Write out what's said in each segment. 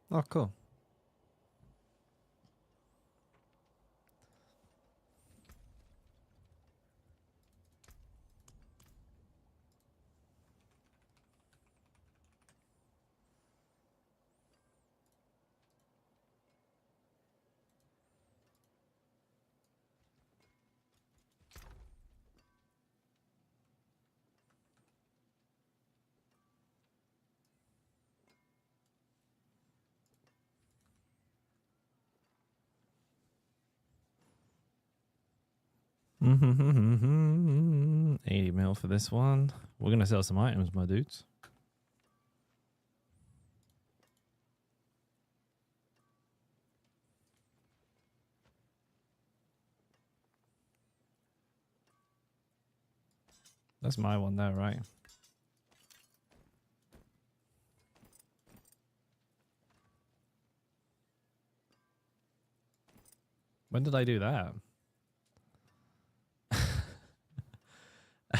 Oh, cool. Mm-hmm. 80 mil for this one. We're gonna sell some items, my dudes. That's my one there, right? When did I do that?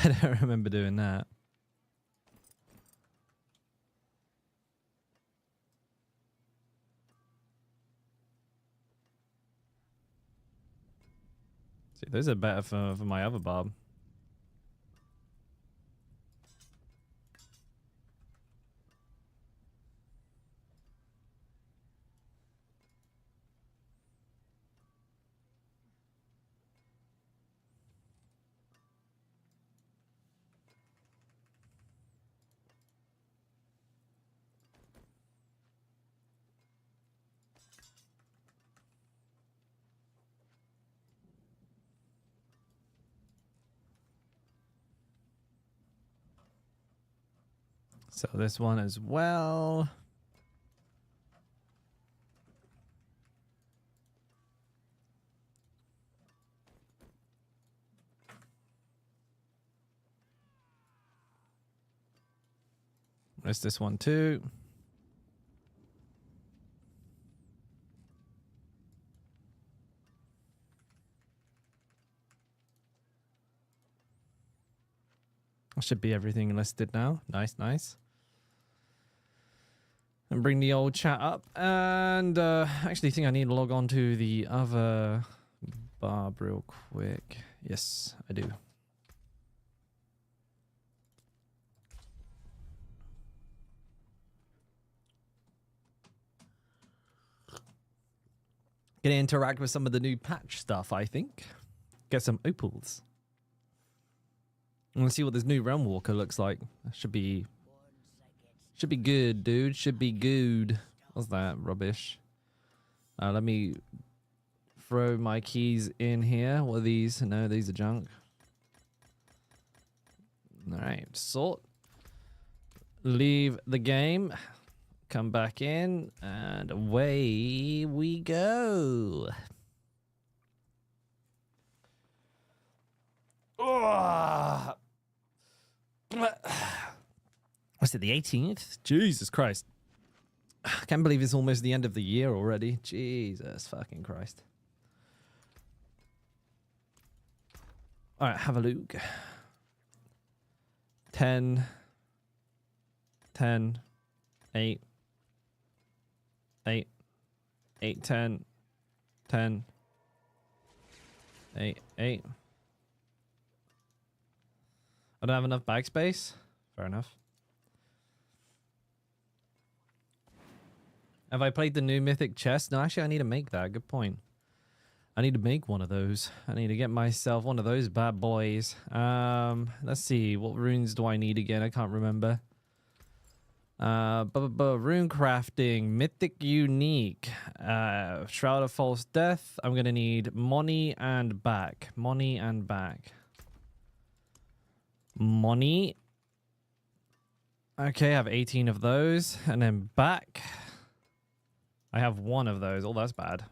I don't remember doing that. See, those are better for my other barb. So this one as well. There's this one too. Should be everything listed now. Nice, nice. And bring the old chat up. And actually think I need to log on to the other barb real quick. Yes, I do. Gonna interact with some of the new patch stuff, I think. Get some opals. I want to see what this new Realm Walker looks like. Should be good, dude. Should be good. What's that? Rubbish. Let me throw my keys in here. What are these? No, these are junk. All right, sort. Leave the game. Come back in, and away we go. Oh. Was it the 18th? Jesus Christ. I can't believe it's almost the end of the year already. Jesus fucking Christ. All right, have a look. 10, 10, 8, 8, 8, 10, 10, 8, 8. I don't have enough bag space. Fair enough. Have I played the new Mythic chest? No, actually, I need to make that. Good point. I need to make one of those. I need to get myself one of those bad boys. Let's see. What runes do I need again? I can't remember. Rune crafting. Mythic unique. Shroud of False Death. I'm going to need money and back. Money and back. Money. Okay, I have 18 of those. And then back. I have one of those. Oh, that's bad.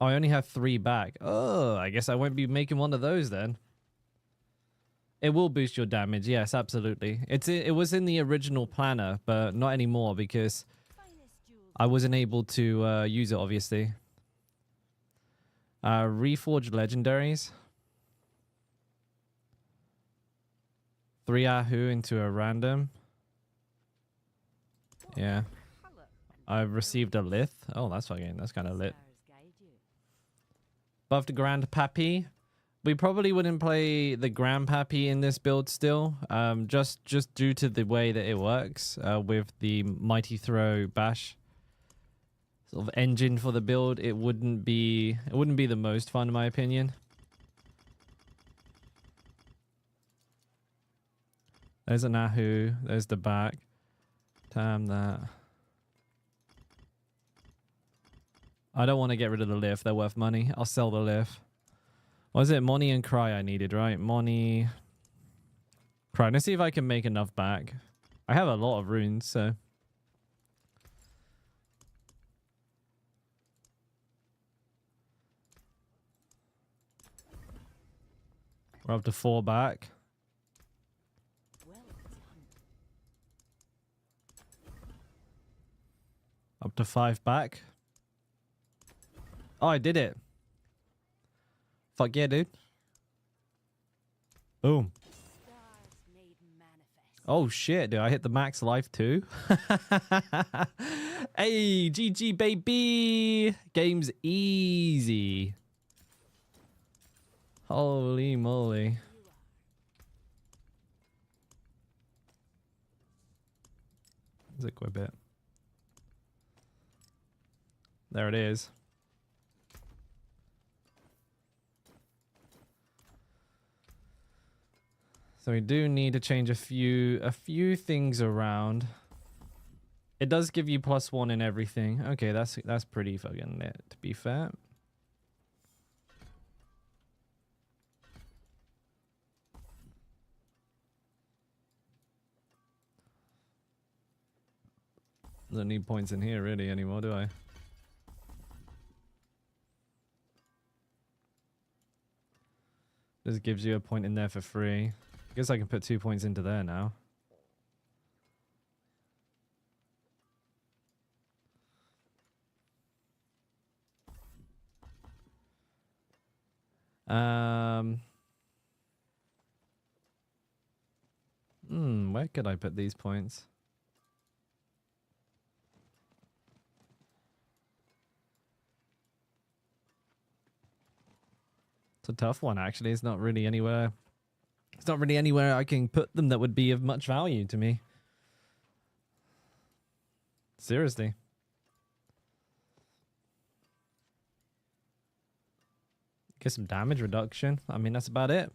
Oh, I only have 3 back. Oh, I guess I won't be making one of those then. It will boost your damage. Yes, absolutely. It was in the original planner, but not anymore because I wasn't able to use it, obviously. Reforged legendaries. 3 Ahu into a random. Yeah. I've received a lith. Oh, that's fucking, that's kind of lit. Above the Grandpappy. We probably wouldn't play the Grandpappy in this build still. Just due to the way that it works with the Mighty Throw Bash sort of engine for the build. It wouldn't be the most fun in my opinion. There's a Nahu. There's the back. Damn that. I don't want to get rid of the lift. They're worth money. I'll sell the lift. What is it? Moni and Cry I needed, right? Moni. Cry. Let's see if I can make enough back. I have a lot of runes, so. We're up to 4 back. Up to 5 back. Oh, I did it. Fuck yeah, dude. Boom. Oh shit, dude. I hit the max life too. Hey, GG baby. Game's easy. Holy moly. Let's equip it. There it is. So we do need to change a few things around. It does give you +1 in everything. Okay, that's pretty fucking lit, to be fair. Don't need points in here really anymore, do I? This gives you a point in there for free. I guess I can put 2 points into there now. Where could I put these points? It's a tough one, actually. It's not really anywhere. It's not really anywhere I can put them that would be of much value to me. Seriously. Get some damage reduction. I mean, that's about it.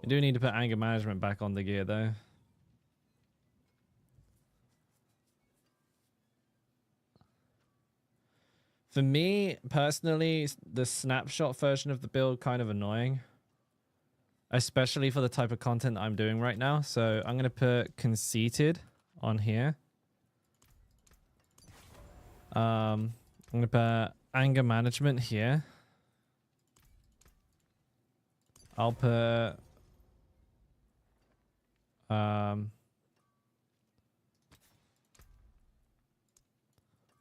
You do need to put anger management back on the gear, though. For me, personally, the snapshot version of the build kind of annoying. Especially for the type of content I'm doing right now. So I'm going to put conceited on here. I'm going to put anger management here. I'll put... what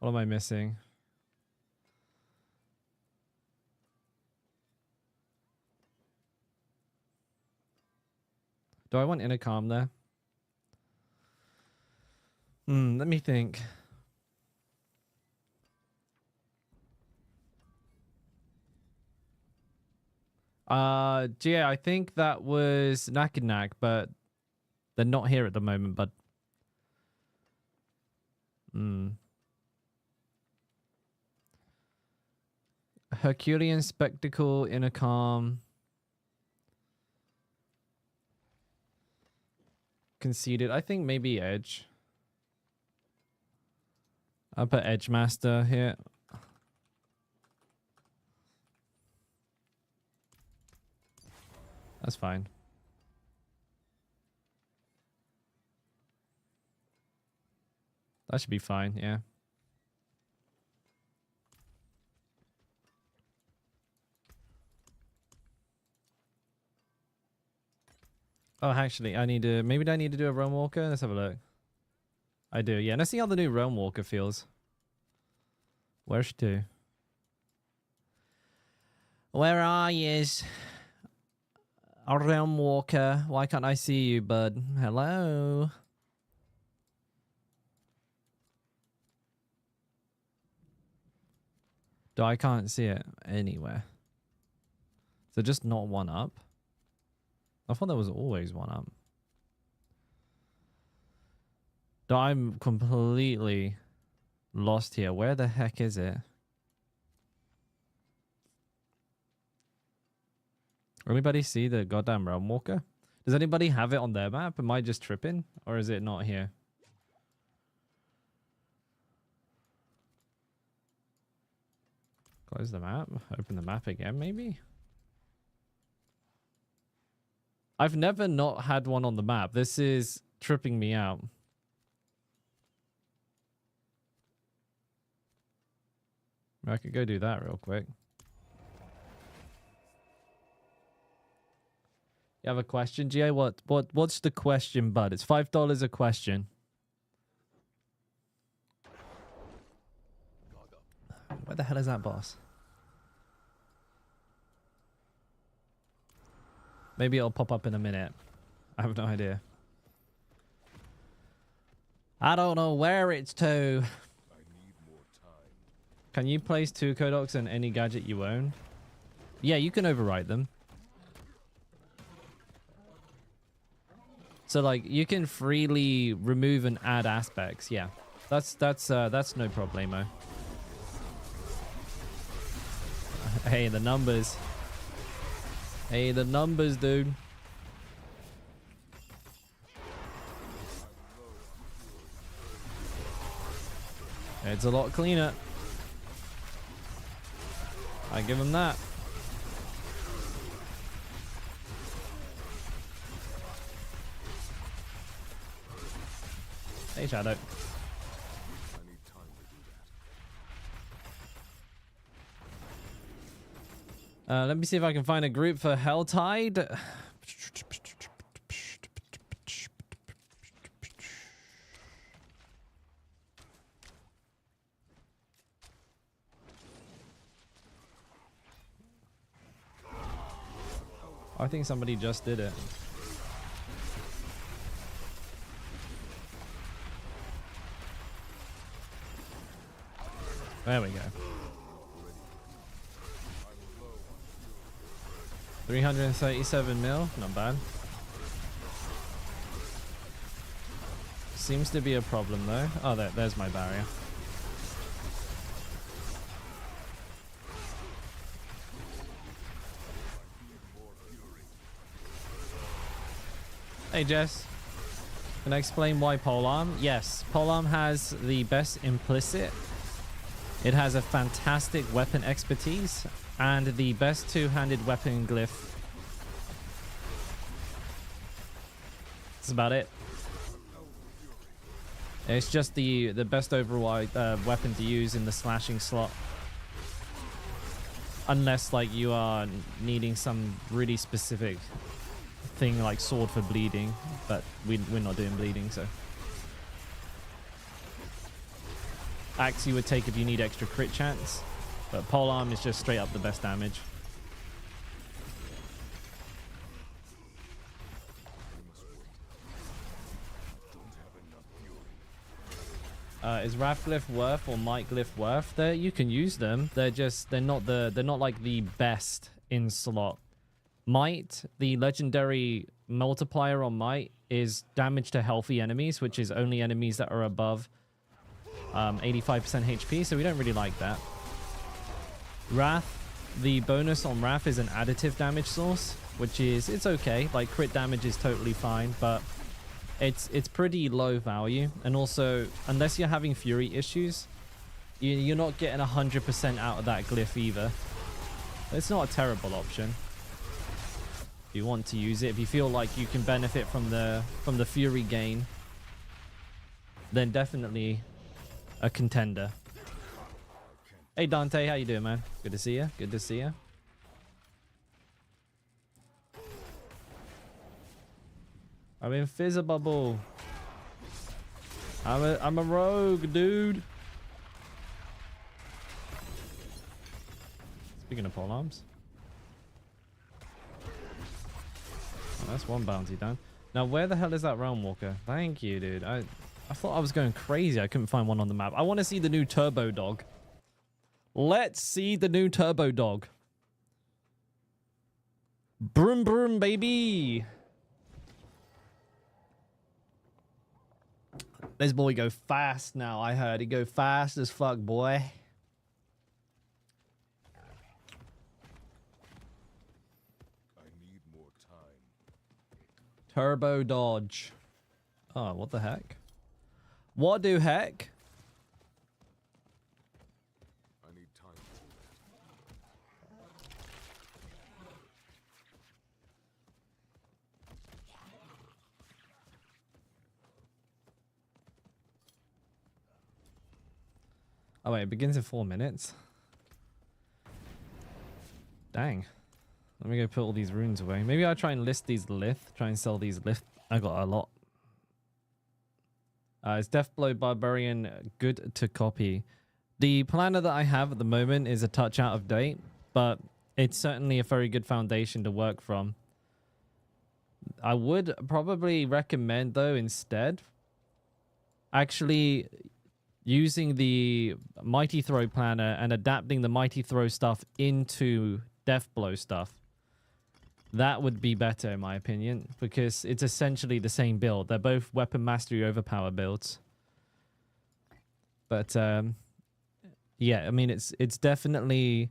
am I missing? Do I want intercom there? Let me think. Yeah, I think that was Nak and Nak, but they're not here at the moment, but Herculean Spectacle, intercom. Conceded. I think maybe Edge. I'll put Edge Master here. That's fine. That should be fine, yeah. Oh, actually, I need to... Maybe I need to do a Realm Walker? Let's have a look. I do, yeah. Let's see how the new Realm Walker feels. Where's she to? Where are yous? A Realm Walker. Why can't I see you, bud? Hello? I can't see it anywhere. So just not one up? I thought there was always one up. I'm completely lost here. Where the heck is it? Anybody see the goddamn Realm Walker? Does anybody have it on their map? Am I just tripping? Or is it not here? Close the map. Open the map again, maybe? I've never not had one on the map. This is tripping me out. I could go do that real quick. You have a question, GA? What's the question, bud? It's $5 a question. Where the hell is that boss? Maybe it'll pop up in a minute. I have no idea. I don't know where it's to. Can you place 2 codocs on any gadget you own? Yeah, you can overwrite them. So like you can freely remove and add aspects. Yeah, that's no problemo. Hey, the numbers. Hey, the numbers, dude. It's a lot cleaner. I give him that. Hey, Shadow. Let me see if I can find a group for Helltide. I think somebody just did it. There we go. 337 mil, not bad. Seems to be a problem though. Oh, there's my barrier. Hey Jess, can I explain why polearm? Yes, polearm has the best implicit. It has a fantastic weapon expertise and the best two-handed weapon glyph. That's about it. It's just the best overall weapon to use in the slashing slot. Unless like you are needing some really specific thing like sword for bleeding, but we're not doing bleeding, so. Axe you would take if you need extra crit chance, but polearm is just straight up the best damage. Is Wrath Glyph worth or Might Glyph worth? You can use them. They're not like the best in slot. Might, the legendary multiplier on Might, is damage to healthy enemies, which is only enemies that are above 85% HP, so we don't really like that. Wrath, the bonus on Wrath is an additive damage source, which is, it's okay. Like crit damage is totally fine, but it's pretty low value. And also, unless you're having Fury issues, you're not getting 100% out of that glyph either. It's not a terrible option. If you want to use it, if you feel like you can benefit from the Fury gain, then definitely a contender. Hey Dante, how you doing, man? Good to see you. Good to see you. I'm invisible. I'm a rogue, dude. Speaking of polearms. Oh, that's one bounty done. Now, where the hell is that Realm Walker? Thank you, dude. I thought I was going crazy. I couldn't find one on the map. I want to see the new Turbo Dog. Let's see the new turbo dog. Broom broom, baby. This boy go fast now, I heard. He go fast as fuck, boy. I need more time. Turbo dodge. Oh, what the heck? What do heck? I need time. Oh wait, it begins in 4 minutes. Dang. Let me go put all these runes away. Maybe I'll try and list these lith. Try and sell these lith. I got a lot. It's Deathblow Barbarian, good to copy. The planner that I have at the moment is a touch out of date, but it's certainly a very good foundation to work from. I would probably recommend, though, instead, actually using the Mighty Throw planner and adapting the Mighty Throw stuff into Deathblow stuff. That would be better, in my opinion, because it's essentially the same build. They're both Weapon Mastery Overpower builds. But, yeah, I mean, it's definitely...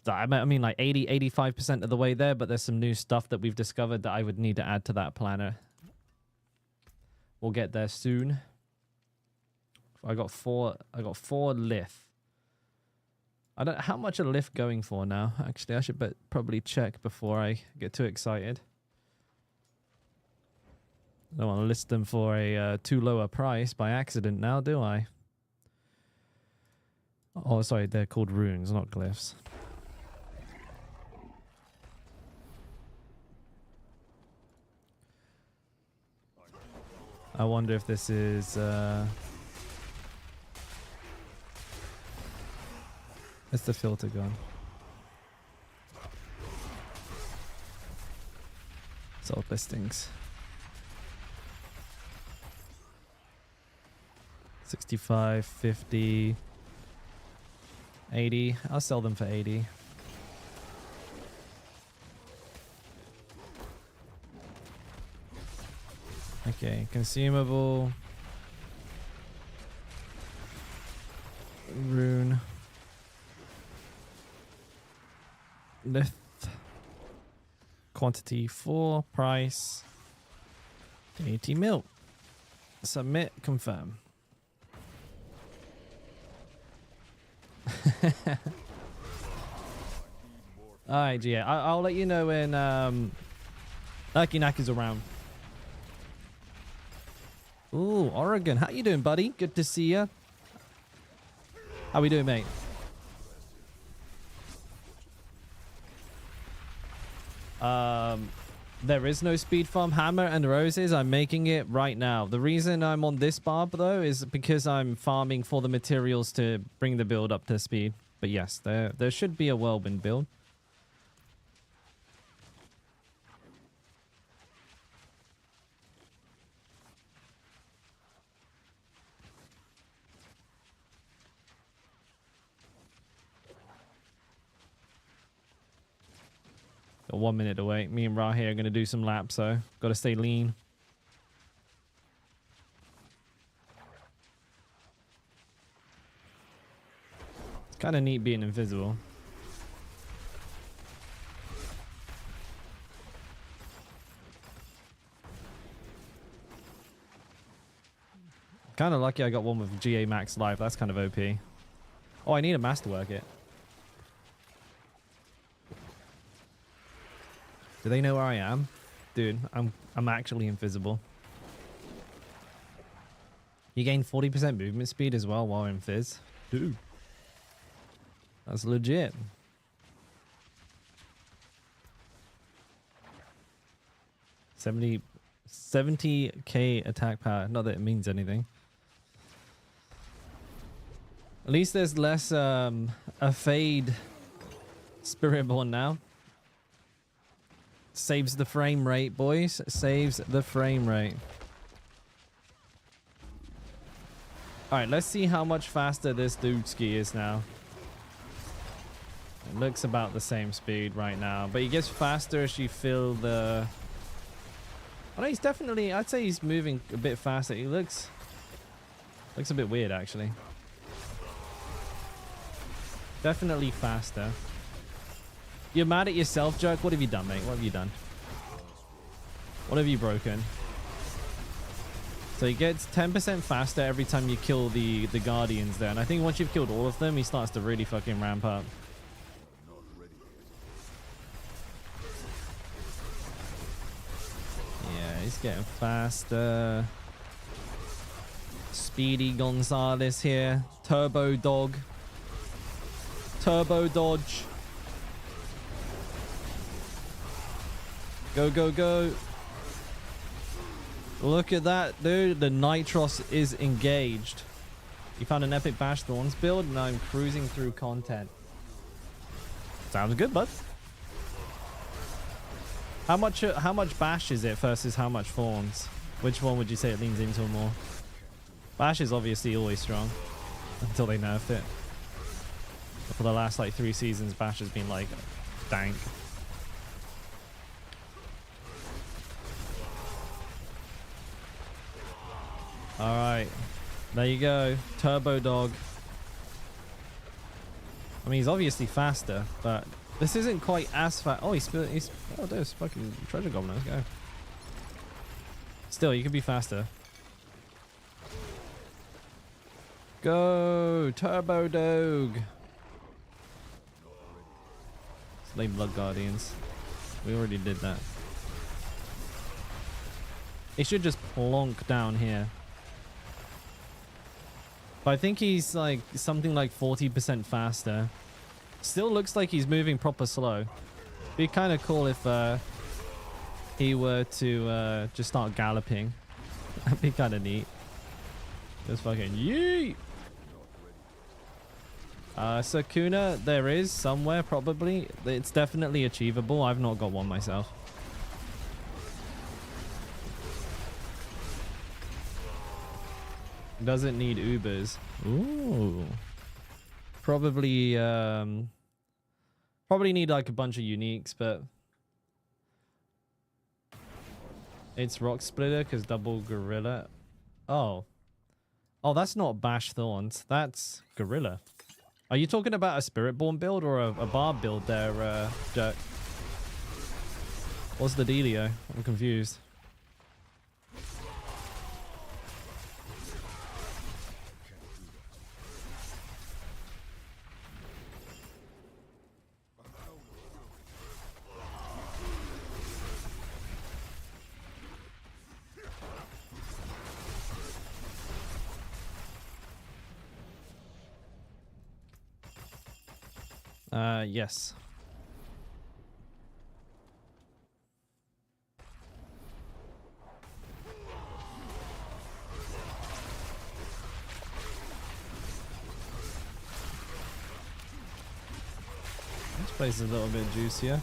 I mean, like 85% of the way there, but there's some new stuff that we've discovered that I would need to add to that planner. We'll get there soon. I got four lith. I don't how much a lith going for now. Actually, I should probably check before I get too excited. I don't want to list them for a too low a price by accident now, do I? Oh, sorry, they're called runes, not glyphs. I wonder if this is... It's the filter gun. Sold listings. 65, 50, 80. I'll sell them for 80. Okay, consumable. Rune. Lith. Quantity 4. Price 80 mil. Submit. Confirm. Alright, yeah. I'll let you know when Akinak is around. Ooh, Oregon. How you doing, buddy? Good to see you. How we doing, mate? There is no speed farm. Hammer and Roses, I'm making it right now. The reason I'm on this barb, though, is because I'm farming for the materials to bring the build up to speed. But yes, there should be a whirlwind build. Got 1 minute to wait. Me and Ra here are going to do some laps, so got to stay lean. It's kind of neat being invisible. Kind of lucky I got one with GA Max Life. That's kind of OP. Oh, I need a masterwork it. Do they know where I am? Dude, I'm actually invisible. You gain 40% movement speed as well while in Fizz. Dude. That's legit. $70K attack power. Not that it means anything. At least there's less a fade Spiritborn now. Saves the frame rate, boys. Saves the frame rate. All right, let's see how much faster this dude ski is now. It looks about the same speed right now, but he gets faster as you feel the... Oh, no, he's definitely... I'd say he's moving a bit faster. He looks a bit weird, actually. Definitely faster. You're mad at yourself, Jerk? What have you done, mate? What have you done? What have you broken? So he gets 10% faster every time you kill the Guardians there. And I think once you've killed all of them, he starts to really fucking ramp up. Yeah, he's getting faster. Speedy Gonzalez here. Turbo Dog. Turbo Dodge. Go, go, go. Look at that, dude. The Nitros is engaged. You found an epic Bash Thorns build, and I'm cruising through content. Sounds good, bud. How much Bash is it versus how much Thorns? Which one would you say it leans into more? Bash is obviously always strong until they nerfed it. But for the last like 3 seasons, Bash has been like dank. All right, there you go, Turbo Dog. I mean, he's obviously faster, but this isn't quite as fast. Oh, he's oh, there's fucking treasure goblin. Let's go. Still, you could be faster. Go, Turbo Dog. Slay Blood Guardians. We already did that. It should just plonk down here. But I think he's like something like 40% faster. Still looks like he's moving proper slow. Be kind of cool if he were to just start galloping. That'd be kind of neat. Just fucking yeet. Sakuna, there is somewhere probably. It's definitely achievable. I've not got one myself. Doesn't need Ubers. Ooh. Probably probably need like a bunch of uniques, but it's Rock Splitter because double Gorilla. Oh. Oh, that's not Bash Thorns. That's Gorilla. Are you talking about a Spiritborn build or a Barb build there, Jack? What's the dealio? I'm confused. Yes. This place is a little bit juicier.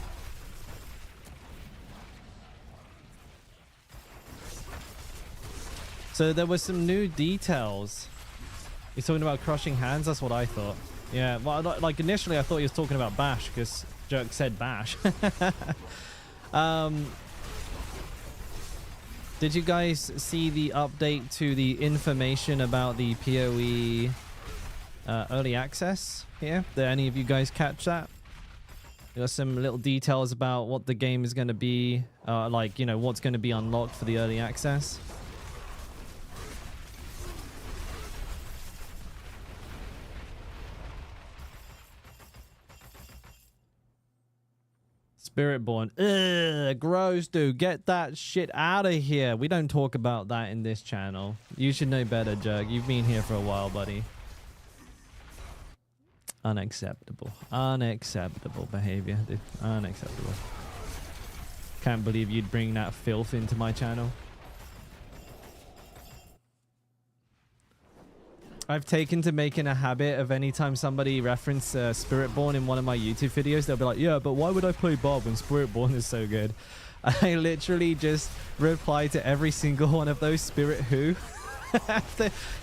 So there were some new details. He's talking about crushing hands. That's what I thought. Yeah, well, like initially I thought he was talking about Bash because Jerk said Bash. Did you guys see the update to the information about the PoE early access here? Did any of you guys catch that? There's some little details about what the game is going to be, like, you know, what's going to be unlocked for the early access. Spiritborn. Ugh, gross, dude. Get that shit out of here. We don't talk about that in this channel. You should know better, Jug. You've been here for a while, buddy. Unacceptable. Unacceptable behavior, dude. Unacceptable. Can't believe you'd bring that filth into my channel. I've taken to making a habit of anytime somebody references Spiritborn in one of my YouTube videos, they'll be like, yeah, but why would I play Bob when Spiritborn is so good? I literally just reply to every single one of those Spirit who.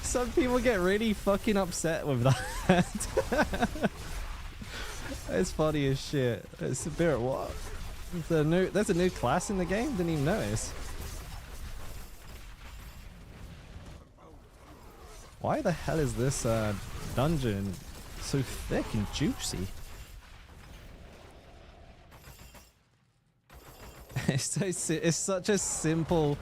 Some people get really fucking upset with that. It's funny as shit. Spirit what? There's a new class in the game? Didn't even notice. Why the hell is this dungeon so thick and juicy? It's such a simple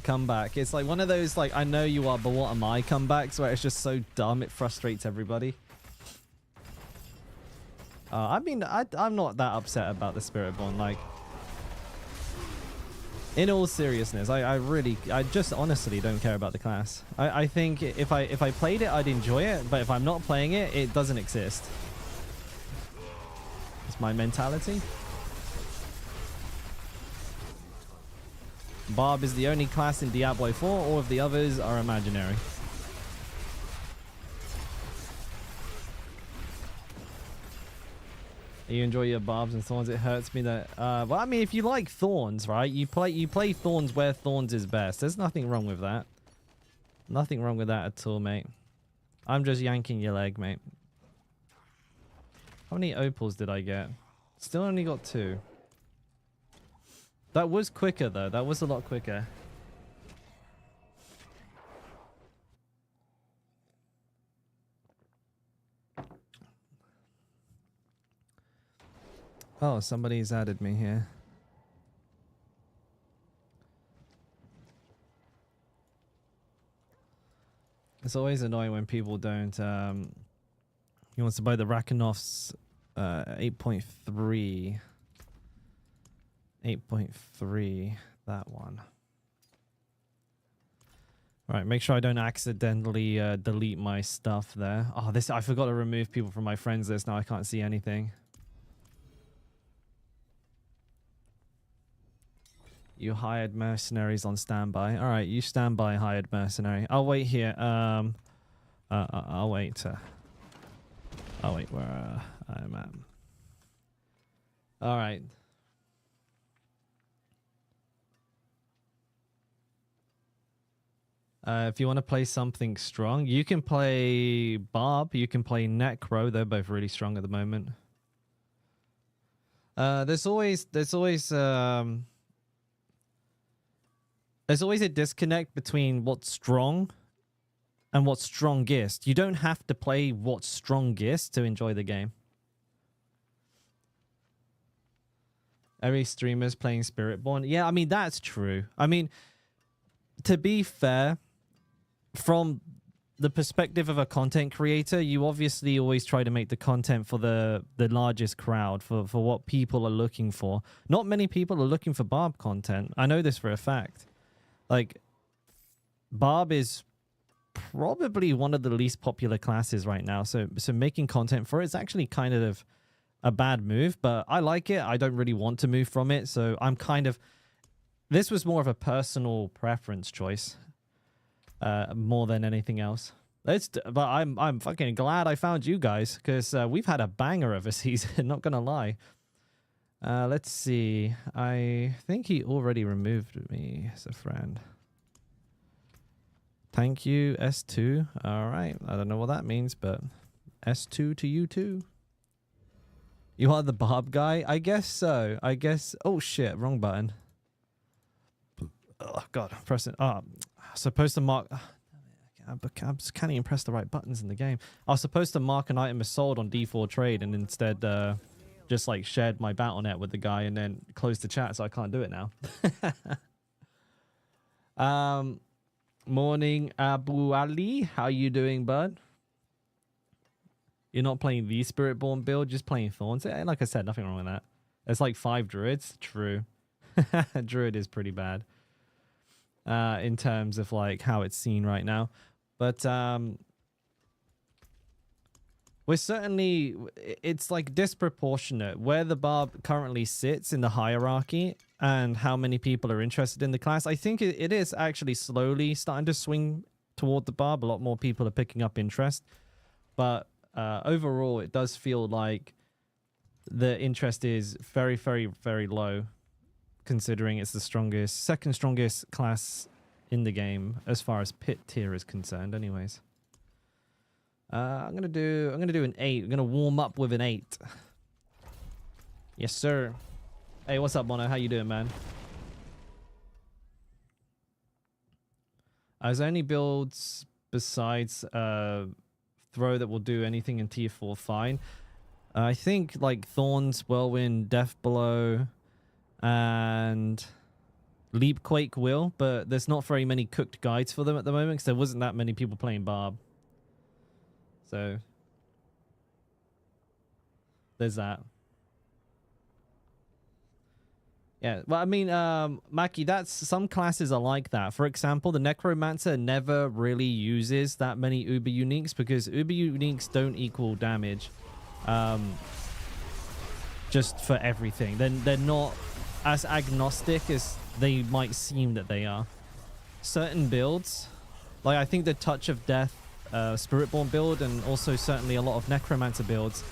comeback. It's like one of those like I know you are but what am I comebacks where it's just so dumb it frustrates everybody. I mean I'm not that upset about the Spiritborn, like in all seriousness. I just honestly don't care about the class. I think if I played it I'd enjoy it, but if I'm not playing it, it doesn't exist. It's my mentality. Barb is the only class in Diablo 4. All of the others are imaginary. You enjoy your barbs and thorns. It hurts me that. Well, I mean, if you like thorns, right? You play thorns where thorns is best. There's nothing wrong with that. Nothing wrong with that at all, mate. I'm just yanking your leg, mate. How many opals did I get? Still only got 2. That was quicker, though. That was a lot quicker. Oh, somebody's added me here. It's always annoying when people don't... He wants to buy the Rakenov's 8.3... 8.3, that one. Right, make sure I don't accidentally delete my stuff there. Oh, I forgot to remove people from my friends list. Now I can't see anything. You hired mercenaries on standby. All right, you stand by, hired mercenary. I'll wait here. I'll wait. I'll wait where I'm at. All right. If you want to play something strong, you can play Barb. You can play Necro. They're both really strong at the moment. There's always a disconnect between what's strong and what's strongest. You don't have to play what's strongest to enjoy the game. Every streamer's playing Spiritborn. Yeah, I mean, that's true. I mean, to be fair, from the perspective of a content creator, you obviously always try to make the content for the largest crowd, for what people are looking for. Not many people are looking for Barb content. I know this for a fact. Like, Barb is probably one of the least popular classes right now. So making content for it is actually kind of a bad move, but I like it. I don't really want to move from it. So I'm kind of... This was more of a personal preference choice, more than anything else. But I'm fucking glad I found you guys, because we've had a banger of a season, not gonna lie. Let's see. I think he already removed me as a friend. Thank you, S2. All right. I don't know what that means, but S2 to you too. You are the Barb guy? I guess so. I guess... Oh, shit. Wrong button. Oh, God. I'm pressing... Oh, supposed to mark... I can't even press the right buttons in the game. I was supposed to mark an item as sold on D4 Trade and instead... just like shared my Battle.net with the guy and then closed the chat, so I can't do it now. Morning, Abu Ali. How you doing, bud? You're not playing the Spiritborn build, just playing Thorns. Like I said, nothing wrong with that. It's like 5 druids. True. Druid is pretty bad in terms of like how it's seen right now. But we're certainly, it's like disproportionate where the Barb currently sits in the hierarchy and how many people are interested in the class. I think it is actually slowly starting to swing toward the Barb. A lot more people are picking up interest. But overall, it does feel like the interest is very, very, very low, considering it's the second strongest class in the game as far as pit tier is concerned. Anyways, I'm gonna do an 8. I'm gonna warm up with an 8. Yes, sir. Hey, what's up, Mono? How you doing, man? Is there any builds besides throw that will do anything in tier 4? Fine. I think like Thorns, Whirlwind, Death Blow, and Leapquake will, but there's not very many cooked guides for them at the moment because there wasn't that many people playing Barb. So there's that. Yeah, well, I mean, Maki, that's some classes are like that. For example, the Necromancer never really uses that many Uber Uniques because Uber Uniques don't equal damage just for everything. Then they're not as agnostic as they might seem that they are. Certain builds, like I think the Touch of Death Spiritborn build and also certainly a lot of Necromancer builds,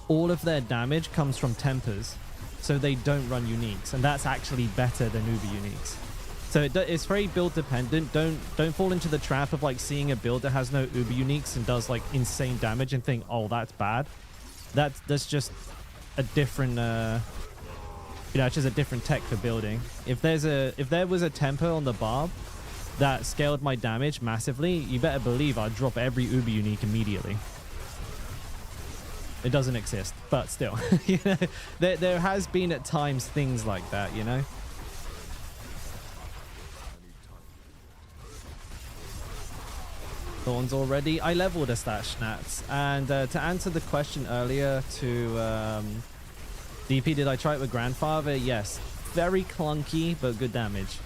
all of their damage comes from tempers. So they don't run uniques, and that's actually better than Uber uniques. So it's very build dependent. Don't fall into the trap of like seeing a build that has no Uber uniques and does like insane damage and think, oh, that's bad. That's just a different it's just a different tech for building. If there was a temper on the Barb that scaled my damage massively, you better believe I'd drop every Uber unique immediately. It doesn't exist, but still, you know, there has been at times things like that, you know. Thorns already. I leveled a stash Nats, and to answer the question earlier to DP, did I try it with Grandfather? Yes, very clunky, but good damage.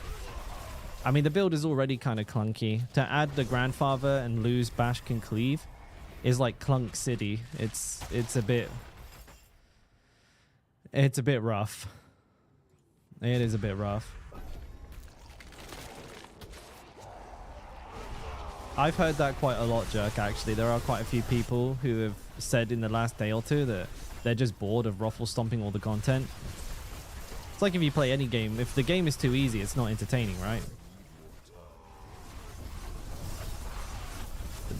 I mean, the build is already kind of clunky. To add the Grandfather and lose Bash Can Cleave is like Clunk City. It's a bit rough. It is a bit rough. I've heard that quite a lot, Jerk, actually. There are quite a few people who have said in the last day or two that they're just bored of ruffle stomping all the content. It's like if you play any game, if the game is too easy, it's not entertaining, right?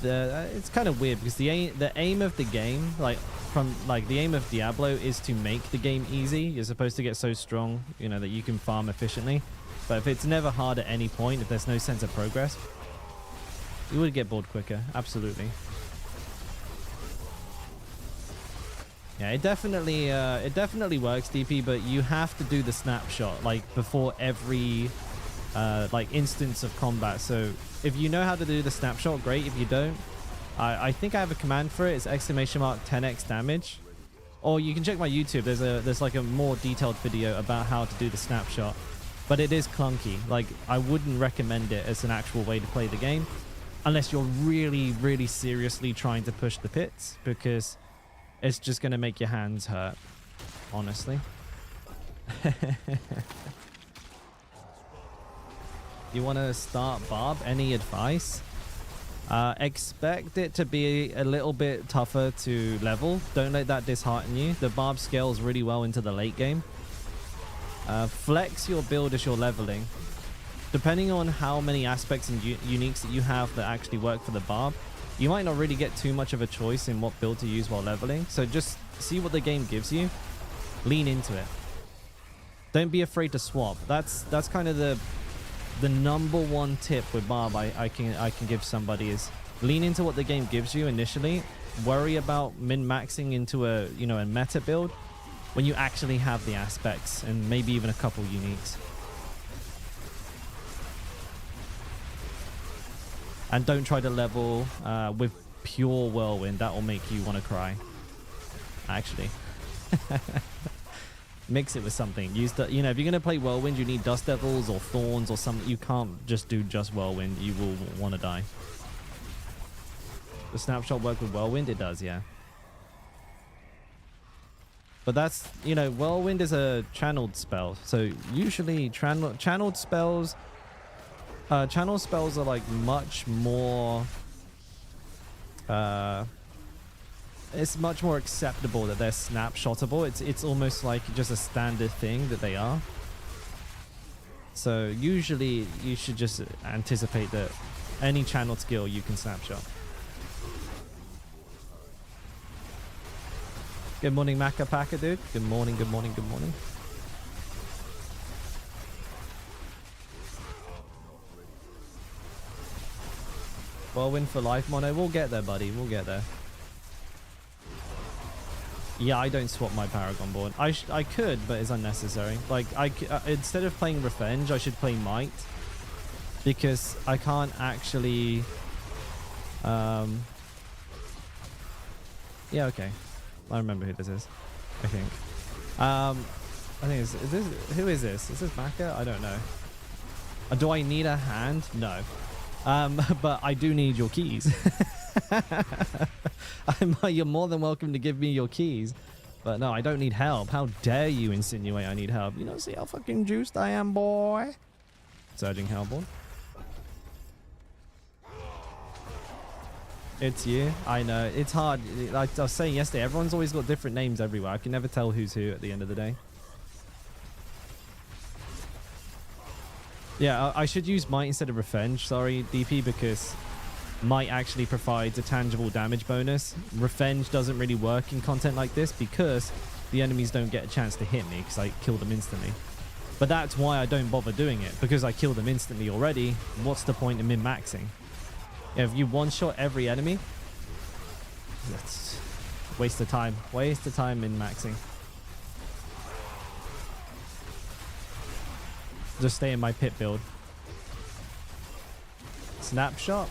It's kind of weird because the aim of the game, the aim of Diablo is to make the game easy. You're supposed to get so strong, you know, that you can farm efficiently. But if it's never hard at any point, if there's no sense of progress, you would get bored quicker. Absolutely. Yeah, it definitely works, DP, but you have to do the snapshot like before every like instance of combat. So if you know how to do the snapshot, great. If you don't, I think I have a command for it. It's !10x damage. Or you can check my YouTube. There's like a more detailed video about how to do the snapshot. But it is clunky. Like, I wouldn't recommend it as an actual way to play the game unless you're really, really seriously trying to push the pits, because it's just going to make your hands hurt, honestly. You want to start Barb? Any advice? Expect it to be a little bit tougher to level. Don't let that dishearten you. The Barb scales really well into the late game. Flex your build as you're leveling. Depending on how many aspects and uniques that you have that actually work for the Barb, you might not really get too much of a choice in what build to use while leveling. So just see what the game gives you. Lean into it. Don't be afraid to swap. That's kind of the number one tip with Barb I can give somebody is lean into what the game gives you initially. Worry about min-maxing into a meta build when you actually have the aspects and maybe even a couple uniques. And don't try to level with pure Whirlwind. That will make you want to cry. Actually. Mix it with something. Use the, if you're going to play Whirlwind, you need Dust Devils or Thorns or something. You can't just do just Whirlwind. You will want to die. The snapshot work with Whirlwind? It does, yeah. But that's, Whirlwind is a channeled spell. So usually channeled spells... channel spells are like much more it's much more acceptable that they're snapshotable. It's almost like just a standard thing that they are. So usually you should just anticipate that any channel skill you can snapshot. Good morning, Macca Packa, dude. Good morning, good morning, good morning. Whirlwind for life, Mono. We'll get there, buddy. We'll get there. Yeah, I don't swap my Paragon board. I could, but it's unnecessary. Like, instead of playing Revenge, I should play Might. Because I can't actually... Yeah, okay. I remember who this is, I think. I think is this... Who is this? Is this Macca? I don't know. Do I need a hand? No. But I do need your keys. You're more than welcome to give me your keys. But no, I don't need help. How dare you insinuate I need help? You don't see how fucking juiced I am, boy. Surging Hellborn. It's you. I know. It's hard. Like I was saying yesterday, everyone's always got different names everywhere. I can never tell who's who at the end of the day. Yeah, I should use Might instead of Revenge. Sorry, DP, because Might actually provides a tangible damage bonus. Revenge doesn't really work in content like this because the enemies don't get a chance to hit me because I kill them instantly. But that's why I don't bother doing it, because I kill them instantly already. What's the point in min-maxing? If you one-shot every enemy, that's waste of time. Waste of time min-maxing. Just stay in my pit build. Snapshot.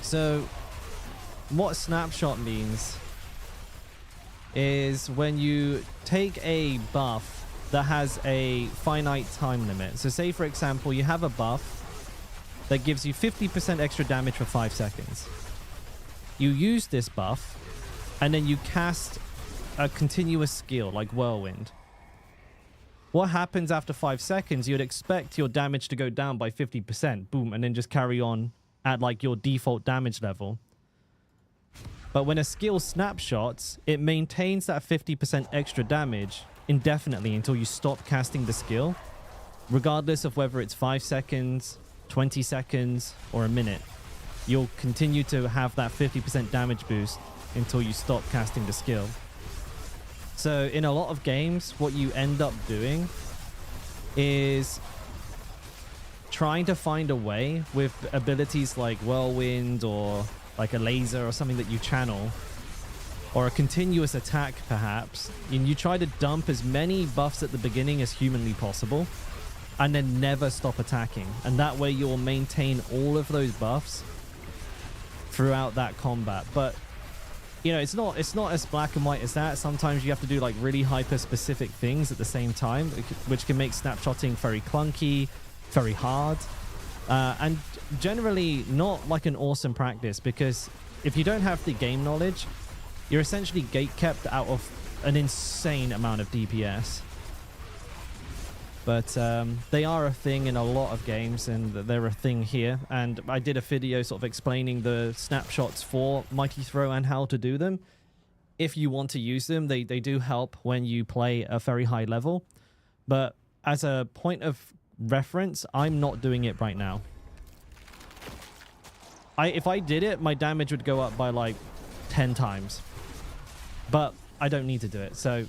So what snapshot means is when you take a buff that has a finite time limit. So say, for example, you have a buff that gives you 50% extra damage for 5 seconds. You use this buff and then you cast a continuous skill like Whirlwind. What happens after 5 seconds? You'd expect your damage to go down by 50%. Boom. And then just carry on at like your default damage level. But when a skill snapshots, it maintains that 50% extra damage indefinitely until you stop casting the skill, regardless of whether it's 5 seconds, 20 seconds, or a minute. You'll continue to have that 50% damage boost until you stop casting the skill. So in a lot of games, what you end up doing is trying to find a way with abilities like Whirlwind or like a laser or something that you channel, or a continuous attack perhaps, and you try to dump as many buffs at the beginning as humanly possible and then never stop attacking. And that way you'll maintain all of those buffs throughout that combat. But you know, it's not as black and white as that. Sometimes you have to do like really hyper specific things at the same time, which can make snapshotting very clunky, very hard, and generally not like an awesome practice, because if you don't have the game knowledge, you're essentially gatekept out of an insane amount of DPS. But they are a thing in a lot of games, and they're a thing here. And I did a video sort of explaining the snapshots for Mighty Throw and how to do them. If you want to use them, they do help when you play a very high level. But as a point of reference, I'm not doing it right now. If I did it, my damage would go up by like 10 times. But I don't need to do it, so...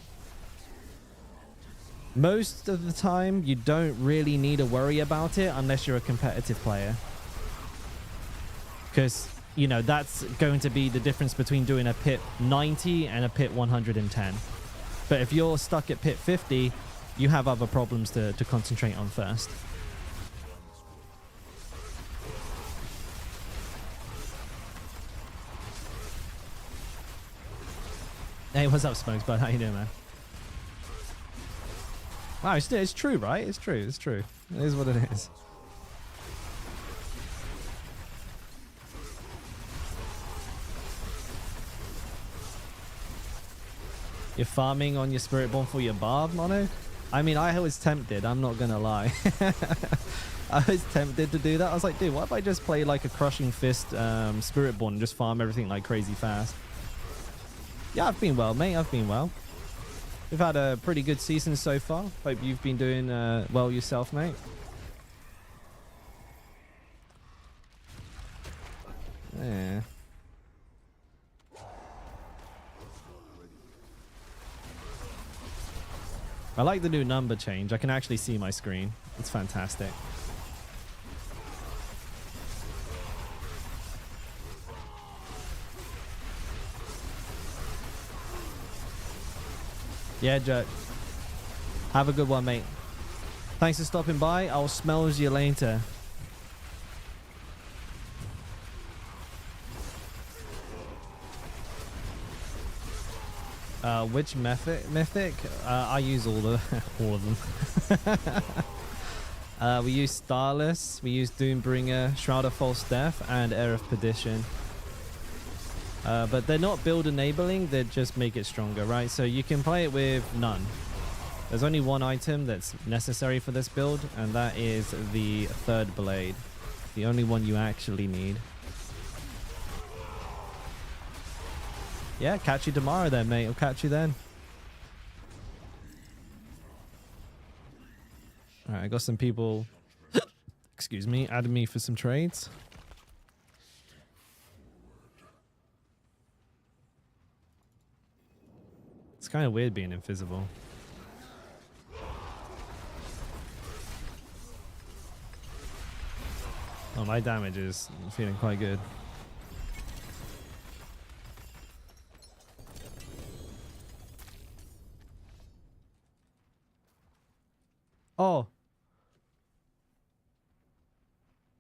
Most of the time, you don't really need to worry about it unless you're a competitive player. Because, you know, that's going to be the difference between doing a pit 90 and a pit 110. But if you're stuck at pit 50, you have other problems to concentrate on first. Hey, what's up, Smokes, bud? How you doing, man? Wow, it's true, right? It's true. It's true. It is what it is. You're farming on your Spiritborn for your barb, Mono? I mean, I was tempted. I'm not gonna lie. I was tempted to do that. I was like, dude, what if I just play like a Crushing Fist Spiritborn and just farm everything like crazy fast? Yeah, I've been well, mate. I've been well. We've had a pretty good season so far. Hope you've been doing well yourself, mate. I like the new number change. I can actually see my screen. It's fantastic. Yeah, Joe. Have a good one, mate. Thanks for stopping by. I'll smells you later. Which mythic? I use all of them. We use Starless, we use Doombringer, Shroud of False Death, and Air of Perdition. But they're not build enabling, they just make it stronger, right? So you can play it with none. There's only one item that's necessary for this build, and that is the third blade. The only one you actually need. Yeah, catch you tomorrow then, mate. I'll catch you then. Alright, I got some people, excuse me, adding me for some trades. It's kind of weird being invisible. Oh, my damage is feeling quite good. Oh.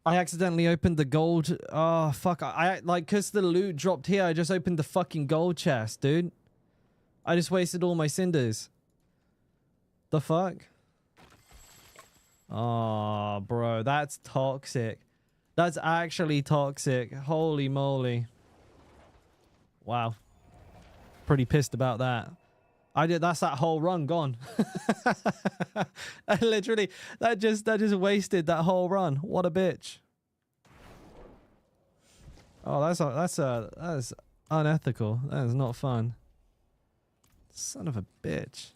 I accidentally opened the gold. Oh, fuck. I like, because the loot dropped here, I just opened the fucking gold chest, dude. I just wasted all my cinders. The fuck? Oh, bro. That's toxic. That's actually toxic. Holy moly. Wow. Pretty pissed about that. That's that whole run gone. I literally that just wasted that whole run. What a bitch. Oh, that's unethical. That is not fun. Son of a bitch.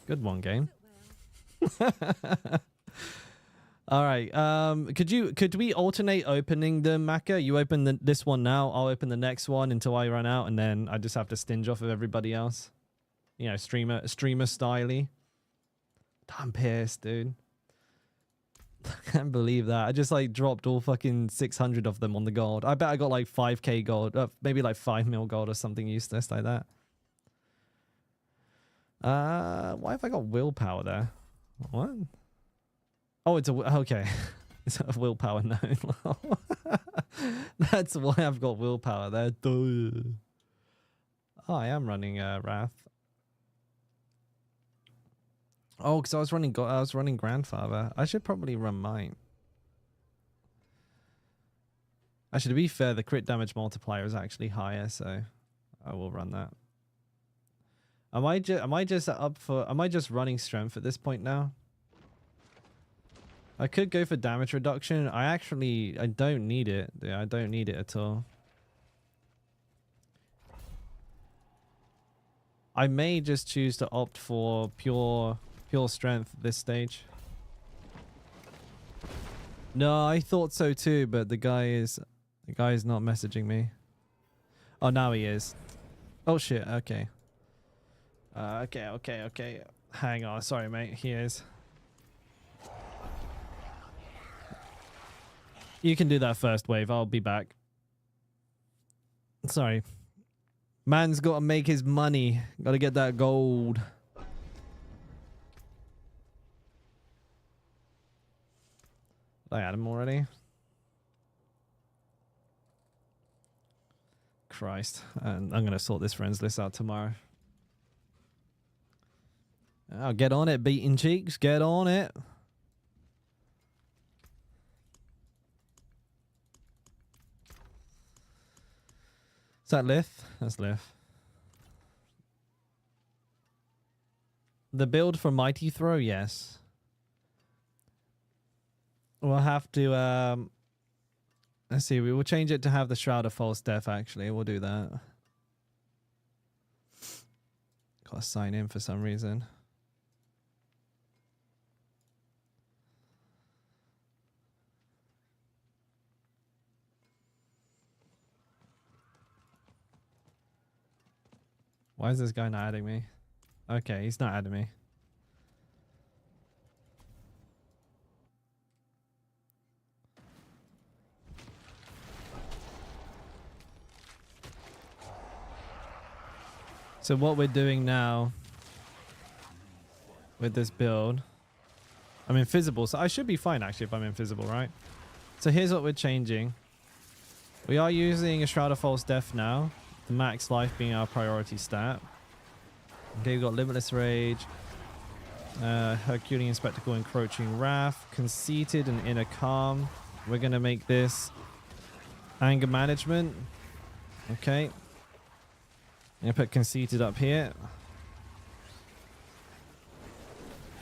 Good one, game. All right. Could we alternate opening them, Maka? You open this one now. I'll open the next one until I run out, and then I just have to stinge off of everybody else. You know, streamer styley. I'm pissed, dude. I can't believe that. I just like dropped all fucking 600 of them on the gold. I bet I got like 5k gold, maybe like 5 mil gold or something useless like that. Why have I got willpower there? What? Oh, it's okay. It's a willpower known. That's why I've got willpower there. Duh. Oh, I am running Wrath. Oh, because I was running Grandfather. I should probably run mine. Actually, to be fair, the crit damage multiplier is actually higher, so I will run that. Am I just running strength at this point now? I could go for damage reduction. I don't need it. Yeah, I don't need it at all. I may just choose to opt for pure strength at this stage. No, I thought so too, but the guy is not messaging me. Oh, now he is. Oh shit. Okay. Okay. Hang on. Sorry, mate. He is. You can do that first wave. I'll be back. Sorry. Man's got to make his money. Got to get that gold. Did I add him already? Christ. And I'm going to sort this friends list out tomorrow. Oh, get on it, beating cheeks. Get on it. Is that Lith? That's Lith. The build for Mighty Throw, yes. We'll have to, let's see, we will change it to have the Shroud of False Death, actually. We'll do that. Gotta sign in for some reason. Why is this guy not adding me? Okay, he's not adding me. So what we're doing now with this build, I'm invisible, so I should be fine actually if I'm invisible, right? So here's what we're changing. We are using a Shroud of False Death now, the max life being our priority stat. Okay, we've got Limitless Rage, Herculean Spectacle, Encroaching Wrath, Conceited and Inner Calm. We're going to make this Anger Management. Okay. I'm going to put Conceited up here.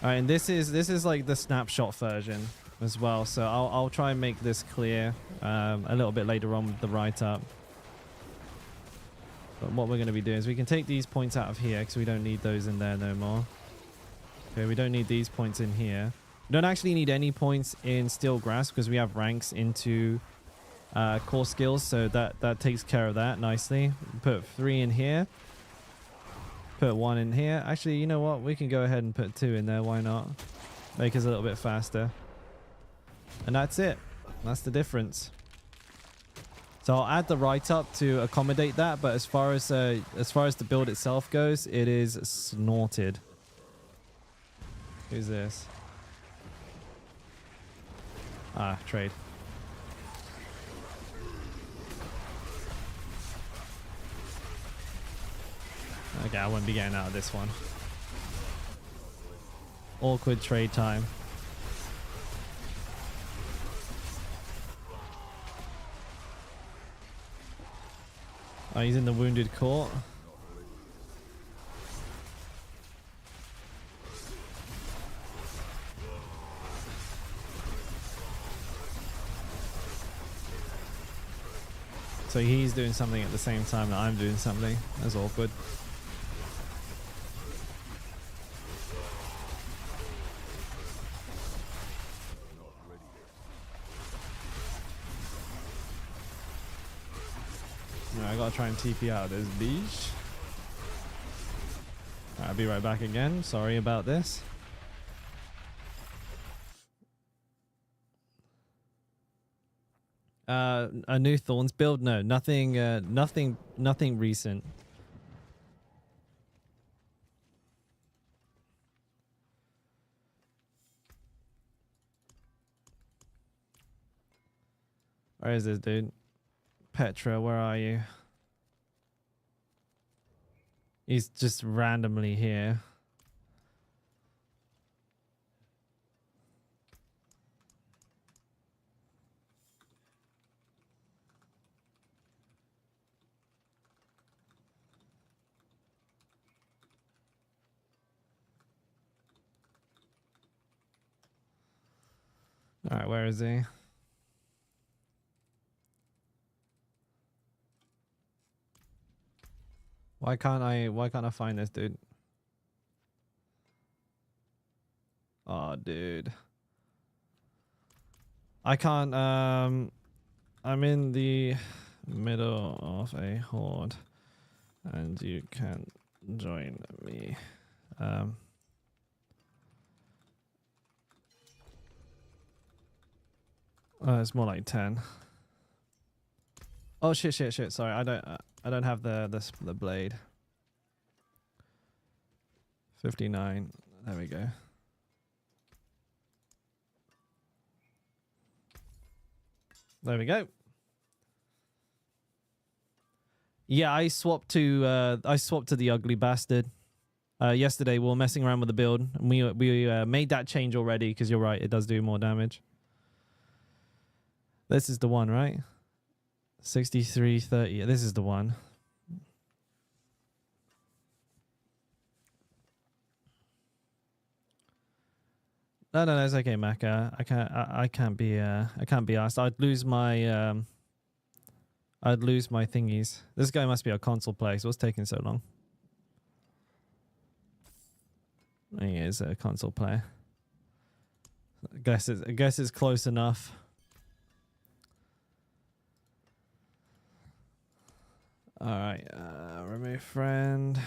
Alright, and this is like the snapshot version as well, so I'll try and make this clear a little bit later on with the write-up. But what we're going to be doing is we can take these points out of here because we don't need those in there no more. Okay, we don't need these points in here. We don't actually need any points in Steel Grasp because we have ranks into core skills, so that takes care of that nicely. Put 3 in here. Put 1 in here. Actually, you know what? We can go ahead and put 2 in there. Why not? Make us a little bit faster. And that's it. That's the difference. So I'll add the write-up to accommodate that, but as far as the build itself goes, it is snorted. Who's this? Ah, trade. Okay, I wouldn't be getting out of this one. Awkward trade time. Oh, he's in the wounded court. So he's doing something at the same time that I'm doing something. That's awkward. I gotta try and TP out of this beach. I'll be right back again. Sorry about this. A new Thorns build? No, nothing. Nothing recent. Where is this dude? Petra, where are you? He's just randomly here. All right, where is he? Why can't I find this dude? Oh, dude. I can't I'm in the middle of a horde and you can't join me. Oh, it's more like 10. Oh shit. Sorry, I don't have the blade. 59. There we go. There we go. Yeah, I swapped to the ugly bastard. Yesterday we were messing around with the build and we made that change already because you're right, it does do more damage. This is the one, right? 6330. This is the one. No, it's okay, Mac. I can't be asked. I'd lose my thingies. This guy must be a console player. So what's taking so long? He is a console player. I guess it's close enough. All right, remove friend.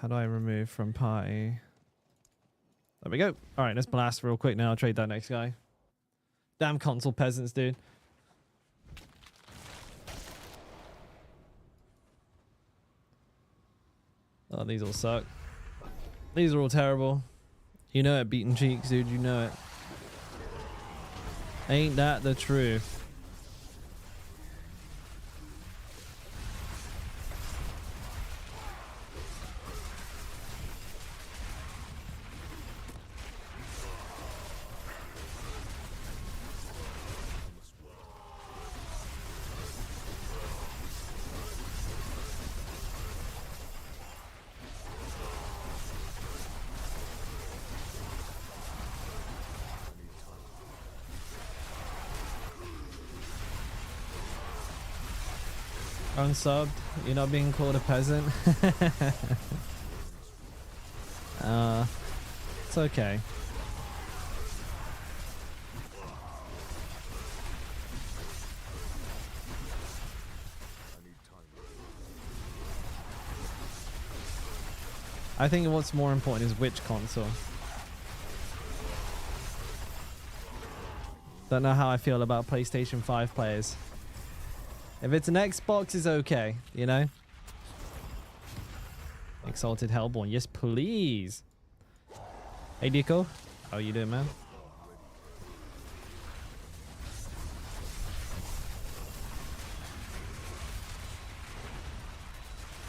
How do I remove from party? There we go. All right, let's blast real quick now. I'll trade that next guy. Damn console peasants, dude. Oh, these all suck. These are all terrible. You know it, beaten cheeks, dude. You know it. Ain't that the truth? Unsubbed, you're not being called a peasant. It's okay. I think what's more important is which console. Don't know how I feel about PlayStation 5 players. If it's an Xbox, it's okay, you know? Exalted Hellborn. Yes, please. Hey, Dico. How you doing, man?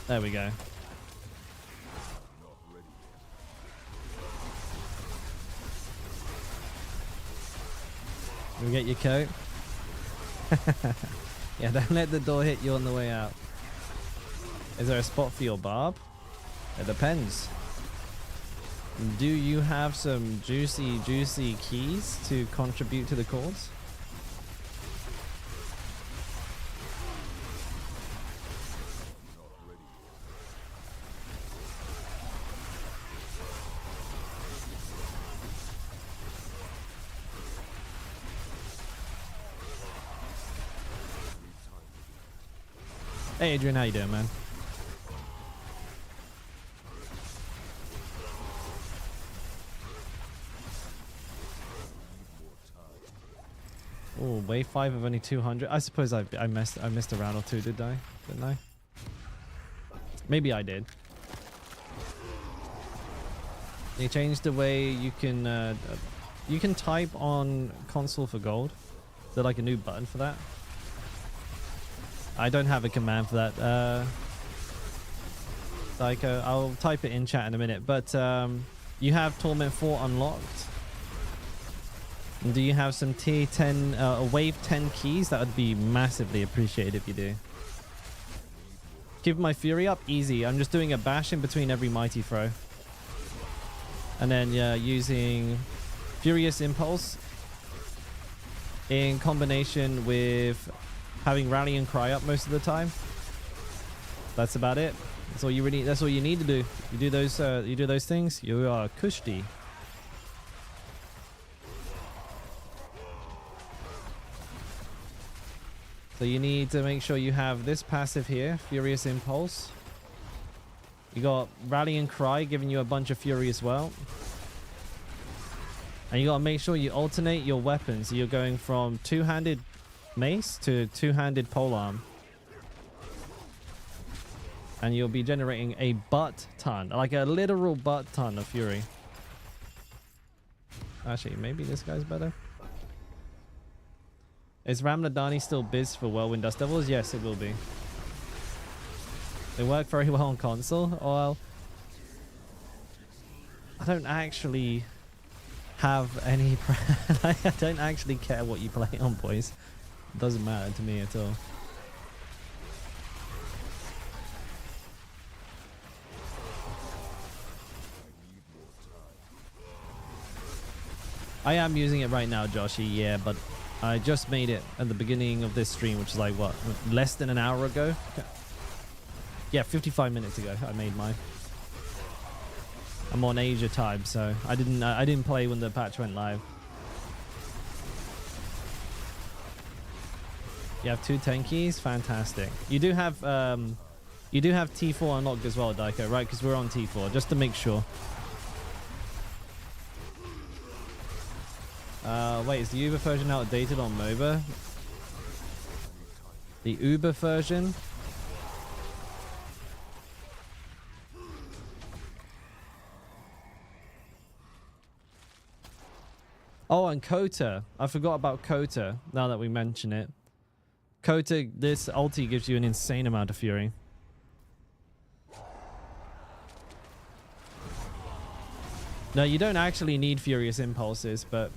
There we go. We get your coat. Yeah, don't let the door hit you on the way out. Is there a spot for your barb? It depends. Do you have some juicy keys to contribute to the cause? Hey Adrian, how you doing, man? Oh, wave 5 of only 200. I suppose I missed a round or two, didn't I? Maybe I did. They changed the way you can type on console for gold. Is there like a new button for that? I don't have a command for that. I'll type it in chat in a minute. But you have Torment 4 unlocked. Do you have some tier 10, wave 10 keys? That would be massively appreciated if you do. Keep my fury up? Easy. I'm just doing a bash in between every mighty throw. And then using Furious Impulse in combination with having Rallying Cry up most of the time. That's about it. That's all you need to do. You do those things, you are Kushti. So you need to make sure you have this passive here, Furious Impulse. You got Rallying Cry giving you a bunch of fury as well. And you gotta make sure you alternate your weapons. So you're going from two-handed mace to two-handed polearm. And you'll be generating a butt ton, like a literal butt ton of fury. Actually, maybe this guy's better. Is Ramladani still biz for Whirlwind Dust Devils? Yes, it will be. They work very well on console. Well, I don't actually have any... I don't actually care what you play on, boys. It doesn't matter to me at all. I am using it right now, Joshy, yeah, but I just made it at the beginning of this stream, which is like, what, less than an hour ago? Yeah, 55 minutes ago I made mine. I'm on Asia time, so I didn't play when the patch went live. You have 2 10 keys? Fantastic. You do have You do have T4 unlocked as well, Daiko, right? Because we're on T4, just to make sure. Wait, is the Uber version outdated on MOBA? The Uber version? Oh, and Kota. I forgot about Kota, now that we mention it. Kota, this ulti gives you an insane amount of fury. No, you don't actually need Furious Impulses, but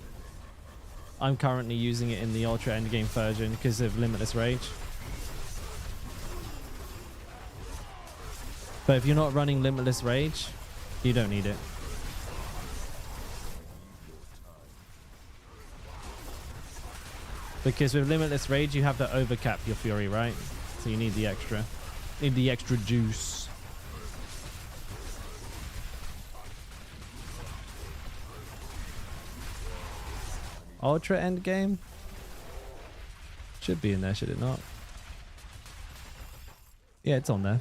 I'm currently using it in the Ultra Endgame version because of Limitless Rage. But if you're not running Limitless Rage, you don't need it. Because with Limitless Rage, you have to overcap your Fury, right? So you need the extra. Need the extra juice. Ultra Endgame? Should be in there, should it not? Yeah, it's on there.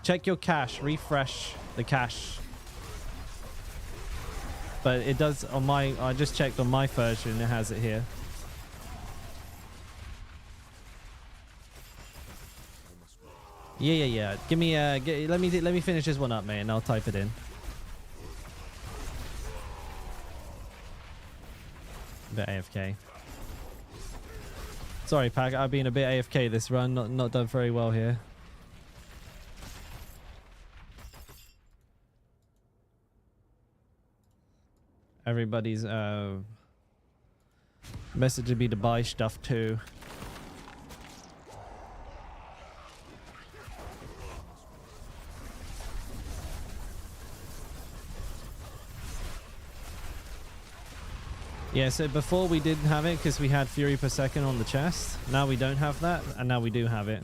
Check your cache. Refresh the cache. But it does on my... I just checked on my version. It has it here. Yeah. Give me let me finish this one up, mate, and I'll type it in. Bit AFK. Sorry, Pack. I've been a bit AFK this run. Not done very well here. Everybody's messaging me to buy stuff too. Yeah, so before we didn't have it because we had Fury per second on the chest. Now we don't have that, and now we do have it.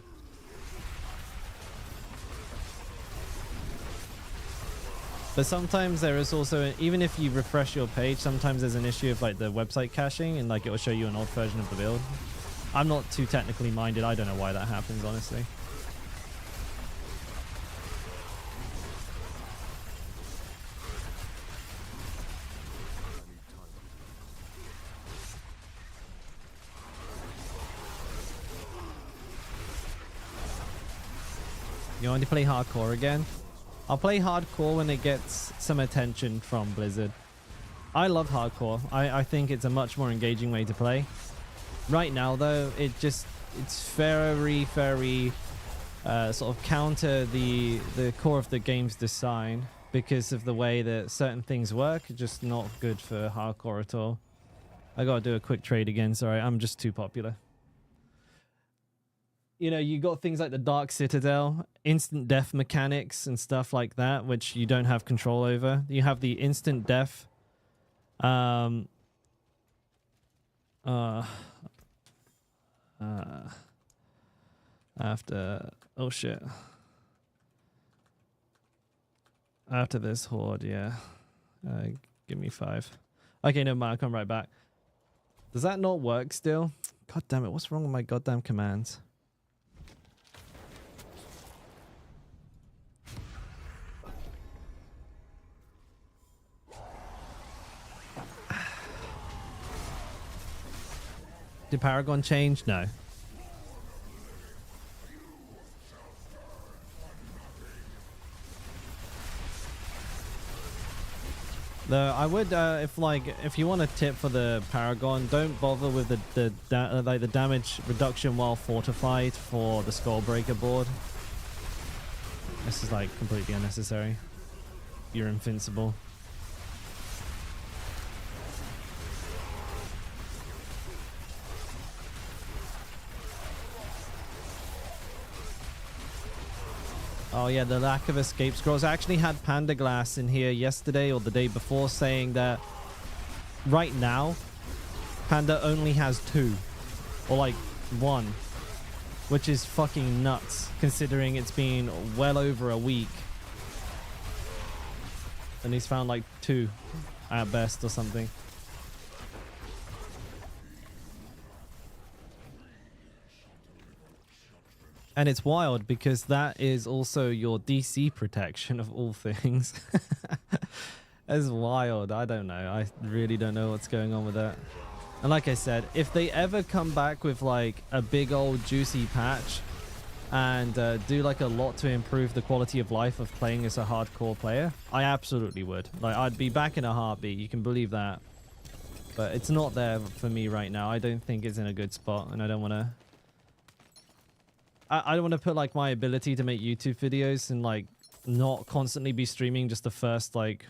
But sometimes there is also, even if you refresh your page, sometimes there's an issue of like the website caching and like it will show you an old version of the build. I'm not too technically minded. I don't know why that happens, honestly. You want to play hardcore again? I'll play hardcore when it gets some attention from Blizzard. I love hardcore. I think it's a much more engaging way to play. Right now, though, it's very sort of counter the core of the game's design because of the way that certain things work. Just not good for hardcore at all. I gotta do a quick trade again. Sorry, I'm just too popular. You know, you got things like the Dark Citadel, instant death mechanics and stuff like that, which you don't have control over. You have the instant death. After... Oh, shit. After this horde, yeah. Give me 5. Okay, never mind. I'll come right back. Does that not work still? God damn it. What's wrong with my goddamn commands? Did Paragon change? No. Though I would, if you want a tip for the Paragon, don't bother with the damage reduction while fortified for the Skullbreaker board. This is like completely unnecessary. You're invincible. Oh yeah, the lack of escape scrolls. I actually had Panda Glass in here yesterday or the day before saying that right now Panda only has 2 or like 1, which is fucking nuts considering it's been well over a week and he's found like 2 at best or something. And it's wild because that is also your DC protection of all things. That's wild. I don't know. I really don't know what's going on with that. And like I said, if they ever come back with like a big old juicy patch and do like a lot to improve the quality of life of playing as a hardcore player, I absolutely would. Like, I'd be back in a heartbeat. You can believe that. But it's not there for me right now. I don't think it's in a good spot, and I don't want to... I don't want to put like my ability to make YouTube videos and like not constantly be streaming just the first like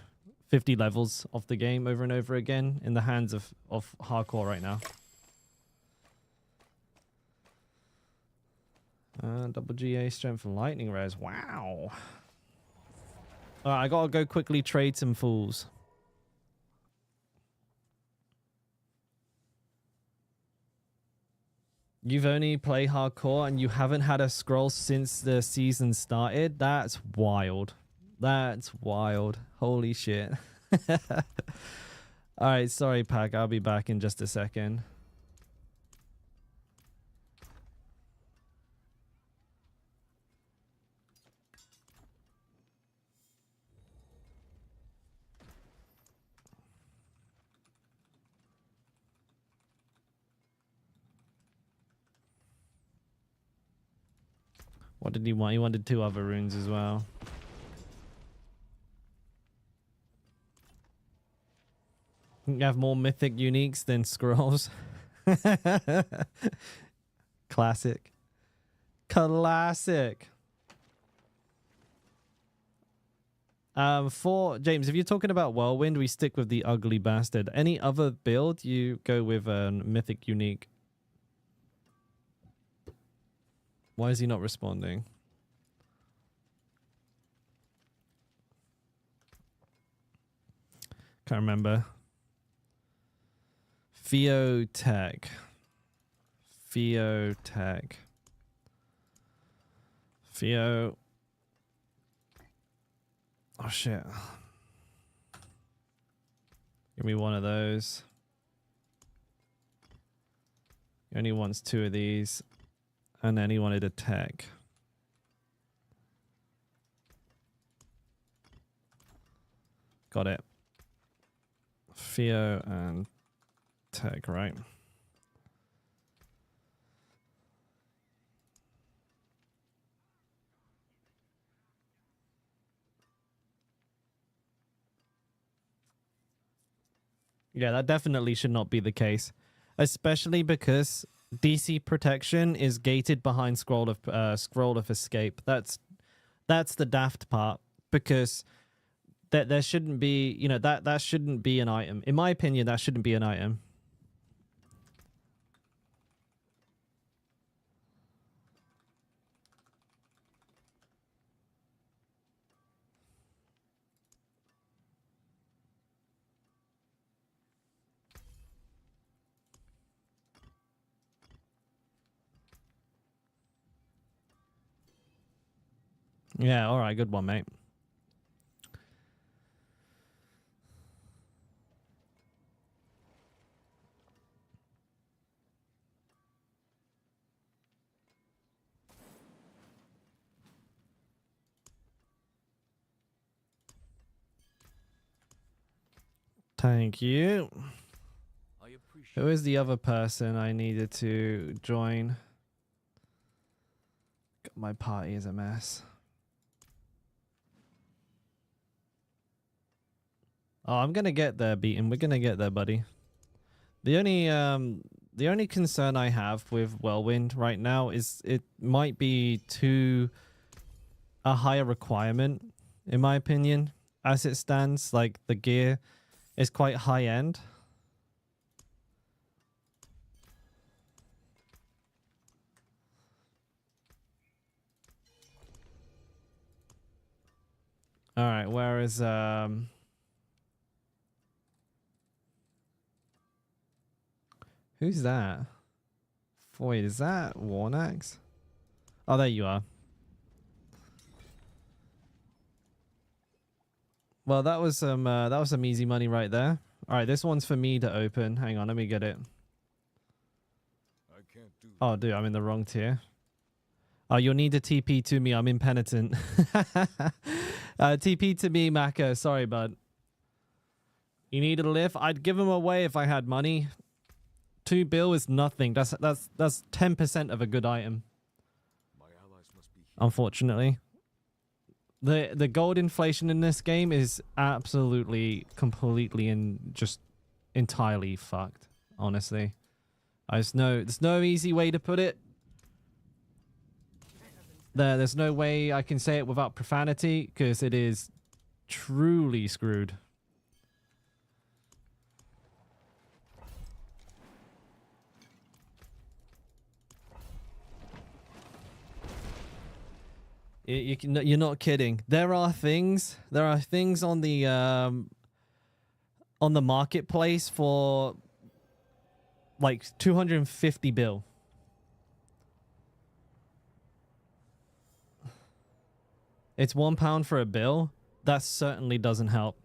50 levels of the game over and over again in the hands of hardcore right now. Double GA strength and lightning rares. Wow. Alright, I gotta go quickly trade some fools. You've only played hardcore and you haven't had a scroll since the season started? That's wild. That's wild. Holy shit. Alright, sorry, Pack. I'll be back in just a second. What did he want? He wanted 2 other runes as well. You have more mythic uniques than scrolls. Classic. Classic. For James, if you're talking about Whirlwind, we stick with the ugly bastard. Any other build, you go with a mythic unique. Why is he not responding? Can't remember. Theotech. Theotech. Theo. Oh shit. Give me one of those. He only wants 2 of these. And then he wanted a tech. Got it. Theo and tech, right? Yeah, that definitely should not be the case. Especially because DC protection is gated behind scroll of escape. That's the daft part, because there shouldn't be, you know, that shouldn't be an item. In my opinion, that shouldn't be an item. Yeah, all right, good one, mate. Thank you. Who is the other person I needed to join? My party is a mess. Oh, I'm gonna get there, Beaten. We're gonna get there, buddy. The only concern I have with Whirlwind right now is it might be a higher requirement, in my opinion, as it stands. Like, the gear is quite high end. All right, where is who's that? Wait, is that Warnax? Oh, there you are. Well, that was some easy money right there. All right, this one's for me to open. Hang on, let me get it. I can't do Oh, dude, I'm in the wrong tier. Oh, you'll need to TP to me. I'm impenitent. TP to me, Maka. Sorry, bud. You need a lift? I'd give him away if I had money. 2 bill is nothing. That's 10% of a good item. My allies must be here. Unfortunately. The gold inflation in this game is absolutely, completely, and just entirely fucked. Honestly, there's no easy way to put it. There's no way I can say it without profanity, because it is truly screwed. You're not kidding. There are things on the marketplace for like 250 bill. It's £1 for a bill. That certainly doesn't help.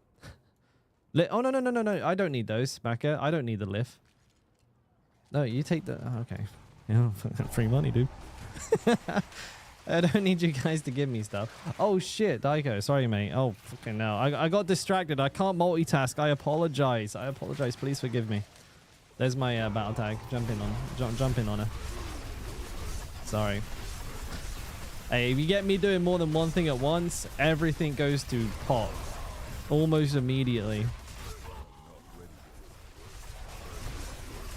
Oh no! I don't need those, Maka. I don't need the lift. No, you take the. Oh, okay. Yeah, free money, dude. I don't need you guys to give me stuff. Oh shit, Daiko. Sorry, mate. Oh fucking no. I got distracted. I can't multitask. I apologize. Please forgive me. There's my battle tag. Jump in on her. Sorry. Hey, if you get me doing more than one thing at once, everything goes to pot. Almost immediately.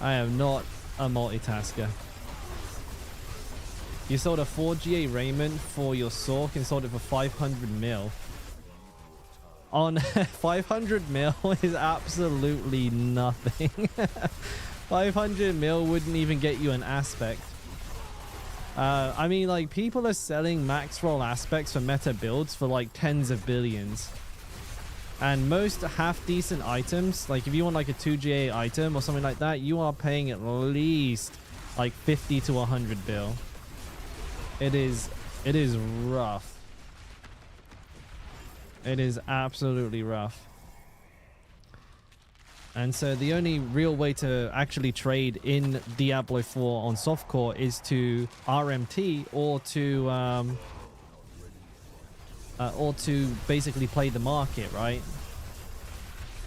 I am not a multitasker. You sold a 4GA raiment for your Sork and sold it for 500 mil. On 500 mil is absolutely nothing. 500 mil wouldn't even get you an aspect. I mean, like, people are selling max roll aspects for meta builds for like tens of billions. And most half decent items, like if you want like a 2GA item or something like that, you are paying at least like 50 to 100 bill. It is rough. It is absolutely rough. And so the only real way to actually trade in Diablo 4 on softcore is to RMT or to basically play the market, right?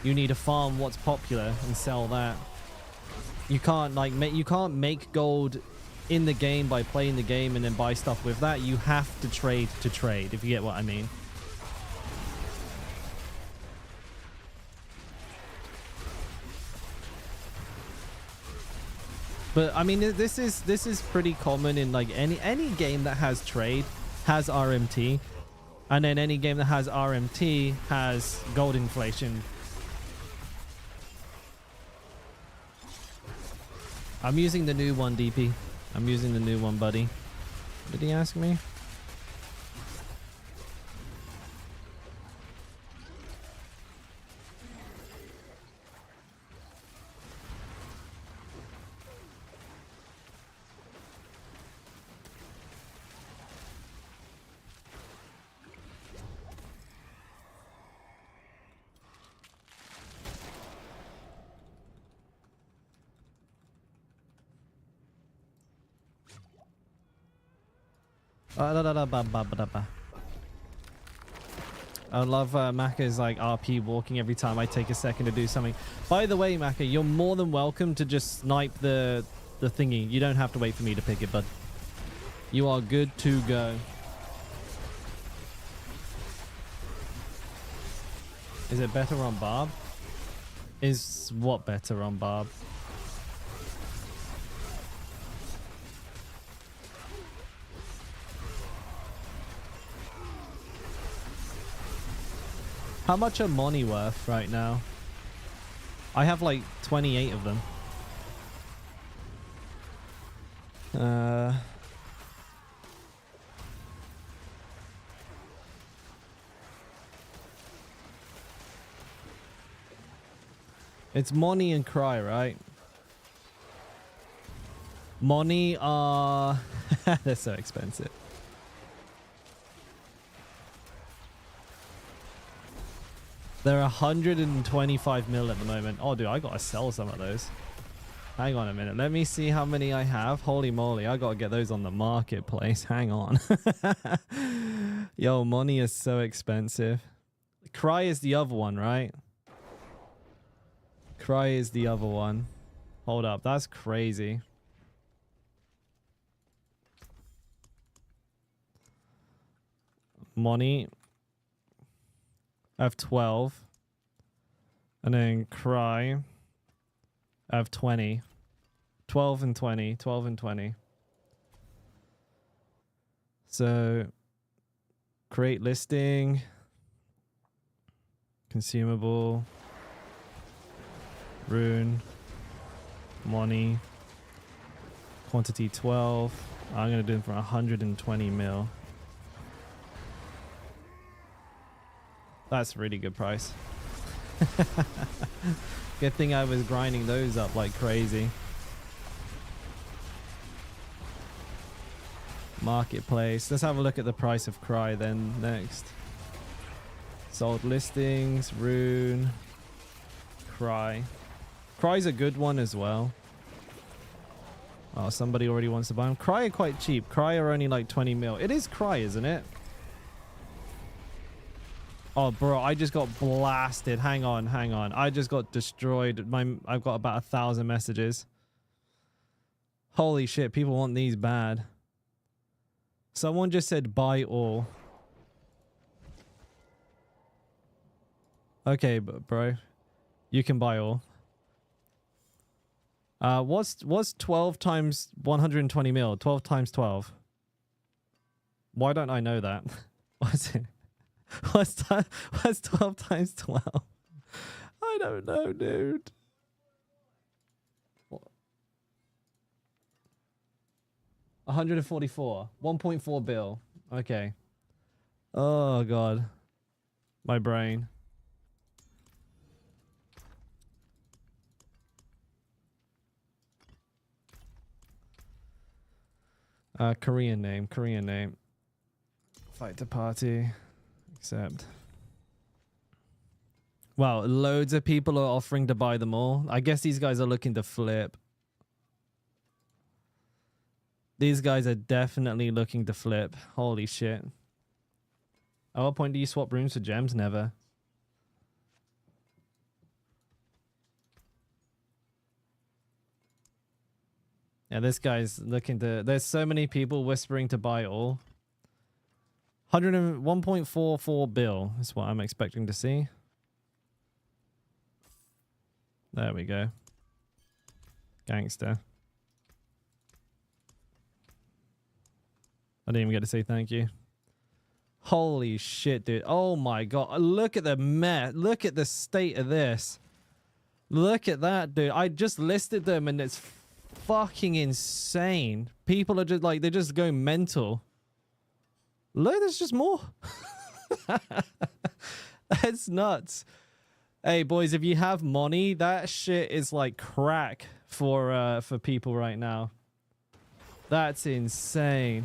You need to farm what's popular and sell that. You can't like make gold in the game by playing the game and then buy stuff with that. You have to trade, if you get what I mean. But I mean, this is pretty common in like any game that has trade has RMT, and then any game that has RMT has gold inflation. I'm using the new one, DP. I'm using the new one, buddy. Did he ask me? I love Maka's like RP walking every time I take a second to do something. By the way, Maka, you're more than welcome to just snipe the thingy. You don't have to wait for me to pick it, bud. You are good to go. Is it better on Barb? Is what better on Barb? How much are money worth right now? I have like 28 of them. It's Moni and Cry, right? Moni are... They're so expensive. They're 125 mil at the moment. Oh, dude, I gotta sell some of those. Hang on a minute. Let me see how many I have. Holy moly, I gotta get those on the marketplace. Hang on. Yo, money is so expensive. Cry is the other one, right? Cry is the other one. Hold up, that's crazy. Money. I have 12. And then Cry. I have 20. 12 and 20. 12 and 20. So, create listing. Consumable. Rune. Money. Quantity 12. I'm going to do it for 120 mil. That's a really good price. Good thing I was grinding those up like crazy. Marketplace. Let's have a look at the price of Cry then next. Sold listings, Rune, Cry. Cry's a good one as well. Oh, somebody already wants to buy them. Cry are quite cheap. Cry are only like 20 mil. It is Cry, isn't it? Oh, bro, I just got blasted. Hang on, hang on. I just got destroyed. I've got about 1,000 messages. Holy shit, people want these bad. Someone just said buy all. Okay, bro. You can buy all. What's 12 times 120 mil? 12 times 12. Why don't I know that? What's it? What's 12 times 12? I don't know, dude. What? 144. 1.4 bill. Okay. Oh, God. My brain. Korean name. Korean name. Fight to party. Accept. Wow, loads of people are offering to buy them all. I guess these guys are looking to flip. These guys are definitely looking to flip. Holy shit. At what point do you swap rooms for gems? Never. Yeah, this guy's looking to... There's so many people whispering to buy all. 101.44 bill is what I'm expecting to see. There we go. Gangster. I didn't even get to say thank you. Holy shit, dude. Oh my god. Look at the mess. Look at the state of this. Look at that, dude. I just listed them and it's fucking insane. People are just like, they're just going mental. Look, there's just more. That's nuts. Hey, boys, if you have money, that shit is like crack for people right now. That's insane.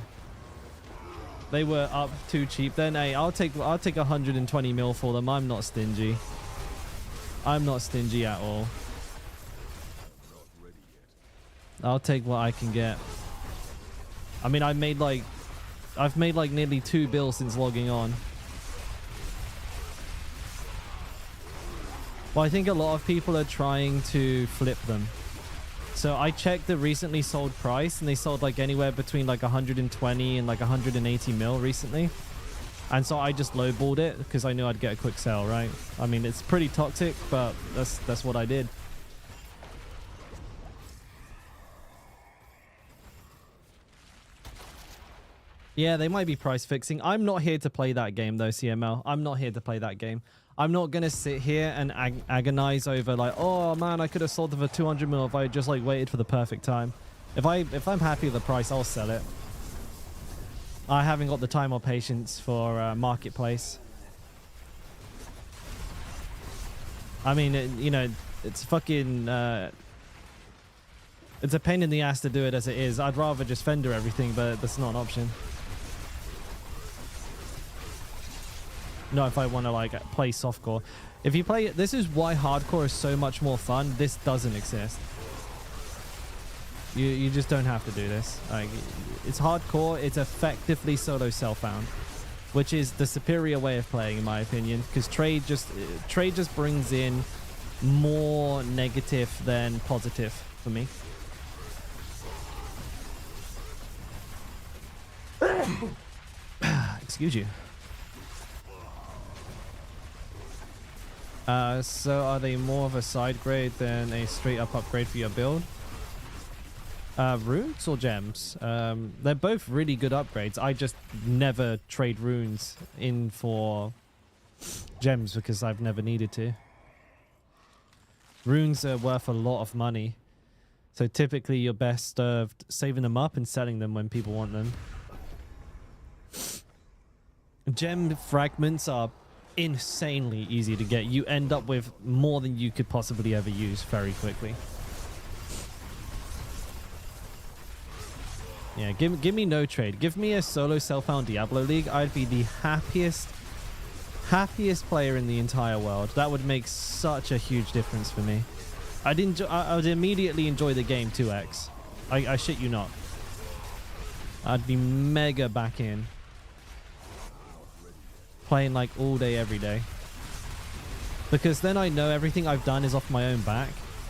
They were up too cheap. Then, hey, I'll take 120 mil for them. I'm not stingy. I'm not stingy at all. I'll take what I can get. I mean, I've made like nearly 2 bill since logging on. Well, I think a lot of people are trying to flip them. So I checked the recently sold price and they sold like anywhere between like 120 and like 180 mil recently. And so I just lowballed it because I knew I'd get a quick sell, right? I mean, it's pretty toxic, but that's what I did. Yeah, they might be price fixing. I'm not here to play that game though, CML. I'm not here to play that game. I'm not going to sit here and agonize over like, oh man, I could have sold it for 200 mil if I just like waited for the perfect time. If I'm happy with the price, I'll sell it. I haven't got the time or patience for marketplace. I mean, you know, it's fucking... it's a pain in the ass to do it as it is. I'd rather just fender everything, but that's not an option. Not if I want to like play softcore. If you play... This is why hardcore is so much more fun. This doesn't exist. You just don't have to do this. Like, it's hardcore. It's effectively solo self-found, which is the superior way of playing, in my opinion. Because trade just brings in more negative than positive for me. Excuse you. So are they more of a side grade than a straight up upgrade for your build? Runes or gems? They're both really good upgrades. I just never trade runes in for gems because I've never needed to. Runes are worth a lot of money. So typically you're best served saving them up and selling them when people want them. Gem fragments are insanely easy to get. You end up with more than you could possibly ever use very quickly. Yeah, give me no trade. Give me a solo self-found Diablo League. I'd be the happiest player in the entire world. That would make such a huge difference for me. I would immediately enjoy the game 2x. I shit you not. I'd be mega back in. Playing like all day, every day. Because then I know everything I've done is off my own back.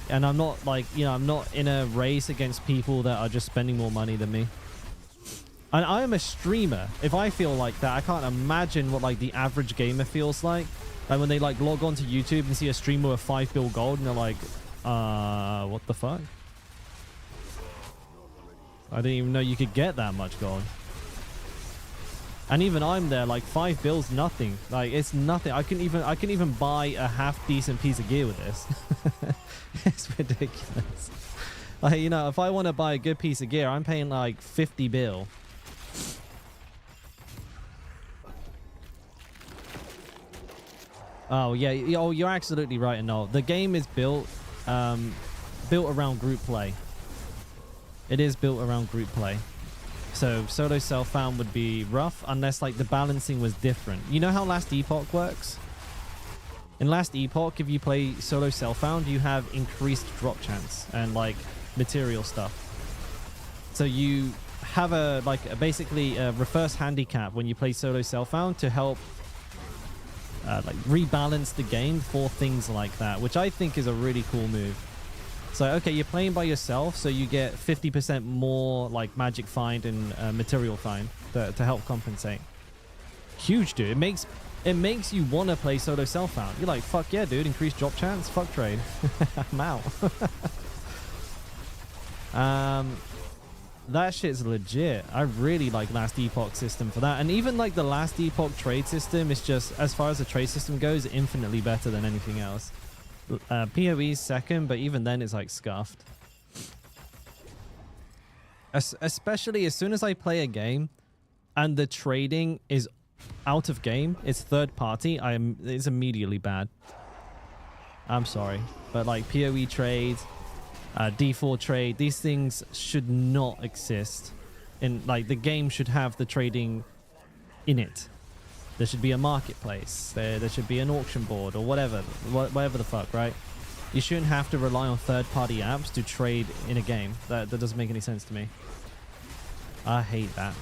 And I'm not like, you know, I'm not in a race against people that are just spending more money than me. And I am a streamer. If I feel like that, I can't imagine what like the average gamer feels like. Like when they like log on to YouTube and see a streamer with 5 bill gold and they're like, what the fuck? I didn't even know you could get that much gold. And even I'm there, like 5 bills, nothing. Like it's nothing. I can even buy a half decent piece of gear with this. It's ridiculous. Like, you know, if I want to buy a good piece of gear, I'm paying like 50 bill. Oh yeah, oh you're absolutely right, Noel. The game is built around group play. It is built around group play. So solo self-found would be rough unless like the balancing was different. You know how Last Epoch works? In Last Epoch, if you play solo self-found, you have increased drop chance and like material stuff. So you have basically a reverse handicap when you play solo self-found to help like rebalance the game for things like that, which I think is a really cool move. So, okay, you're playing by yourself, so you get 50% more like magic find and material find to help compensate. Huge, dude. It makes you want to play solo self-found. You're like, fuck yeah, dude. Increased drop chance. Fuck trade. I'm out. That shit's legit. I really like Last Epoch system for that. And even like the Last Epoch trade system is just, as far as the trade system goes, infinitely better than anything else. PoE's second, but even then it's like scuffed. Especially as soon as I play a game and the trading is out of game, it's third party, it's immediately bad. I'm sorry, but like PoE trade, D4 trade, these things should not exist. In like the game should have the trading in it. There should be a marketplace. There should be an auction board or whatever the fuck, right? You shouldn't have to rely on third-party apps to trade in a game. That doesn't make any sense to me. I hate that.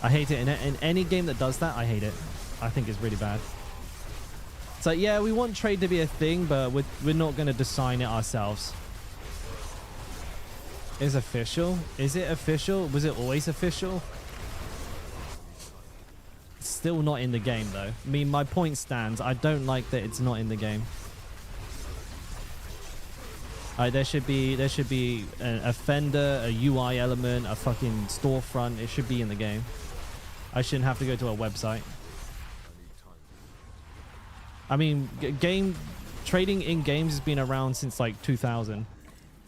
I hate it. In any game that does that, I hate it. I think it's really bad. It's like, yeah, we want trade to be a thing, but we're not going to design it ourselves. Is official? Is it official? Was it always official? Still not in the game though. I mean, my point stands. I don't like that it's not in the game. There should be a fender, a UI element, a fucking storefront. It should be in the game. I shouldn't have to go to a website. I mean, trading in games has been around since like 2000,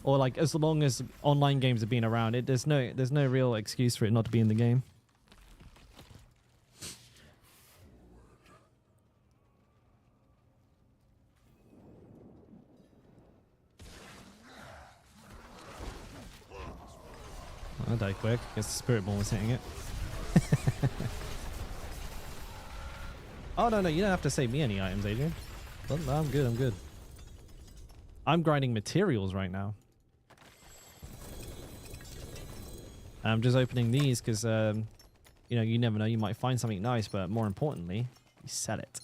or like as long as online games have been around. There's no real excuse for it not to be in the game. I died quick. Guess the spirit ball was hitting it. Oh no, you don't have to save me any items, Adrian. No, I'm good. I'm grinding materials right now. I'm just opening these because, you know, you never know. You might find something nice, but more importantly, you sell it.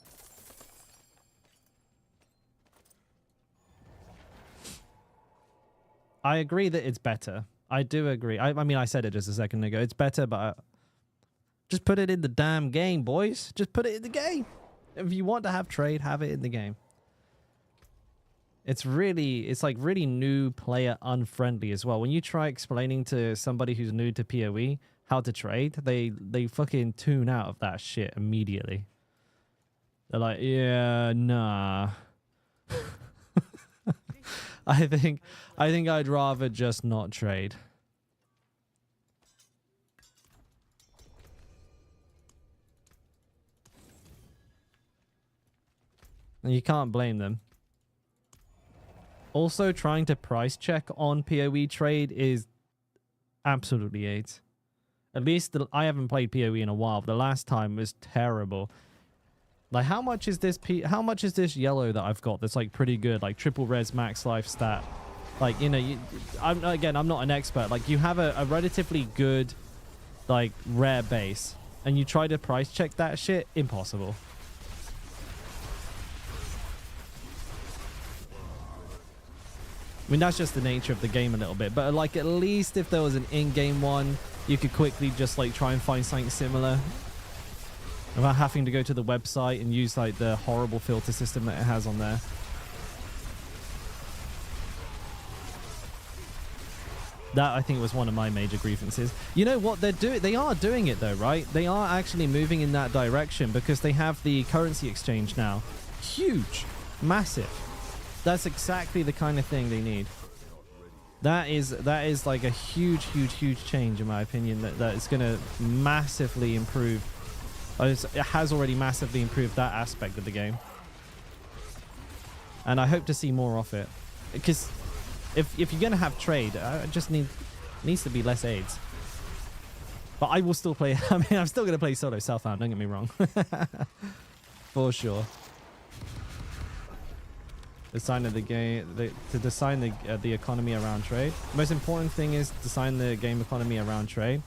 I agree that it's better. I do agree. I mean, I said it just a second ago. It's better, but just put it in the damn game, boys. Just put it in the game. If you want to have trade, have it in the game. It's like really new player unfriendly as well. When you try explaining to somebody who's new to PoE how to trade, they fucking tune out of that shit immediately. They're like, yeah, nah. I think I'd rather just not trade. And you can't blame them. Also, trying to price check on PoE trade is absolutely AIDS. At least I haven't played PoE in a while. The last time was terrible. Like, how much is this yellow that I've got that's like pretty good, like triple res max life stat? Like, you know, I'm not an expert. Like, you have a relatively good like rare base and you try to price check that shit, impossible. I mean, that's just the nature of the game a little bit, but like at least if there was an in-game one, you could quickly just like try and find something similar without having to go to the website and use like the horrible filter system that it has on there. That, I think, was one of my major grievances. You know what they're doing? They are doing it though, right? They are actually moving in that direction because they have the currency exchange now. Huge, massive. That's exactly the kind of thing they need. That is like a huge change in my opinion. That is going to massively improve. It has already massively improved that aspect of the game, and I hope to see more of it. Because if you're going to have trade, needs to be less aids. But I will still play. I mean, I'm still going to play solo Southbound. Don't get me wrong, for sure. Design of the game to design the economy around trade. The most important thing is design the game economy around trade.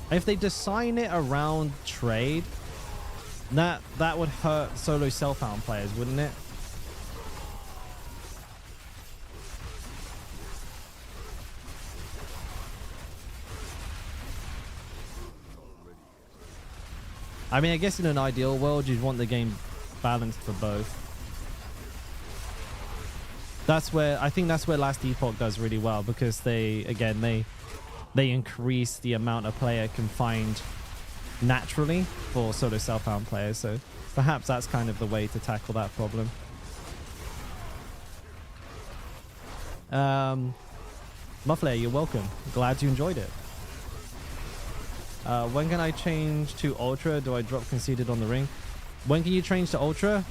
If they design it around trade, that would hurt solo self-found players, wouldn't it? I mean, I guess in an ideal world, you'd want the game balanced for both. I think that's where Last Epoch does really well, because they increase the amount a player can find naturally for solo self-found players. So perhaps that's kind of the way to tackle that problem. Muffler, you're welcome. Glad you enjoyed it. When can I change to Ultra? Do I drop conceded on the ring? When can you change to Ultra?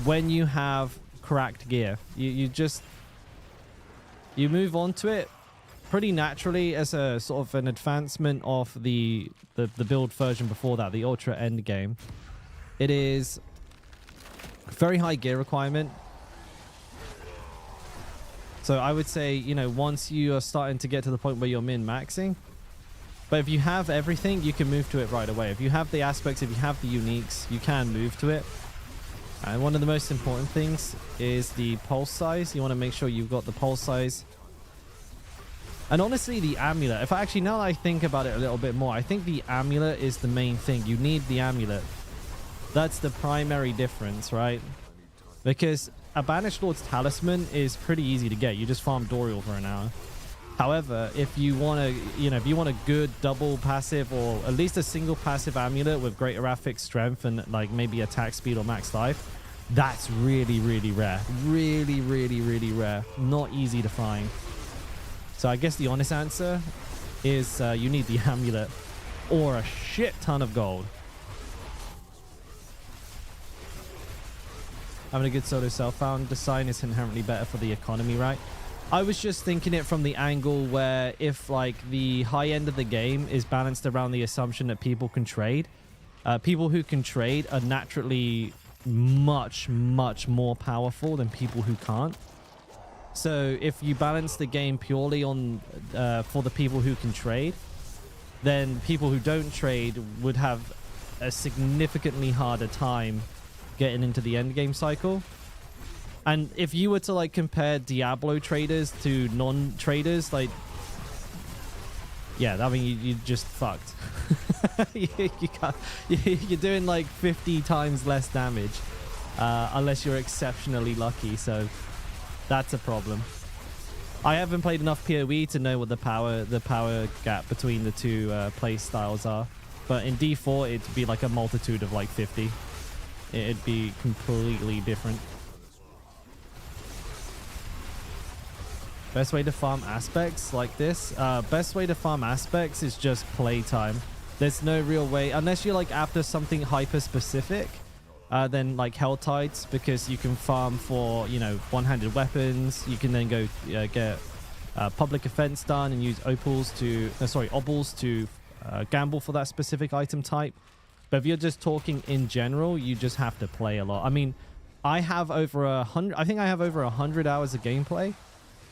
When you have cracked gear. You move on to it pretty naturally as a sort of an advancement of the build version before that, the Ultra end game. It is very high gear requirement. So I would say, you know, once you are starting to get to the point where you're min-maxing, but if you have everything, you can move to it right away. If you have the aspects, if you have the uniques, you can move to it. And one of the most important things is the pulse size. You want to make sure you've got the pulse size. And honestly, the amulet. If I actually, now that I think about it a little bit more, I think the amulet is the main thing. You need the amulet. That's the primary difference, right? Because a Banished Lord's Talisman is pretty easy to get. You just farm Dorial for an hour. However, if you want to, you know, if you want a good double passive or at least a single passive amulet with great erratic strength and like maybe attack speed or max life, that's really, really rare. Really, really, really rare. Not easy to find. So I guess the honest answer is you need the amulet or a shit ton of gold. Having a good solo self-found design is inherently better for the economy, right? I was just thinking it from the angle where if like the high end of the game is balanced around the assumption that people can trade, People who can trade are naturally much more powerful than people who can't. So if you balance the game purely on for the people who can trade, then people who don't trade would have a significantly harder time getting into the end game cycle. And if you were to like compare Diablo traders to non-traders, like, yeah, I mean, you just fucked. you can't, you're doing like 50 times less damage unless you're exceptionally lucky. So that's a problem. I haven't played enough PoE to know what the power gap between the two play styles are. But in D4, it'd be like a multitude of like 50. It'd be completely different. Best way to farm aspects like this? Best way to farm aspects is just playtime. There's no real way, unless you're like after something hyper specific, then like Hell Tides, because you can farm for, you know, one-handed weapons. You can then go get public offense done and use opals to, obels to gamble for that specific item type. But if you're just talking in general, you just have to play a lot. I mean, I have over 100, I think I have over 100 hours of gameplay.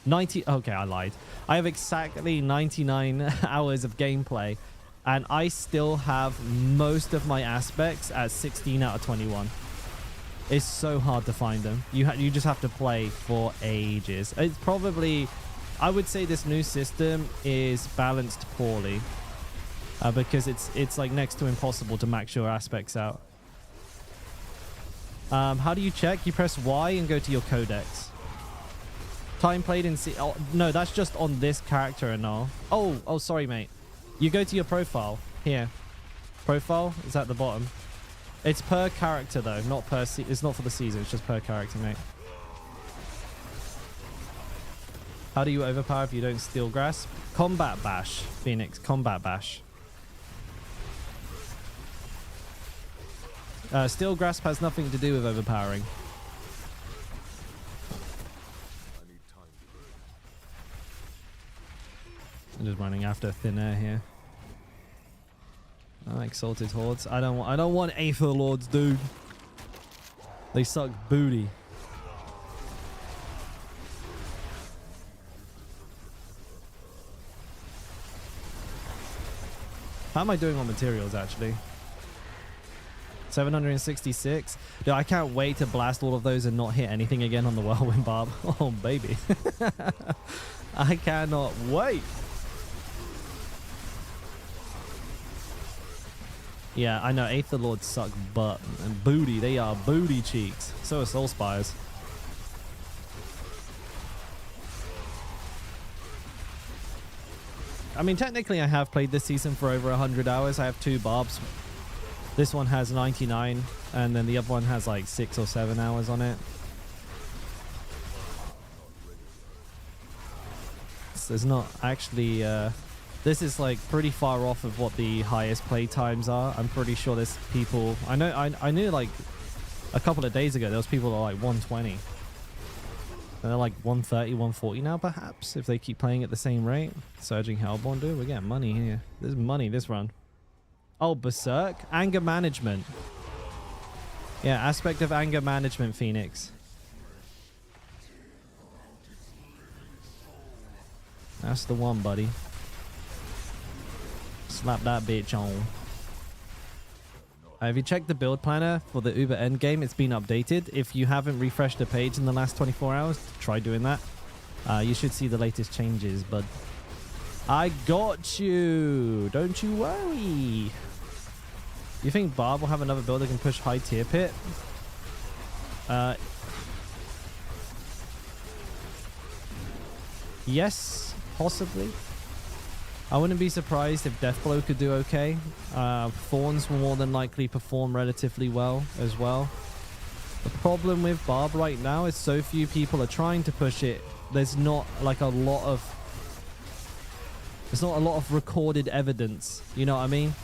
90, okay, I lied. I have exactly 99 hours of gameplay, and I still have most of my aspects at 16 out of 21. It's so hard to find them. You just have to play for ages. It's probably, I would say this new system is balanced poorly, because it's like next to impossible to max your aspects out. How do you check? You press Y and go to your codex. Time played in oh, no, that's just on this character and all. Oh, sorry, mate. You go to your profile here. Profile is at the bottom. It's per character though, not per it's not for the season. It's just per character, mate. How do you overpower if you don't Steel Grasp? Combat Bash, Phoenix. Combat Bash. Steel Grasp has nothing to do with overpowering. I'm just running after thin air here. I like Exalted Hordes. I don't want Aether Lords, dude. They suck booty. How am I doing on materials actually? 766. Dude, I can't wait to blast all of those and not hit anything again on the Whirlwind Barb. Oh baby. I cannot wait. Yeah, I know Aether Lords suck butt and booty. They are booty cheeks. So are Soul Spires. I mean, technically I have played this season for over 100 hours. I have 2 Barbs. This one has 99, and then the other one has like 6 or 7 hours on it. So there's not actually... this is like pretty far off of what the highest play times are. I'm pretty sure there's people... I knew like a couple of days ago there was people that are like 120. And they're like 130, 140 now perhaps, if they keep playing at the same rate. Surging Hellborn, dude. We're getting money here. There's money this run. Oh, Berserk. Anger Management. Yeah, aspect of Anger Management, Phoenix. That's the one, buddy. Slap that bitch on. Have you checked the build planner for the Uber endgame? It's been updated. If you haven't refreshed the page in the last 24 hours, try doing that. You should see the latest changes, but I got you. Don't you worry. You think Barb will have another build that can push high tier pit? Yes, possibly. I wouldn't be surprised if Deathblow could do okay. Thorns will more than likely perform relatively well as well. The problem with Barb right now is so few people are trying to push it. There's not like a lot of... There's not a lot of recorded evidence. You know what I mean?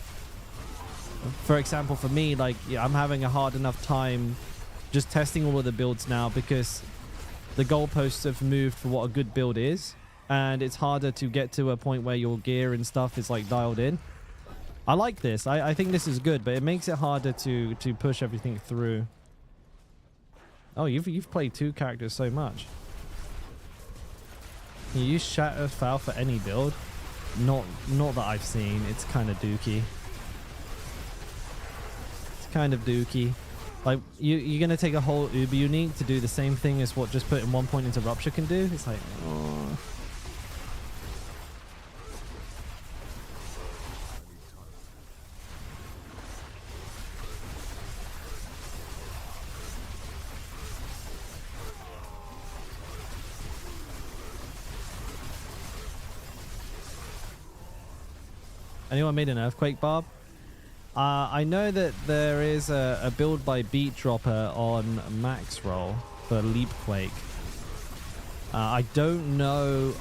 For example, for me, like, yeah, I'm having a hard enough time just testing all of the builds now because the goalposts have moved for what a good build is. And it's harder to get to a point where your gear and stuff is like dialed in. I like this. I think this is good, but it makes it harder to push everything through. Oh, you've played 2 characters so much. You use Shatterfell for any build? Not that I've seen. It's kind of dookie. It's kind of dookie. Like, you're going to take a whole Uber unique to do the same thing as what just putting 1 point into Rupture can do? It's like, oh. Anyone made an Earthquake Barb? I know that there is a build by Beat Dropper on Max Roll for Leap Quake. I don't know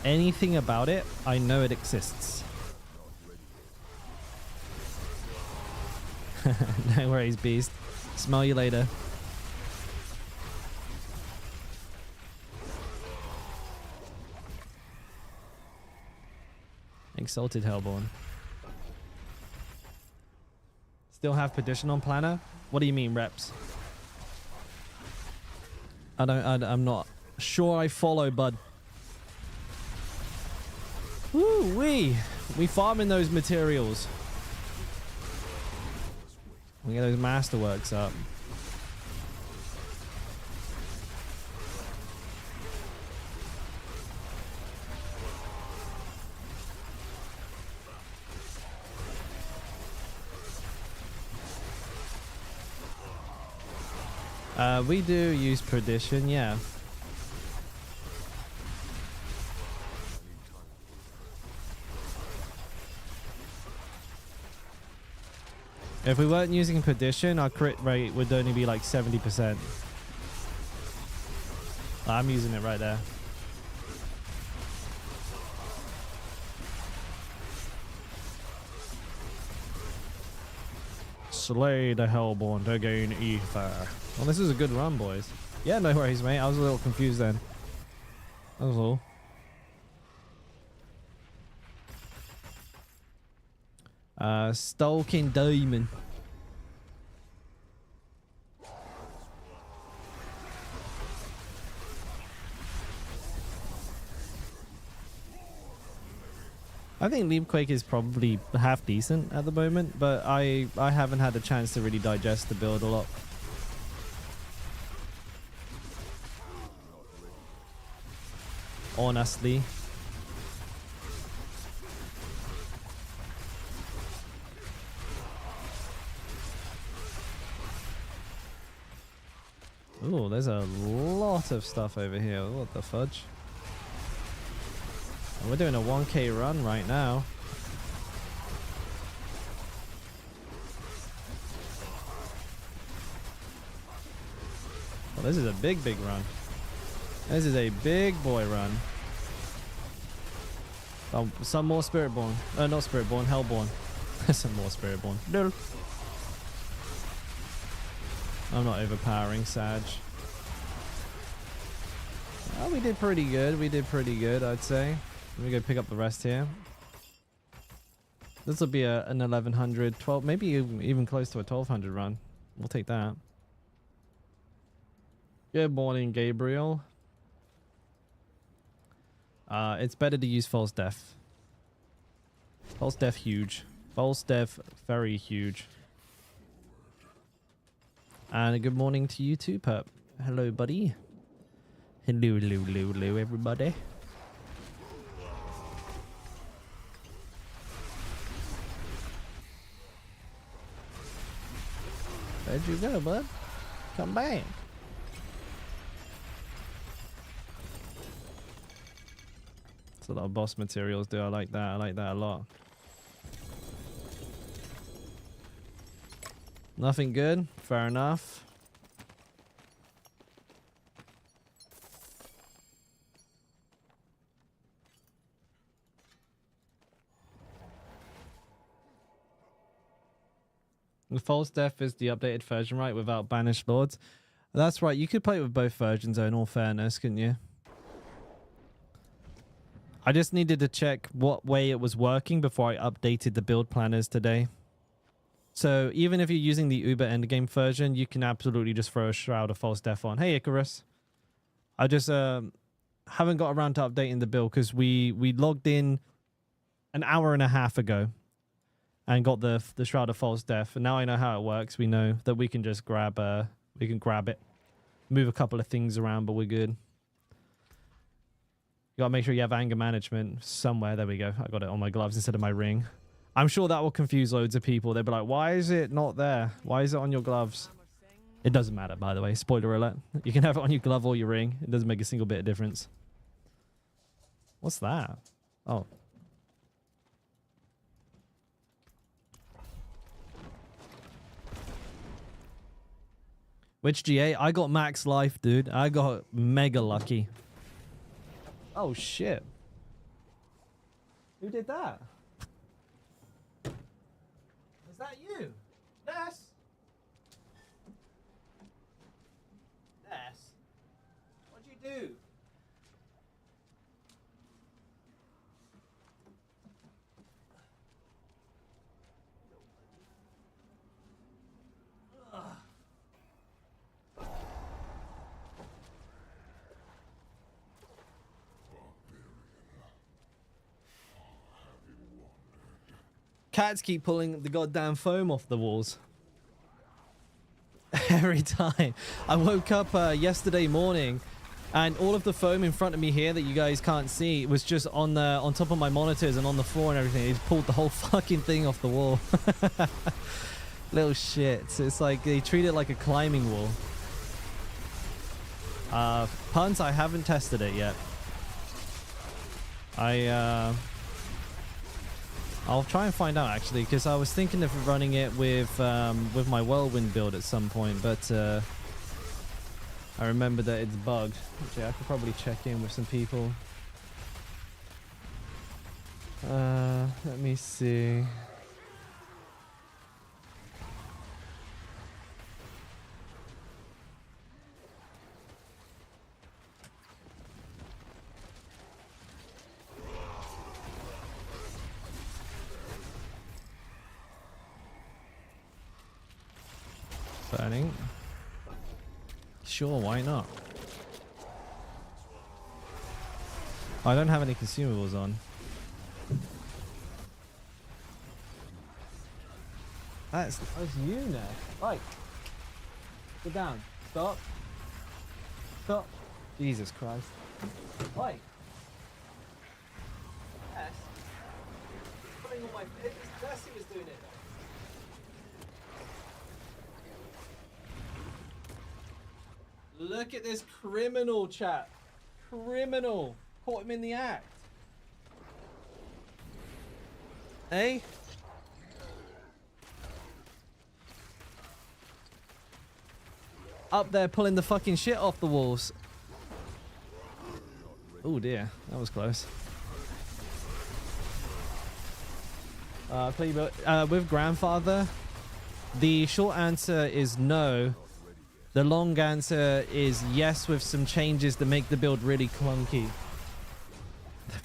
anything about it. I know it exists. No worries, Beast. Smell you later. Exalted Hellborn. Still have Perdition on Planner? What do you mean, reps? I'm not sure I follow, bud. Woo wee! We farming those materials. We get those masterworks up. We do use Perdition, yeah. If we weren't using Perdition, our crit rate would only be like 70%. I'm using it right there. Slay the Hellborn to gain ether. Well, this is a good run, boys. Yeah, no worries, mate. I was a little confused then. That was all. Stalking Demon. I think Leapquake is probably half decent at the moment, but I haven't had a chance to really digest the build a lot. Honestly. Ooh, there's a lot of stuff over here. What the fudge? And we're doing a 1k run right now. Well, this is a big run. This is a big boy run. Oh, some more Spiritborn. Not Spiritborn, Hellborn. Some more Spiritborn. No. I'm not overpowering, Sag. Oh, we did pretty good. We did pretty good, I'd say. Let me go pick up the rest here. This will be an 1100, 12, maybe even close to a 1200 run. We'll take that. Good morning, Gabriel. It's better to use False Death. False Death huge. False Death very huge. And a good morning to you too, Perp. Hello, buddy. Hello, everybody. Where'd you go, bud? Come back. That's a lot of boss materials, do I like that? I like that a lot. Nothing good? Fair enough. The False Death is the updated version, right? Without Banished Lords. That's right. You could play it with both versions, though, in all fairness, couldn't you? I just needed to check what way it was working before I updated the build planners today. So even if you're using the Uber endgame version, you can absolutely just throw a Shroud of False Death on. Hey, Icarus. I just haven't got around to updating the build because we logged in an hour and a half ago and got the Shroud of False Death. And now I know how it works. We know that we can just grab it, move a couple of things around, but we're good. You gotta make sure you have anger management somewhere. There we go. I got it on my gloves instead of my ring. I'm sure that will confuse loads of people. They'll be like, why is it not there? Why is it on your gloves? It doesn't matter, by the way. Spoiler alert. You can have it on your glove or your ring. It doesn't make a single bit of difference. What's that? Oh. Which GA? I got max life, dude. I got mega lucky. Oh, shit. Who did that? Is that you? Ness? Ness? What'd you do? Cats keep pulling the goddamn foam off the walls. Every time. I woke up yesterday morning and all of the foam in front of me here that you guys can't see was just on top of my monitors and on the floor and everything. It pulled the whole fucking thing off the wall. Little shit. It's like they treat it like a climbing wall. Puns, I haven't tested it yet. I'll try and find out actually, because I was thinking of running it with my whirlwind build at some point, but I remember that it's bugged. Actually, I could probably check in with some people. Let me see. Burning. Sure, why not? I don't have any consumables on. That's you now. Right. Sit down. Stop. Stop. Jesus Christ. Right. Yes. Putting all my... Percy was doing it. Look at this criminal, chat. Criminal. Caught him in the act. Hey? Up there pulling the fucking shit off the walls. Oh dear, that was close. With grandfather, the short answer is no. The long answer is yes, with some changes to make the build really clunky. They're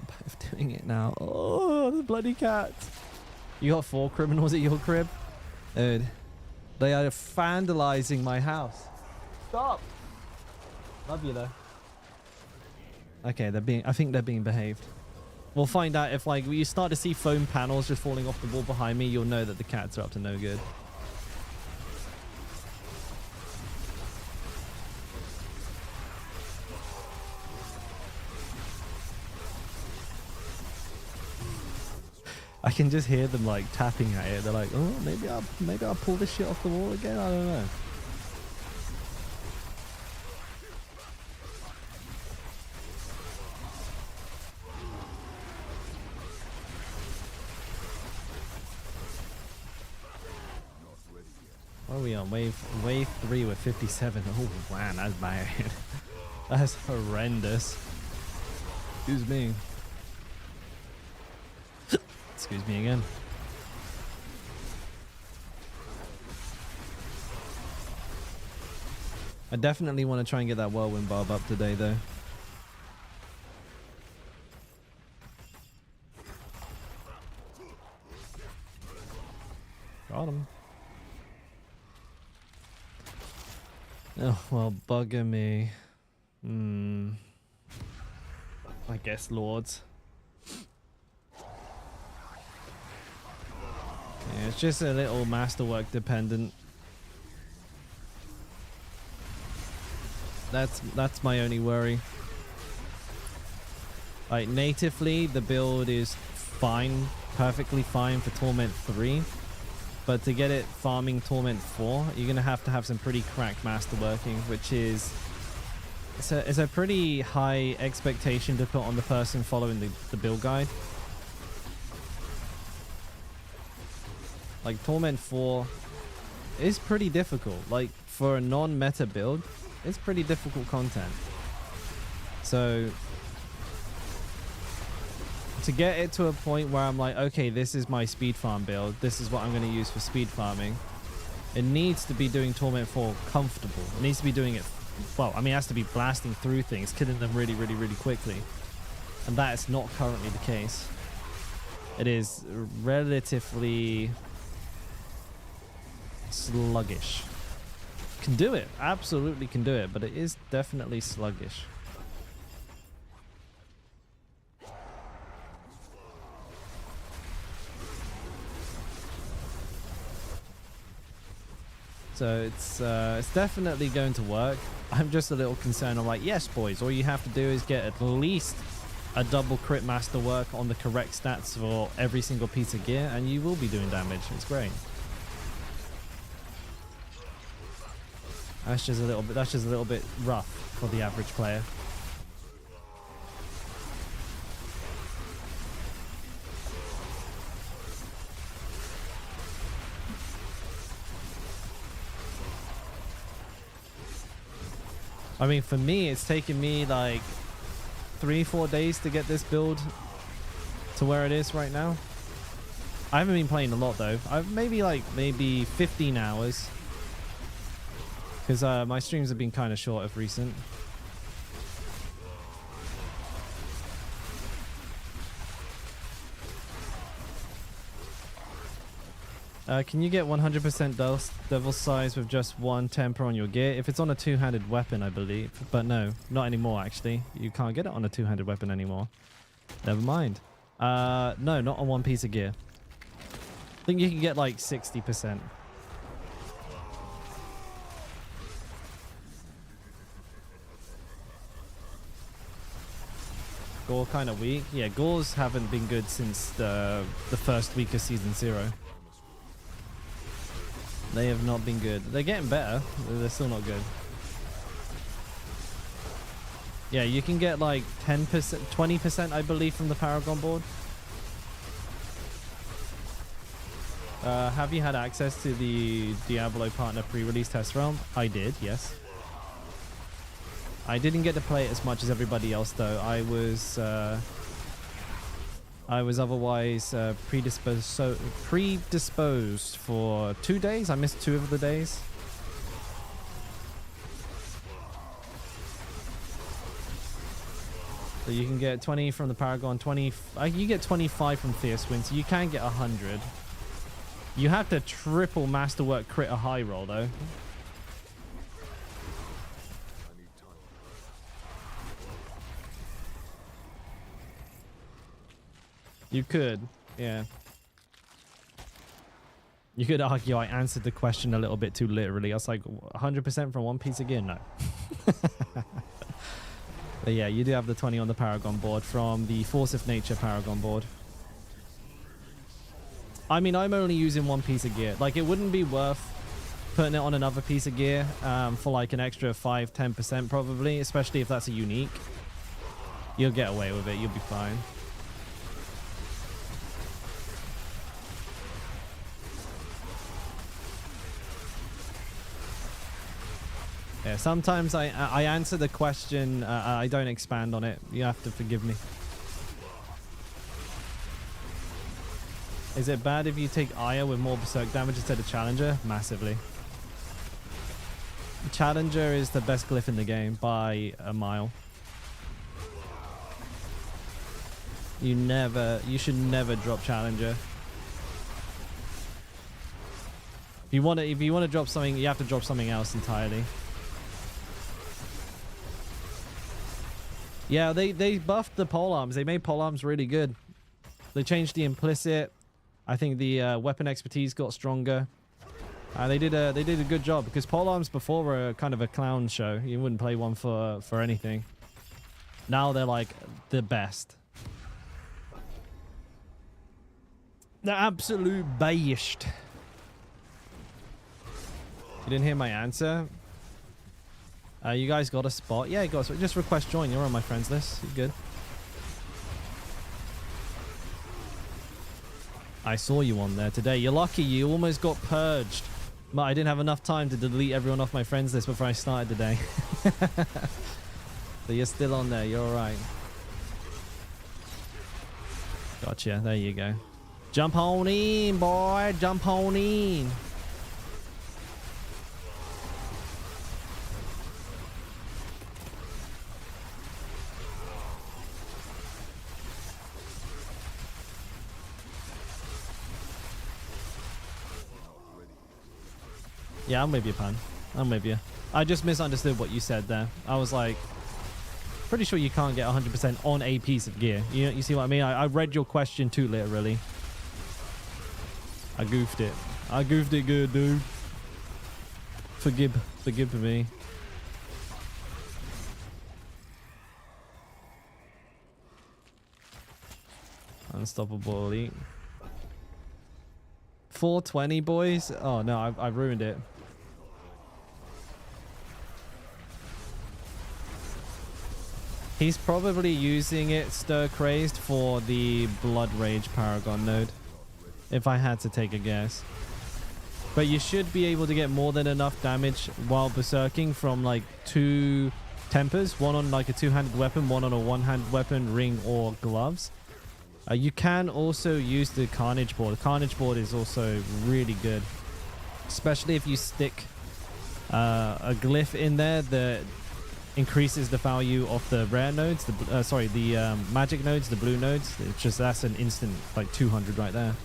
both doing it now. Oh, the bloody cats. You got 4 criminals at your crib? Dude, they are vandalizing my house. Stop. Love you though. Okay, I think they're being behaved. We'll find out if like you start to see foam panels just falling off the wall behind me, you'll know that the cats are up to no good. I can just hear them like tapping at it. They're like, oh, maybe I'll pull this shit off the wall again. I don't know. What are we on? Wave 3 with 57. Oh man, that's bad. That's horrendous. Excuse me. Excuse me again. I definitely want to try and get that whirlwind barb up today though. Got him. Oh, well, bugger me. I guess Lords. Yeah, it's just a little masterwork dependent. That's my only worry. Like, natively, the build is fine, perfectly fine for Torment 3. But to get it farming Torment 4, you're going to have some pretty cracked masterworking, which is... It's a pretty high expectation to put on the person following the build guide. Like, Torment 4 is pretty difficult. Like, for a non-meta build, it's pretty difficult content. So, to get it to a point where I'm like, okay, this is my speed farm build. This is what I'm going to use for speed farming. It needs to be doing Torment 4 comfortable. It needs to be doing it... Well, I mean, it has to be blasting through things, killing them really, really, really quickly. And that is not currently the case. It is relatively... sluggish. Can do it, absolutely can do it, but it is definitely sluggish. So it's definitely going to work. I'm just a little concerned. I'm like, yes, boys, all you have to do is get at least a double crit masterwork on the correct stats for every single piece of gear, and you will be doing damage. It's great. That's just a little bit rough for the average player. I mean, for me, it's taken me like 3-4 days to get this build to where it is right now. I haven't been playing a lot though. I've maybe 15 hours. Because my streams have been kind of short of recent. Can you get 100% devil size with just one temper on your gear? If it's on a two-handed weapon, I believe. But no, not anymore, actually. You can't get it on a two-handed weapon anymore. Never mind. No, not on one piece of gear. I think you can get like 60%. Gore kind of weak. Yeah, Gores haven't been good since the first week of Season 0. They have not been good. They're getting better, but they're still not good. Yeah, you can get like 10%, 20%, I believe, from the Paragon board. Have you had access to the Diablo Partner pre-release test realm? I did, yes. I didn't get to play it as much as everybody else, though. I was otherwise predisposed for 2 days. I missed 2 of the days. So you can get 20 from the Paragon, 20. You get 25 from Fierce Wind, so you can get 100. You have to triple masterwork crit a high roll, though. You could, yeah. You could argue I answered the question a little bit too literally. I was like, 100% from one piece of gear? No. But yeah, you do have the 20 on the Paragon board from the Force of Nature Paragon board. I mean, I'm only using one piece of gear. Like, it wouldn't be worth putting it on another piece of gear for like an extra 5-10% probably, especially if that's a unique. You'll get away with it. You'll be fine. Yeah, sometimes I answer the question, I don't expand on it. You have to forgive me. Is it bad if you take Aya with more Berserk damage instead of Challenger? Massively. Challenger is the best glyph in the game by a mile. You should never drop Challenger. If you want to drop something, you have to drop something else entirely. Yeah, they buffed the polearms. They made polearms really good. They changed the implicit. I think the weapon expertise got stronger. They did a good job, because polearms before were kind of a clown show. You wouldn't play one for anything. Now they're like the best. The absolute best. You didn't hear my answer? You guys got a spot? Yeah, you got a spot. Just request join. You're on my friends list. You're good. I saw you on there today. You're lucky. You almost got purged. But I didn't have enough time to delete everyone off my friends list before I started today. So you're still on there. You're all right. Gotcha. There you go. Jump on in, boy. Jump on in. Yeah, I'm with you, Pan. I'm with you. I just misunderstood what you said there. I was like, pretty sure you can't get 100% on a piece of gear. You see what I mean? I read your question too literally. I goofed it. I goofed it good, dude. Forgive me. Unstoppable elite. 420, boys. Oh no, I ruined it. He's probably using it stir crazed for the Blood Rage Paragon node, if I had to take a guess. But you should be able to get more than enough damage while berserking from like 2 tempers, one on like a 2-handed weapon, one on a 1-handed weapon, ring, or gloves. You can also use the Carnage board. The Carnage board is also really good, especially if you stick a glyph in there that increases the value of the rare nodes, the magic nodes, the blue nodes. It's just, that's an instant like 200 right there.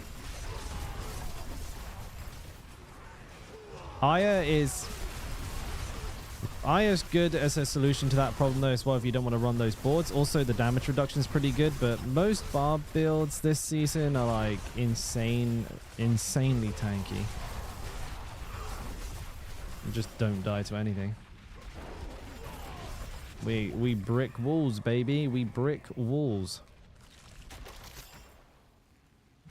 Aya's good as a solution to that problem though as well, if you don't want to run those boards. Also, the damage reduction is pretty good, but most barb builds this season are like insanely tanky. You just don't die to anything. We brick walls, baby. We brick walls.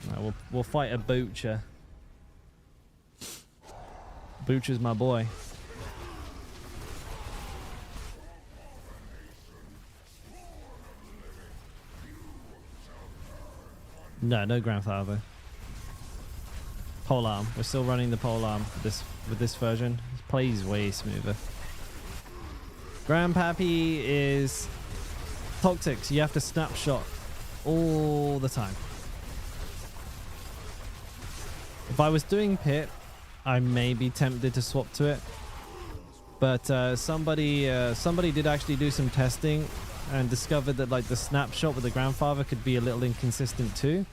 Right, we'll fight a Butcher. Butcher's my boy. No grandfather. Polearm. We're still running the polearm with this version. It plays way smoother. Grandpappy is toxic, so you have to snapshot all the time. If I was doing pit, I may be tempted to swap to it, but somebody did actually do some testing and discovered that like the snapshot with the grandfather could be a little inconsistent too.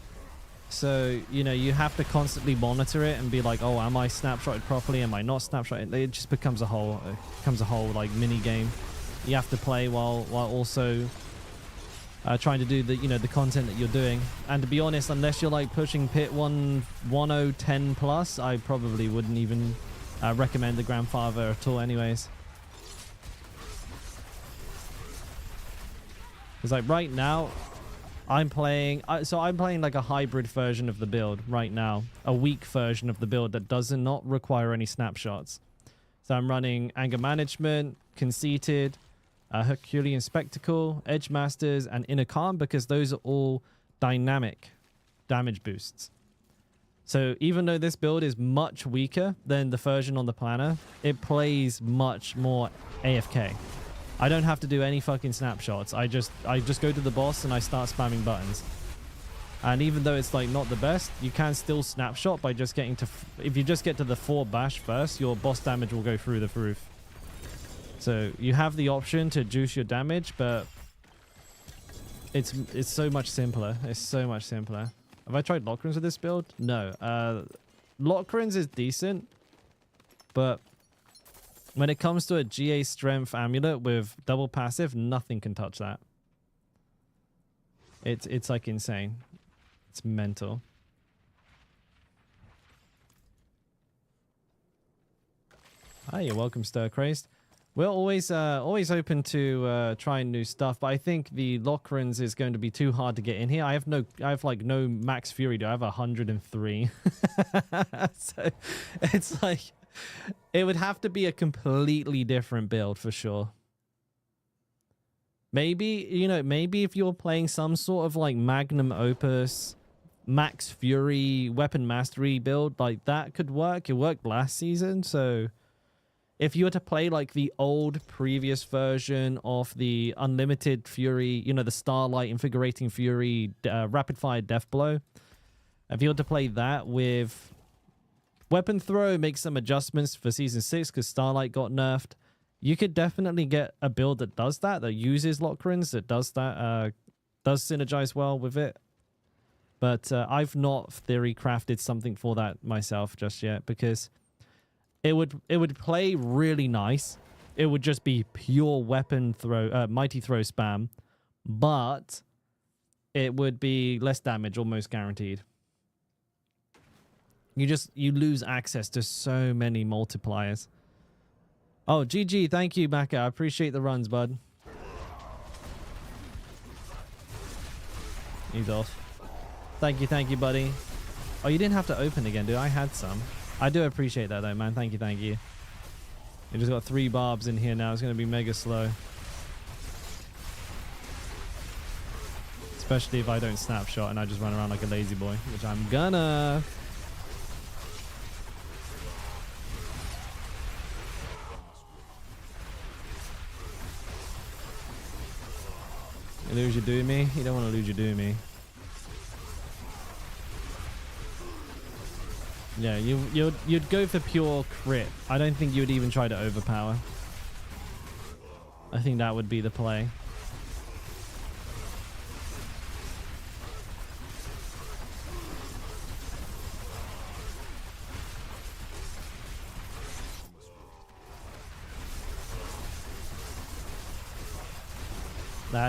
So, you know, you have to constantly monitor it and be like, oh, am I snapshotted properly? Am I not snapshotted? It just becomes a whole like mini game. You have to play while also trying to do the content that you're doing. And to be honest, unless you're like pushing pit 10 plus, I probably wouldn't even recommend the grandfather at all anyways. Because like right now, I'm playing like a hybrid version of the build right now, a weak version of the build that does not require any snapshots. So I'm running Anger Management, Conceited, Herculean Spectacle, Edge Masters, and Inner Calm, because those are all dynamic damage boosts. So even though this build is much weaker than the version on the planner, it plays much more AFK. I don't have to do any fucking snapshots. I just go to the boss and I start spamming buttons. And even though it's like not the best, you can still snapshot by just getting to... If you just get to the 4 bash first, your boss damage will go through the roof. So you have the option to juice your damage, but it's so much simpler. It's so much simpler. Have I tried Lockrins with this build? No. Lockrins is decent, but when it comes to a GA strength amulet with double passive, nothing can touch that. It's like insane. It's mental. Hi, you're welcome, Stir Crazed. We're always open to trying new stuff, but I think the Lockrins is going to be too hard to get in here. I have like no max fury. Do I have 103? So it's like it would have to be a completely different build for sure. Maybe, you know, maybe if you're playing some sort of like magnum opus max fury weapon mastery build, like that could work. It worked last season, so if you were to play like the old previous version of the unlimited fury, you know, the starlight invigorating fury rapid fire death blow, if you were to play that with weapon throw, make some adjustments for season 6 because starlight got nerfed, you could definitely get a build that does that, that uses Lockrins, that does that, does synergize well with it. But I've not theory crafted something for that myself just yet, because it would play really nice. It would just be pure weapon throw, mighty throw spam, but it would be less damage, almost guaranteed. You lose access to so many multipliers. Oh, GG, thank you, Maka. I appreciate the runs, bud. He's off. Thank you, buddy. Oh, you didn't have to open again, dude. I had some. I do appreciate that, though, man. Thank you. You just got 3 barbs in here now. It's going to be mega slow. Especially if I don't snapshot and I just run around like a lazy boy, which I'm gonna. You lose your do me? You don't want to lose your do me. Yeah, you'd go for pure crit. I don't think you would even try to overpower. I think that would be the play.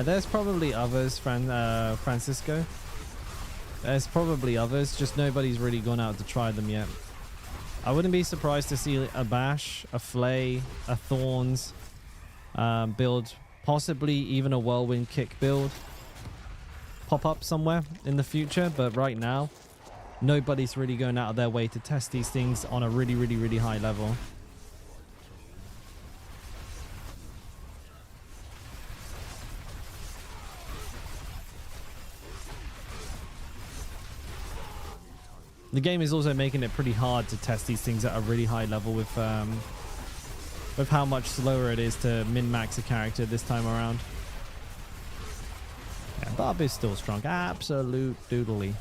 There's probably others, Francisco. There's probably others, just nobody's really gone out to try them yet. I wouldn't be surprised to see a Bash, a Flay, a Thorns build, possibly even a Whirlwind Kick build pop up somewhere in the future, but right now, nobody's really going out of their way to test these things on a really high level. The game is also making it pretty hard to test these things at a really high level with how much slower it is to min-max a character this time around. Yeah, Barb is still strong. Absolute doodly.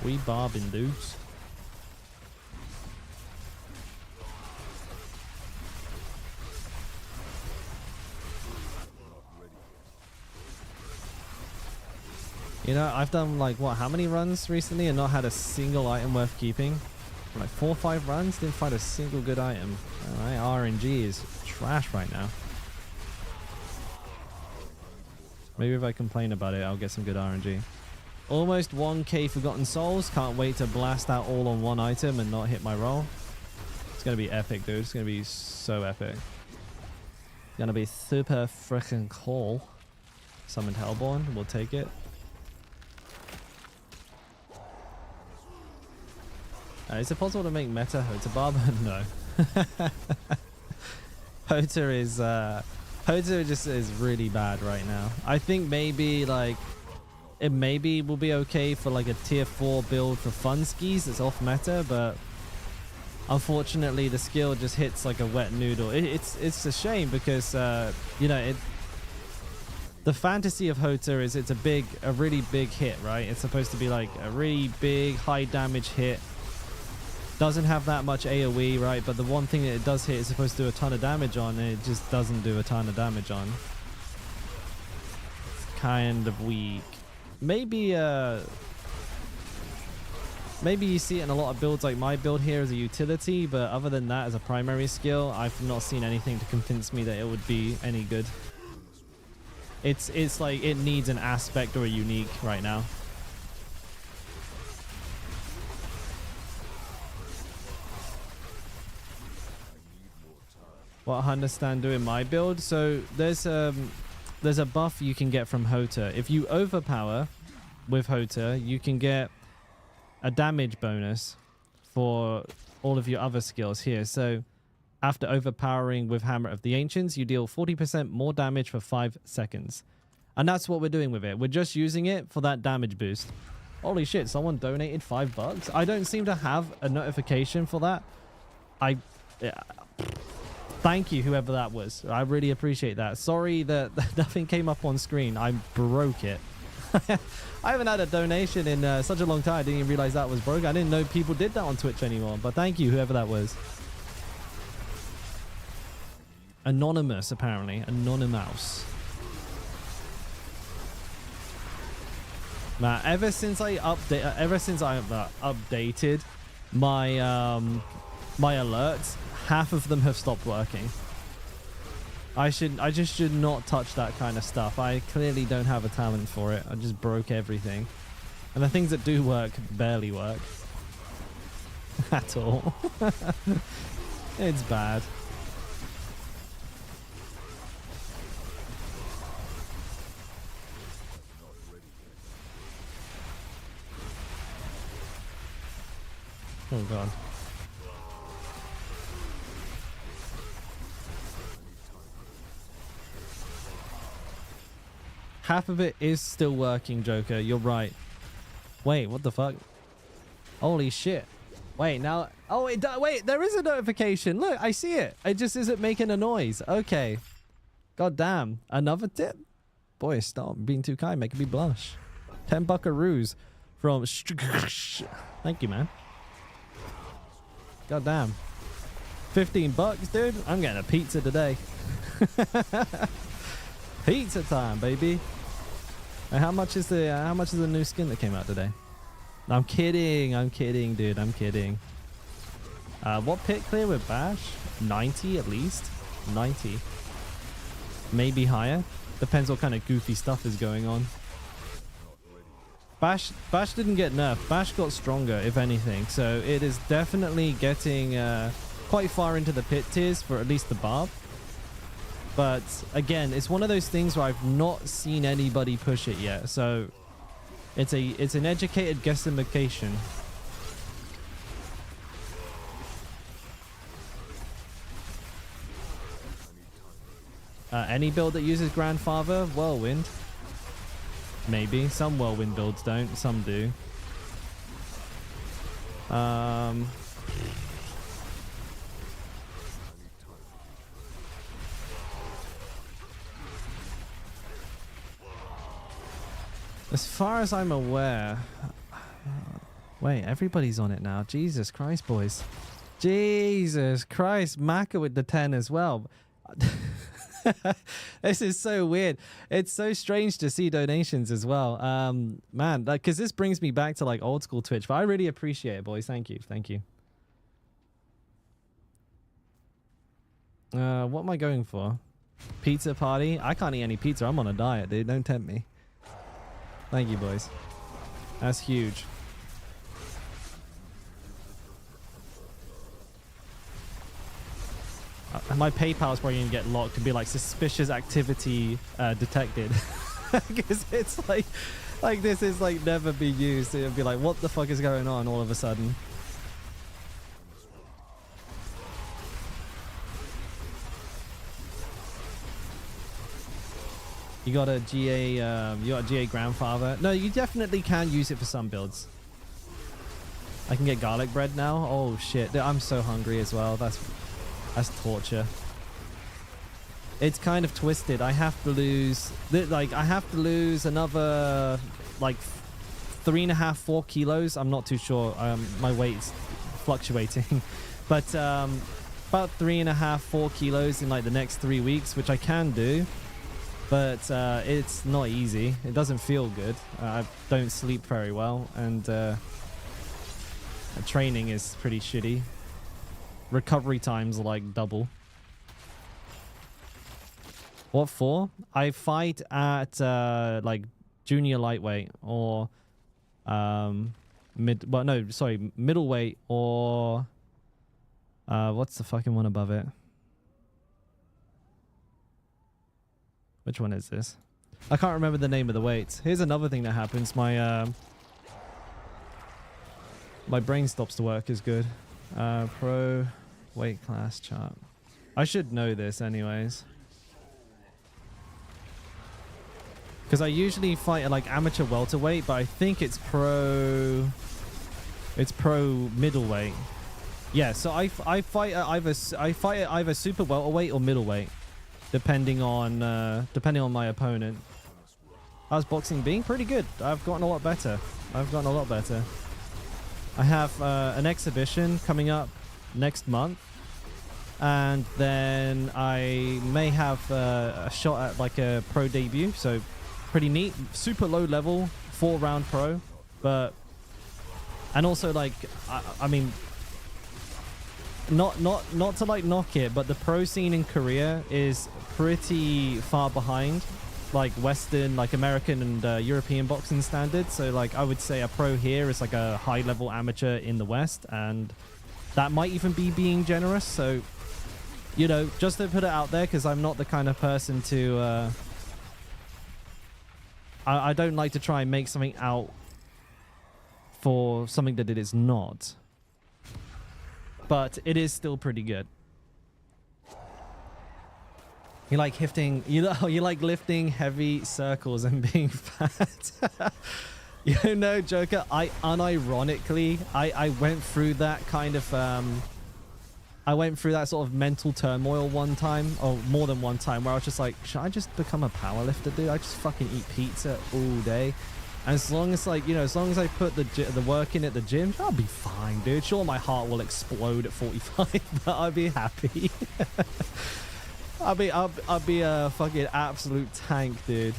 We barbing dudes. You know, I've done like, what, how many runs recently and not had a single item worth keeping? Like 4 or 5 runs, didn't find a single good item. Alright, RNG is trash right now. Maybe if I complain about it, I'll get some good RNG. Almost 1k Forgotten Souls. Can't wait to blast out all on one item and not hit my roll. It's going to be epic, dude. It's going to be so epic. Going to be super freaking cool. Summoned Hellborn. We'll take it. Is it possible to make meta Hota Barb? No. Hota just is really bad right now. I think maybe like it maybe will be okay for like a tier 4 build for fun skis. It's off meta, but unfortunately the skill just hits like a wet noodle. It's a shame because you know, the fantasy of Hota is it's a really big hit, right? It's supposed to be like a really big high damage hit. Doesn't have that much AoE, right? But the one thing that it does hit is supposed to do a ton of damage on, and it just doesn't do a ton of damage on. It's kind of weak. Maybe Maybe you see it in a lot of builds like my build here as a utility, but other than that, as a primary skill, I've not seen anything to convince me that it would be any good. It's like it needs an aspect or a unique right now. What I understand doing my build, so there's a buff you can get from Hota. If you overpower with Hota, you can get a damage bonus for all of your other skills here. So after overpowering with Hammer of the Ancients, you deal 40% more damage for 5 seconds. And that's what we're doing with it. We're just using it for that damage boost. Holy shit, someone donated $5. I don't seem to have a notification for that. Thank you, whoever that was. I really appreciate that. Sorry that nothing came up on screen. I broke it. I haven't had a donation in such a long time. I didn't even realize that was broke. I didn't know people did that on Twitch anymore. But thank you, whoever that was. Anonymous, apparently. Anonymous. Now, ever since I updated my my alerts, half of them have stopped working. I just should not touch that kind of stuff. I clearly don't have a talent for it. I just broke everything. And the things that do work barely work. At all. It's bad. Oh god. Half of it is still working, Joker. You're right. Wait, what the fuck? Holy shit. Wait, now... Oh, wait, there is a notification. Look, I see it. It just isn't making a noise. Okay. God damn. Another tip? Boy, stop being too kind. Making me blush. 10 buckaroos from... Thank you, man. God damn. 15 bucks, dude. I'm getting a pizza today. Pizza time, baby. And how much is the new skin that came out today? I'm kidding, dude. I'm kidding. What pit clear with Bash? 90 at least. 90. Maybe higher. Depends what kind of goofy stuff is going on. Bash didn't get nerfed. Bash got stronger, if anything. So it is definitely getting quite far into the pit tiers for at least the barb. But again, it's one of those things where I've not seen anybody push it yet. So it's an educated guessimication. Any build that uses Grandfather, Whirlwind. Maybe. Some Whirlwind builds don't. Some do. As far as I'm aware... Wait, everybody's on it now. Jesus Christ, boys. Jesus Christ. Maka with the 10 as well. This is so weird. It's so strange to see donations as well. Man, like, because this brings me back to like old school Twitch. But I really appreciate it, boys. Thank you. Thank you. What am I going for? Pizza party? I can't eat any pizza. I'm on a diet, dude. Don't tempt me. Thank you, boys. That's huge. My PayPal is probably going to get locked and be like suspicious activity detected. Because it's like this is like never be used. It'll be like, what the fuck is going on all of a sudden? You got a GA Grandfather. No, you definitely can use it for some builds. I can get garlic bread now. Oh shit, I'm so hungry as well. That's torture. It's kind of twisted. I have to lose another like 3.5, 4 kilos. I'm not too sure. My weight's fluctuating, but about 3.5, 4 kilos in like the next 3 weeks, which I can do. But it's not easy. It doesn't feel good. I don't sleep very well, and training is pretty shitty. Recovery times are like double. What for? I fight at like junior lightweight or middleweight or what's the fucking one above it? Which one is this? I can't remember the name of the weights. Here's another thing that happens. My brain stops to work is good. Pro weight class chart. I should know this anyways. Because I usually fight at like amateur welterweight, but I think it's pro middleweight. Yeah, so I fight at either super welterweight or middleweight, depending on my opponent. How's boxing being? Pretty good. I've gotten a lot better. I have an exhibition coming up next month, and then I may have a shot at like a pro debut. So pretty neat. Super low level, 4-round pro, but and also like I mean, not to like knock it, but the pro scene in Korea is pretty far behind like Western, like American and European boxing standards. So like I would say a pro here is like a high level amateur in the West, and that might even be being generous. So, you know, just to put it out there, because I'm not the kind of person to I don't like to try and make something out for something that it is not, but it is still pretty good. You like lifting heavy circles and being fat. You know, Joker, I unironically went through that kind of I went through that sort of mental turmoil one time, or more than one time, where I was just like, should I just become a powerlifter, dude? I just fucking eat pizza all day. And as long as, like, you know, as long as I put the work in at the gym, I'll be fine, dude. Sure, my heart will explode at 45, but I'll be happy. I'll be a fucking absolute tank, dude.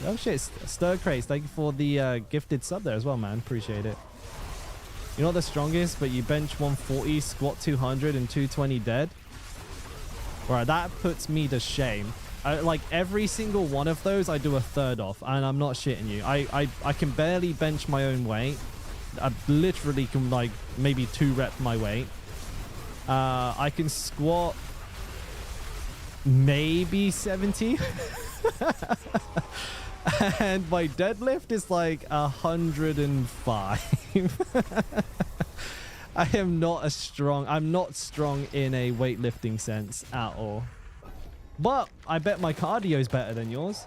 Oh shit, Stir Craze, thank you for the gifted sub there as well, man. Appreciate it. You're not the strongest, but you bench 140, squat 200, and 220 dead. Right, that puts me to shame. Like every single one of those, I do a third off, and I'm not shitting you. I can barely bench my own weight. I literally can like maybe 2 rep my weight. I can squat maybe 70. And my deadlift is like 105. I'm not strong in a weightlifting sense at all. But I bet my cardio is better than yours.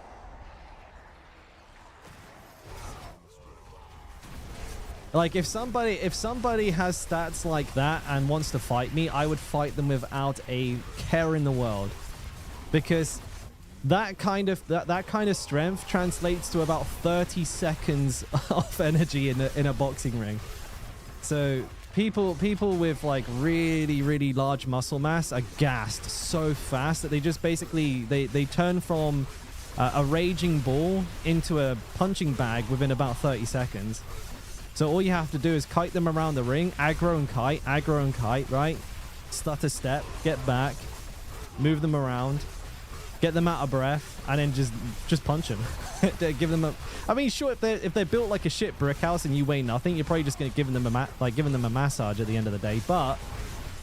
Like if somebody has stats like that and wants to fight me, I would fight them without a care in the world. Because that kind of strength translates to about 30 seconds of energy in a boxing ring. So people with like really large muscle mass are gassed so fast that they just basically they turn from a raging bull into a punching bag within about 30 seconds. So all you have to do is kite them around the ring, aggro and kite, right? Stutter step, get back, move them around, get them out of breath, and then just punch them. Give them a. I mean, sure, if they're built like a shit brick house and you weigh nothing, you're probably just gonna give them a massage at the end of the day. But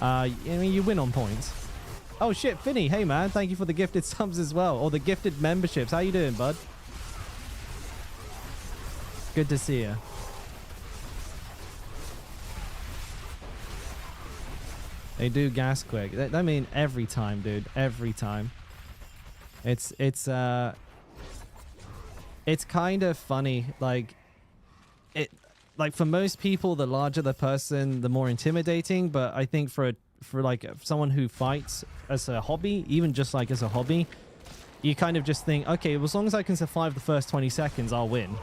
I mean, you win on points. Oh shit, Finny, hey man, thank you for the gifted subs as well, or the gifted memberships. How you doing, bud? Good to see you. They do gas quick. I mean, every time, dude. Every time. It's kind of funny. Like for most people, the larger the person, the more intimidating. But I think for someone who fights as a hobby, even just like as a hobby, you kind of just think, okay, well, as long as I can survive the first 20 seconds, I'll win.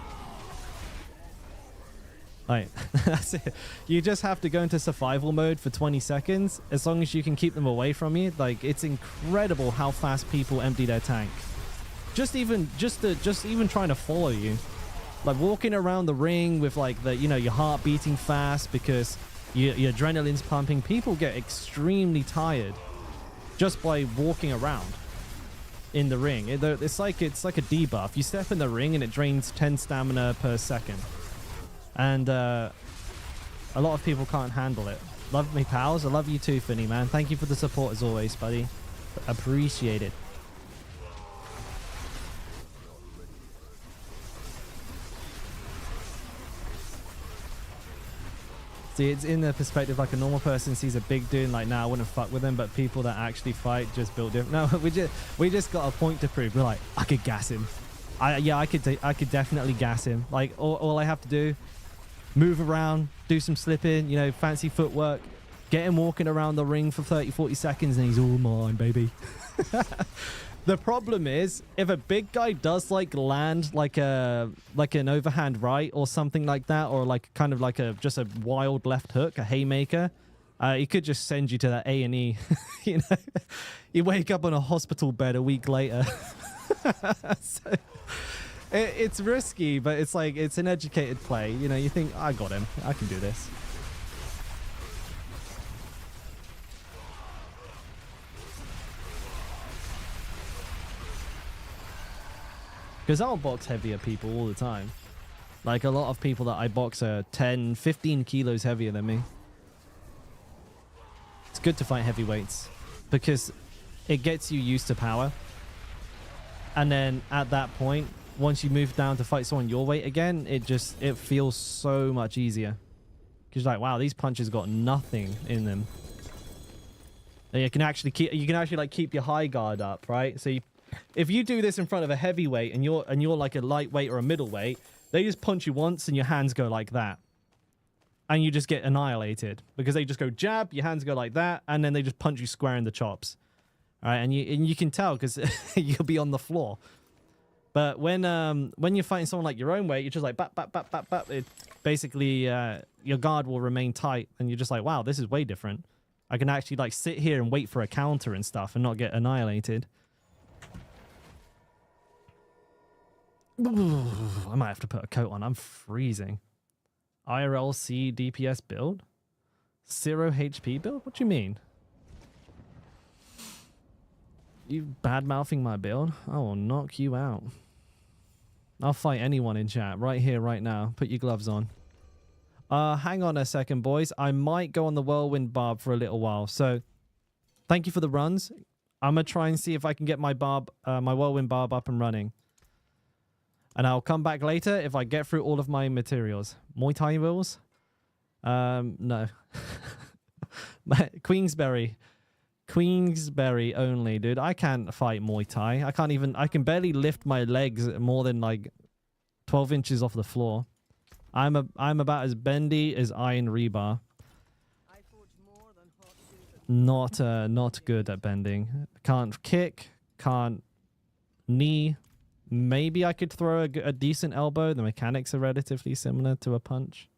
Like, that's it. You just have to go into survival mode for 20 seconds. As long as you can keep them away from you, like, it's incredible how fast people empty their tank. Just even trying to follow you. Like walking around the ring with like the, you know, your heart beating fast because your adrenaline's pumping. People get extremely tired just by walking around in the ring. It's like a debuff. You step in the ring and it drains 10 stamina per second. And a lot of people can't handle it. Love me, pals. I love you too, Finny, man. Thank you for the support as always, buddy. Appreciate it. See, it's in the perspective like a normal person sees a big dude and like, nah, I wouldn't fuck with him, but people that actually fight just build different. No, we just got a point to prove. We're like, I could gas him. I could definitely gas him. Like all I have to do, move around, do some slipping, you know, fancy footwork, get him walking around the ring for 30-40 seconds and he's all mine, baby. The problem is, if a big guy does like land like an overhand right or something like that, or like kind of like just a wild left hook, a haymaker, he could just send you to that A&E. You know, you wake up on a hospital bed a week later. So, it's risky, but it's like it's an educated play. You know, you think, I got him, I can do this. Because I'll box heavier people all the time. Like a lot of people that I box are 10, 15 kilos heavier than me. It's good to fight heavyweights because it gets you used to power. And then at that point, once you move down to fight someone your weight again, it feels so much easier. Because you're like, wow, these punches got nothing in them. And you can actually keep your high guard up, right? So if you do this in front of a heavyweight and you're like a lightweight or a middleweight, they just punch you once and your hands go like that. And you just get annihilated because they just go jab, your hands go like that, and then they just punch you square in the chops. All right, and you can tell because you'll be on the floor. But when you're fighting someone like your own weight, you're just like bap bap bap bap bap. It basically your guard will remain tight, and you're just like, wow, this is way different. I can actually like sit here and wait for a counter and stuff and not get annihilated. I might have to put a coat on. I'm freezing. IRLC DPS build? 0 HP build? What do you mean? You bad-mouthing my build? I will knock you out. I'll fight anyone in chat right here, right now. Put your gloves on. Hang on a second, boys. I might go on the Whirlwind Barb for a little while. So, thank you for the runs. I'm going to try and see if I can get my Whirlwind Barb up and running. And I'll come back later if I get through all of my materials. Muay Thai rules? No. Queensberry. Queensberry only, dude. I can't fight Muay Thai. I can barely lift my legs more than like 12 inches off the floor. I'm about as bendy as iron rebar. Not good at bending. Can't kick, can't knee. Maybe I could throw a decent elbow. The mechanics are relatively similar to a punch.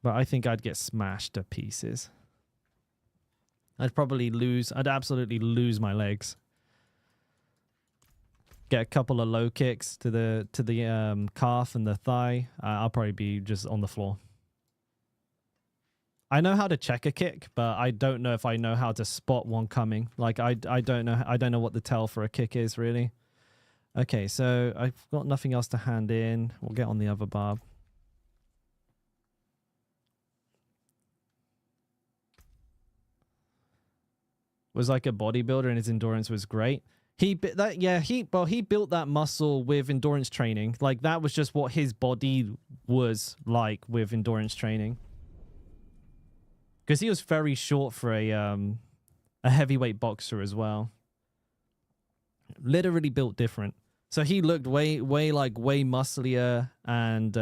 But I think I'd get smashed to pieces. I'd absolutely lose my legs. Get a couple of low kicks to the calf and the thigh. I'll probably be just on the floor. I know how to check a kick, but I don't know if I know how to spot one coming. Like I don't know what the tell for a kick is really. Okay, so I've got nothing else to hand in. We'll get on the other barb. Was like a bodybuilder and his endurance was great. He built that muscle with endurance training. Like that was just what his body was like with endurance training. Because he was very short for a heavyweight boxer as well. Literally built different. So he looked way musclier and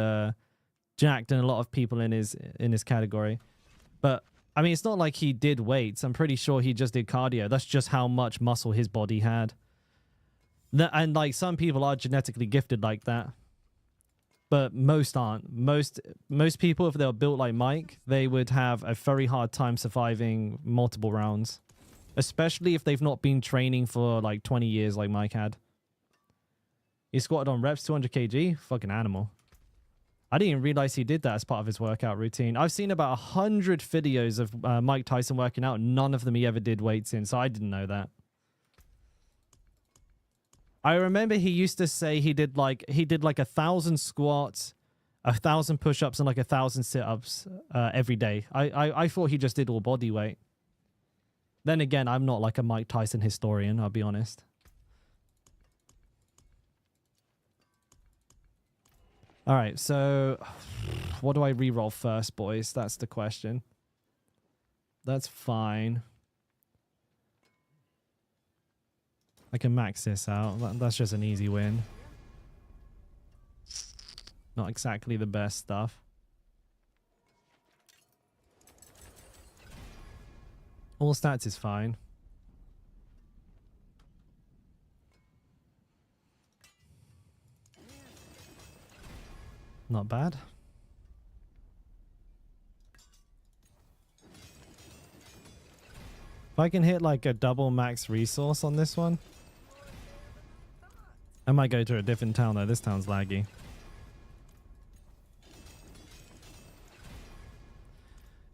jacked than a lot of people in his category. But I mean, it's not like he did weights. I'm pretty sure he just did cardio. That's just how much muscle his body had. And like some people are genetically gifted like that. But most aren't. Most people, if they were built like Mike, they would have a very hard time surviving multiple rounds. Especially if they've not been training for like 20 years like Mike had. He squatted on reps, 200 kg. Fucking animal. I didn't even realize he did that as part of his workout routine. I've seen about 100 videos of Mike Tyson working out. None of them he ever did weights in, so I didn't know that. I remember he used to say he did like 1,000 squats, 1,000 push-ups, and like 1,000 sit-ups every day. I thought he just did all body weight. Then again, I'm not like a Mike Tyson historian, I'll be honest. All right, so what do I re-roll first, boys? That's the question. That's fine. I can max this out. That's just an easy win. Not exactly the best stuff. All stats is fine. Not bad. If I can hit like a double max resource on this one, I might go to a different town though. This town's laggy.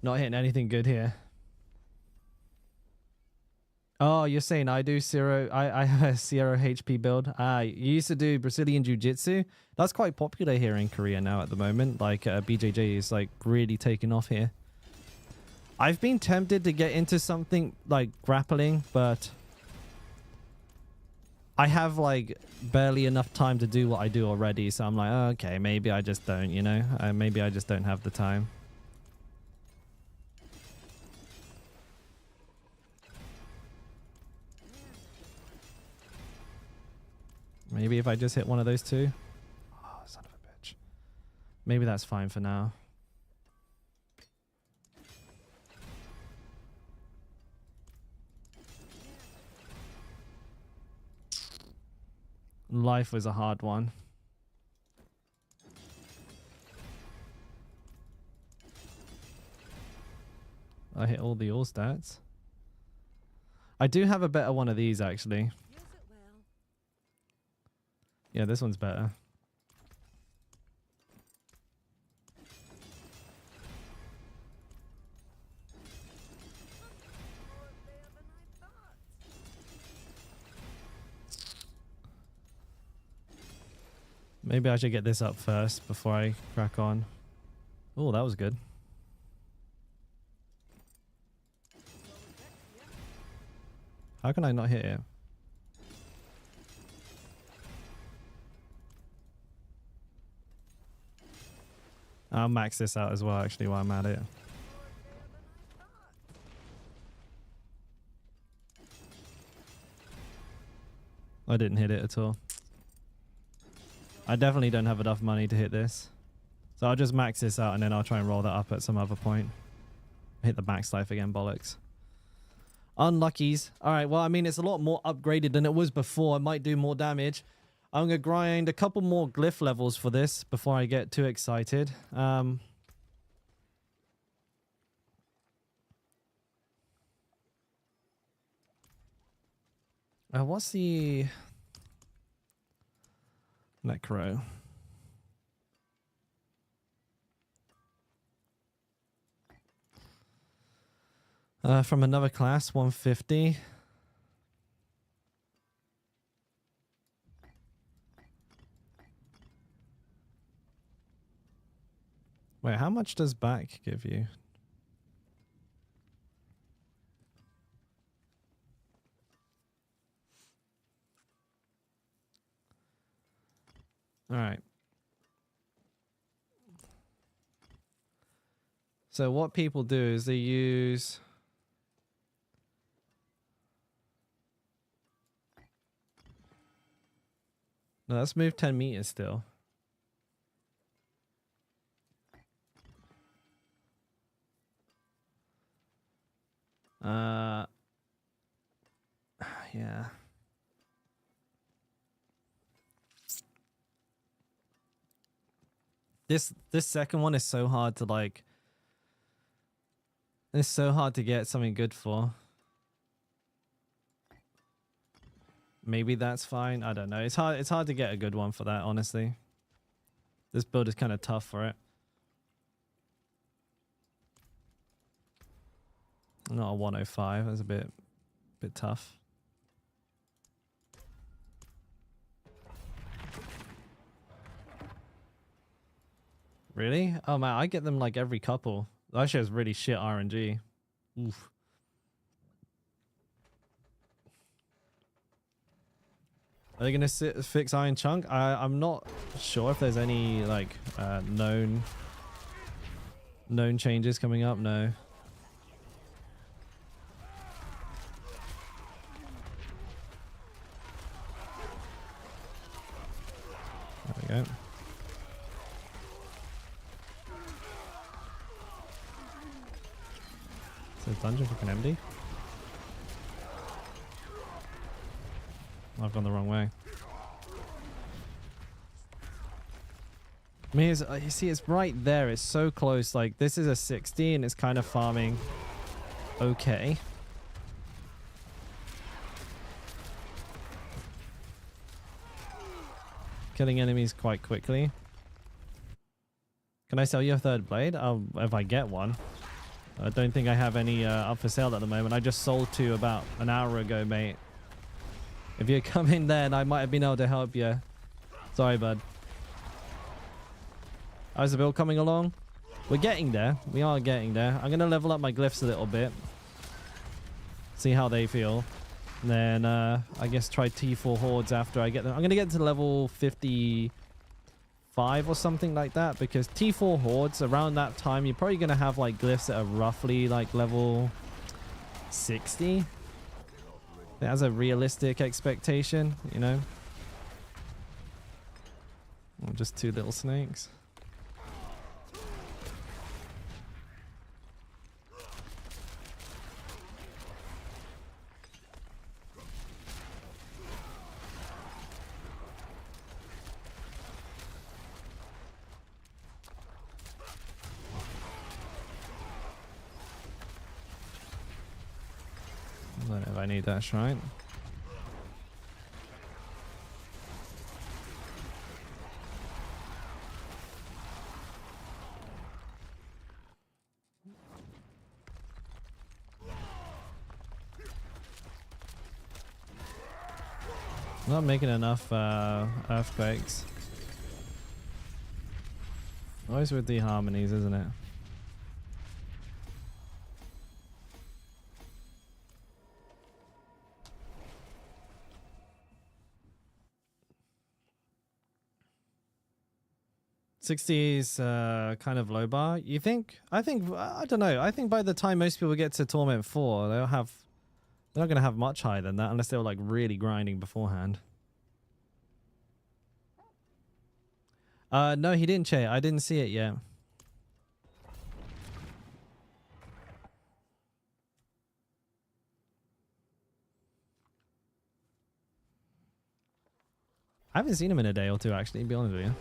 Not hitting anything good here. Oh, you're saying I do zero. I have a 0 HP build. You used to do Brazilian Jiu-Jitsu. That's quite popular here in Korea now at the moment. Like BJJ is like really taking off here. I've been tempted to get into something like grappling, but I have like barely enough time to do what I do already. So I'm like, oh, okay, maybe I just don't, you know, maybe I just don't have the time. Maybe if I just hit one of those two. Oh, son of a bitch. Maybe that's fine for now. Life was a hard one. I hit all the all stats. I do have a better one of these actually. Yeah, this one's better. Maybe I should get this up first before I crack on. Oh, that was good. How can I not hit it? I'll max this out as well, actually, while I'm at it. I didn't hit it at all. I definitely don't have enough money to hit this. So I'll just max this out and then I'll try and roll that up at some other point. Hit the max life again, bollocks. Unluckies. Alright, well, I mean, it's a lot more upgraded than it was before. It might do more damage. I'm going to grind a couple more glyph levels for this before I get too excited. What's the... Necro. From another class, 150. Wait, how much does back give you? All right. So what people do is they use... No, let's move 10 meters still. Yeah. This second one is so hard to like. It's so hard to get something good for. maybe that's fine. I don't know. It's hard to get a good one for that, honestly. This build is kind of tough for it. Not a 105. That's a bit tough. Really? Oh man, I get them like every couple. That shit is really shit RNG. Oof. Are they gonna fix Iron Chunk? I'm not sure if there's any like known changes coming up. No. There we go. Is this dungeon fucking empty? I've gone the wrong way. I mean, you see, it's right there. It's so close. Like, this is a 60 and it's kind of farming okay. Killing enemies quite quickly. Can I sell you a third blade? If I get one. I don't think I have any up for sale at the moment. I just sold 2 about an hour ago, mate. If you come in then, I might have been able to help you. Sorry, bud. How's the build coming along? We're getting there. We are getting there. I'm going to level up my glyphs a little bit. See how they feel. And then, I guess try T4 hordes after I get them. I'm going to get to level 55 or something like that. Because T4 hordes, around that time, you're probably going to have like glyphs that are roughly like level 60. That's a realistic expectation, you know? Or just 2 little snakes. I don't know if I need that shrine. Not making enough earthquakes. Always with the harmonies, isn't it? '60s kind of low bar. You think? I don't know. I think by the time most people get to Torment 4, they're not going to have much higher than that unless they were like really grinding beforehand. No, he didn't check. I didn't see it yet. I haven't seen him in a day or two, actually, to be honest with you.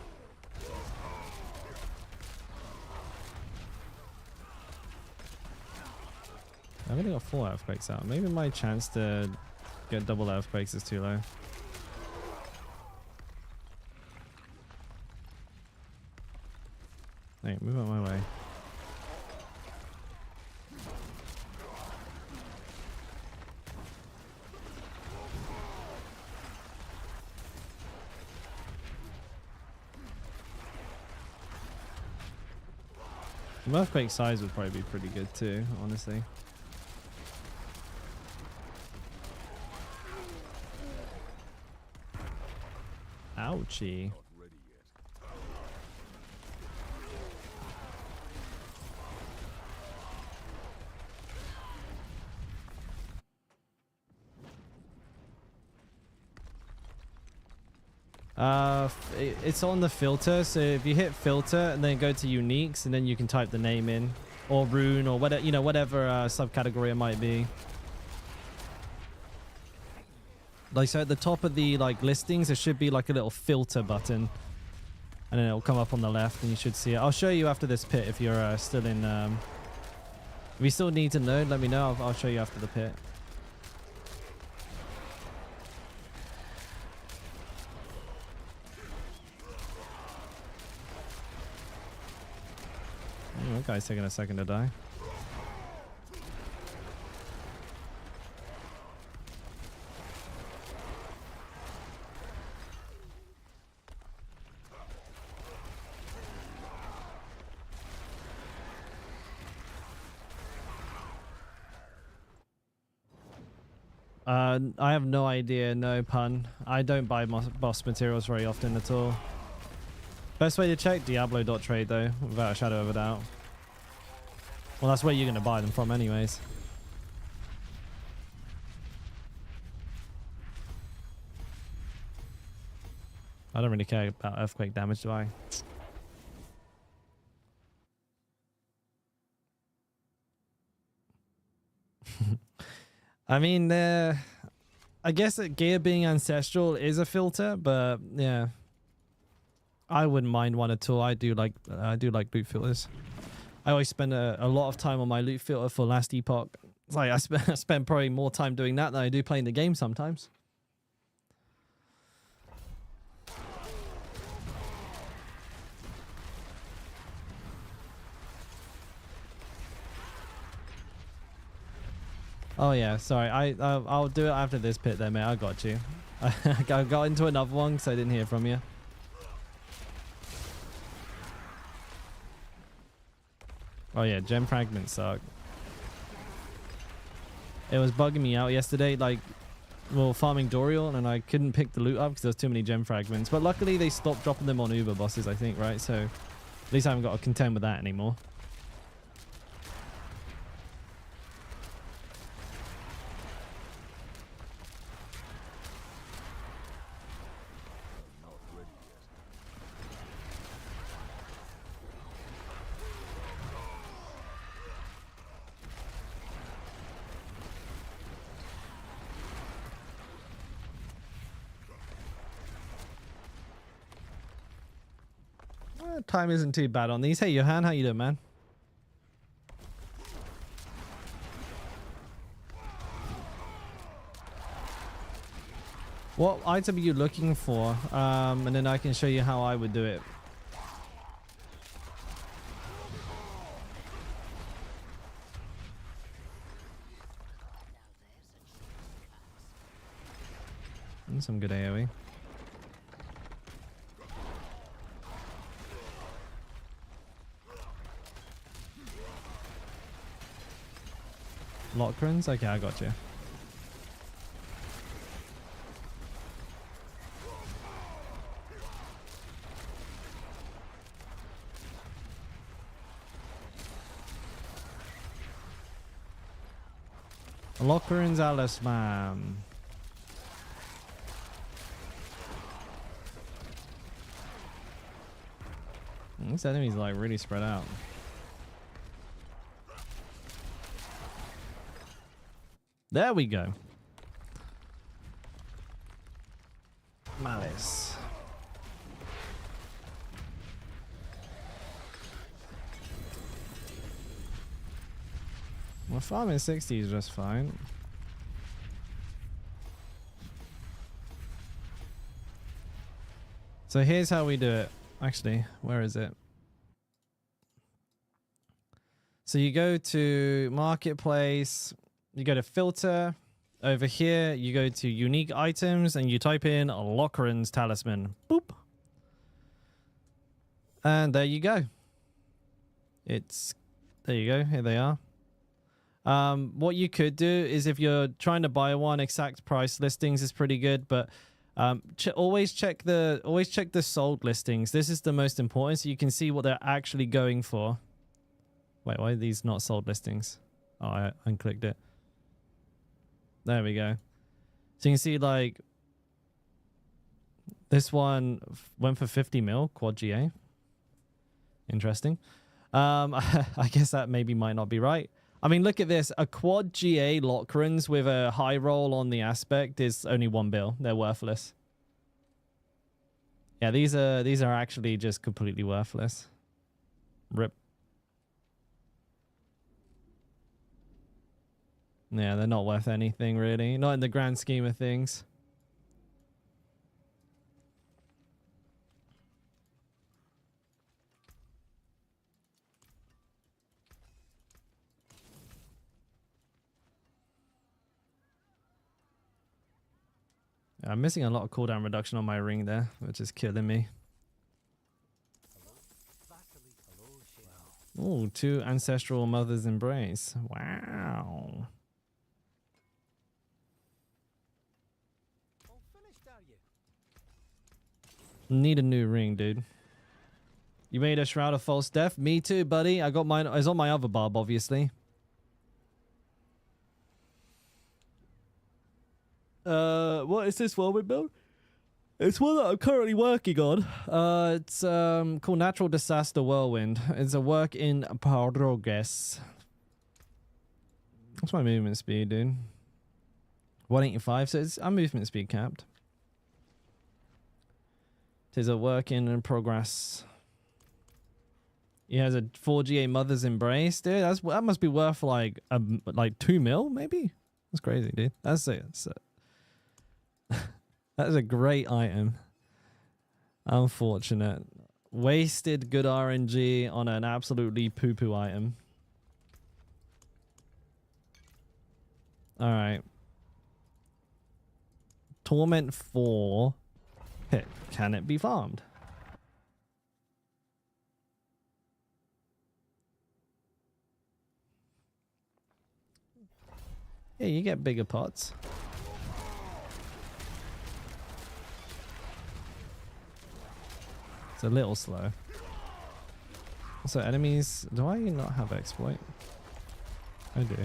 I've only got 4 earthquakes out. Maybe my chance to get double earthquakes is too low. Hey, move out my way. The earthquake size would probably be pretty good too, honestly. Ouchie. It's on the filter, so if you hit filter and then go to uniques and then you can type the name in or rune or whatever, you know, whatever subcategory it might be. Like, so at the top of the like listings there should be like a little filter button and then it'll come up on the left and you should see it. I'll show you after this pit if you're still in if you still need to know, let me know. I'll show you after the pit. that guy's taking a second to die. I have no idea, no pun. I don't buy boss materials very often at all. Best way to check, Diablo.trade though, without a shadow of a doubt. Well, that's where you're going to buy them from anyways. I don't really care about earthquake damage, do I? I mean, I guess that gear being ancestral is a filter, but yeah, I wouldn't mind one at all. I do like loot filters. I always spend a lot of time on my loot filter for Last Epoch. It's like I spend probably more time doing that than I do playing the game sometimes. Oh yeah, sorry. I'll do it after this pit then, mate. I got you. I got into another one because I didn't hear from you. Oh yeah, gem fragments suck. It was bugging me out yesterday, like, well, farming Dorial, and I couldn't pick the loot up because there was too many gem fragments. But luckily they stopped dropping them on Uber bosses, I think, right? So at least I haven't got to contend with that anymore. Time isn't too bad on these. Hey, Johan, how you doing, man? What item are you looking for? And then I can show you how I would do it. And some good AoE. Lockrins? Okay, I got you. Lockrins Alice, man. This enemy's like really spread out. There we go. Malice. Well, farming 60 is just fine. So here's how we do it. Actually, where is it? So you go to Marketplace. You go to filter. Over here, you go to unique items and you type in Lockrins Talisman. Boop. And there you go. There you go. Here they are. What you could do is if you're trying to buy one, exact price listings is pretty good, but always check the sold listings. This is the most important, so you can see what they're actually going for. Wait, why are these not sold listings? Oh, I unclicked it. There we go. So you can see, like, this one went for 50 mil quad GA. Interesting. I guess that maybe might not be right. I mean, look at this. A quad GA Lockrins with a high roll on the aspect is only 1 bill. They're worthless. Yeah, these are actually just completely worthless. Rip. Yeah, they're not worth anything, really. Not in the grand scheme of things. I'm missing a lot of cooldown reduction on my ring there, which is killing me. Oh, 2 ancestral mother's embrace. Wow. Need a new ring, dude. You made a Shroud of False Death? Me too, buddy. I got mine. It's on my other barb, obviously. What is this one we built? It's one that I'm currently working on. It's called Natural Disaster Whirlwind. It's a work in progress. What's my movement speed, dude? 185. So it's our movement speed capped. It is a work in progress. He has a 4GA Mother's Embrace, dude. That must be worth like 2 mil, maybe. That's crazy, dude. That's a great item. Unfortunate. Wasted good RNG on an absolutely poo-poo item. Alright. Torment 4. Hit. Can it be farmed? Yeah, you get bigger pots. It's a little slow. So enemies, do I not have exploit? I do.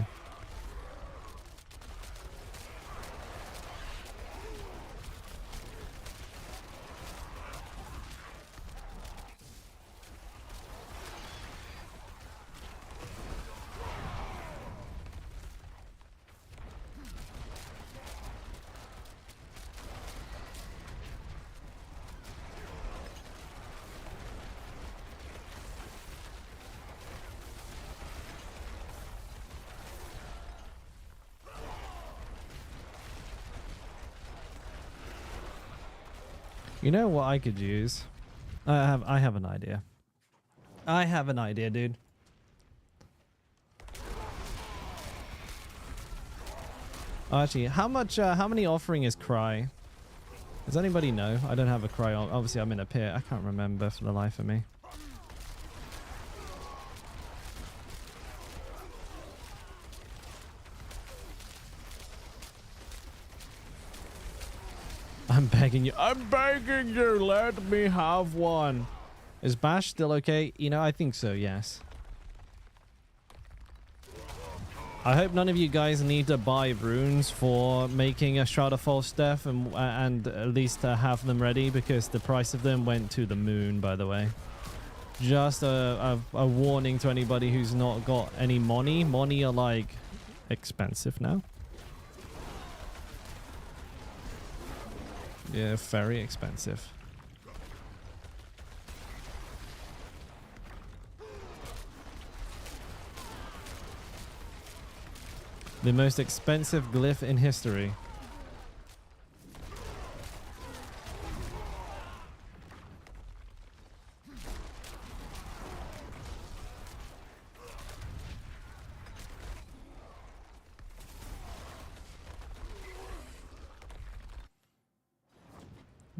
You know what I could use? I have an idea. I have an idea, dude. Actually, how many offering is Cry? Does anybody know? I don't have a Cry on. Obviously, I'm in a pit. I can't remember for the life of me. I'm begging you. I'm begging you. Let me have one. Is Bash still okay? You know, I think so, yes. I hope none of you guys need to buy runes for making a Shroud of False Death and at least have them ready, because the price of them went to the moon, by the way. Just a warning to anybody who's not got any money. Money are like expensive now. Yeah, very expensive. The most expensive glyph in history.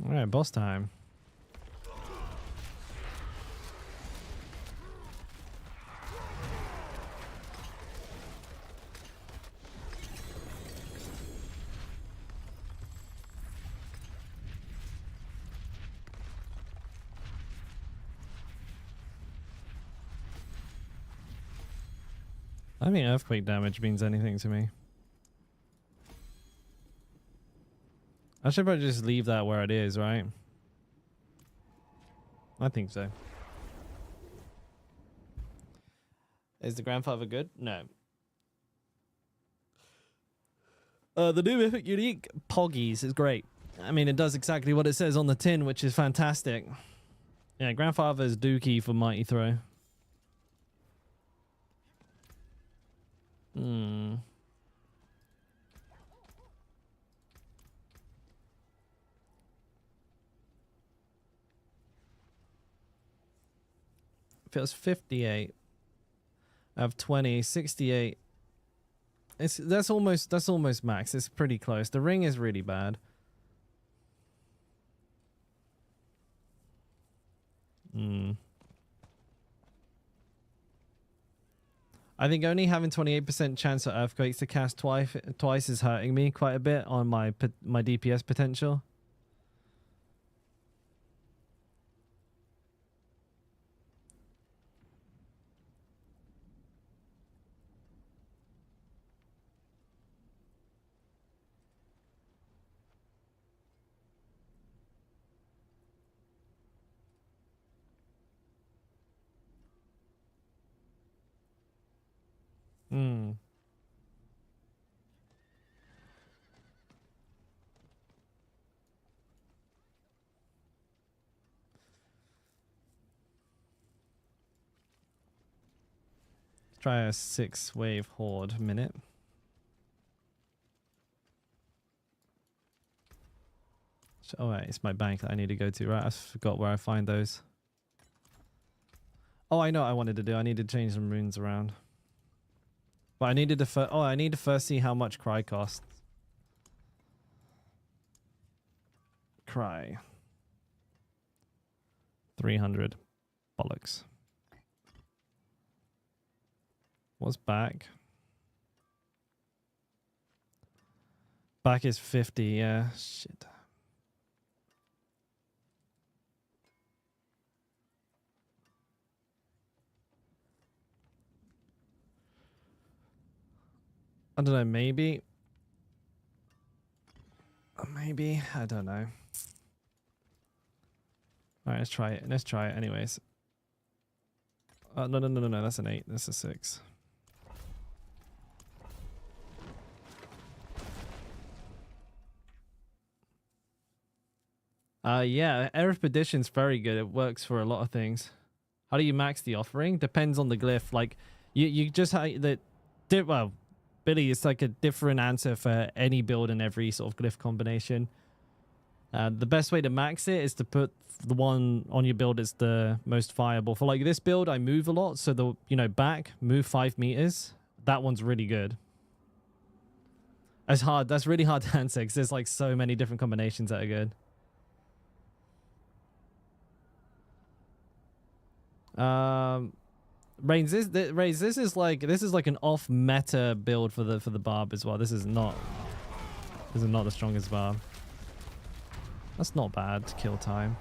All right, boss time. I don't think earthquake damage means anything to me. I should probably just leave that where it is, right? I think so. Is the grandfather good? No. The new Mythic Unique Poggies is great. I mean, it does exactly what it says on the tin, which is fantastic. Yeah, grandfather's dookie for Mighty Throw. If it was 58 I have 20, 68. That's almost max. It's pretty close. The ring is really bad. I think only having 28% chance of earthquakes to cast twice is hurting me quite a bit on my DPS potential. Hmm. Try a 6-wave horde minute. Oh wait, it's my bank that I need to go to, right? I forgot where I find those. Oh, I know what I wanted to do. I need to change some runes around. But I needed to I need to first see how much Cry costs. Cry. 300. Bollocks. What's back? Back is 50, yeah. Shit. I don't know, maybe. Maybe, I don't know. Alright, let's try it. Let's try it anyways. No, that's an 8. That's a 6. Yeah, Aerith Perdition's very good. It works for a lot of things. How do you max the offering? Depends on the glyph. Like, you just have the... Well, Billy, it's like a different answer for any build and every sort of glyph combination. The best way to max it is to put the one on your build that's the most viable. For like this build, I move a lot. So the, back, move 5 meters. That one's really good. That's hard. That's really hard to answer because there's like so many different combinations that are good. Reigns, this is like an off meta build for the barb as well. This is not the strongest barb. That's not bad kill time.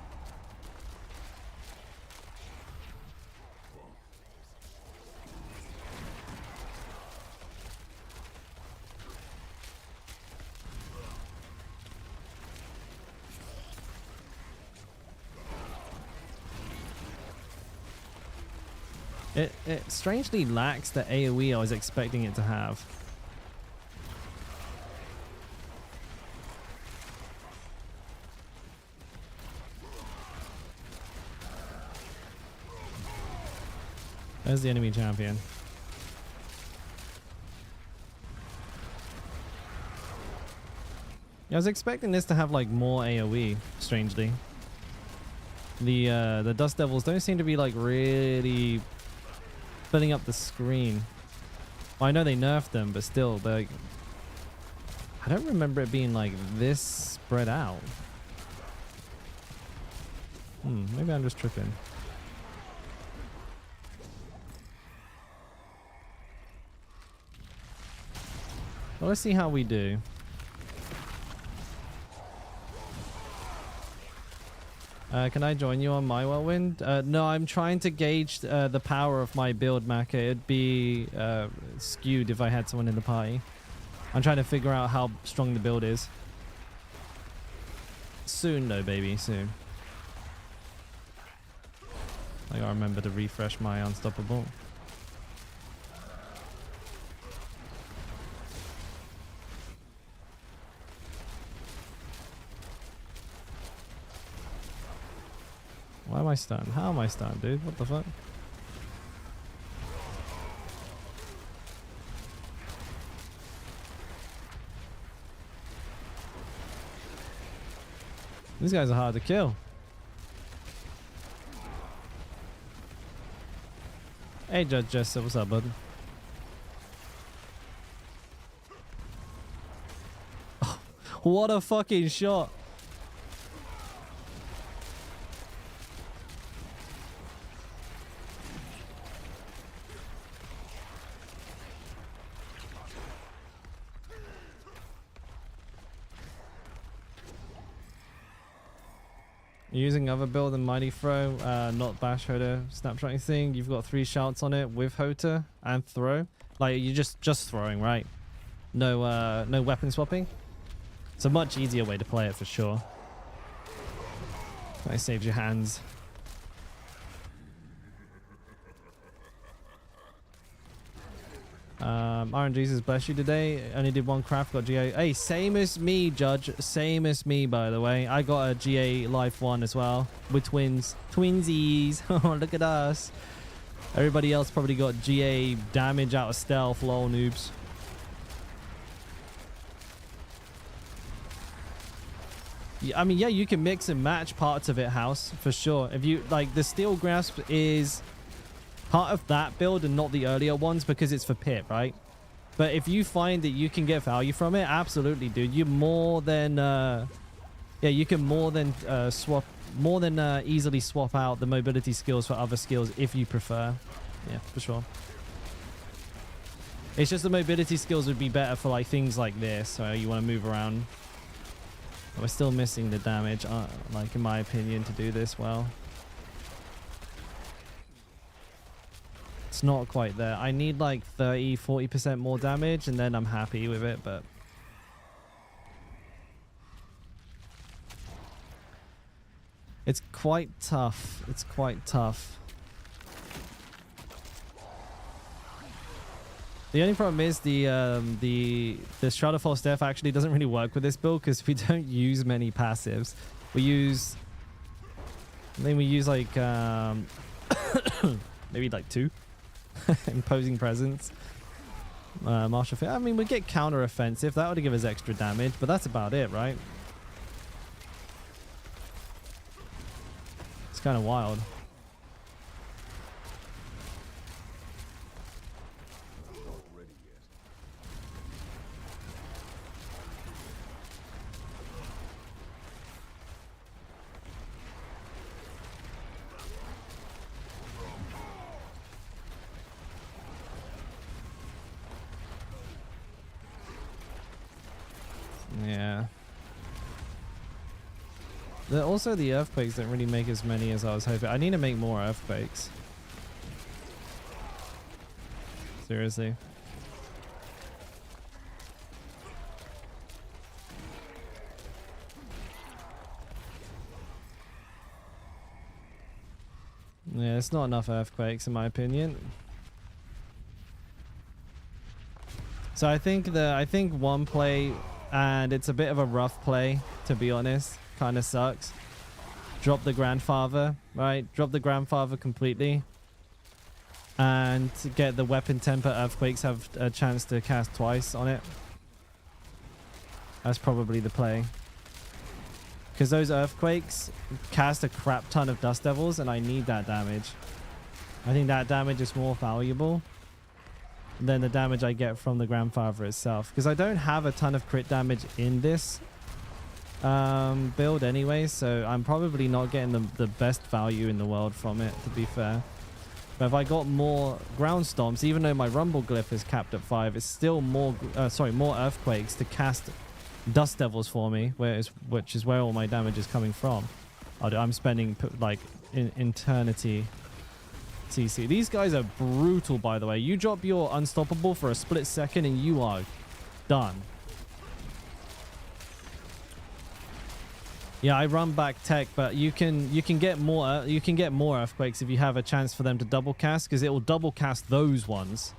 It strangely lacks the AoE I was expecting it to have. There's the enemy champion. I was expecting this to have like more AoE, strangely. The Dust Devils don't seem to be like really filling up the screen. Well, I know they nerfed them, but still, they're like, I don't remember it being like this spread out. Maybe I'm just tripping. Well, let's see how we do. Can I join you on my whirlwind? No, I'm trying to gauge the power of my build, Maka. It'd be skewed if I had someone in the party. I'm trying to figure out how strong the build is. Soon though, baby, soon. I gotta remember to refresh my unstoppable. Why am I stunned? How am I stunned, dude? What the fuck? These guys are hard to kill. Hey, Judge Jester, what's up, bud? Oh, what a fucking shot. Using other build than Mighty Throw, not Bash Hoda snapshotting thing. You've got 3 shouts on it with Hota and throw. Like you're just throwing, right? No no weapon swapping. It's a much easier way to play it for sure. That saves your hands. Iron Jesus bless you today. Only did 1 craft, got GA. Hey, same as me, Judge. Same as me, by the way. I got a GA Life 1 as well. With twins. Twinsies. Oh, look at us. Everybody else probably got GA damage out of stealth. Lol, noobs. Yeah, I mean, yeah, you can mix and match parts of it, House, for sure. If you, like, the Steel Grasp is part of that build and not the earlier ones because it's for pit, right? But if you find that you can get value from it, absolutely, dude. You more than yeah, you can more than easily swap out the mobility skills for other skills if you prefer. Yeah, for sure. It's just the mobility skills would be better for like things like this, so you want to move around. We're still missing the damage, like in my opinion, to do this well. It's not quite there. I need like 30-40% more damage and then I'm happy with it, but it's quite tough. It's quite tough. The only problem is the Shroud of False Death actually doesn't really work with this build because we don't use many passives. We use, I think we use like maybe like 2. Imposing Presence, Martial Fit. I mean, we get counter offensive. That would give us extra damage, but that's about it, right? It's kind of wild. Yeah. Also, the earthquakes don't really make as many as I was hoping. I need to make more earthquakes. Seriously. Yeah, it's not enough earthquakes in my opinion. So I think one play, and it's a bit of a rough play, to be honest. Kind of sucks. Drop the Grandfather, right? Drop the Grandfather completely. And to get the Weapon Temper Earthquakes have a chance to cast twice on it. That's probably the play. Because those Earthquakes cast a crap ton of Dust Devils, and I need that damage. I think that damage is more valuable than the damage I get from the Grandfather itself. Because I don't have a ton of crit damage in this build anyway, so I'm probably not getting the best value in the world from it, to be fair. But if I got more ground stomps, even though my rumble glyph is capped at 5, it's still more more earthquakes to cast Dust Devils for me, which is where all my damage is coming from. I'm spending like eternity CC. These guys are brutal, by the way. You drop your unstoppable for a split second and you are done. Yeah, I run back tech, but you can get more earthquakes if you have a chance for them to double cast, because it will double cast those ones.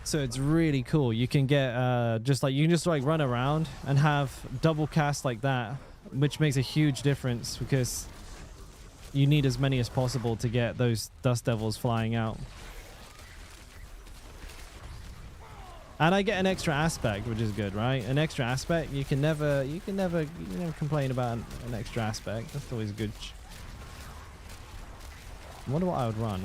So it's really cool. You can get you can just run around and have double cast like that, which makes a huge difference because you need as many as possible to get those Dust Devils flying out. And I get an extra aspect, which is good, right? An extra aspect, you can never complain about an extra aspect. That's always good. I wonder what I would run.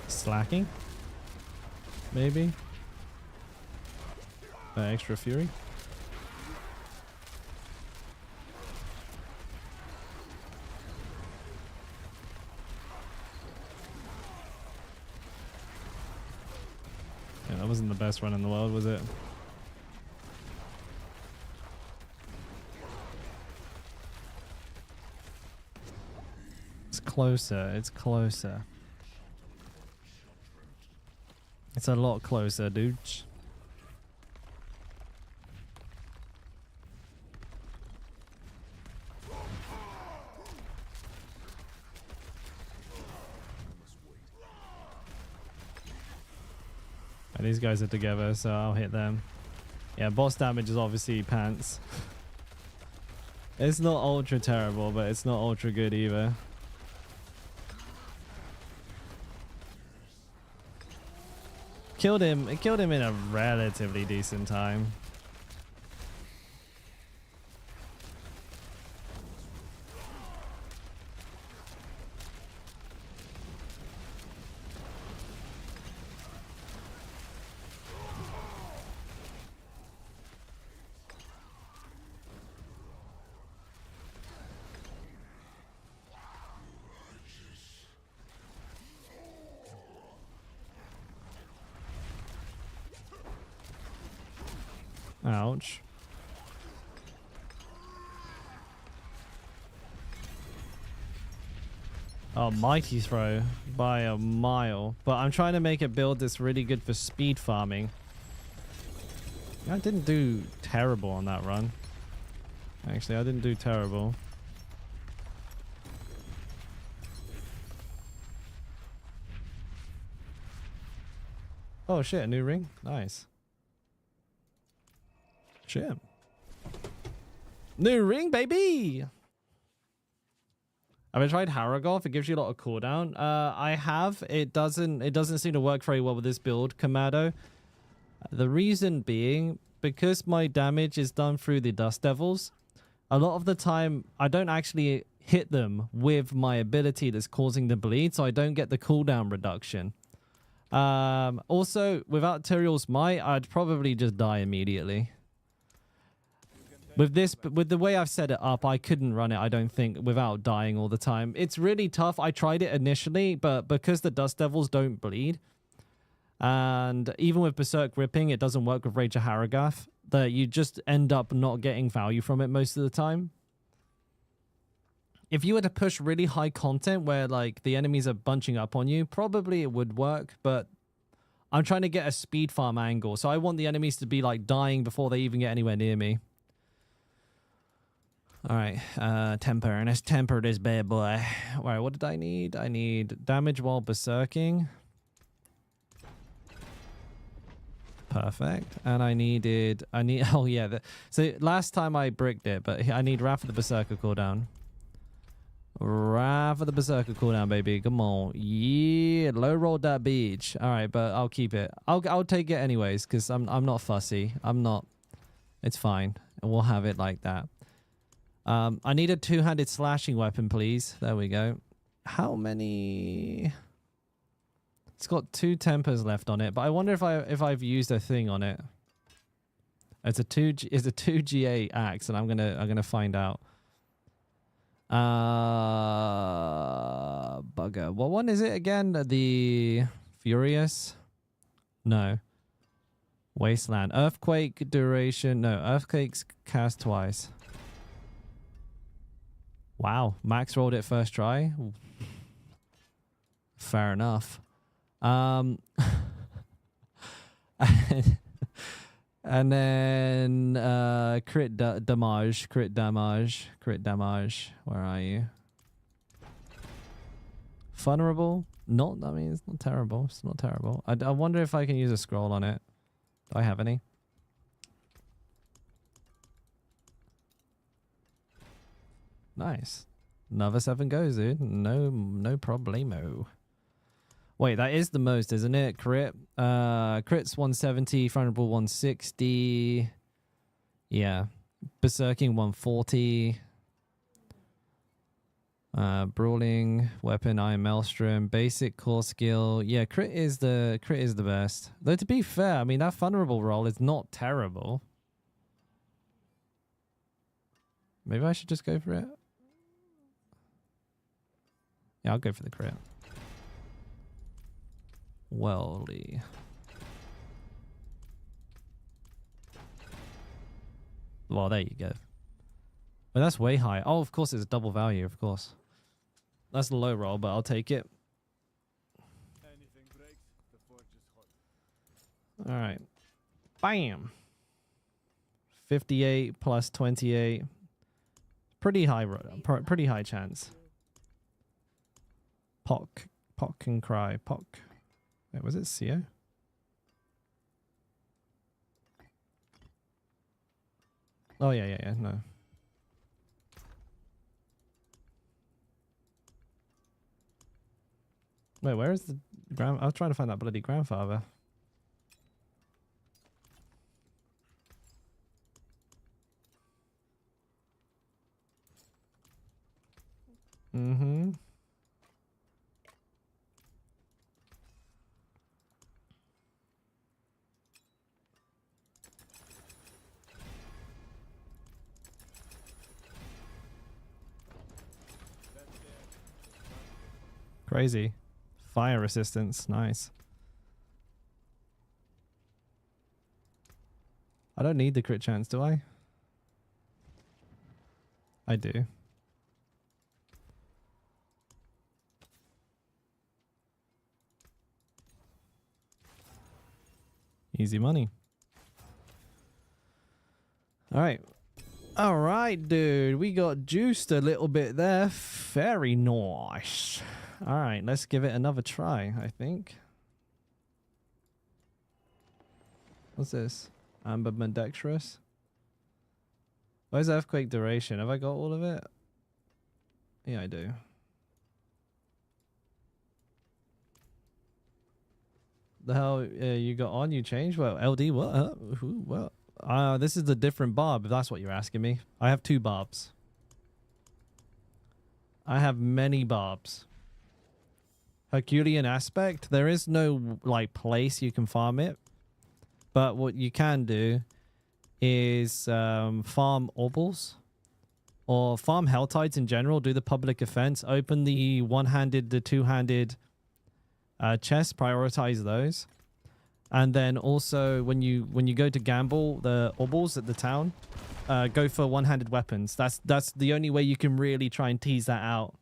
Slacking. maybe. Extra fury. Yeah, that wasn't the best run in the world, was it? It's closer. It's closer. It's a lot closer, dudes. And these guys are together, so I'll hit them. Yeah, boss damage is obviously pants. It's not ultra terrible, but it's not ultra good either. Killed him. It killed him in a relatively decent time. Ouch. Oh, mighty throw by a mile. But I'm trying to make a build that's really good for speed farming. I didn't do terrible on that run. Actually, I didn't do terrible. Oh shit, a new ring? Nice. Shit. New ring, baby! Have I tried Haragoth? It gives you a lot of cooldown. I have. It doesn't seem to work very well with this build, Kamado. The reason being, because my damage is done through the Dust Devils, a lot of the time I don't actually hit them with my ability that's causing the bleed, so I don't get the cooldown reduction. Also, without Tyrael's Might, I'd probably just die immediately. With the way I've set it up, I couldn't run it, I don't think, without dying all the time. It's really tough. I tried it initially, but because the Dust Devils don't bleed, and even with Berserk Ripping, it doesn't work with Rage of Haragath, that you just end up not getting value from it most of the time. If you were to push really high content where like the enemies are bunching up on you, probably it would work, but I'm trying to get a speed farm angle, so I want the enemies to be like dying before they even get anywhere near me. All right, temper, and let's temper this bad boy. All right, what did I need? I need damage while berserking. Perfect. And oh yeah. So last time I bricked it, but I need Wrath of the Berserker cooldown. Wrath of the Berserker cooldown, baby. Come on. Yeah, low roll that beach. All right, but I'll keep it. I'll take it anyways, because I'm not fussy. I'm not. It's fine. We'll have it like that. I need a two-handed slashing weapon, please. There we go. How many? It's got 2 tempers left on it, but I wonder if I've used a thing on it. It's a 2GA axe, and I'm gonna find out. Bugger. What one is it again? The Furious? No. Wasteland. Earthquake duration. No, Earthquakes cast twice. Wow, Max rolled it first try. Fair enough. And then crit damage. Where are you? Vulnerable? Not. I mean, it's not terrible. It's not terrible. I wonder if I can use a scroll on it. Do I have any? Nice. Another 7 goes, dude. No problemo. Wait, that is the most, isn't it? Crit. Crit's 170, vulnerable 160. Yeah. Berserking 140. Brawling, weapon, Iron Maelstrom, basic core skill. Yeah, crit is the best. Though to be fair, I mean that vulnerable roll is not terrible. Maybe I should just go for it. Yeah, I'll go for the crit. Welly. Well, there you go. But that's way high. Oh, of course, it's a double value, of course. That's a low roll, but I'll take it. Anything breaks, the forge is hot. All right. Bam. 58 plus 28. Pretty high, pretty high chance. Pock can cry. Pock. Wait, was it CO? Oh, yeah, no. Wait, where is the I was trying to find that bloody grandfather. Mm-hmm. Crazy. Fire resistance. Nice. I don't need the crit chance, do I? I do. Easy money. All right. All right, dude. We got juiced a little bit there. Very nice. All right, let's give it another try, I think. What's this? Amber Mandextrous. Where's Earthquake Duration? Have I got all of it? Yeah, I do. The hell you got on? You changed? Well, LD, what? Who? What? This is a different barb, if that's what you're asking me. I have 2 barbs. I have many barbs. Herculean Aspect. There is no, like, place you can farm it. But what you can do is farm Orbals. Or farm Helltides in general. Do the public offense. Open the one-handed, the two-handed chests. Prioritize those. And then also when you go to gamble the Orbals at the town, go for one-handed weapons. That's the only way you can really try and tease that out.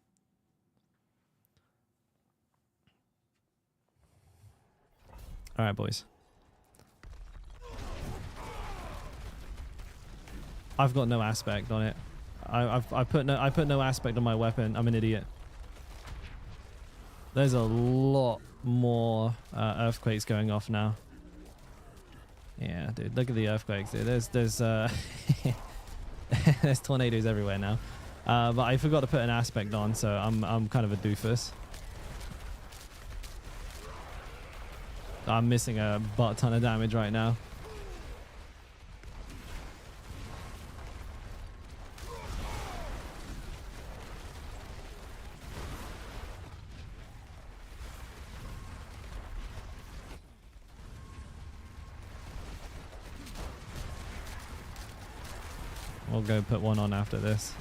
All right, boys. I've got no aspect on it. I put no aspect on my weapon. I'm an idiot. There's a lot more earthquakes going off now. Yeah, dude, look at the earthquakes, dude. There's there's tornadoes everywhere now. But I forgot to put an aspect on, so I'm kind of a doofus. I'm missing a butt ton of damage right now. We'll go put one on after this.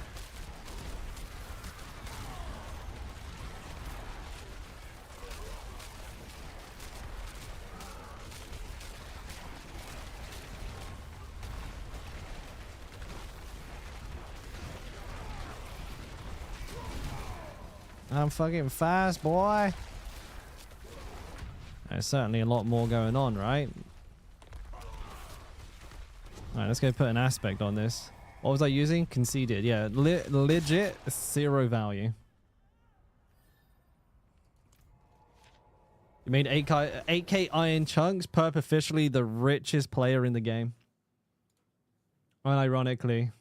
I'm fucking fast, boy. There's certainly a lot more going on, right? Alright, let's go put an aspect on this. What was I using? Conceded. Yeah, legit 0 value. You made 8K iron chunks, perp officially the richest player in the game. Unironically.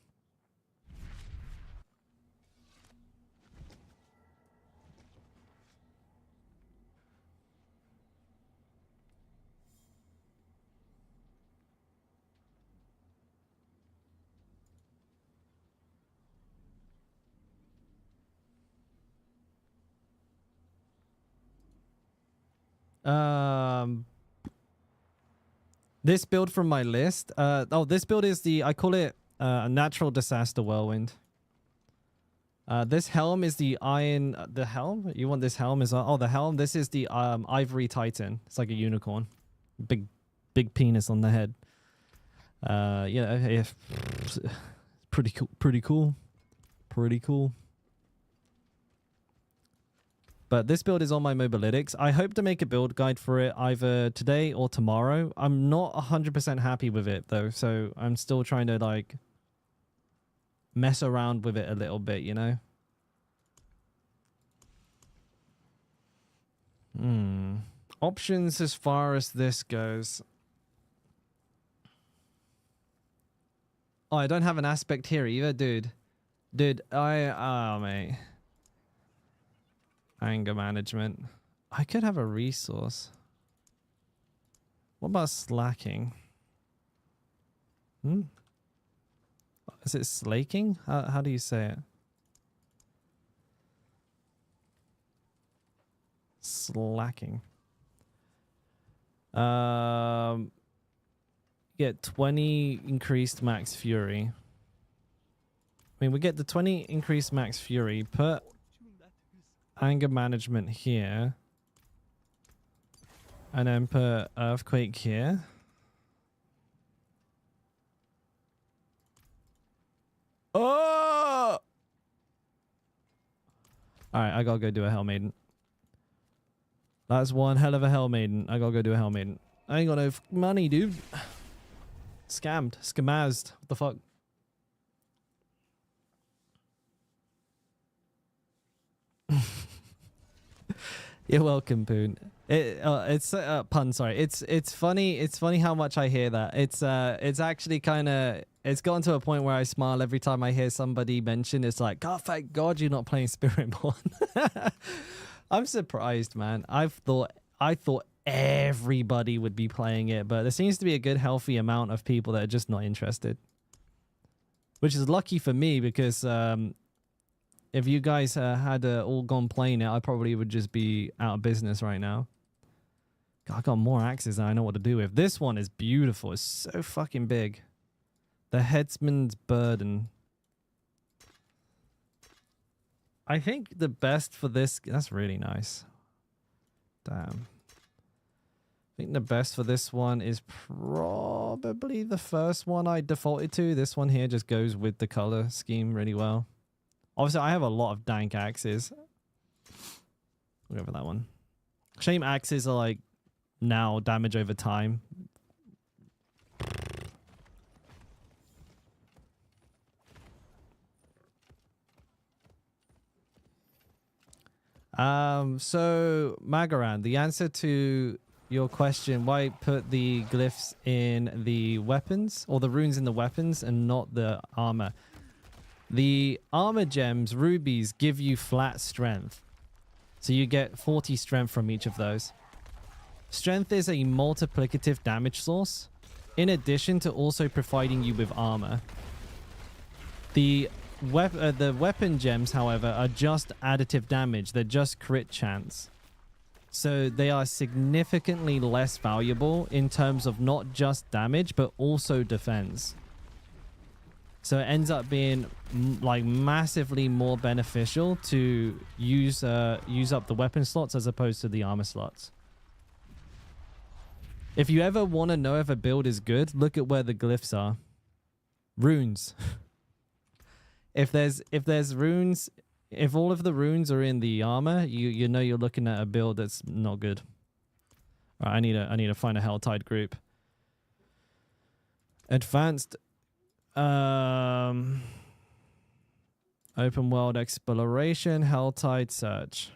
This build from my list. This build is I call it a natural disaster whirlwind. This helm is the the helm? You want this helm is, the helm. This is the ivory titan. It's like a unicorn. Big penis on the head. Yeah. Pretty cool. But this build is on my Mobalytics. I hope to make a build guide for it either today or tomorrow. I'm not 100% happy with it though, so I'm still trying to like mess around with it a little bit, you know? Options as far as this goes. Oh, I don't have an aspect here either, dude. Mate. Anger management. I could have a resource. What about slacking? Is it slaking? How do you say it? Slacking. Get 20 increased max fury. I mean, we get the 20 increased max fury. Put anger management here. And then put earthquake here. Oh! Alright, I gotta go do a Hell Maiden. That's one hell of a Hell Maiden. I gotta go do a Hell Maiden. I ain't got no money, dude. Scammed. Scamazed. What the fuck? You're welcome, Poon. It's pun. Sorry. It's funny. It's funny how much I hear that. It's actually kind of. It's gotten to a point where I smile every time I hear somebody mention. It's like, God, thank God you're not playing Spiritborn. I'm surprised, man. I thought everybody would be playing it, but there seems to be a good, healthy amount of people that are just not interested. Which is lucky for me because if you guys had all gone playing it, I probably would just be out of business right now. God, I got more axes than I know what to do with. This one is beautiful. It's so fucking big. The Headsman's Burden. I think the best for this... That's really nice. Damn. I think the best for this one is probably the first one I defaulted to. This one here just goes with the color scheme really well. Obviously, I have a lot of dank axes. We'll go for that one. Shame axes are like now damage over time. So Magaran, the answer to your question, why put the glyphs in the weapons or the runes in the weapons and not the armor? The armor gems, rubies, give you flat strength. So you get 40 strength from each of those. Strength is a multiplicative damage source, in addition to also providing you with armor. The weapon gems, however, are just additive damage. They're just crit chance. So they are significantly less valuable in terms of not just damage, but also defense. So it ends up being like massively more beneficial to use up the weapon slots as opposed to the armor slots. If you ever want to know if a build is good, look at where the glyphs are. Runes. If there's runes, if all of the runes are in the armor, you know you're looking at a build that's not good. All right, I need to find a Helltide group. Advanced open world exploration, Helltide search.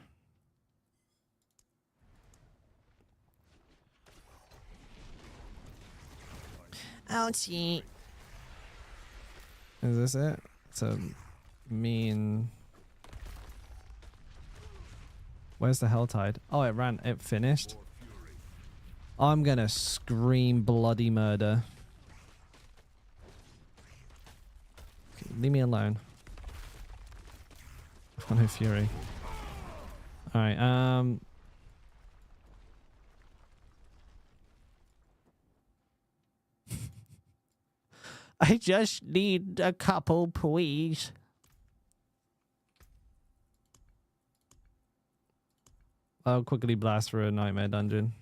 Ouchie. Is this it? It's a mean... Where's the Helltide? Oh, it ran. It finished. I'm gonna scream bloody murder. Okay, leave me alone. I've got no fury. Alright, I just need a couple, please. I'll quickly blast through a nightmare dungeon.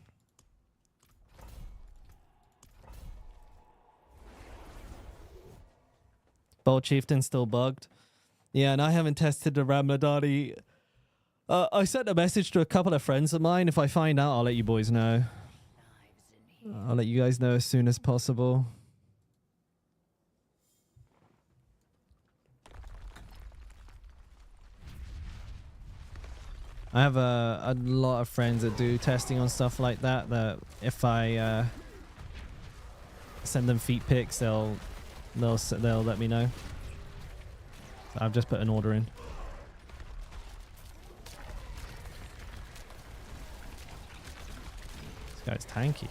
Bold Chieftain still bugged. Yeah, and I haven't tested the Ramadani. I sent a message to a couple of friends of mine. If I find out, I'll let you boys know. I'll let you guys know as soon as possible. I have a lot of friends that do testing on stuff like that. That if I send them feet pics, they'll let me know. So I've just put an order in. This guy's tanky.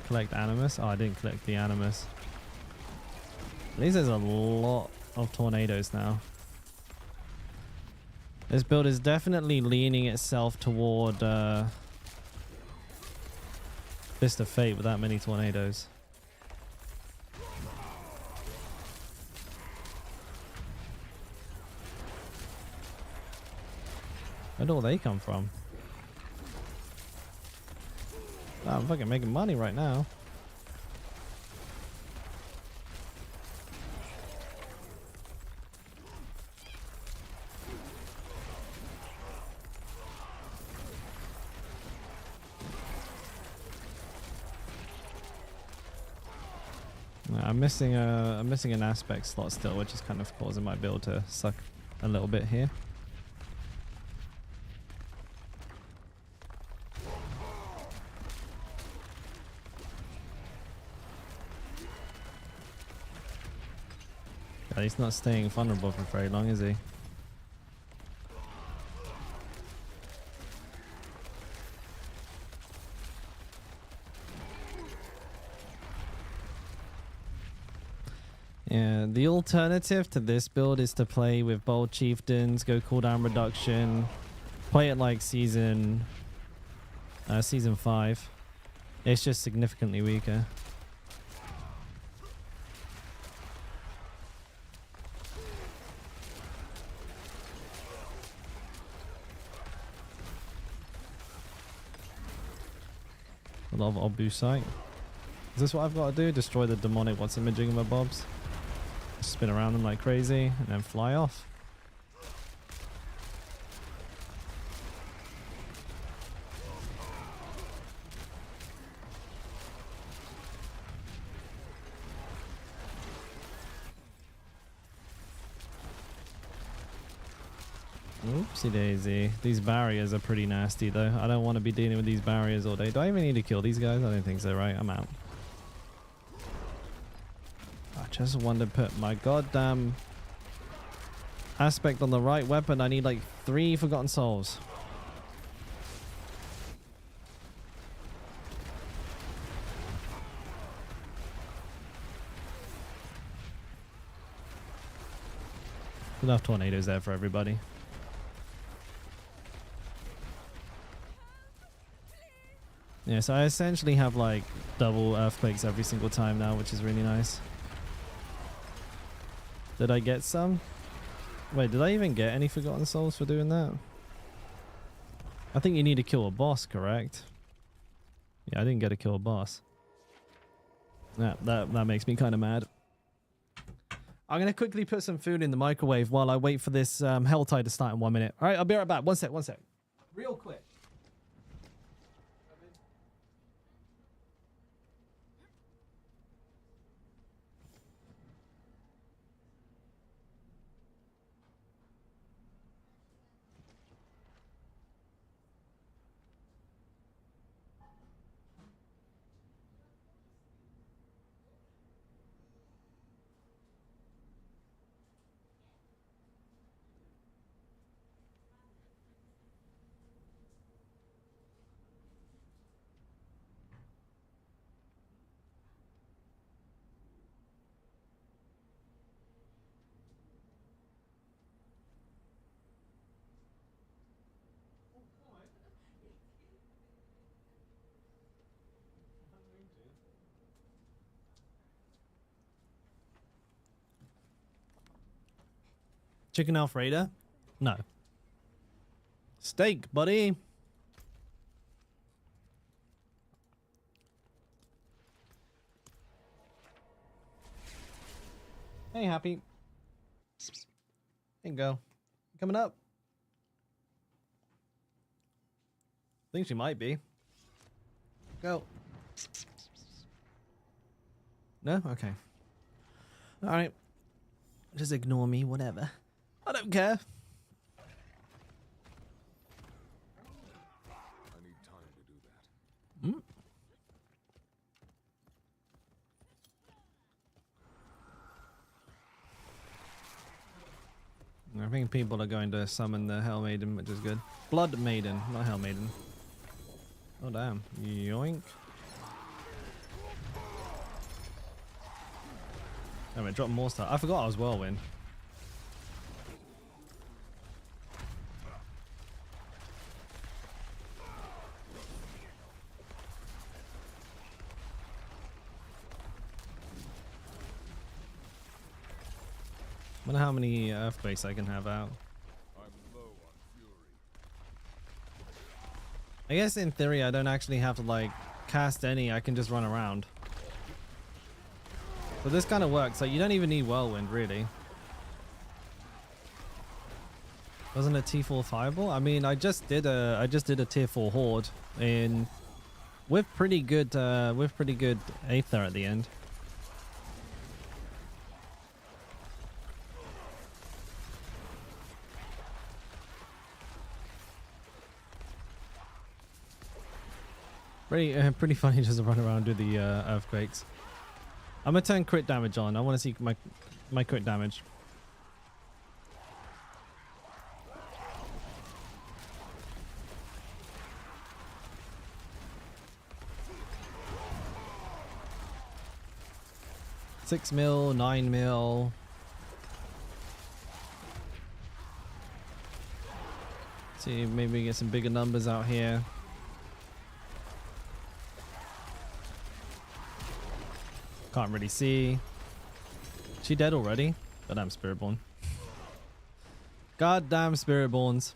Collect Animus. Oh, I didn't collect the Animus. At least there's a lot of tornadoes now. This build is definitely leaning itself toward Fist of Fate with that many tornadoes. Where do all they come from? Oh, I'm fucking making money right now. I'm missing an aspect slot still, which is kind of causing my build to suck a little bit here. Yeah, he's not staying vulnerable for very long, is he? Yeah, the alternative to this build is to play with Bold Chieftains, go cooldown reduction, play it like season 5. It's just significantly weaker. A lot of Obu sight. Is this what I've got to do? Destroy the demonic what's imaging my bobs? Spin around them like crazy and then fly off. Oopsie daisy. These barriers are pretty nasty though. I don't want to be dealing with these barriers all day. Do I even need to kill these guys? I don't think so, right? I'm out. I just want to put my goddamn aspect on the right weapon. I need like 3 Forgotten Souls. Enough tornadoes there for everybody. Yeah, so I essentially have like double earthquakes every single time now, which is really nice. Did I get some? Wait, did I even get any Forgotten Souls for doing that? I think you need to kill a boss, correct? Yeah, I didn't get to kill a boss. Yeah, that makes me kind of mad. I'm going to quickly put some food in the microwave while I wait for this Helltide to start in 1 minute. All right, I'll be right back. One sec. Real quick. Chicken Alfredo? No. Steak, buddy. Hey, Happy. There you go. Coming up. I think she might be. Go. No? Okay. Alright. Just ignore me, whatever. I don't care. I need time to do that. Mm. I think people are going to summon the Hell Maiden, which is good. Blood Maiden, not Hell Maiden. Oh damn. Yoink. Oh, it dropped more stuff. I forgot I was Whirlwind. Wonder how many earthquakes I can have out. I'm low on fury. I guess in theory I don't actually have to like cast any, I can just run around. But this kind of works, like you don't even need Whirlwind really. Wasn't a T4 fireball? I mean I just did a tier 4 horde in with pretty good Aether at the end. Pretty funny just to run around and do the earthquakes. I'm gonna turn crit damage on. I want to see my crit damage. $6 mil, 9 mil. See, maybe get some bigger numbers out here. Can't really see. She dead already? Goddamn Spiritborn. Goddamn Spiritborns.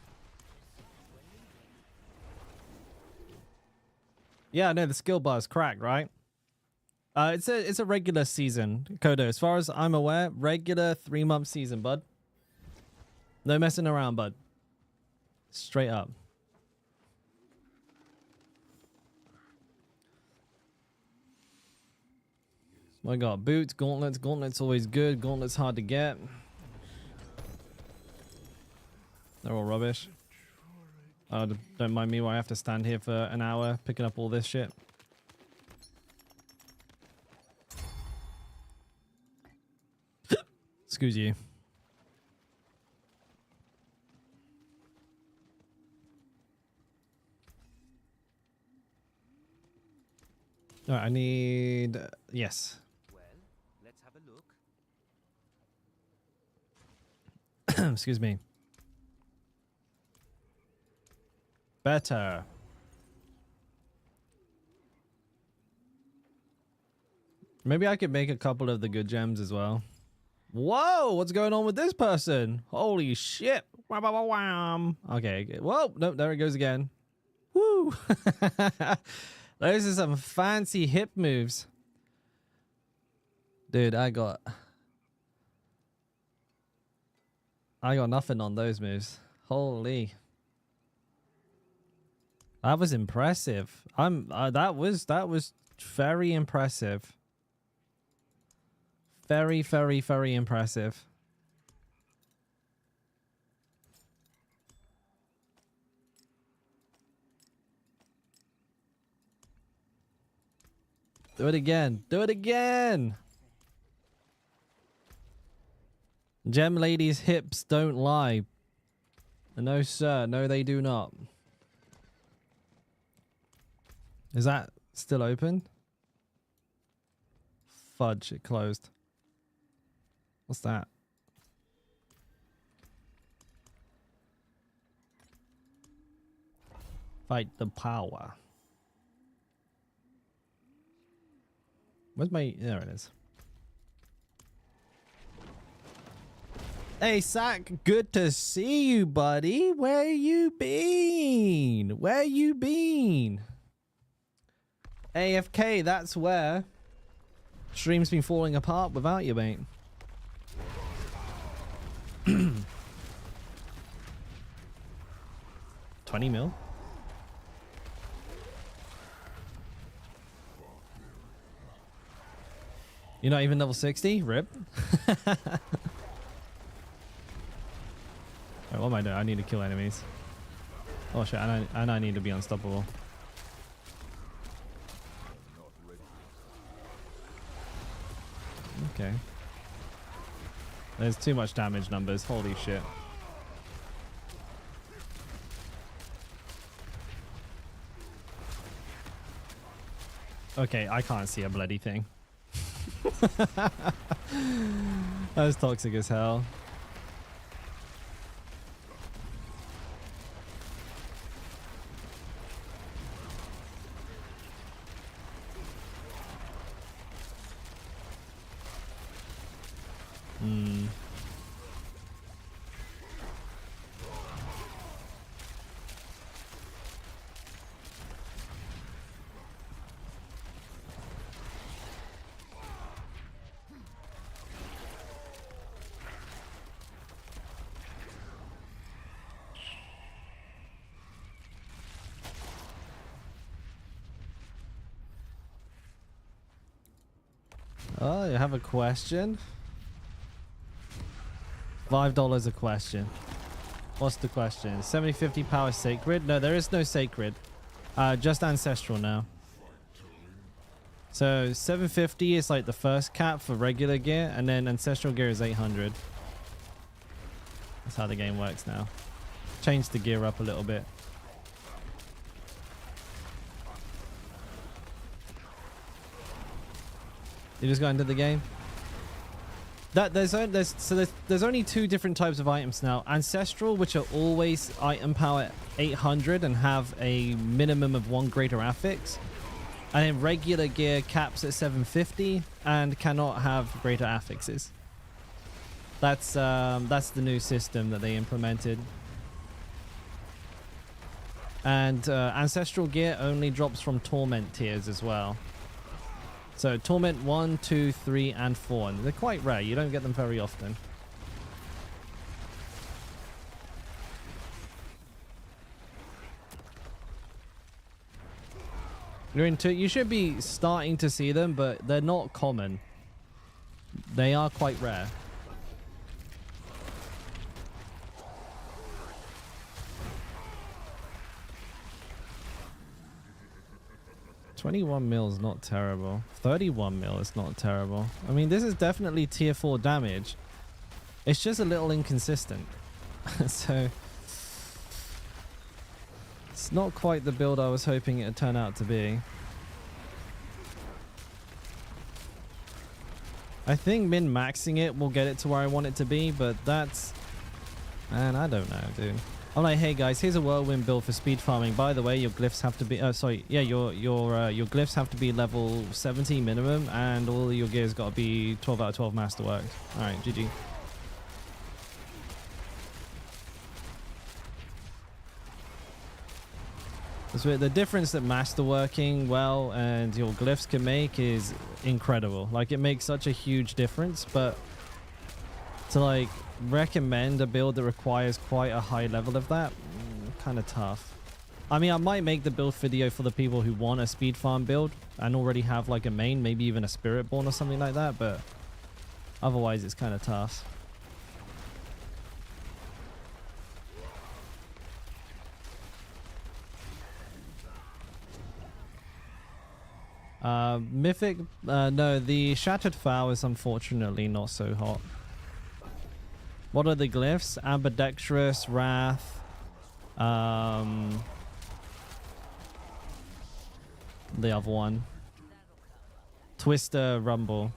Yeah, no, the skill bar is cracked, right? It's a regular season, Kodo. As far as I'm aware, regular 3-month season, bud. No messing around, bud. Straight up. I got boots, gauntlets. Gauntlets always good. Gauntlets hard to get. They're all rubbish. Don't mind me where I have to stand here for an hour picking up all this shit. Excuse you. Alright, I need... yes. Well, let's have a look. Excuse me. Better. Maybe I could make a couple of the good gems as well. Whoa, what's going on with this person? Holy shit. Wham, wham, wham. Okay. Whoa, nope, there it goes again. Woo. Those are some fancy hip moves. Dude, I got nothing on those moves. Holy. That was impressive. That was very impressive. Very, very, very impressive. Do it again. Do it again. Gem Lady's hips don't lie. No, sir. No, they do not. Is that still open? Fudge, it closed. What's that? Fight the power. Where's my... there it is. Hey, Sack, good to see you, buddy. Where you been? Where you been? AFK, that's where. Stream's been falling apart without you, mate. 20 mil? You're not even level 60? Rip. Wait, what am I doing? I need to kill enemies. Oh shit, and I need to be unstoppable. Okay. There's too much damage numbers. Holy shit. Okay, I can't see a bloody thing. That was toxic as hell. Oh, you have a question? $5 a question. What's the question? 70-50 power sacred? No, there is no sacred. Just ancestral now. So 750 is like the first cap for regular gear, and then ancestral gear is 800. That's how the game works now. Changed the gear up a little bit. You just got into the game? There's only two different types of items now. Ancestral, which are always item power 800 and have a minimum of 1 greater affix. And then regular gear caps at 750 and cannot have greater affixes. That's the new system that they implemented. And ancestral gear only drops from torment tiers as well. So torment 1, 2, 3, and 4. And they're quite rare. You don't get them very often. You're into. You should be starting to see them, but they're not common. They are quite rare. $21 mil is not terrible. 31 mil is not terrible. I mean, this is definitely tier 4 damage. It's just a little inconsistent. So it's not quite the build I was hoping it would turn out to be. I think min-maxing it will get it to where I want it to be, but that's... Man, I don't know, dude. I'm like, hey guys, here's a whirlwind build for speed farming. By the way, your glyphs have to be... your glyphs have to be level 70 minimum, and all your gear's got to be 12 out of 12 masterwork. Alright, GG. So the difference that masterworking well and your glyphs can make is incredible. Like, it makes such a huge difference, but to like recommend a build that requires quite a high level of that, kind of tough. I mean, I might make the build video for the people who want a speed farm build and already have like a main, maybe even a spirit born or something like that, but otherwise it's kind of tough. Mythic, no, the Shattered Foul is unfortunately not so hot. What are the glyphs? Ambidextrous, Wrath, the other one. Twister, Rumble.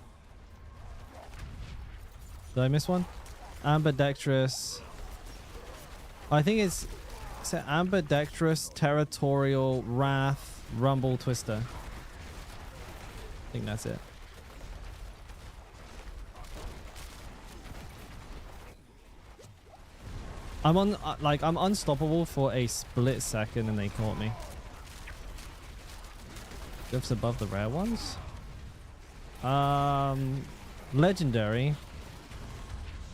Did I miss one? Ambidextrous. I think it's Ambidextrous, Territorial, Wrath, Rumble, Twister. I think that's it. I'm on, like, I'm unstoppable for a split second and they caught me. Glyphs above the rare ones? Legendary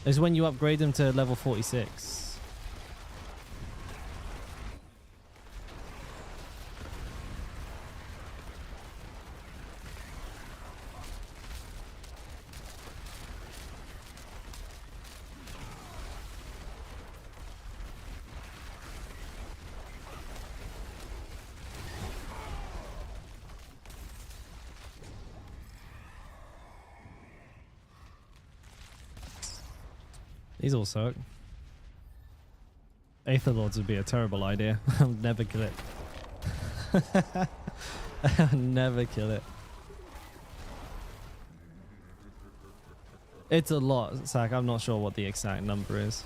is when you upgrade them to level 46. These all suck. Aether Lords would be a terrible idea. I'll never kill it. I'll never kill it. It's a lot, Zach. I'm not sure what the exact number is.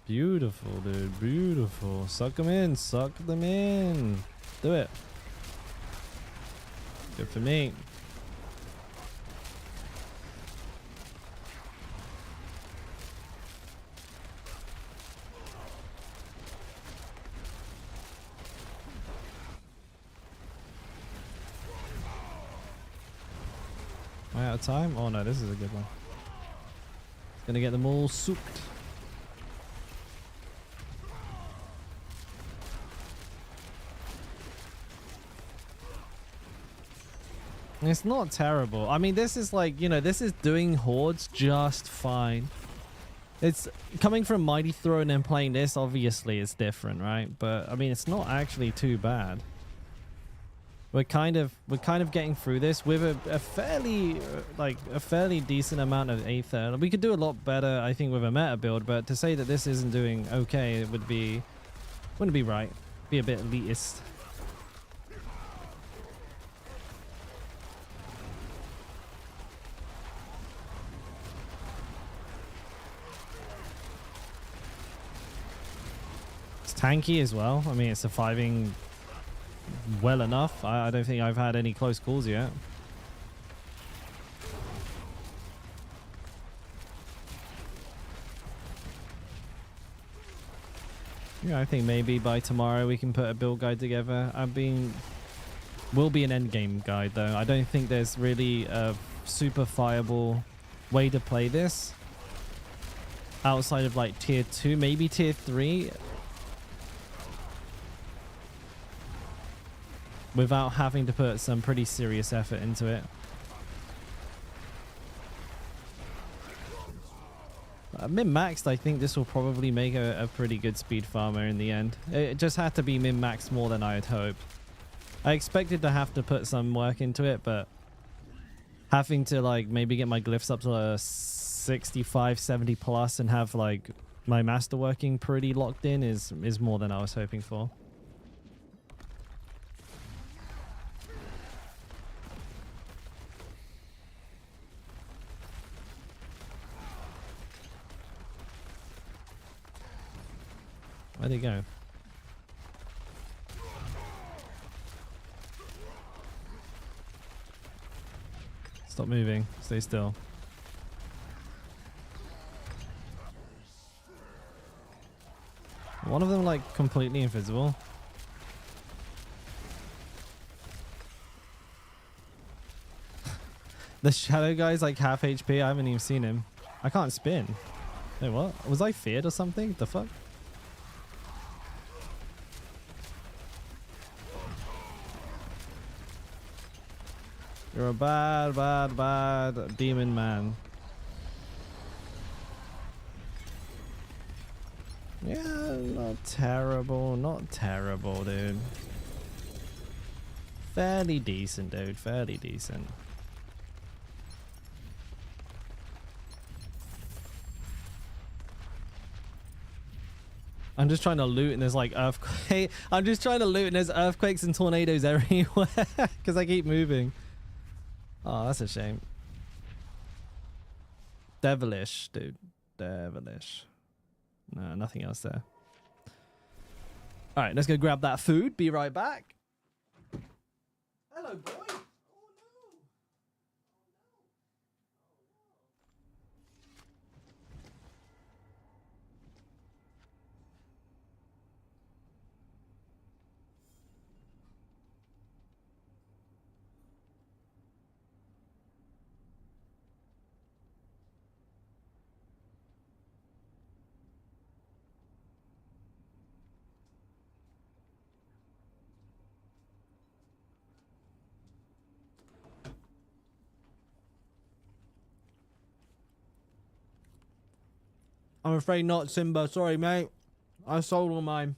Beautiful, dude. Beautiful. Suck them in. Suck them in. Do it. Good for me. Am I out of time? Oh no, this is a good one. Gonna get them all souped. It's not terrible. I mean, this is like, you know, this is doing hordes just fine. It's coming from Mighty Throne and playing this, obviously it's different, right? But I mean, it's not actually too bad. We're kind of getting through this with a fairly fairly decent amount of Aether. We could do a lot better, I think, with a meta build, but to say that this isn't doing okay, it wouldn't be right. Be a bit elitist. Tanky as well. I mean, it's surviving well enough. I don't think I've had any close calls yet. Yeah, I think maybe by tomorrow we can put a build guide together. Will be an end game guide though. I don't think there's really a super viable way to play this outside of like tier 2, maybe tier 3. Without having to put some pretty serious effort into it. Min-maxed, I think this will probably make a pretty good speed farmer in the end. It just had to be min-maxed more than I had hoped. I expected to have to put some work into it, but having to like maybe get my glyphs up to a 65, 70 plus and have like my master working pretty locked in is more than I was hoping for. Where'd he go? Stop moving. Stay still. One of them like completely invisible. The shadow guy's like half HP. I haven't even seen him. I can't spin. Wait, what? Was I feared or something? The fuck? You're a bad, bad, bad demon man. Yeah, not terrible. Not terrible, dude. Fairly decent, dude. Fairly decent. I'm just trying to loot and there's like earthquake. I'm just trying to loot and there's earthquakes and tornadoes everywhere because I keep moving. Oh, that's a shame. Devilish, dude. Devilish. No, nothing else there. All right, let's go grab that food. Be right back. Hello, boy. I'm afraid not, Simba. Sorry, mate. I sold all mine.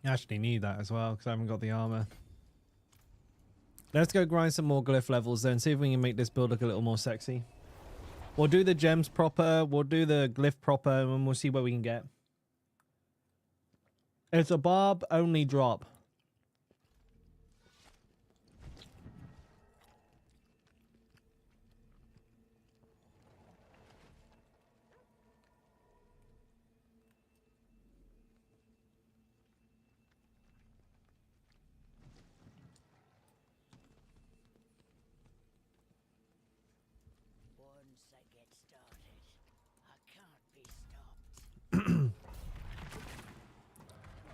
I actually need that as well because I haven't got the armor. Let's go grind some more glyph levels then. See if we can make this build look a little more sexy. We'll do the gems proper. We'll do the glyph proper and we'll see what we can get. It's a barb only drop.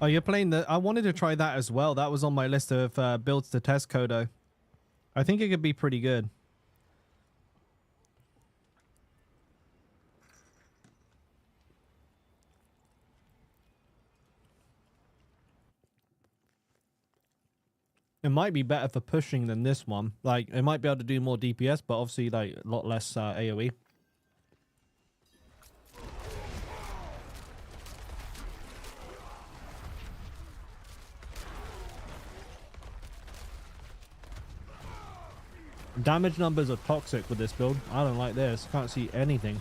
Oh, you're playing the... I wanted to try that as well. That was on my list of builds to test, Kodo. I think it could be pretty good. It might be better for pushing than this one. Like, it might be able to do more DPS, but obviously, like, a lot less AoE. Damage numbers are toxic with this build. I don't like this. Can't see anything.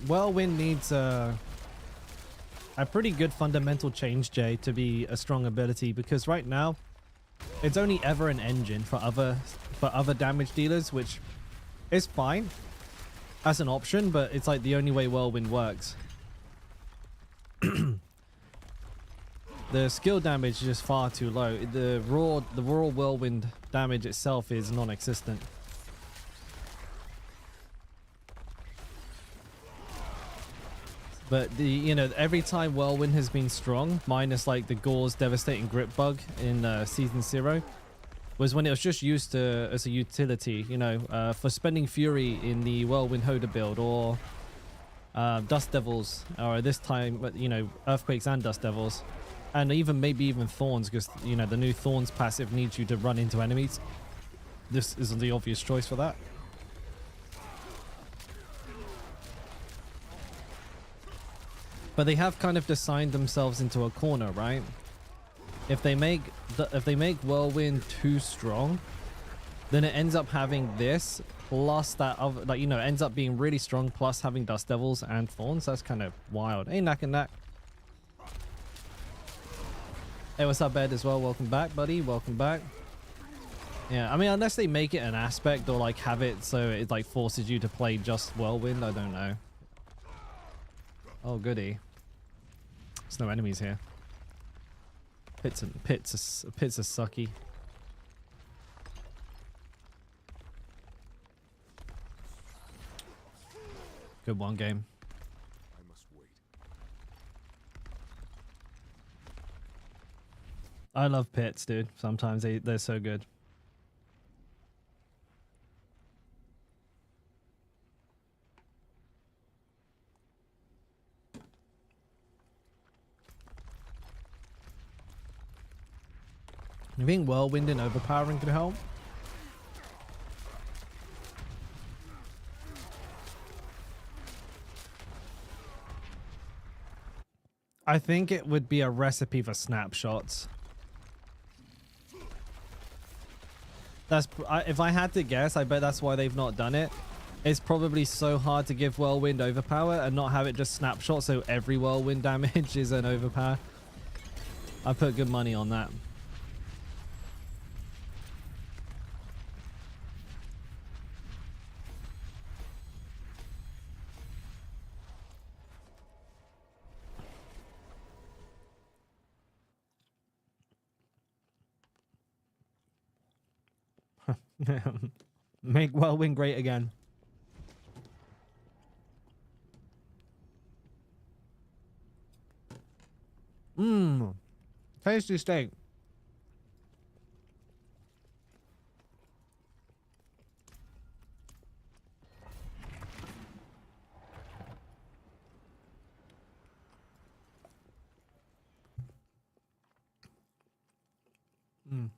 Whirlwind needs a pretty good fundamental change, Jay, to be a strong ability, because right now it's only ever an engine for other damage dealers, which is fine as an option, but it's like the only way Whirlwind works. The skill damage is just far too low. The raw Whirlwind damage itself is non-existent. But every time Whirlwind has been strong, minus like the Gore's devastating grip bug in Season 0, was when it was just used as a utility, for spending Fury in the Whirlwind Hoda build, or Dust Devils, or this time, Earthquakes and Dust Devils, and maybe even Thorns, because the new Thorns passive needs you to run into enemies. This is the obvious choice for that. But they have kind of designed themselves into a corner, right? If they make Whirlwind too strong, then it ends up having this plus that other, ends up being really strong plus having Dust Devils and Thorns. That's kind of wild. Hey, Knack and Knack. Hey, what's up, Ed, as well? Welcome back, buddy. Welcome back. Yeah, I mean, unless they make it an aspect or like have it so it like forces you to play just Whirlwind, I don't know. Oh, goody. There's no enemies here. Pits are sucky. Good one game. I must wait. I love pits, dude. Sometimes they're so good. You think whirlwind and overpowering could help? I think it would be a recipe for snapshots. If I had to guess, I bet that's why they've not done it. It's probably so hard to give whirlwind overpower and not have it just snapshot, so every whirlwind damage is an overpower. I put good money on that. Make whirlwind great again. Mmm. Tasty steak. Mm.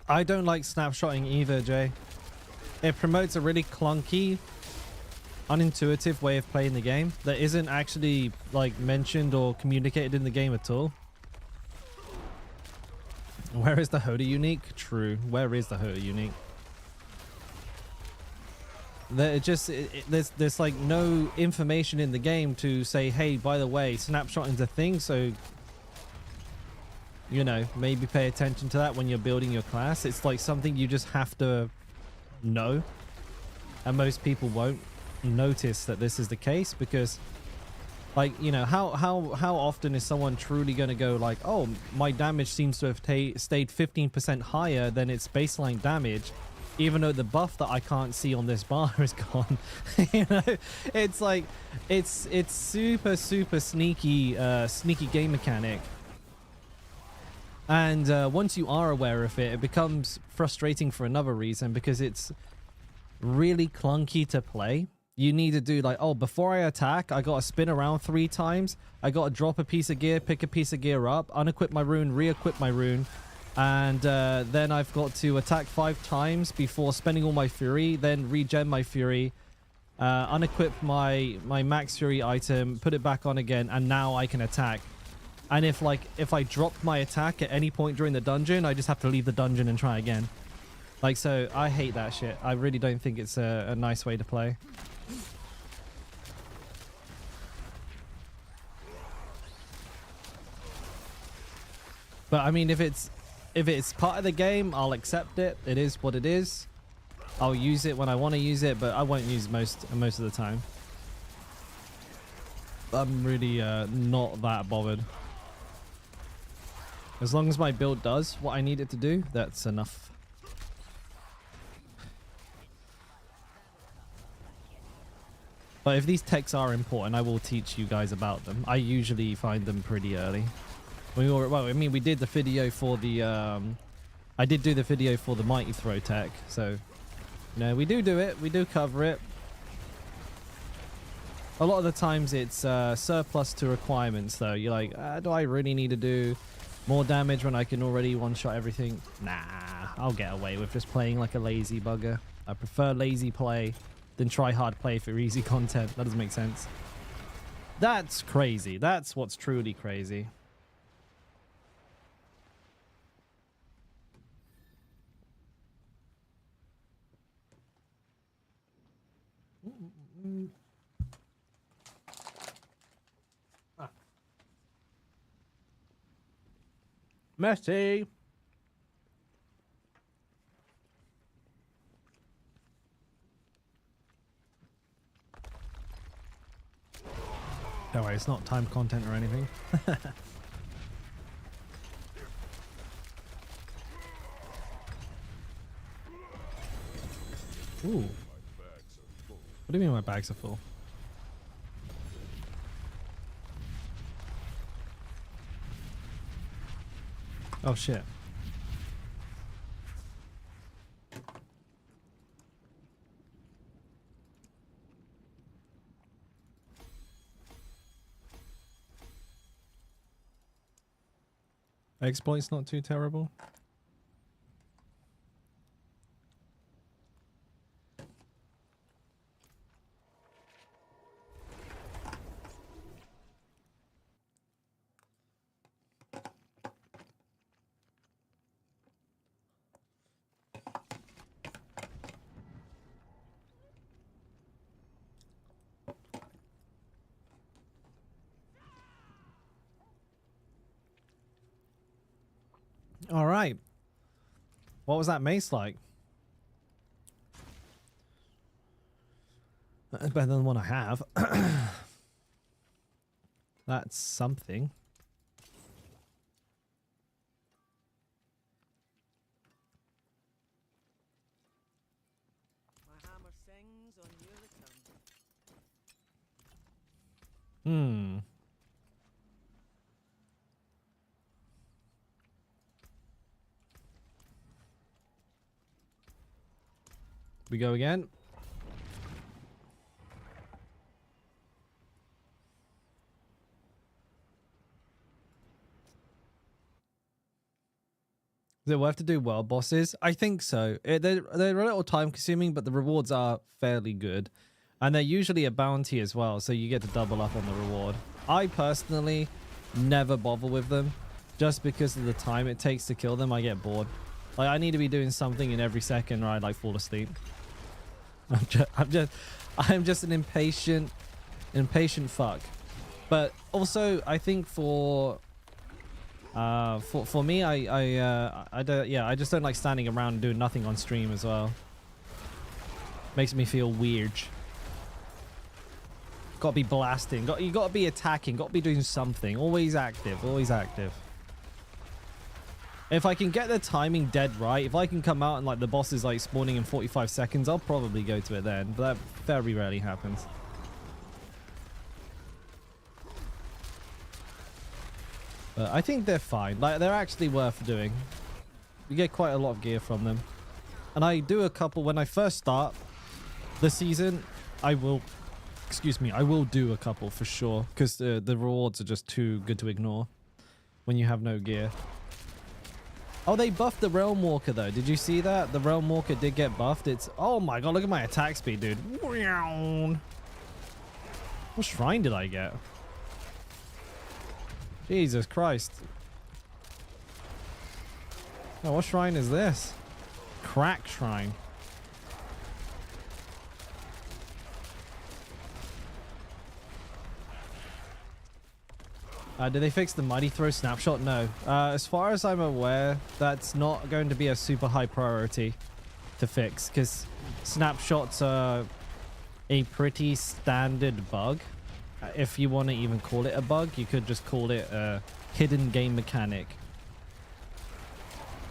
I don't like snapshotting either, Jay. It promotes a really clunky, unintuitive way of playing the game that isn't actually like mentioned or communicated in the game at all. Where is the Hoda unique? True. Where is the Hoda unique? There's like no information in the game to say, hey, by the way, snapshotting's a thing, so you know, maybe pay attention to that when you're building your class. It's like something you just have to know, and most people won't notice that this is the case because, like, you know, how often is someone truly going to go like, oh, my damage seems to have stayed 15% higher than its baseline damage, even though the buff that I can't see on this bar is gone. You know, it's like it's super sneaky game mechanic. And once you are aware of it, it becomes frustrating for another reason because it's really clunky to play. You need to do like, oh, before I attack, I got to spin around 3 times. I got to drop a piece of gear, pick a piece of gear up, unequip my rune, re-equip my rune. And then I've got to attack 5 times before spending all my fury, then regen my fury, unequip my max fury item, put it back on again, and now I can attack. And if I drop my attack at any point during the dungeon, I just have to leave the dungeon and try again. Like, so I hate that shit. I really don't think it's a nice way to play. But I mean, if it's part of the game, I'll accept it. It is what it is. I'll use it when I want to use it, but I won't use most of the time. I'm really not that bothered. As long as my build does what I need it to do, that's enough. But if these techs are important, I will teach you guys about them. I usually find them pretty early. We did the video for the I did do the video for the mighty throw tech, so you know, we do it, we do cover it. A lot of the times it's surplus to requirements though. You're like, do I really need to do more damage when I can already one-shot everything? Nah, I'll get away with just playing like a lazy bugger. I prefer lazy play than try hard play for easy content. That doesn't make sense. That's crazy. That's what's truly crazy. Messy. Don't worry, it's not time content or anything. Ooh. What do you mean my bags are full? Oh shit. Exploit's not too terrible. All right. What was that mace like? That's better than the one I have. That's something. My hammer sings on your return. Hmm. We go again. Is it worth to do world bosses? I think so. They're a little time consuming, but the rewards are fairly good. And they're usually a bounty as well, so you get to double up on the reward. I personally never bother with them just because of the time it takes to kill them. I get bored. Like, I need to be doing something in every second or I like fall asleep. I'm just an impatient fuck. But also, I think for me, I just don't like standing around and doing nothing on stream as well. Makes me feel weird. Gotta be blasting. You gotta be attacking. Gotta be doing something. Always active. Always active. If I can get the timing dead right, if I can come out and like the boss is like spawning in 45 seconds, I'll probably go to it then. But that very rarely happens. But I think they're fine. Like, they're actually worth doing. You get quite a lot of gear from them. And I do a couple when I first start the season. I will do a couple for sure, because the rewards are just too good to ignore when you have no gear. Oh, they buffed the Realm Walker though. Did you see that? The Realm Walker did get buffed. It's, oh my god, look at my attack speed, dude. What shrine did I get? Jesus Christ. Oh, what shrine is this? Crack shrine. Did they fix the Mighty Throw snapshot? No. As far as I'm aware, that's not going to be a super high priority to fix, because snapshots are a pretty standard bug. If you want to even call it a bug, you could just call it a hidden game mechanic.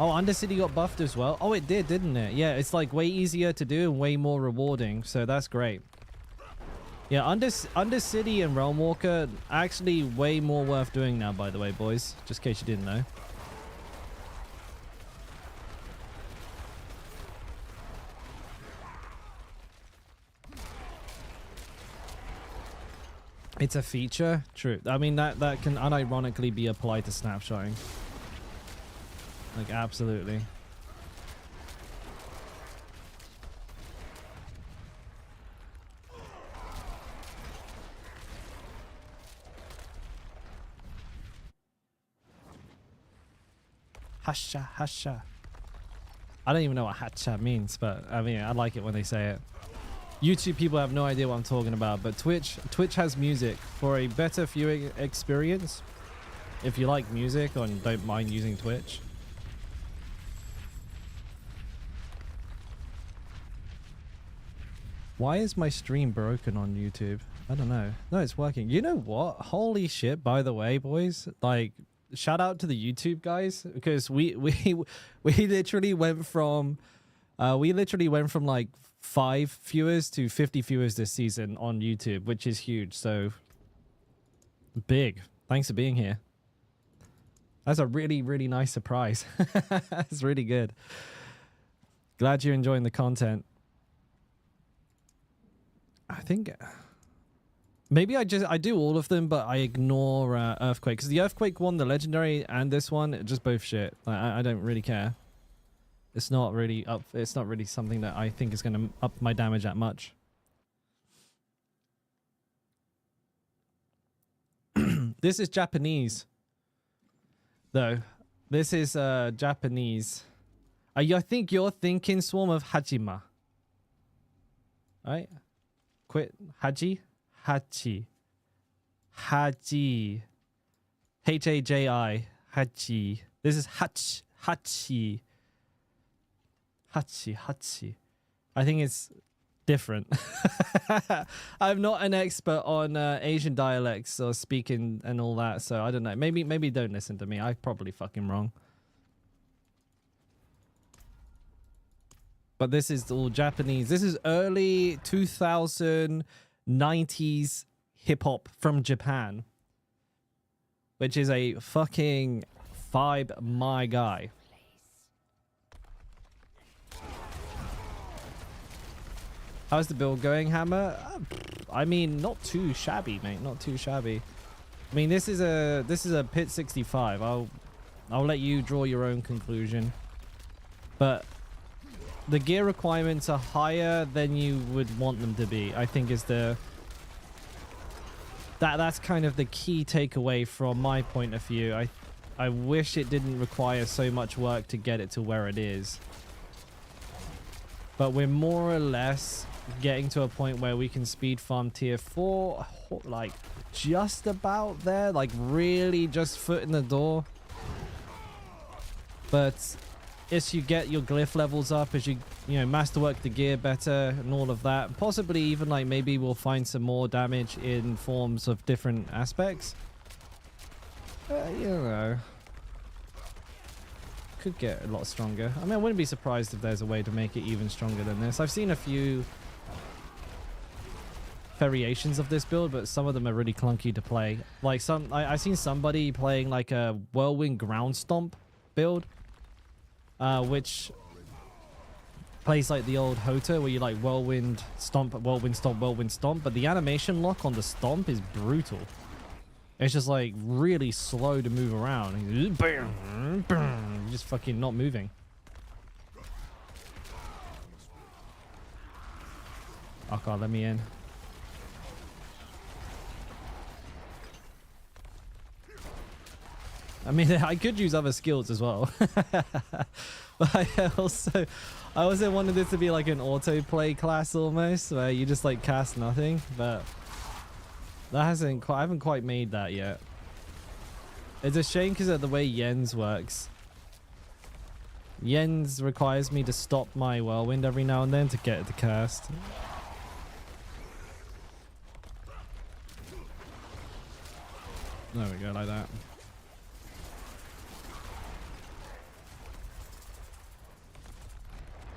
Oh, Undercity got buffed as well. Oh, it did, didn't it? Yeah, it's like way easier to do and way more rewarding, so that's great. Yeah, Undercity and Realm Walker actually way more worth doing now, by the way, boys. Just in case you didn't know. It's a feature? True. I mean, that can unironically be applied to snapshotting. Like, absolutely. Hasha, hasha. I don't even know what hasha means, but I mean, I like it when they say it. YouTube people have no idea what I'm talking about, but Twitch has music for a better viewing experience. if you like music or don't mind using Twitch. Why is my stream broken on YouTube? I don't know. No, it's working. You know what? Holy shit, by the way, boys. Like, shout out to the YouTube guys, because we literally went from like 5 viewers to 50 viewers this season on YouTube, which is huge. So big. Thanks for being here. That's a really, really nice surprise. It's really good. Glad you're enjoying the content. I think maybe I do all of them, but I ignore Earthquake, because the Earthquake one, the legendary, and this one, just both shit. I don't really care. It's not really up. It's not really something that I think is going to up my damage that much. This is Japanese, though. This is Japanese. I think you're thinking Swarm of Hajima, right? Quit Haji. Haji. Haji. Haji. Haji. This is Hachi. Hachi. Hachi. I think it's different. I'm not an expert on Asian dialects or speaking and all that, so I don't know. Maybe don't listen to me. I'm probably fucking wrong. But this is all Japanese. This is early 2090s hip-hop from Japan, which is a fucking vibe, my guy. How's the build going, Hammer? I mean, not too shabby, mate. Not too shabby. I mean, this is a pit 65. I'll let you draw your own conclusion. But the gear requirements are higher than you would want them to be, I think, is that's kind of the key takeaway from my point of view. I wish it didn't require so much work to get it to where it is. But we're more or less getting to a point where we can speed farm tier 4, like just about there, like really just foot in the door. But as you get your glyph levels up, as you masterwork the gear better and all of that, possibly even like maybe we'll find some more damage in forms of different aspects. Could get a lot stronger. I mean, I wouldn't be surprised if there's a way to make it even stronger than this. I've seen a few variations of this build, but some of them are really clunky to play. Like I've seen somebody playing like a Whirlwind Ground Stomp build, which plays like the old Hota, where you like whirlwind stomp, whirlwind stomp, whirlwind stomp, but the animation lock on the stomp is brutal. It's just like really slow to move around. You're just fucking not moving. Oh god, let me in. I mean, I could use other skills as well. But I also wanted this to be like an autoplay class almost, where you just like cast nothing, but I haven't quite made that yet. It's a shame because of the way Yen's works. Yen's requires me to stop my whirlwind every now and then to get it to cast. There we go, like that.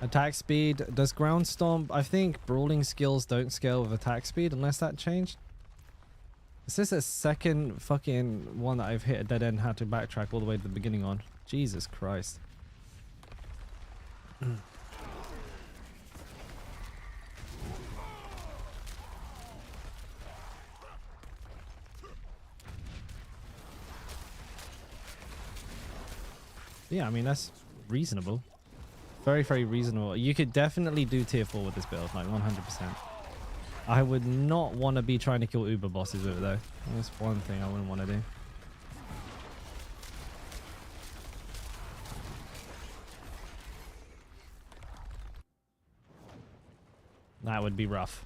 Attack speed. Does ground stomp? I think brawling skills don't scale with attack speed unless that changed. Is this a second fucking one that I've hit a dead end, had to backtrack all the way to the beginning on? Jesus Christ. Yeah, I mean, that's reasonable. Very, very reasonable. You could definitely do tier 4 with this build, like 100%. I would not want to be trying to kill Uber bosses with it, though. That's one thing I wouldn't want to do. That would be rough.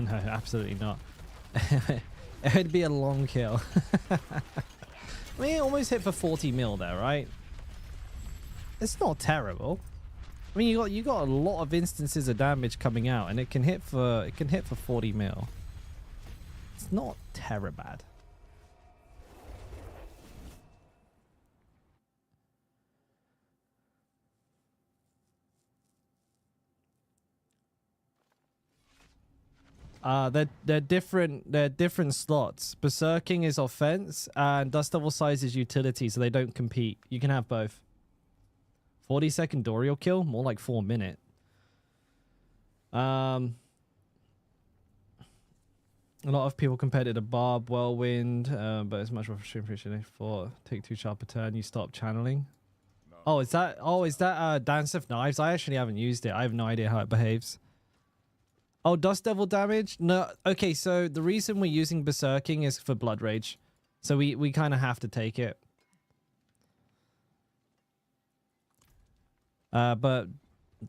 no, absolutely not. It would be a long kill. I mean, it almost hit for 40 mil there, right? It's not terrible. I mean, you got a lot of instances of damage coming out, and it can hit for 40 mil. It's not terrible bad. They're different slots. Berserking is offense, and Dust Devil Size is utility, so they don't compete. You can have both. 40-second Dorial kill, more like 4 minute. A lot of people compared it to Barb, Whirlwind, but it's much more frustrating for take 2 sharper turn. You stop channeling. Oh, is that Dance of Knives? I actually haven't used it. I have no idea how it behaves. Oh, Dust Devil damage? No. Okay, so the reason we're using Berserking is for Blood Rage. So we kind of have to take it. But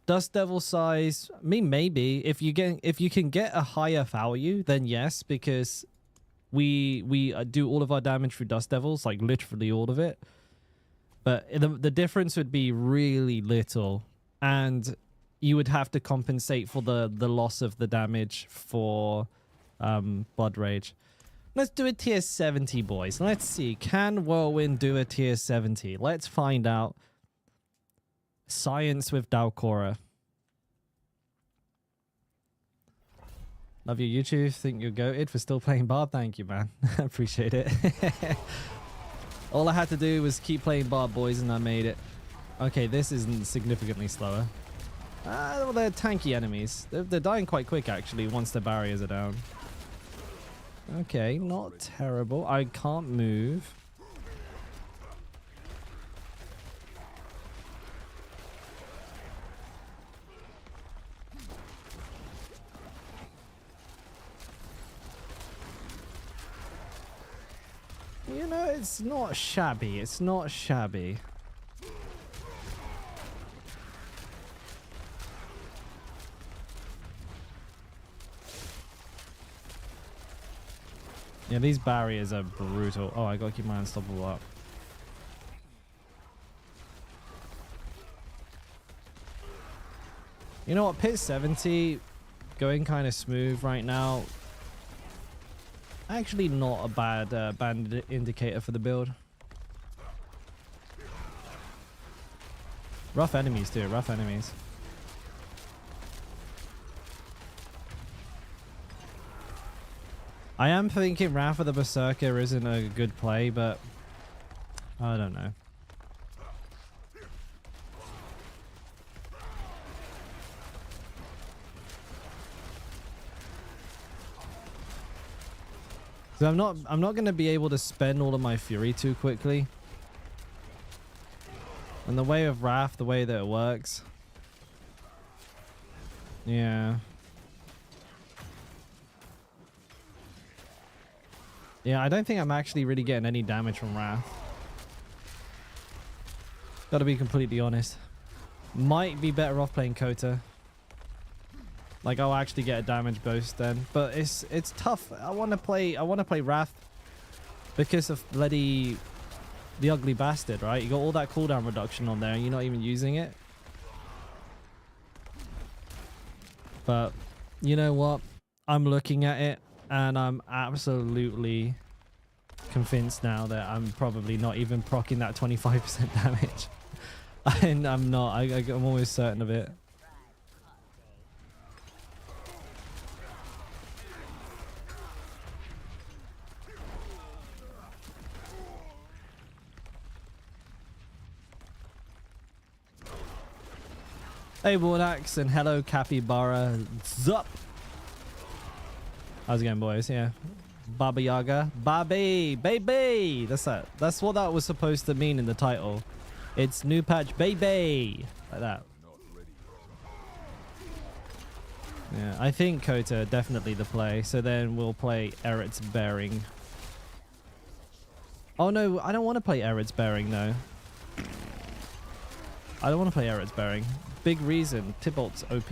Dust Devil Size, I mean, maybe if you can get a higher value, then yes, because we do all of our damage through Dust Devils, like literally all of it. But the difference would be really little, and you would have to compensate for the loss of the damage for Blood Rage. Let's do a tier 70, boys. Let's see. Can Whirlwind do a tier 70? Let's find out. Science with Dalkora. Love your YouTube. Think you're goated for still playing Barb. Thank you, man. I appreciate it. All I had to do was keep playing Barb, boys, and I made it. Okay, this isn't significantly slower. Well, they're tanky enemies. They're dying quite quick, actually, once the barriers are down. Okay, not terrible. I can't move. You know, it's not shabby. It's not shabby. Yeah, these barriers are brutal. Oh, I gotta keep my unstoppable up. You know what? Pit 70 going kind of smooth right now. Actually not a bad indicator for the build. Rough enemies too, rough enemies. I am thinking Wrath of the Berserker isn't a good play, but I don't know. So I'm not going to be able to spend all of my fury too quickly. And the way of Wrath, the way that it works. Yeah. Yeah, I don't think I'm actually really getting any damage from Wrath. Gotta be completely honest. Might be better off playing Kota. Like, I'll actually get a damage boost then. But it's tough. I wanna play Wrath because of bloody the ugly bastard, right? You got all that cooldown reduction on there and you're not even using it. But you know what? I'm looking at it and I'm absolutely convinced now that I'm probably not even proccing that 25% damage. And I'm not. I'm almost certain of it. Hey, Warnax, and hello, Capybara. Zup! How's it going, boys? Yeah. Baba Yaga. Baby! Baby! That's what that was supposed to mean in the title. It's new patch baby! Like that. Yeah, I think Kota definitely the play. So then we'll play Eret's Bearing. Oh no, I don't want to play Eret's Bearing though. I don't want to play Eret's Bearing. Big reason, Tybalt's OP.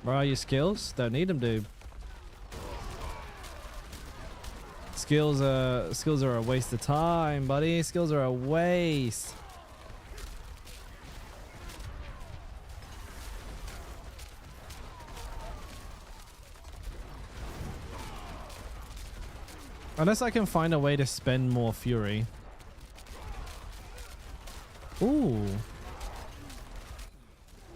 Where are your skills? Don't need them, dude. Skills are a waste of time, buddy. Skills are a waste. Unless I can find a way to spend more fury. Ooh.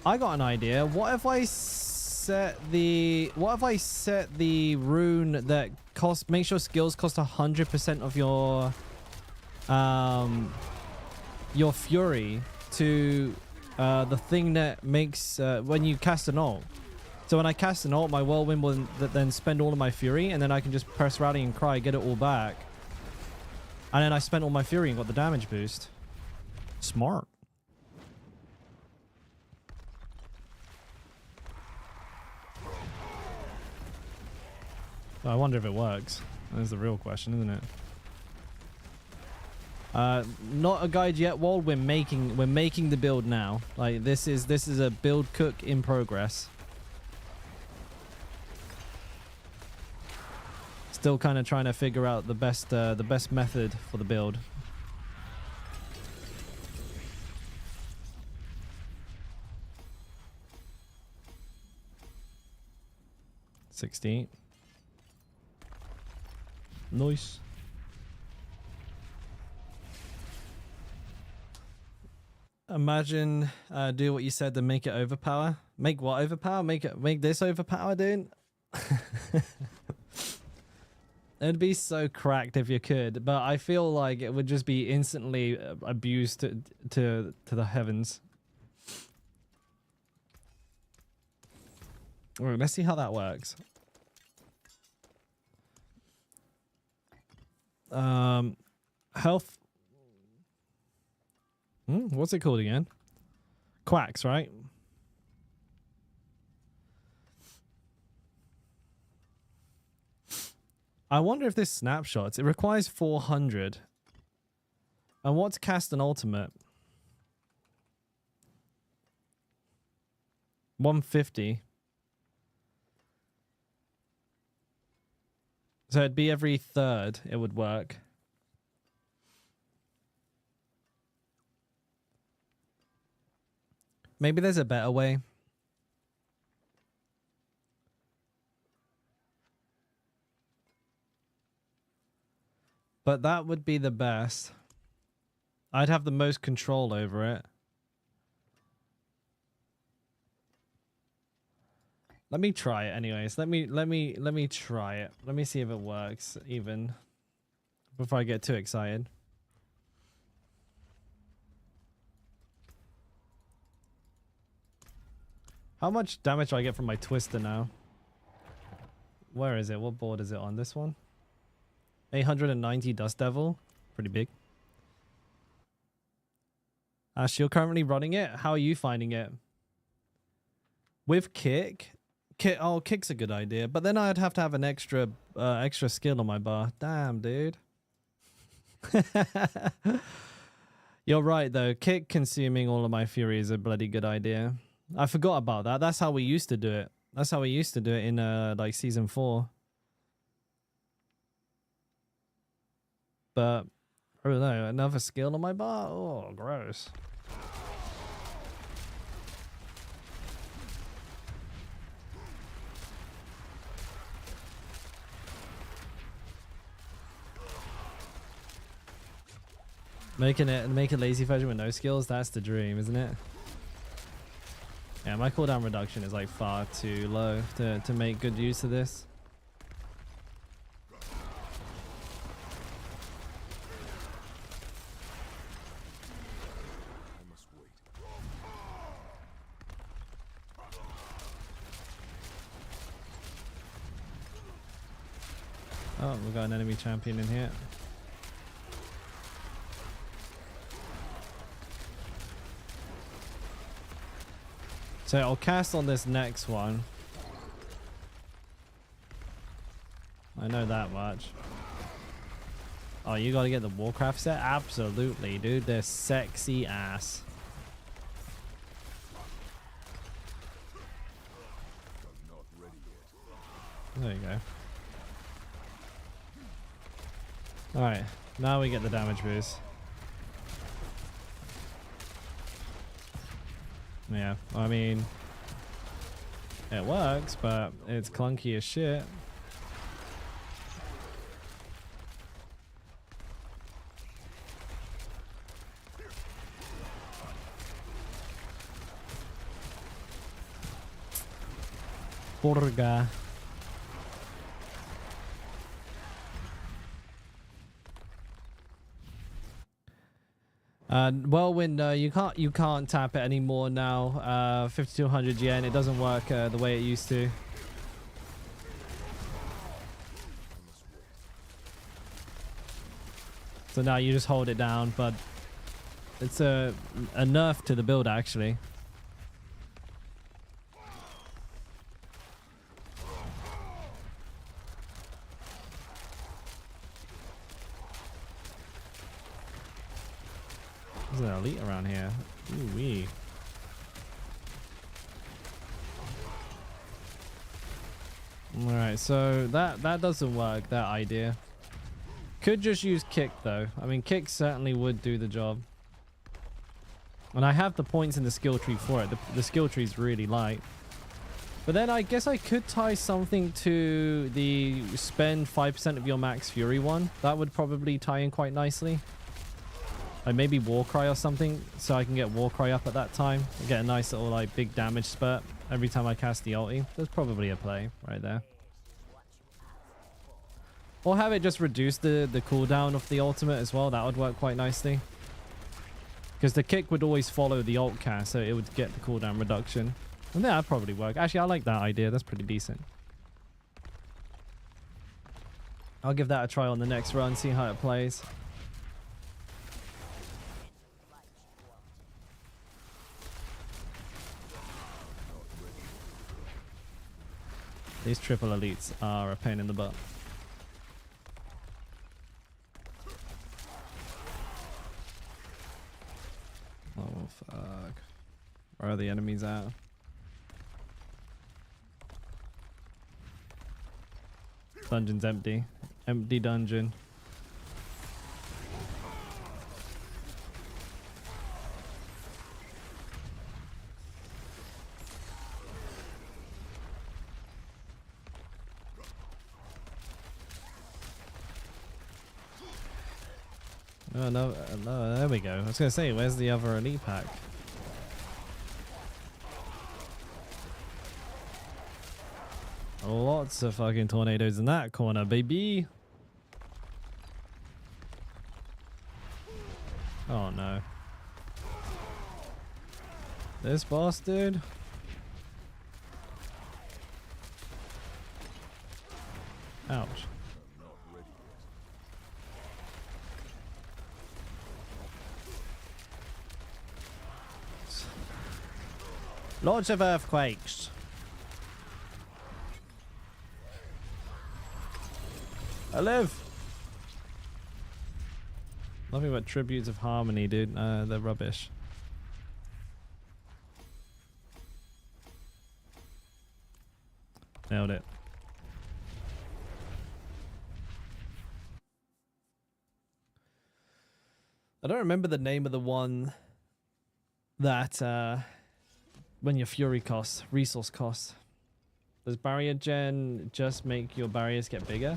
I got an idea. What if I set the rune that make sure skills cost 100% of your fury to the thing that makes when you cast an ult. So when I cast an ult, my whirlwind will then spend all of my fury, and then I can just press rallying cry, get it all back. And then I spent all my fury and got the damage boost. Smart. I wonder if it works. That's the real question, isn't it? Not a guide yet. Well, we're making the build now. Like this is a build cook in progress. Still kind of trying to figure out the best method for the build. $16. Nice. Imagine do what you said to make it overpower. Make what overpower? Make this overpower, dude. It'd be so cracked if you could, but I feel like it would just be instantly abused to the heavens. All right, let's see how that works. Health. What's it called again? Quacks, right? I wonder if this snapshots. It requires 400. And what's cast an ultimate? 150. So it'd be every third it would work. Maybe there's a better way. But that would be the best. I'd have the most control over it. Let me try it anyways. Let me try it. Let me see if it works even before I get too excited. How much damage do I get from my twister now? Where is it? What board is it on? This one? 890 Dust Devil. Pretty big. Ash, you're currently running it? How are you finding it? With kick? Oh, kick's a good idea. But then I'd have to have an extra skill on my bar. Damn, dude. You're right, though. Kick consuming all of my fury is a bloody good idea. I forgot about that. That's how we used to do it. That's how we used to do it in like season 4. But I don't know. Another skill on my bar? Oh, gross. Make a lazy version with no skills, that's the dream, isn't it? Yeah, my cooldown reduction is like far too low to make good use of this. I must wait. Oh, we've got an enemy champion in here. So I'll cast on this next one. I know that much. Oh, you gotta get the Warcraft set? Absolutely, dude. They're sexy ass. There you go. Alright, now we get the damage boost. Yeah, I mean, it works, but it's clunky as shit. Porga. Whirlwind, you can't tap it anymore now. 5200 yen. It doesn't work the way it used to. So now you just hold it down, but it's a nerf to the build actually. There's an elite around here. Ooh wee. Alright, so that doesn't work, that idea. Could just use kick though. I mean, kick certainly would do the job. And I have the points in the skill tree for it. The skill tree is really light. But then I guess I could tie something to the spend 5% of your max fury one. That would probably tie in quite nicely. Like maybe Warcry or something, so I can get Warcry up at that time and get a nice little like big damage spurt every time I cast the ulti. There's probably a play right there. Or have it just reduce the cooldown of the ultimate as well. That would work quite nicely. Because the kick would always follow the ult cast, so it would get the cooldown reduction. And that'd probably work. Actually, I like that idea. That's pretty decent. I'll give that a try on the next run, see how it plays. These triple elites are a pain in the butt. Oh fuck. Where are the enemies at? Dungeon's empty. Empty dungeon. Oh no, no, there we go. I was gonna say, where's the other elite pack? Lots of fucking tornadoes in that corner, baby. Oh no. This bastard. Ouch. Lots of earthquakes. I live. Nothing but tributes of harmony, dude. They're rubbish. Nailed it. I don't remember the name of the one that when your fury costs, resource costs. Does barrier gen just make your barriers get bigger?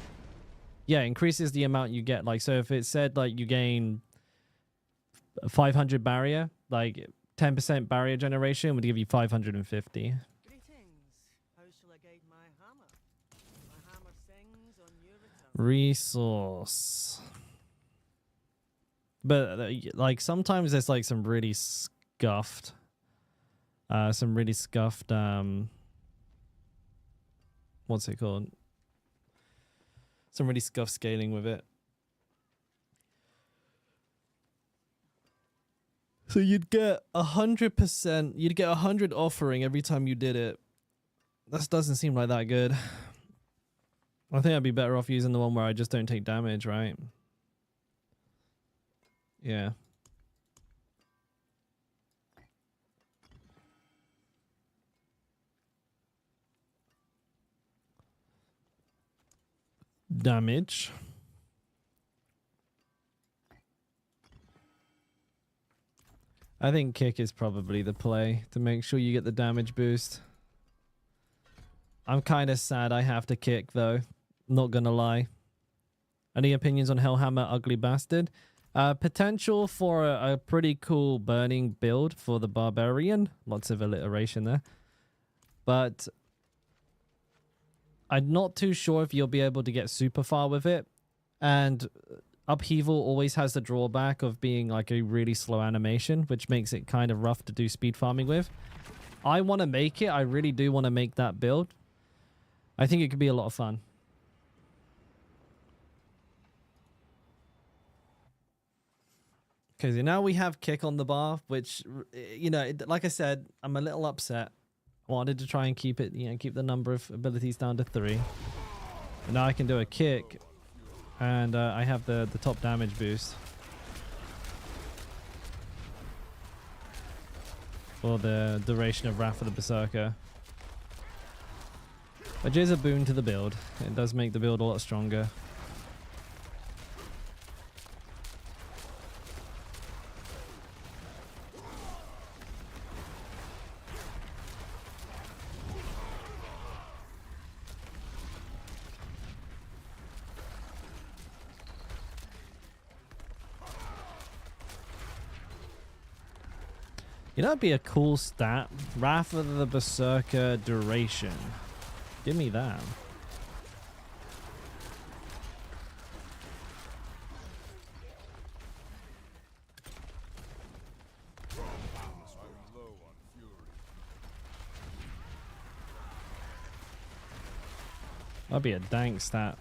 Yeah, increases the amount you get. Like, so if it said like you gain 500 barrier, like 10% barrier generation would give you 550. Greetings. How shall I guide my hammer? My hammer sings on your return. Resource. But like sometimes there's like some really scuffed what's it called? Some really scuffed scaling with it. So you'd get 100%, you'd get 100 offering every time you did it. That doesn't seem like that good. I think I'd be better off using the one where I just don't take damage, right? Yeah. damage. I think kick is probably the play to make sure you get the damage boost. I'm kind of sad I have to kick though. Not gonna lie. Any opinions on Hellhammer Ugly Bastard? Potential for a pretty cool burning build for the Barbarian. Lots of alliteration there. But I'm not too sure if you'll be able to get super far with it. And Upheaval always has the drawback of being like a really slow animation, which makes it kind of rough to do speed farming with. I want to make it. I really do want to make that build. I think it could be a lot of fun. Okay, so now we have kick on the bar, which, you know, like I said, I'm a little upset. I wanted to try and keep it, you know, keep the number of abilities down to 3. And now I can do a kick, and I have the top damage boost for the duration of Wrath of the Berserker. Which is a boon to the build. It does make the build a lot stronger. You know, it'd be a cool stat. Wrath of the Berserker duration. Give me that. I'm low on fury. That'd be a dank stat.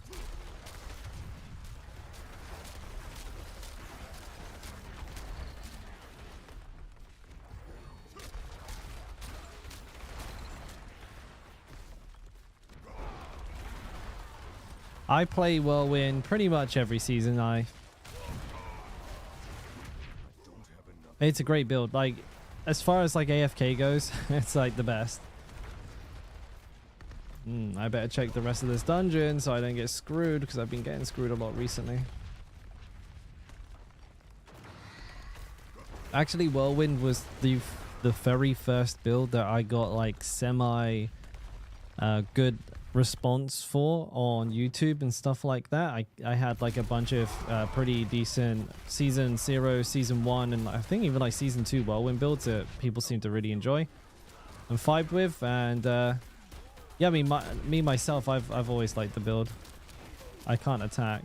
I play Whirlwind pretty much every season. It's a great build. Like, as far as like AFK goes, it's like the best. I better check the rest of this dungeon so I don't get screwed, because I've been getting screwed a lot recently. Actually, Whirlwind was the very first build that I got like semi good response for on YouTube and stuff like that. I had like a bunch of pretty decent season 0, season 1, and I think even like season 2 Whirlwind builds that people seem to really enjoy and vibe with. And yeah, I mean, me myself, I've always liked the build. I can't attack.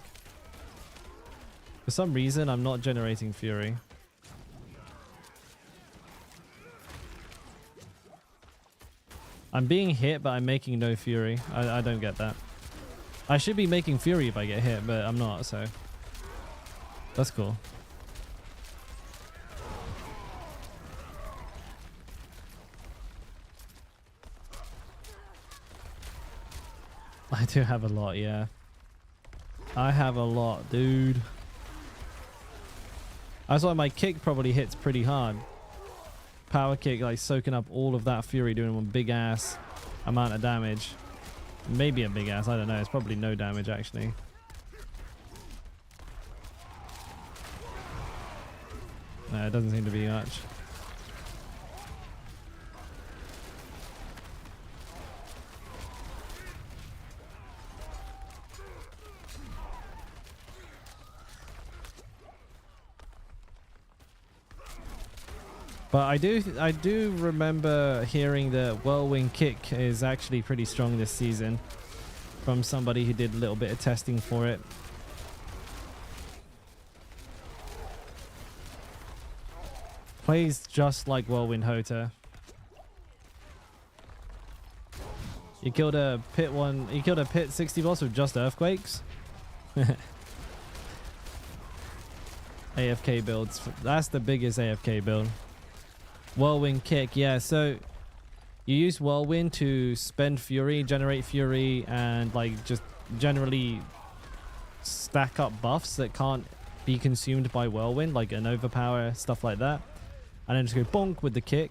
For some reason, I'm not generating fury. I'm being hit, but I'm making no fury. I don't get that. I should be making fury if I get hit, but I'm not, so that's cool. I do have a lot, yeah. I have a lot, dude. That's why my kick probably hits pretty hard. Power kick, like soaking up all of that fury, doing one big ass amount of damage. Maybe a big ass, I don't know. It's probably no damage actually. No, it doesn't seem to be much. But I do remember hearing that Whirlwind Kick is actually pretty strong this season from somebody who did a little bit of testing for it. Plays just like Whirlwind Hota. You killed a pit 60 boss with just earthquakes. AFK builds. That's the biggest AFK build. Whirlwind Kick, yeah, so you use Whirlwind to spend fury, generate fury, and like just generally stack up buffs that can't be consumed by Whirlwind, like an overpower, stuff like that. And then just go bonk with the kick,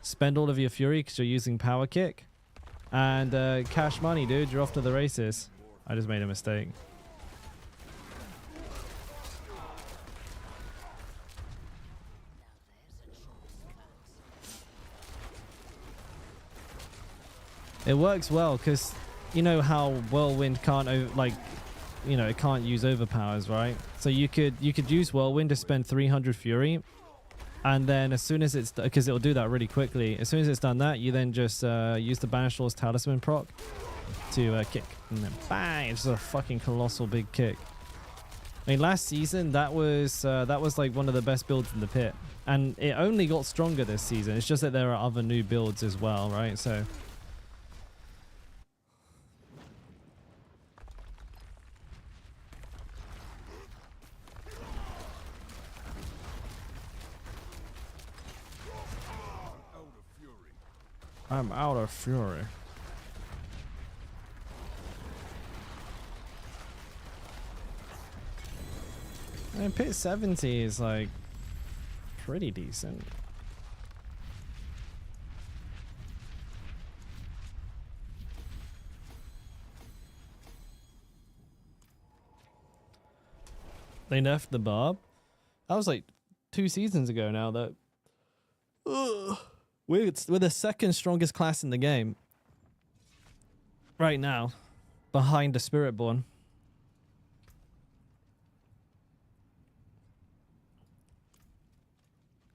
spend all of your fury because you're using power kick, and cash money, dude, you're off to the races. More I just made a mistake. It works well because you know how Whirlwind can't it can't use overpowers, right? So you could use Whirlwind to spend 300 Fury, and then as soon as it's, because it'll do that really quickly, as soon as it's done that, you then just use the Banished Lord's Talisman proc to kick, and then bang, it's just a fucking colossal big kick. I mean, last season that was like one of the best builds in the pit, and it only got stronger this season. It's just that there are other new builds as well, right? So I'm out of fury. I mean, pit 70 is like pretty decent. They nerfed the barb. That was like 2 seasons ago now. That we're the second strongest class in the game right now, behind the Spiritborn.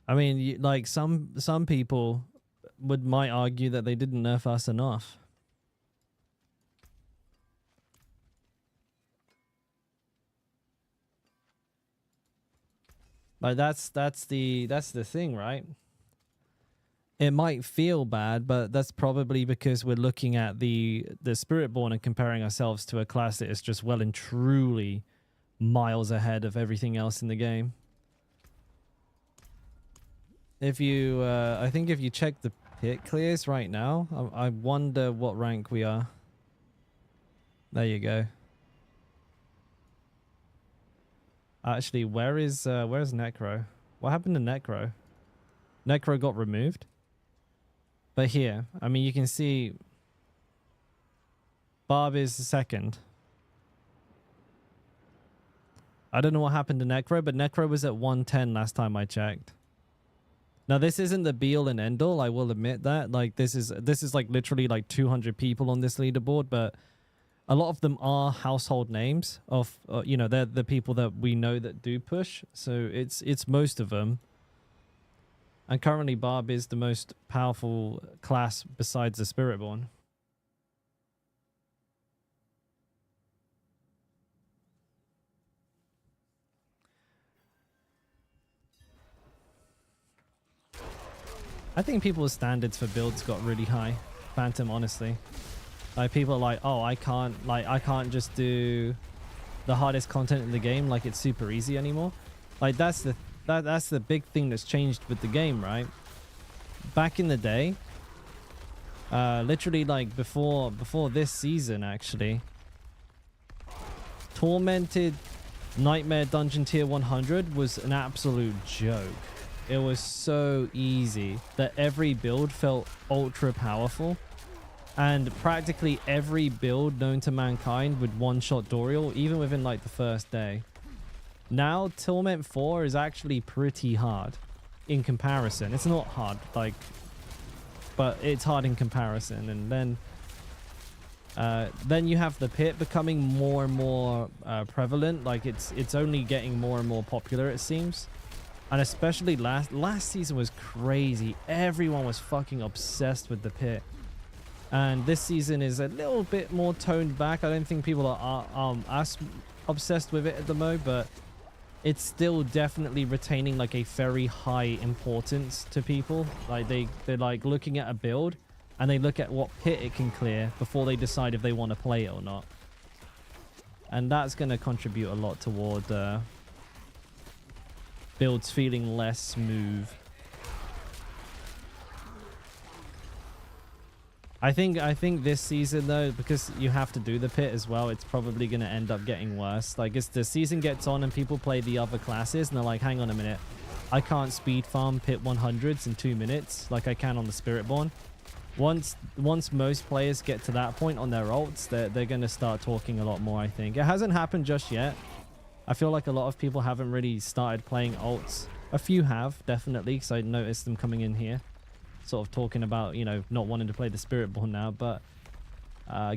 I mean, like some people might argue that they didn't nerf us enough. Like that's the thing, right? It might feel bad, but that's probably because we're looking at the Spiritborn and comparing ourselves to a class that is just well and truly miles ahead of everything else in the game. If you, I think if you check the pit clears right now, I wonder what rank we are. There you go. Actually, where's Necro? What happened to Necro? Necro got removed. But here, I mean, you can see Barb is second. I don't know what happened to Necro, but Necro was at 110 last time I checked. Now, this isn't the be-all and end-all, I will admit that. Like, this is like literally like 200 people on this leaderboard, but a lot of them are household names of, you know, they're the people that we know that do push. So it's most of them. And currently Barb is the most powerful class besides the Spiritborn. I think people's standards for builds got really high. Phantom, honestly. Like, people are like, oh, I can't just do the hardest content in the game, like it's super easy anymore. Like, that's the big thing that's changed with the game, right? Back in the day, literally like before this season, actually, Tormented Nightmare Dungeon Tier 100 was an absolute joke. It was so easy that every build felt ultra powerful, and practically every build known to mankind would one-shot Dorial, even within like the first day. Now, Torment 4 is actually pretty hard in comparison. It's not hard, like, but it's hard in comparison. And then you have the pit becoming more and more prevalent. Like, it's only getting more and more popular, it seems. And especially last season was crazy. Everyone was fucking obsessed with the pit. And this season is a little bit more toned back. I don't think people are as obsessed with it at the moment, but it's still definitely retaining like a very high importance to people. Like they're like looking at a build and they look at what pit it can clear before they decide if they want to play it or not. And that's going to contribute a lot toward builds feeling less smooth. I think this season though, because you have to do the pit as well, it's probably going to end up getting worse. Like, as the season gets on and people play the other classes and they're like, hang on a minute, I can't speed farm pit 100s in 2 minutes like I can on the Spiritborn. once most players get to that point on their ults, they're going to start talking a lot more, I think. It hasn't happened just yet. I feel like a lot of people haven't really started playing ults. A few have, definitely, because I noticed them coming in here. Sort of talking about, you know, not wanting to play the Spiritborn now, but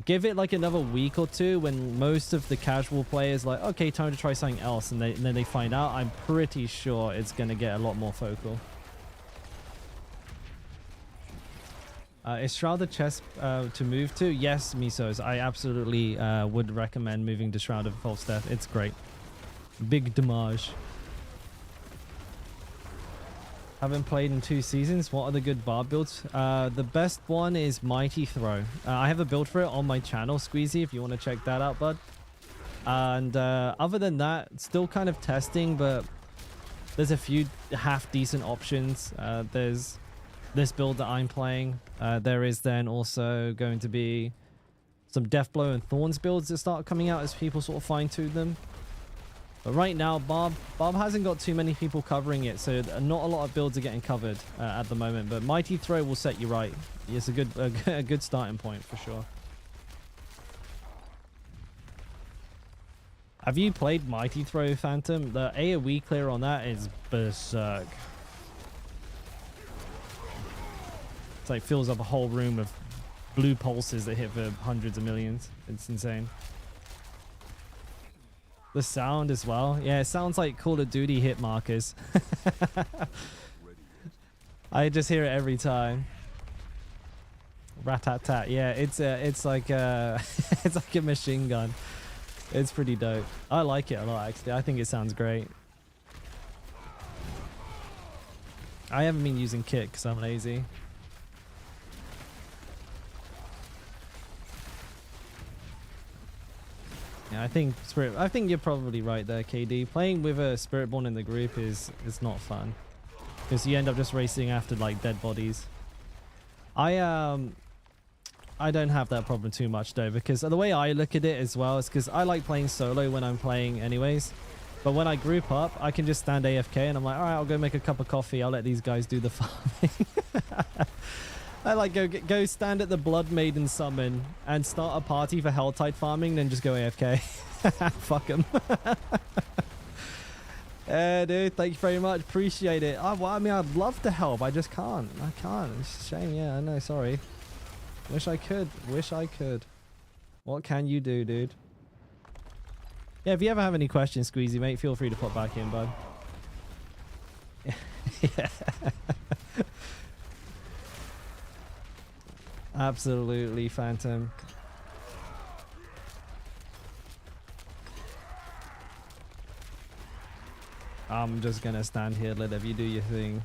give it like another week or two when most of the casual players like, okay, time to try something else, and then they find out. I'm pretty sure it's going to get a lot more focal. Is Shroud the chest to move to? Yes, Misos. I absolutely would recommend moving to Shroud of False Death. It's great. Big damage. Haven't played in 2 seasons. What are the good bar builds? The best one is Mighty Throw. I have a build for it on my channel, Squeezy, if you want to check that out, bud. And other than that, still kind of testing, but there's a few half-decent options. There's this build that I'm playing. There is then also going to be some Deathblow and Thorns builds that start coming out as people sort of fine-tune them. But right now, Bob hasn't got too many people covering it, so not a lot of builds are getting covered at the moment. But Mighty Throw will set you right. It's a good starting point for sure. Have you played Mighty Throw, Phantom? The AoE clear on that is berserk. It's like fills up a whole room of blue pulses that hit for hundreds of millions. It's insane. The sound as well. Yeah, it sounds like Call of Duty hit markers. I just hear it every time. Rat-tat-tat. Yeah, it's like it's like a machine gun. It's pretty dope. I like it a lot, actually. I think it sounds great. I haven't been using kit because I'm lazy. Yeah, I think you're probably right there, KD. Playing with a Spiritborn in the group is not fun, because you end up just racing after like dead bodies. I don't have that problem too much though, because the way I look at it as well is because I like playing solo when I'm playing anyways. But when I group up, I can just stand AFK and I'm like, all right, I'll go make a cup of coffee. I'll let these guys do the farming. I like go stand at the Blood Maiden summon and start a party for Helltide farming, then just go AFK. Fuck them. Dude, thank you very much. Appreciate it. Well, I mean, I'd love to help. I just can't. I can't. It's a shame. Yeah, I know. Sorry. Wish I could. Wish I could. What can you do, dude? Yeah, if you ever have any questions, Squeezy, mate, feel free to pop back in, bud. Yeah. Absolutely, Phantom. I'm just gonna stand here, let you do your thing.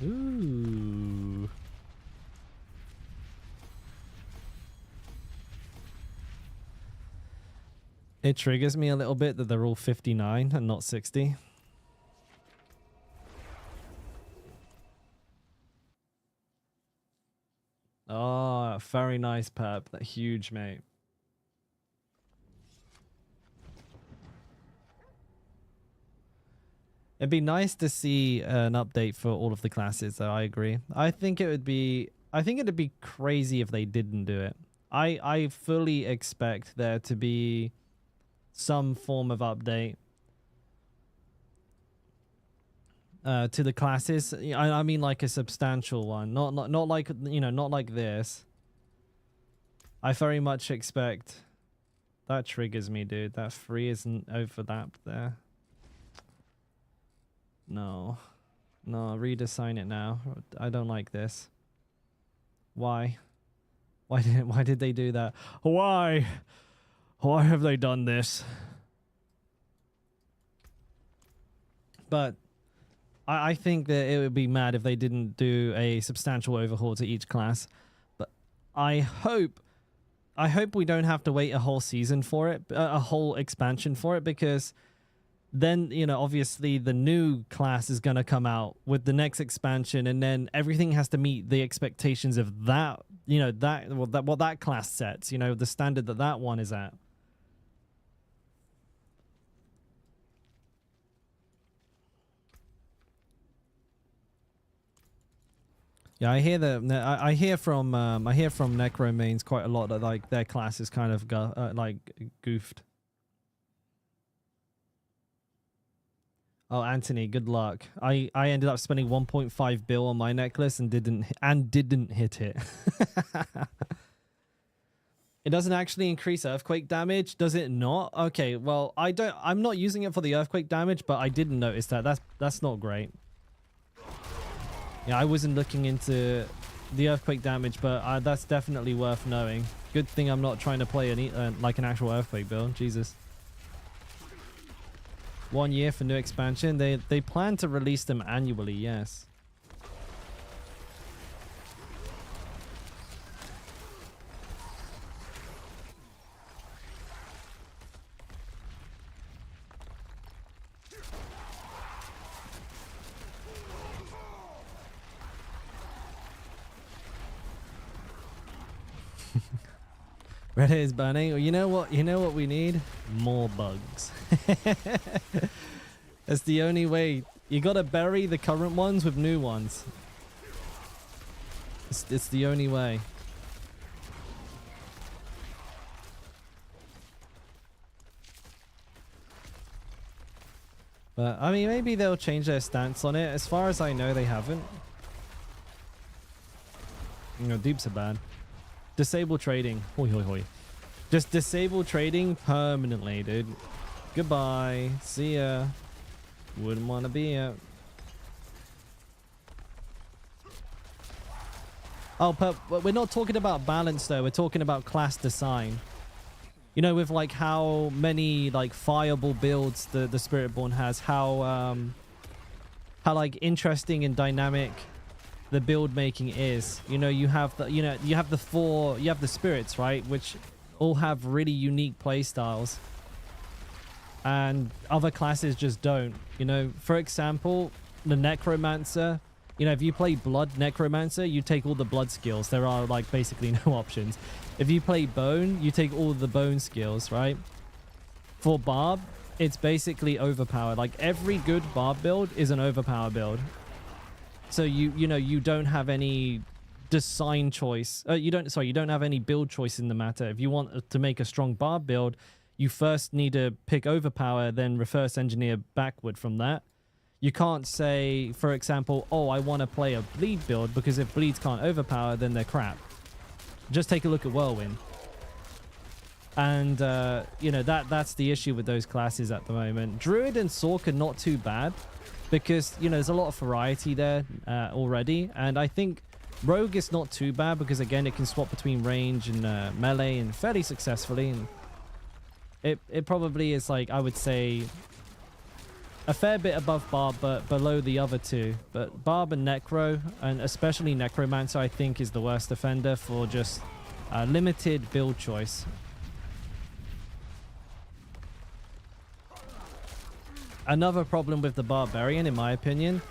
Ooh. It triggers me a little bit that they're all 59 and not 60. Oh, very nice, Pep. That huge, mate. It'd be nice to see an update for all of the classes, though. I agree. I think it'd be crazy if they didn't do it. I fully expect there to be some form of update to the classes. I mean, like a substantial one, not like, you know, not like this. I very much expect. That triggers me, dude. That 3 isn't overlapped there. No, redesign it now. I don't like this. Why did they do that? Why have they done this? But I think that it would be mad if they didn't do a substantial overhaul to each class. But I hope we don't have to wait a whole season for it, a whole expansion for it, because then, you know, obviously the new class is going to come out with the next expansion, and then everything has to meet the expectations of that, you know, what that class sets, you know, the standard that one is at. Yeah, I hear that. I hear from Necro mains quite a lot that like their class is kind of like goofed. Oh, Anthony, good luck. I ended up spending 1.5 bill on my necklace and didn't hit it. It doesn't actually increase earthquake damage, does it not? Okay, well, I'm not using it for the earthquake damage, but I didn't notice that. That's not great. Yeah, I wasn't looking into the earthquake damage, but that's definitely worth knowing. Good thing I'm not trying to play like an actual earthquake build. Jesus. 1 year for new expansion. They plan to release them annually, yes. Red is burning. You know what? You know what we need? More bugs. That's the only way. You gotta bury the current ones with new ones. It's the only way. But I mean, maybe they'll change their stance on it. As far as I know, they haven't. You know, dupes are bad. Disable trading. Hoi hoi hoi. Just disable trading permanently, dude. Goodbye. See ya. Wouldn't want to be it. Oh, but we're not talking about balance though. We're talking about class design. You know, with like how many like fireable builds the Spiritborn has, how like interesting and dynamic the build making is. You know, you have the spirits, right, which all have really unique play styles, and other classes just don't. You know, for example, the Necromancer. You know, if you play Blood Necromancer, you take all the blood skills. There are like basically no options. If you play Bone, you take all the bone skills, right? For Barb, it's basically overpowered. Like every good Barb build is an overpower build. So you know, you don't have any design choice. You don't have any build choice in the matter. If you want to make a strong Barb build, you first need to pick overpower, then reverse engineer backward from that. You can't say, for example, oh, I want to play a bleed build, because if bleeds can't overpower, then they're crap. Just take a look at Whirlwind. And, you know, that's the issue with those classes at the moment. Druid and Sork are not too bad, because, you know, there's a lot of variety there already. And I think Rogue is not too bad, because, again, it can swap between range and melee and fairly successfully. And it probably is, like, I would say, a fair bit above Barb, but below the other two. But Barb and Necro, and especially Necromancer, I think is the worst offender for just limited build choice. Another problem with the Barbarian, in my opinion,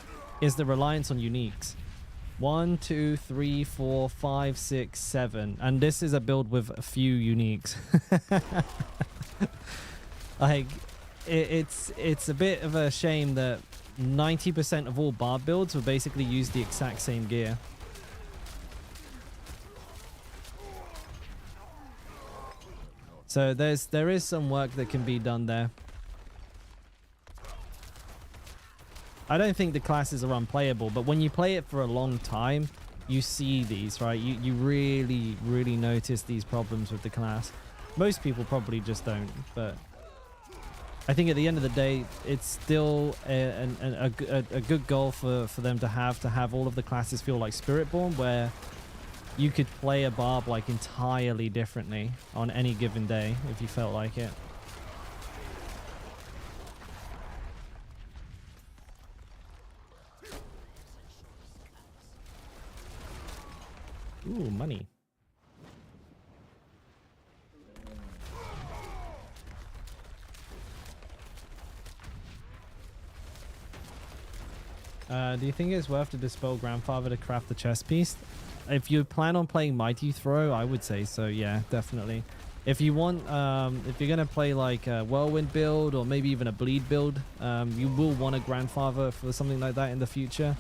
is the reliance on uniques. 1, 2, 3, 4, 5, 6, 7. And this is a build with a few uniques. Like, it's a bit of a shame that 90% of all Barb builds will basically use the exact same gear. So there is some work that can be done there. I don't think the classes are unplayable, but when you play it for a long time, you see these, right? You really, really notice these problems with the class. Most people probably just don't, but I think at the end of the day, it's still a good goal for them to have all of the classes feel like Spiritborn, where you could play a Barb like entirely differently on any given day if you felt like it. Ooh, money. Do you think it's worth to dispel Grandfather to craft the chest piece? If you plan on playing Mighty Throw, I would say so. Yeah, definitely. If you want, if you're gonna play like a Whirlwind build or maybe even a Bleed build, you will want a Grandfather for something like that in the future.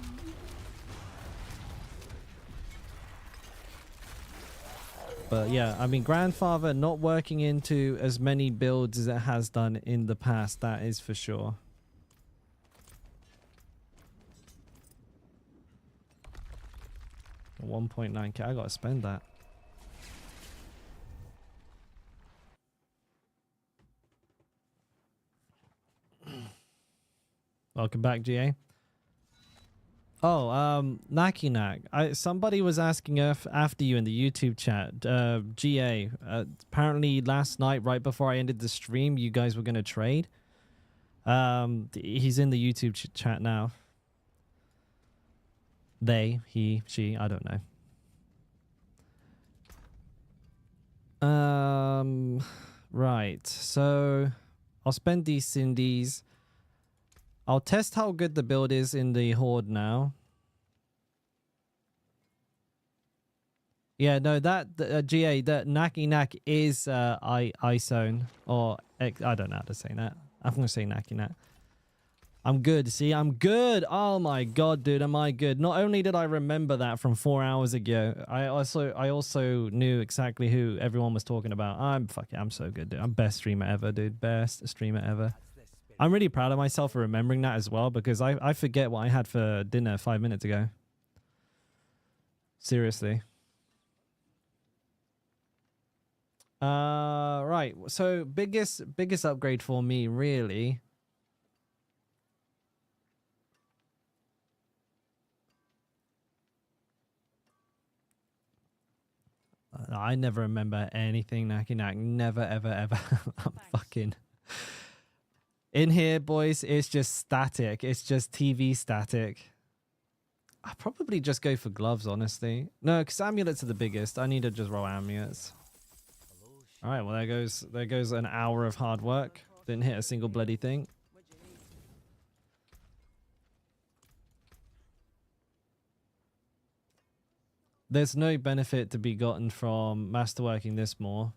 But yeah, I mean, Grandfather not working into as many builds as it has done in the past. That is for sure. $1.9K. I gotta spend that. Welcome back, GA. Oh, Naki Nak. Somebody was asking after you in the YouTube chat. GA. Apparently last night, right before I ended the stream, you guys were gonna trade. He's in the YouTube chat now. They, he, she, I don't know. Right. So I'll spend these Cindies. I'll test how good the build is in the Horde now. Yeah, no, that GA, that Naki Nak is ISON, or I don't know how to say that. I'm gonna say Naki Nak. I'm good. See, I'm good. Oh my god, dude, am I good? Not only did I remember that from 4 hours ago, I also knew exactly who everyone was talking about. I'm so good, dude. I'm best streamer ever, dude. Best streamer ever. I'm really proud of myself for remembering that as well, because I forget what I had for dinner 5 minutes ago. Seriously. Right. So biggest upgrade for me, really. I never remember anything, Naki Nak. Never, ever, ever. I'm fucking... In here, boys, it's just static. It's just TV static. I'll probably just go for gloves, honestly. No, because amulets are the biggest. I need to just roll amulets. All right, well, there goes an hour of hard work. Didn't hit a single bloody thing. There's no benefit to be gotten from masterworking this more.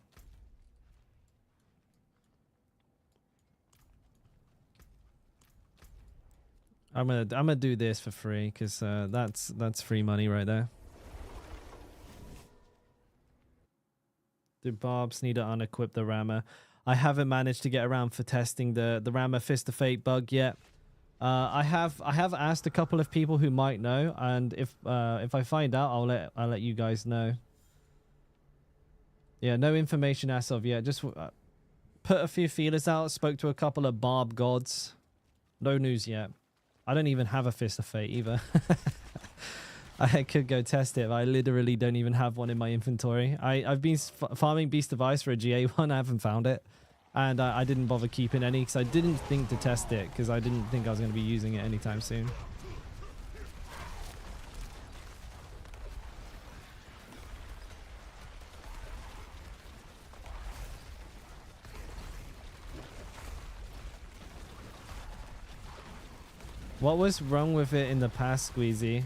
I'm gonna do this for free because that's free money right there. Do Barbs need to unequip the rammer? I haven't managed to get around for testing the rammer Fist of Fate bug yet. I have asked a couple of people who might know, and if I find out, I'll let you guys know. Yeah, no information as of yet. Just put a few feelers out. Spoke to a couple of Barb gods. No news yet. I don't even have a Fist of Fate either. I could go test it, but I literally don't even have one in my inventory. I've been farming Beast of Ice for a GA one. I haven't found it. And I didn't bother keeping any because I didn't think to test it because I didn't think I was going to be using it anytime soon. What was wrong with it in the past, Squeezy?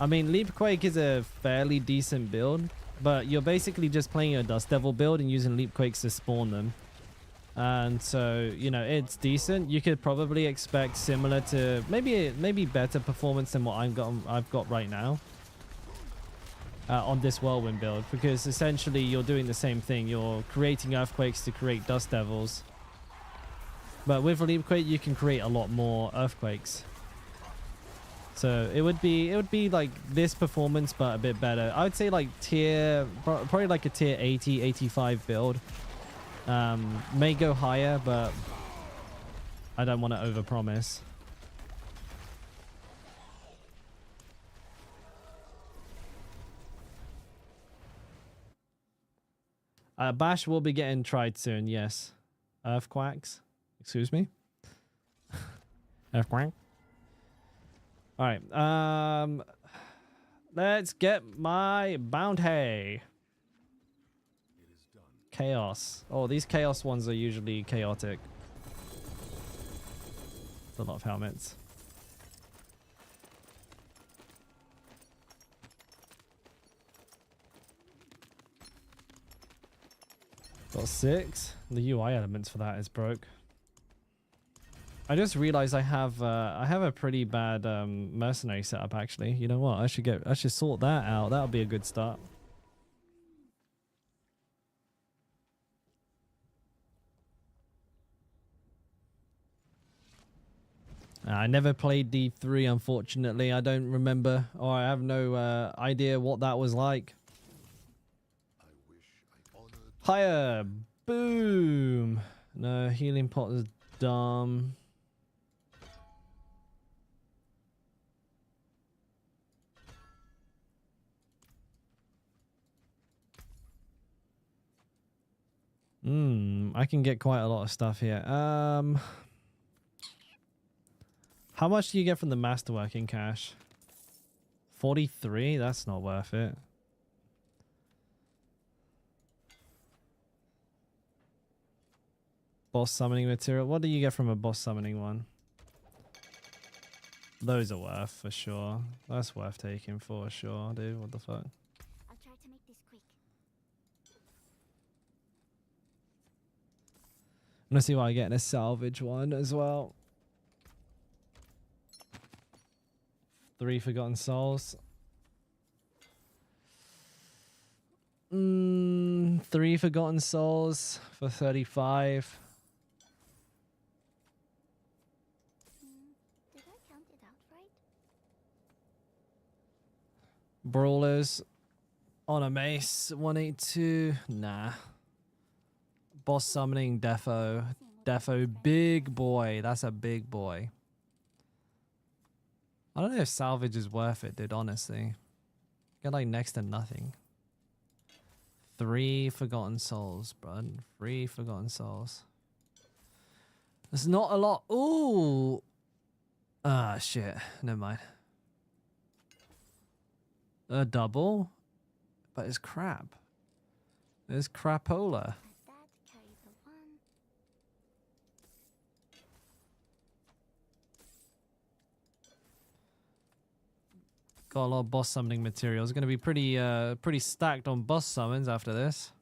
I mean, Leapquake is a fairly decent build, but you're basically just playing a Dust Devil build and using Leapquakes to spawn them. And so, you know, it's decent. You could probably expect similar to maybe better performance than what I've got right now on this Whirlwind build, because essentially you're doing the same thing. You're creating Earthquakes to create Dust Devils. But with Leapquake, you can create a lot more Earthquakes. So it would be like this performance, but a bit better. I would say like probably like a tier 80, 85 build. May go higher, but I don't want to overpromise. Bash will be getting tried soon, yes. Earthquakes. Excuse me? Earthquake. Alright, let's get my bounty. Chaos. Oh, these chaos ones are usually chaotic. It's a lot of helmets. Got 6. The UI elements for that is broke. I just realized I have a pretty bad mercenary setup actually. You know what? I should sort that out. That'll be a good start. I never played D3, unfortunately. I don't remember, or I have no idea what that was like. I wish I honored Higher. Boom. No, healing pot is dumb. I can get quite a lot of stuff here. How much do you get from the masterworking cache? 43? That's not worth it. Boss summoning material. What do you get from a boss summoning one? Those are worth for sure. That's worth taking for sure, dude. What the fuck? I'll try to make this quick. I'm gonna see why I get a salvage one as well. 3 Forgotten Souls. 3 Forgotten Souls for 35. Did I count it out right? Brawlers on a mace. 182. Nah. Boss summoning defo. Defo big boy. That's a big boy. I don't know if salvage is worth it, dude, honestly. Get like next to nothing. 3 Forgotten Souls, bro. 3 Forgotten Souls. There's not a lot. Ooh. Ah, shit. Never mind. A double? But it's crap. It's crapola. As that, carry the one. Got a lot of boss summoning materials. Going to be pretty stacked on boss summons after this.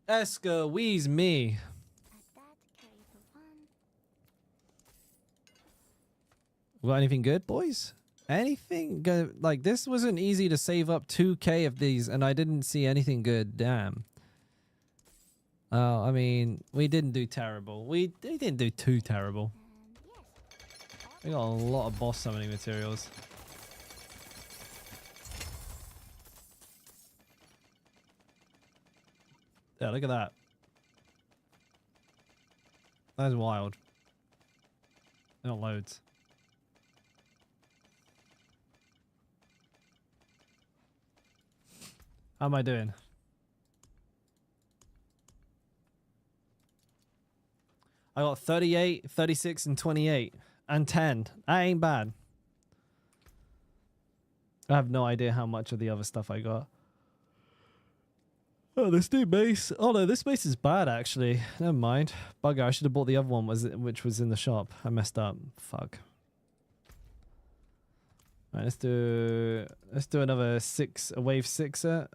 Eska, wheeze me. As that, carry the one. Got anything good, boys? Anything good? Like, this wasn't easy to save up 2k of these, and I didn't see anything good. Damn. Oh, I mean, we didn't do terrible. We didn't do too terrible. And yes. We got a lot of boss summoning materials. Yeah, look at that. That's wild. Not loads. How am I doing? I got 38, 36, and 28. And 10. That ain't bad. I have no idea how much of the other stuff I got. Oh, this new base. Oh no, this base is bad actually. Never mind. Bugger, I should have bought the other one which was in the shop. I messed up. Fuck. Alright, let's do another a wave 6er.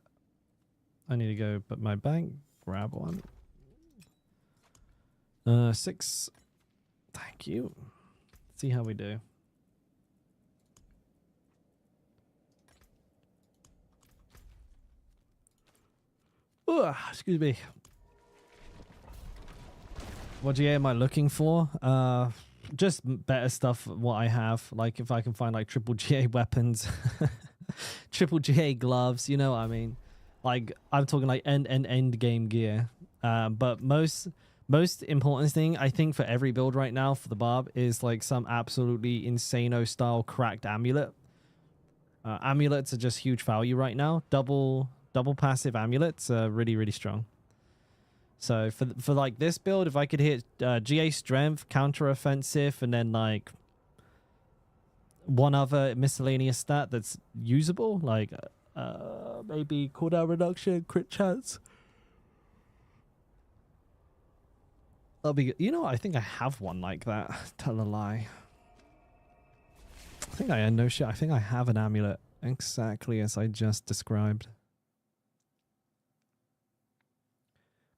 I need to go put my bank, grab one. 6. Thank you. See how we do. Ugh, excuse me. What GA am I looking for? Just better stuff. What I have, like if I can find like triple GA weapons, triple GA gloves. You know what I mean? Like I'm talking like end game gear. But most important thing I think for every build right now for the barb is like some absolutely insano style cracked amulet. Amulets are just huge value right now. Double passive amulets are really strong. So for like this build, if I could hit GA strength, counter offensive, and then like one other miscellaneous stat that's usable, like maybe cooldown reduction, crit chance. That'll be good. You know, I think I have one like that. Tell a lie. I think I no shit. I think I have an amulet exactly as I just described.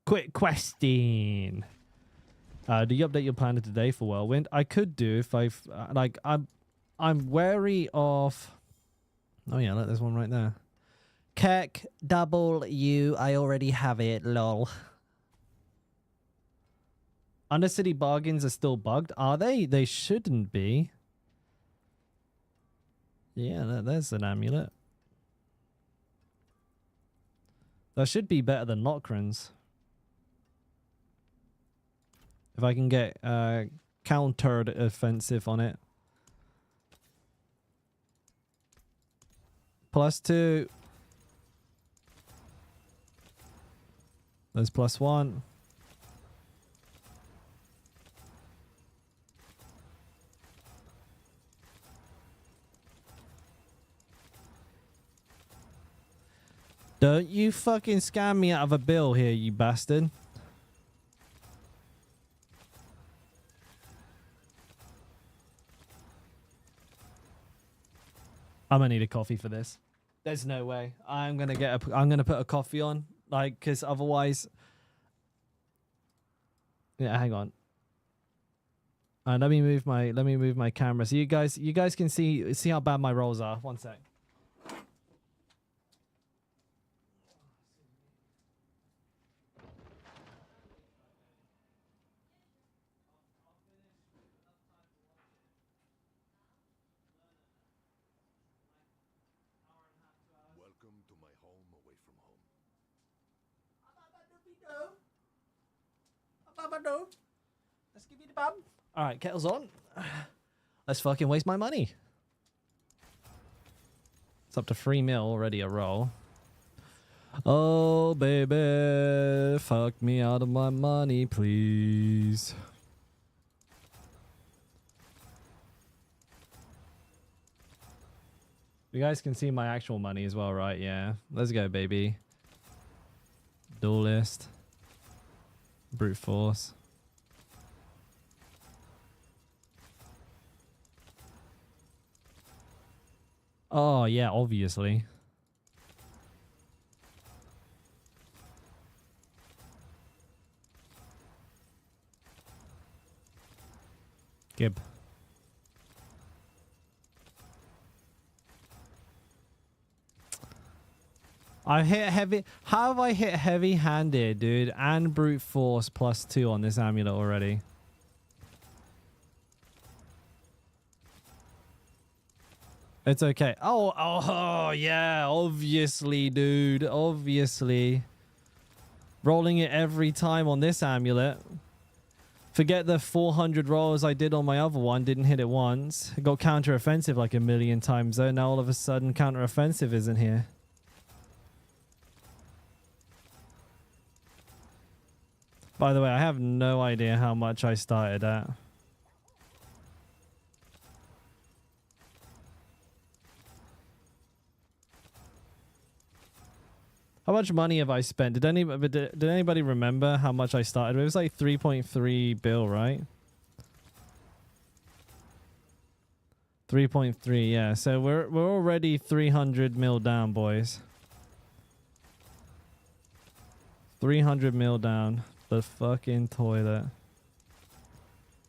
Quick question. Do you update your planner today for Whirlwind? I could do if I've I'm wary of. Oh yeah, look, there's one right there. Kirk W. I already have it. Lol. Undercity bargains are still bugged. Are they? They shouldn't be. Yeah, there's an amulet. That should be better than Lockrans. If I can get countered offensive on it. +2. There's +1. Don't you fucking scam me out of a bill here, you bastard. I'm gonna need a coffee for this. There's no way. I'm gonna put a coffee on, like, cause otherwise. Yeah, hang on. Let me move my camera so you guys can see how bad my rolls are. One sec. Welcome to my home away from home. Let's give you the bum. All right, kettle's on. Let's fucking waste my money. It's up to 3 mil already a roll. Oh, baby, fuck me out of my money, please. You guys can see my actual money as well, right? Yeah. Let's go, baby. Duelist. Brute force. Oh, yeah, obviously. Gib. I hit heavy. How have I hit heavy-handed, dude? And brute force +2 on this amulet already. It's okay. Oh, yeah. Obviously, dude. Obviously. Rolling it every time on this amulet. Forget the 400 rolls I did on my other one. Didn't hit it once. It got counter-offensive like a million times, though. Now all of a sudden, counter-offensive isn't here. By the way, I have no idea how much I started at. How much money have I spent? Did anybody remember how much I started with? It was like 3.3 bill, right? 3.3, yeah. So we're already 300 mil down, boys. 300 mil down. The fucking toilet.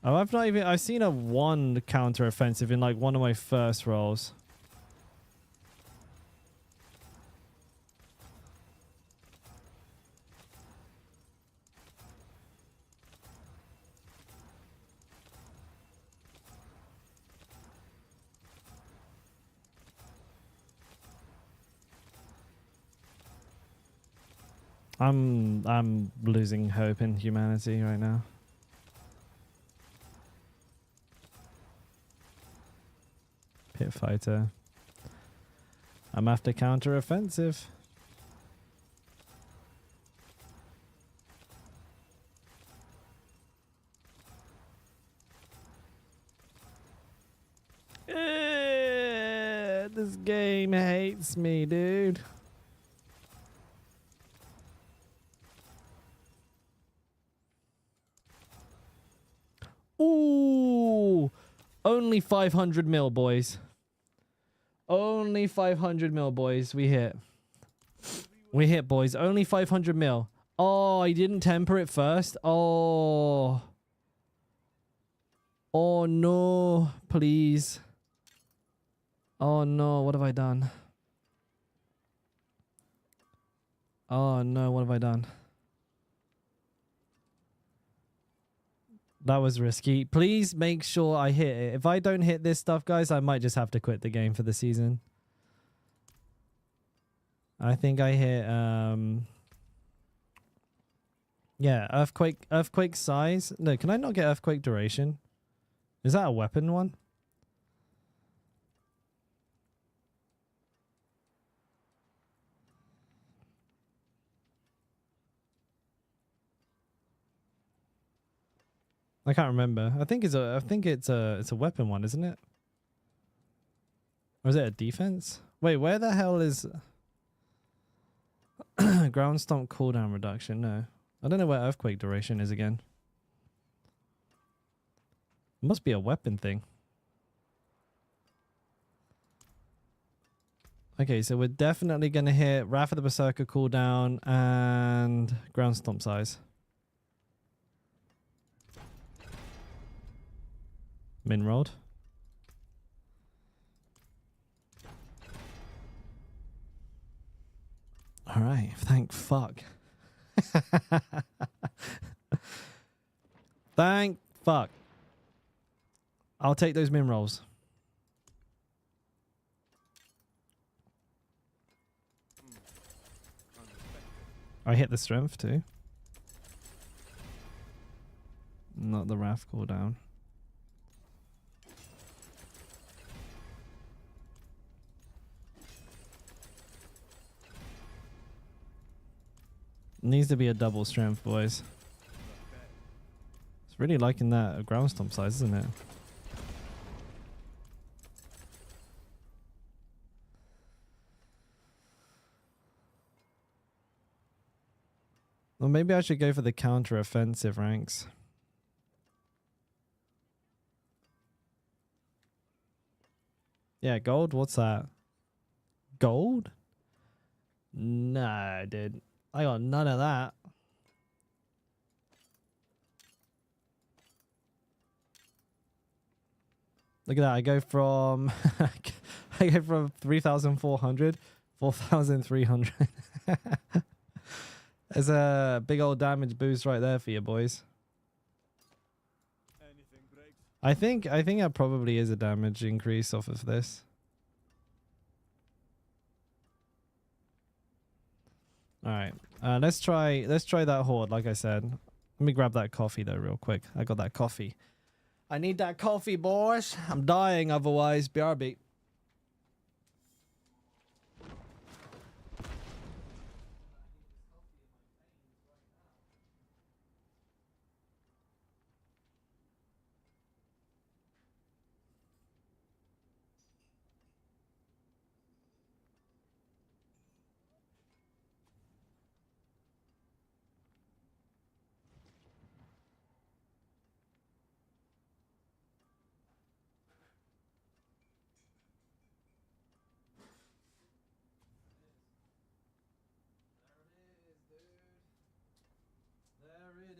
Oh, I've seen a 1 counter offensive in like one of my first rolls. I'm losing hope in humanity right now. Pit fighter. I'm after counter offensive. This game hates me, dude. Ooh, only 500 mil, boys. Only 500 mil, boys. We hit. We hit, boys. Only 500 mil. Oh, I didn't temper it first. Oh. Oh, no. Please. Oh, no. What have I done? Oh no, what have I done? That was risky. Please make sure I hit it. If I don't hit this stuff, guys, I might just have to quit the game for the season. I think I hit yeah, earthquake size. No, can I not get earthquake duration? Is that a weapon one? I can't remember. I think it's a weapon one, isn't it? Or is it a defense? Wait, where the hell is ground stomp cooldown reduction? No. I don't know where earthquake duration is again. It must be a weapon thing. Okay, so we're definitely going to hit Wrath of the Berserker cooldown and ground stomp size. Min rolled. All right, thank fuck. Thank fuck. I'll take those min rolls. I hit the strength too. Not the wrath cooldown. Needs to be a double strength, boys. It's really liking that ground stomp size, isn't it? Or maybe I should go for the counter offensive ranks. Yeah, gold? What's that? Gold? Nah, dude. I got none of that. Look at that. I go from 3,400, 4,300. There's a big old damage boost right there for you boys. Anything breaks. I think that probably is a damage increase off of this. All right, let's try that horde. Like I said, let me grab that coffee though, real quick. I got that coffee. I need that coffee, boys. I'm dying otherwise. BRB.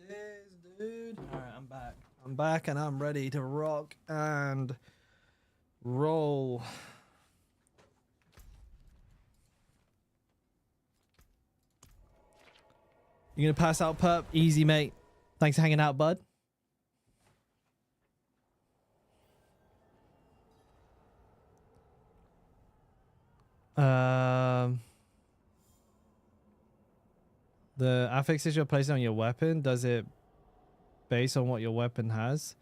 There it is, dude. All right, I'm back. I'm back and I'm ready to rock and roll. You gonna pass out, perp? Easy, mate. Thanks for hanging out, bud. The affixes you're placing on your weapon, does it base on what your weapon has?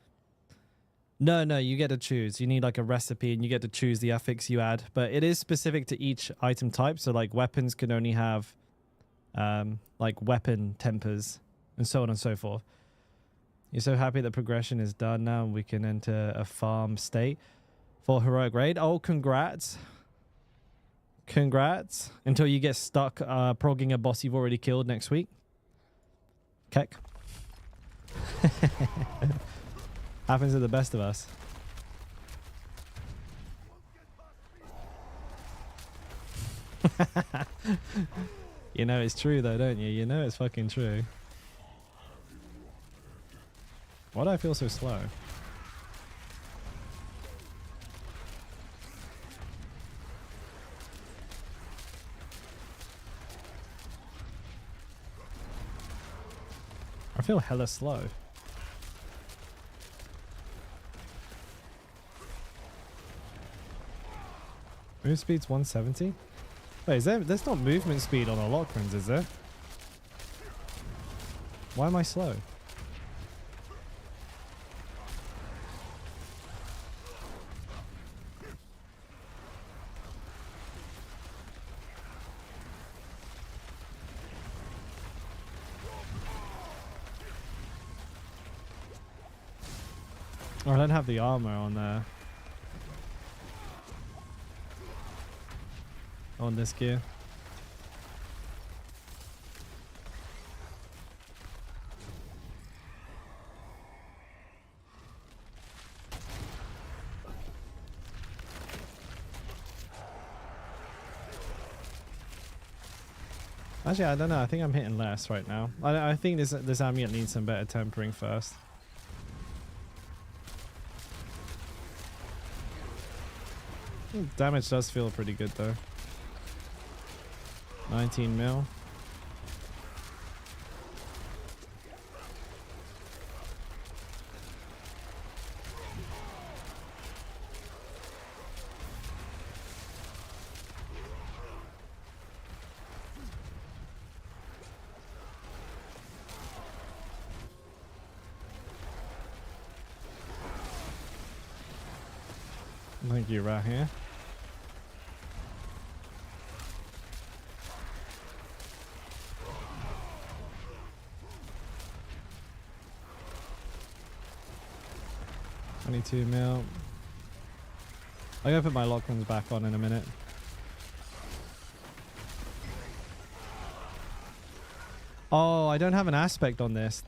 No, you get to choose. You need like a recipe and you get to choose the affix you add, but it is specific to each item type. So like weapons can only have like weapon tempers and so on and so forth. You're so happy that progression is done now and we can enter a farm state for heroic raid. Oh, congrats. Congrats. Until you get stuck progging a boss you've already killed next week. Keck. Happens to the best of us. You know it's true though, don't you? You know it's fucking true. Why do I feel so slow? I feel hella slow. Move speed's 170? Wait, there's not movement speed on our Lockrins, is there? Why am I slow? Oh, I don't have the armor on there. On this gear. Actually, I don't know. I think I'm hitting less right now. I think this amulet needs some better tempering first. Damage does feel pretty good though. 19 mil. Thank you, right here. $22 mil. I'm gonna put my Lockrins back on in a minute. Oh, I don't have an aspect on this.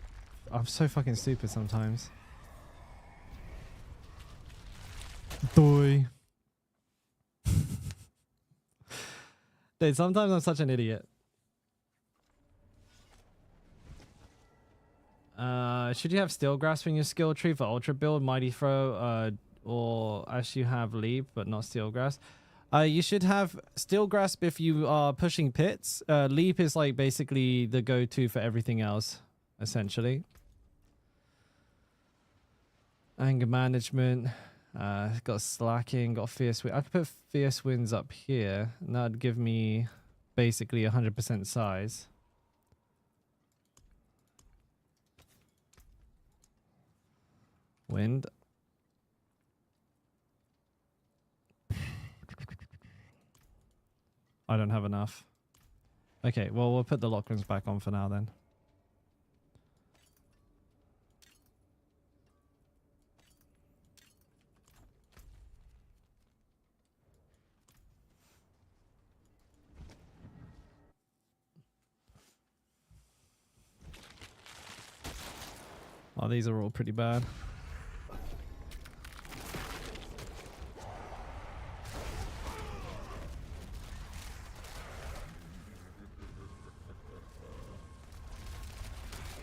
I'm so fucking stupid sometimes. Doy. Dude, sometimes I'm such an idiot. Should you have Steel Grasp in your skill tree for Ultra build, Mighty Throw, or actually you have Leap but not Steel Grasp? You should have Steel Grasp if you are pushing pits. Leap is like basically the go-to for everything else, essentially. Anger Management. Got Slacking, got Fierce Wind. I could put Fierce Winds up here, and that'd give me basically 100% size. Wind. I don't have enough. Okay, well, we'll put the Lockrins back on for now then. Oh, these are all pretty bad.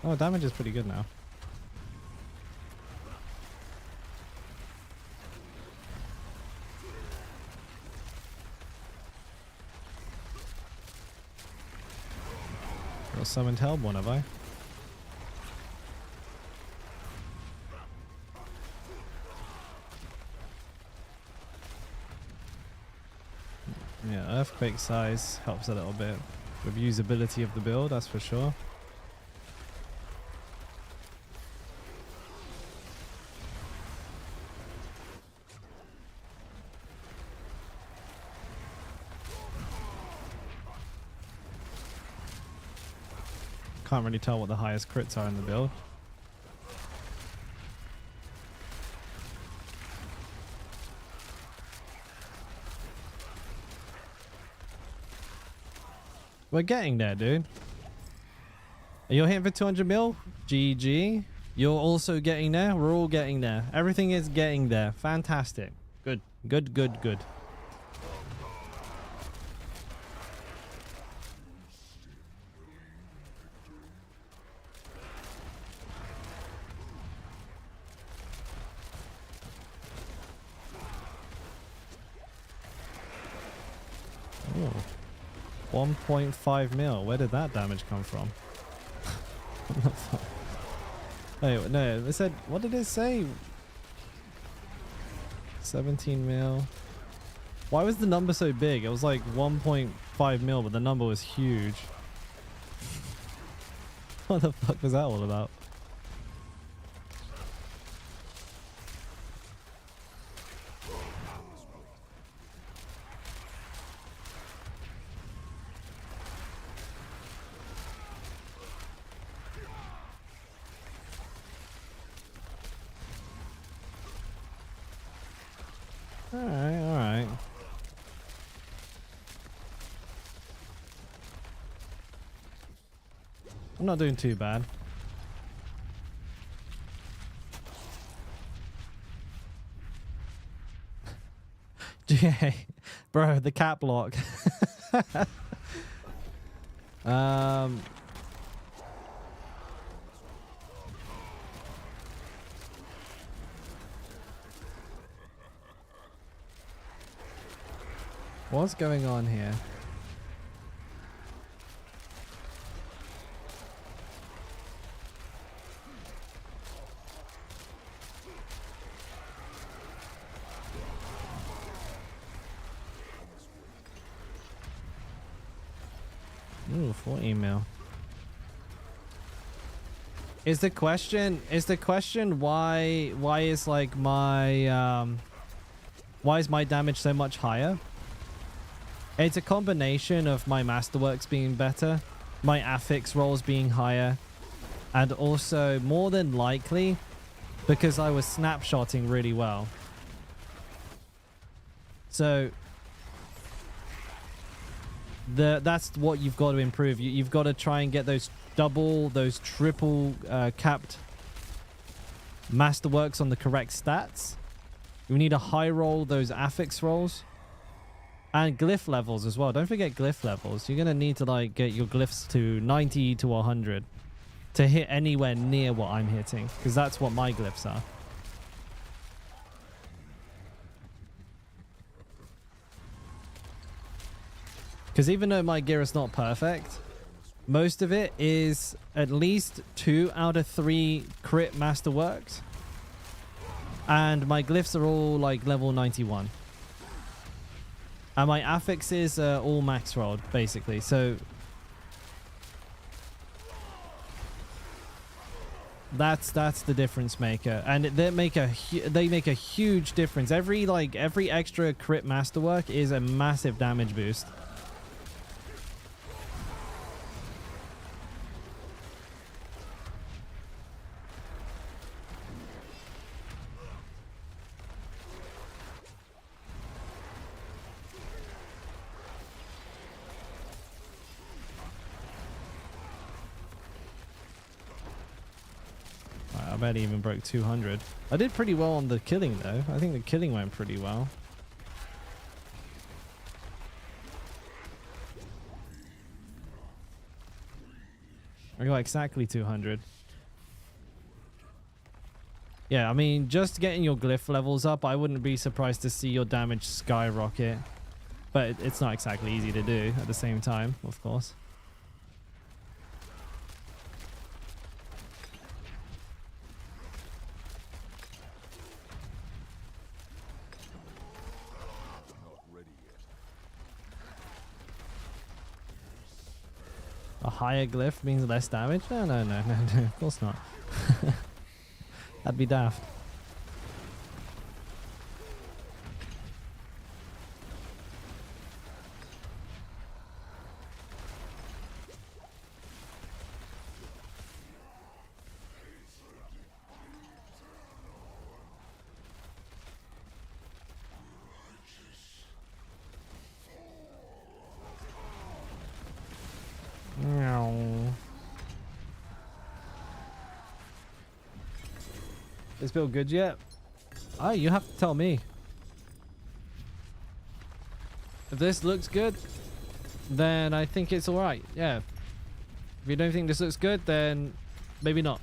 Oh, damage is pretty good now. Got summoned Hellborn, have I? Yeah, Earthquake size helps a little bit with usability of the build, that's for sure. Can't really tell what the highest crits are in the build. We're getting there, dude. You're hitting for 200 mil? GG. You're also getting there. We're all getting there. Everything is getting there. Fantastic. Good. Good, good, good. Ooh. 1.5 mil. Where did that damage come from? What the fuck? Wait, no, it said, what did it say? 17 mil. Why was the number so big? It was like 1.5 mil, but the number was huge. What the fuck was that all about? Alright, alright. I'm not doing too bad. GA. Bro, the cap lock. um... What's going on here? Ooh, full email. Is the question why is like my why is my damage so much higher? It's a combination of my masterworks being better, my affix rolls being higher, and also more than likely because I was snapshotting really well. So that's what you've got to improve. You've got to try and get those double, those triple capped masterworks on the correct stats. You need to high roll those affix rolls. And glyph levels as well. Don't forget glyph levels. You're going to need to like get your glyphs to 90 to 100 to hit anywhere near what I'm hitting. Because that's what my glyphs are. Because even though my gear is not perfect, most of it is at least 2 out of 3 crit masterworks. And my glyphs are all like level 91. And my affixes are all max rolled, basically. So that's the difference maker, and they make a huge difference. Every extra crit masterwork is a massive damage boost. I barely even broke 200. I did pretty well on the killing though. I think the killing went pretty well. I got exactly 200. Yeah, I mean, just getting your glyph levels up, I wouldn't be surprised to see your damage skyrocket. But it's not exactly easy to do at the same time, of course. A higher glyph means less damage? No, of course not. That'd be daft. Is build good yet? Oh, you have to tell me. If this looks good, then I think it's alright. Yeah. If you don't think this looks good, then maybe not.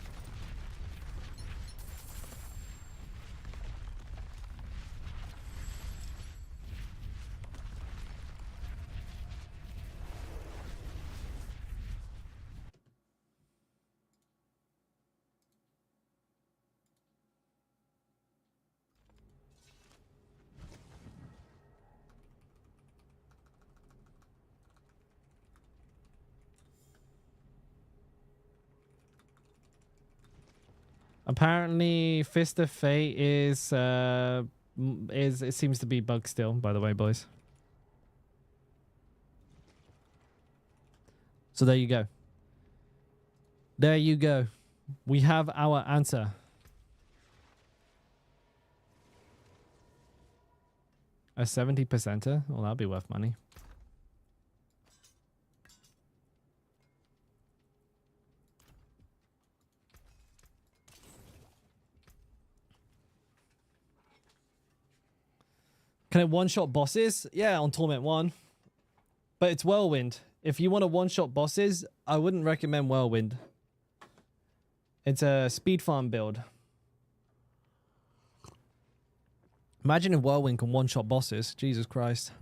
Apparently, Fist of Fate is it seems to be bugged still. By the way, boys. So there you go. There you go. We have our answer. A 70%er? Well, that'll be worth money. Can it one-shot bosses? Yeah, on Torment 1. But it's Whirlwind. If you want to one-shot bosses, I wouldn't recommend Whirlwind. It's a speed farm build. Imagine if Whirlwind can one-shot bosses. Jesus Christ.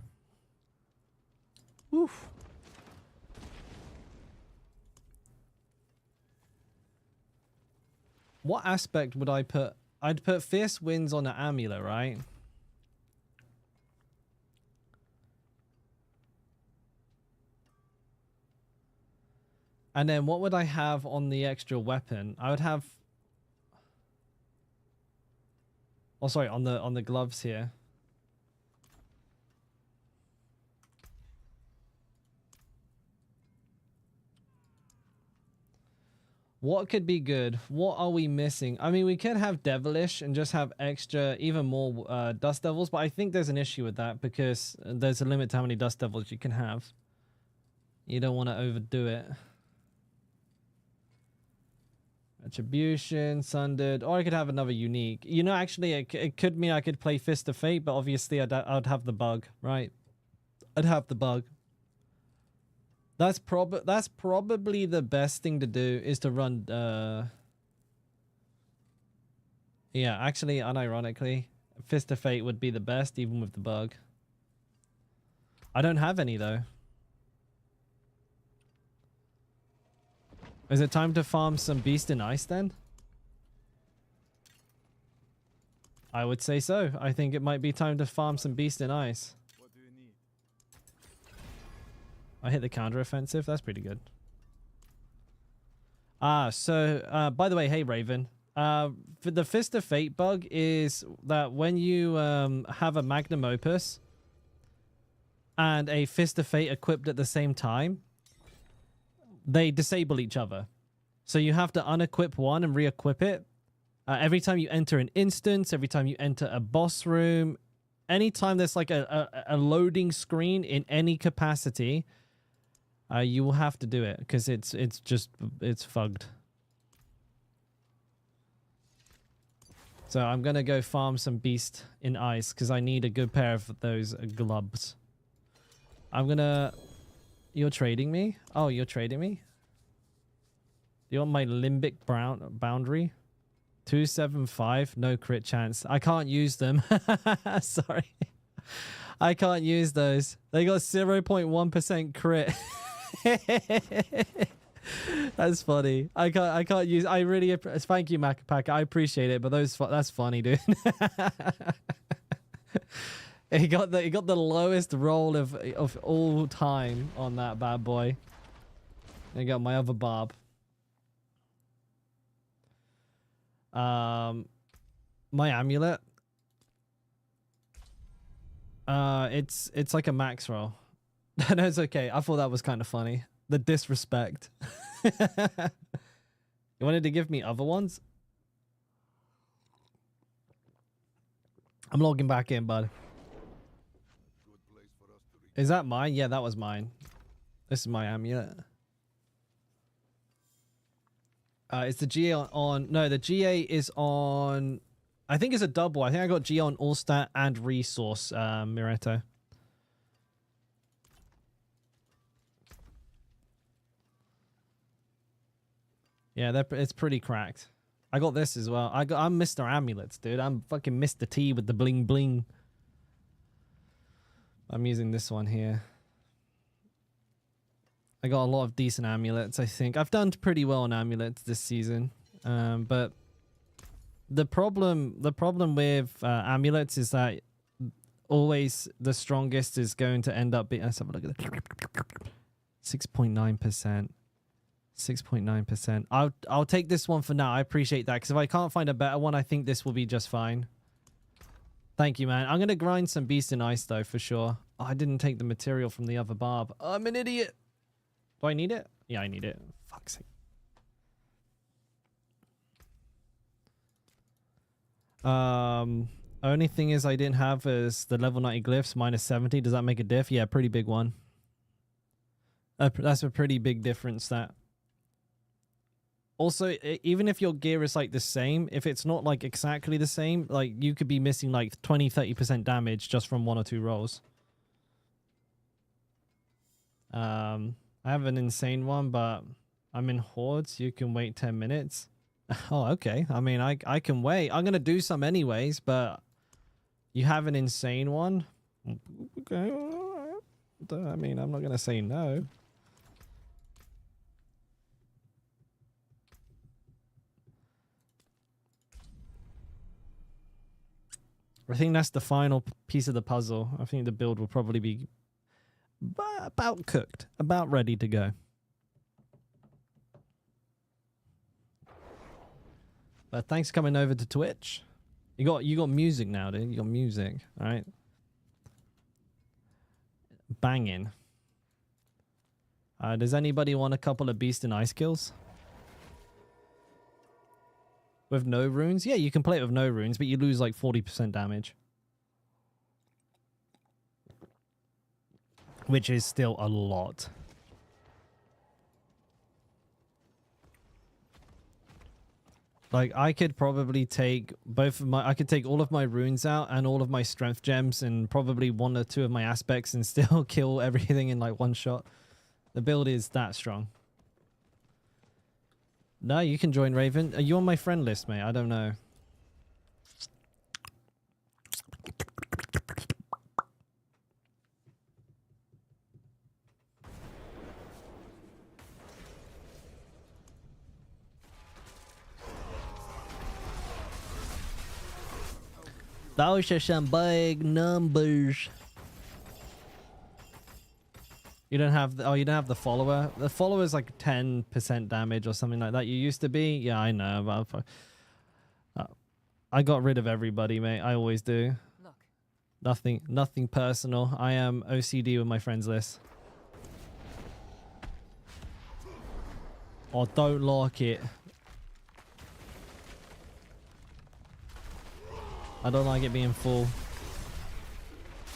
Oof. What aspect would I put? I'd put Fierce Winds on the amulet, right? And then what would I have on the extra weapon? I would have... Oh, sorry, on the gloves here. What could be good? What are we missing? I mean, we could have Devilish and just have extra, even more Dust Devils, but I think there's an issue with that because there's a limit to how many Dust Devils you can have. You don't want to overdo it. Attribution, Sundered, or I could have another unique. You know, actually, it could mean I could play Fist of Fate, but obviously I'd have the bug, right? I'd have the bug. That's probably the best thing to do is to run. Yeah, actually, unironically, Fist of Fate would be the best, even with the bug. I don't have any though. Is it time to farm some Beast in Ice then? I would say so. I think it might be time to farm some Beast in Ice. What do you need? I hit the counter-offensive. That's pretty good. So, by the way, hey, Raven. For the Fist of Fate bug is that when you have a Magnum Opus and a Fist of Fate equipped at the same time, they disable each other. So you have to unequip one and re-equip it. Every time you enter an instance, every time you enter a boss room, anytime there's like a loading screen in any capacity, you will have to do it because it's fugged. So I'm going to go farm some Beast in Ice because I need a good pair of those gloves. I'm going to... You're trading me? Oh, you're trading me? You want my limbic boundary? 275, no crit chance. I can't use them. Sorry. I can't use those. They got 0.1% crit. That's funny. I can't use... I really... Thank you, Macapac. I appreciate it, but that's funny, dude. He got the lowest roll of all time on that bad boy. I got my other barb. My amulet. It's like a max roll. No, it's okay. I thought that was kind of funny. The disrespect. You wanted to give me other ones? I'm logging back in, bud. Is that mine? Yeah, that was mine. This is my amulet. It's the GA on... No, the GA is on... I think it's a double. I think I got GA on All Stat and Resource, Mireto. Yeah, it's pretty cracked. I got this as well. I'm Mr. Amulets, dude. I'm fucking Mr. T with the bling bling. I'm using this one here. I got a lot of decent amulets, I think. I've done pretty well on amulets this season. But the problem with amulets is that always the strongest is going to end up being... Let's have a look at it. 6.9%. 6.9%. I'll take this one for now. I appreciate that, because if I can't find a better one, I think this will be just fine. Thank you, man. I'm going to grind some Beast in Ice, though, for sure. Oh, I didn't take the material from the other barb. I'm an idiot. Do I need it? Yeah, I need it. Fuck's sake. Only thing is I didn't have is the level 90 glyphs minus 70. Does that make a diff? Yeah, pretty big one. That's a pretty big difference, that. Also, even if your gear is like the same, if it's not like exactly the same, like you could be missing like 20-30% damage just from 1 or 2 rolls. I have an insane one, but I'm in hordes. You can wait 10 minutes. Oh, okay. I mean, I can wait. I'm going to do some anyways, but you have an insane one? Okay. I mean, I'm not going to say no. I think that's the final piece of the puzzle. I think the build will probably be about cooked, about ready to go. But thanks for coming over to Twitch. You got music now, dude. You got music, all right? Banging. Does anybody want a couple of Beast and Ice kills? With no runes? Yeah, you can play it with no runes, but you lose like 40% damage. Which is still a lot. Like, I could probably take I could take all of my runes out and all of my strength gems and probably 1 or 2 of my aspects and still kill everything in like one shot. The build is that strong. No, you can join Raven. Are you on my friend list, mate? I don't know. Those are some big numbers. You don't have the, you don't have the follower. The follower is like 10% damage or something like that. You used to be. Yeah, I know. But I got rid of everybody, mate. I always do. Look. Nothing personal. I am OCD with my friends list. I don't like it. I don't like it being full.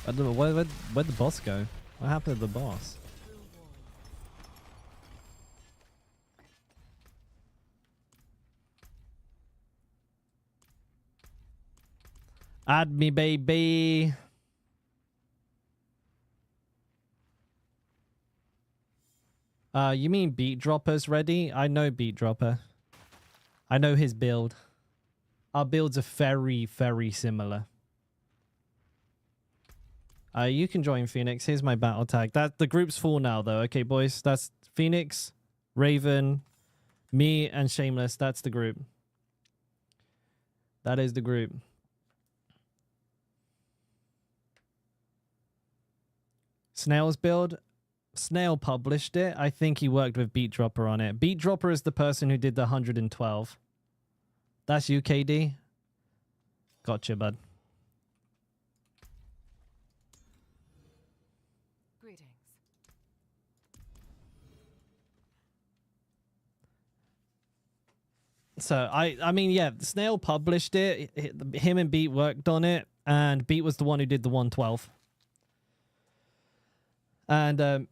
I don't know, where'd the boss go? What happened to the boss? Add me, baby. You mean Beat Dropper's ready? I know Beat Dropper. I know his build. Our builds are very, very similar. You can join Phoenix. Here's my battle tag. The group's full now, though. Okay, boys. That's Phoenix, Raven, me, and Shameless. That's the group. That is the group. Snail's build. Snail published it. I think he worked with Beat Dropper on it. Beat Dropper is the person who did the 112. That's you, KD. Gotcha, bud. Greetings. So I mean, yeah, Snail published it. Him and Beat worked on it, and Beat was the one who did the 112. And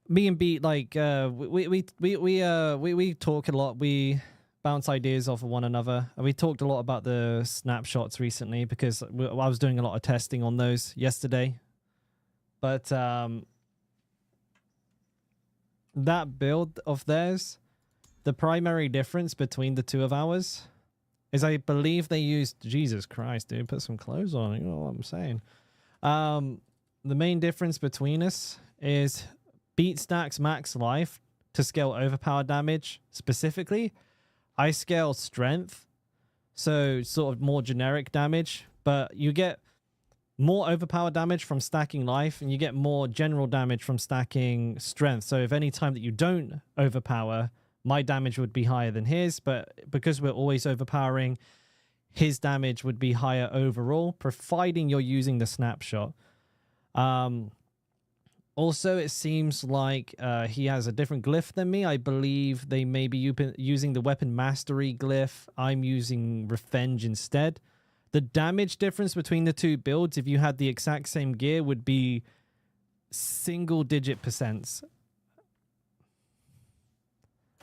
me and Beat, like, we talk a lot. We bounce ideas off of one another. And we talked a lot about the snapshots recently because I was doing a lot of testing on those yesterday. But that build of theirs, the primary difference between the two of ours is I believe they used... Jesus Christ, dude, put some clothes on. You know what I'm saying. The main difference between us is Beat stacks max life to scale overpower damage specifically. I scale strength, so sort of more generic damage, but you get more overpower damage from stacking life, and you get more general damage from stacking strength. So if any time that you don't overpower, my damage would be higher than his, but because we're always overpowering, his damage would be higher overall, providing you're using the snapshot. Also, it seems like he has a different glyph than me. I believe they may be using the weapon mastery glyph. I'm using revenge instead. The damage difference between the two builds, if you had the exact same gear, would be single-digit percents.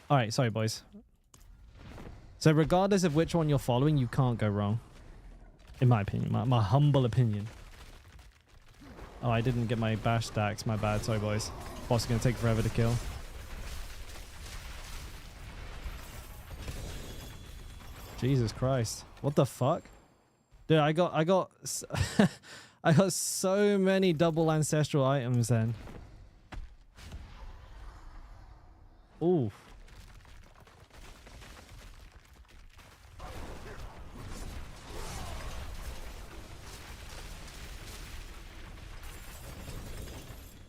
All right, sorry, boys. So regardless of which one you're following, you can't go wrong. In my opinion, my humble opinion. Oh, I didn't get my bash stacks. My bad. Sorry, boys. Boss is going to take forever to kill. Jesus Christ. What the fuck? Dude, I got I got so many double ancestral items then. Ooh.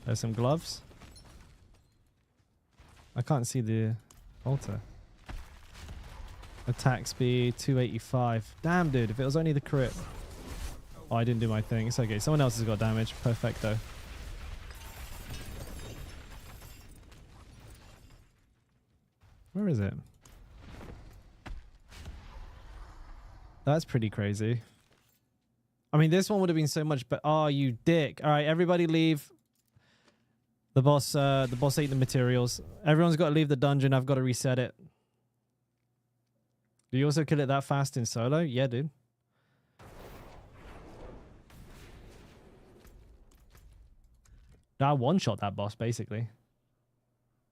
There's some gloves. I can't see the altar. Attack speed 285. Damn, dude, if it was only the crit. Oh, I didn't do my thing. It's okay. Someone else has got damage. Perfecto. Where is it? That's pretty crazy. I mean, this one would have been so much better. Oh, you dick. All right, everybody leave. The boss ate the materials. Everyone's got to leave the dungeon. I've got to reset it. Do you also kill it that fast in solo? Yeah, dude. I one-shot that boss, basically.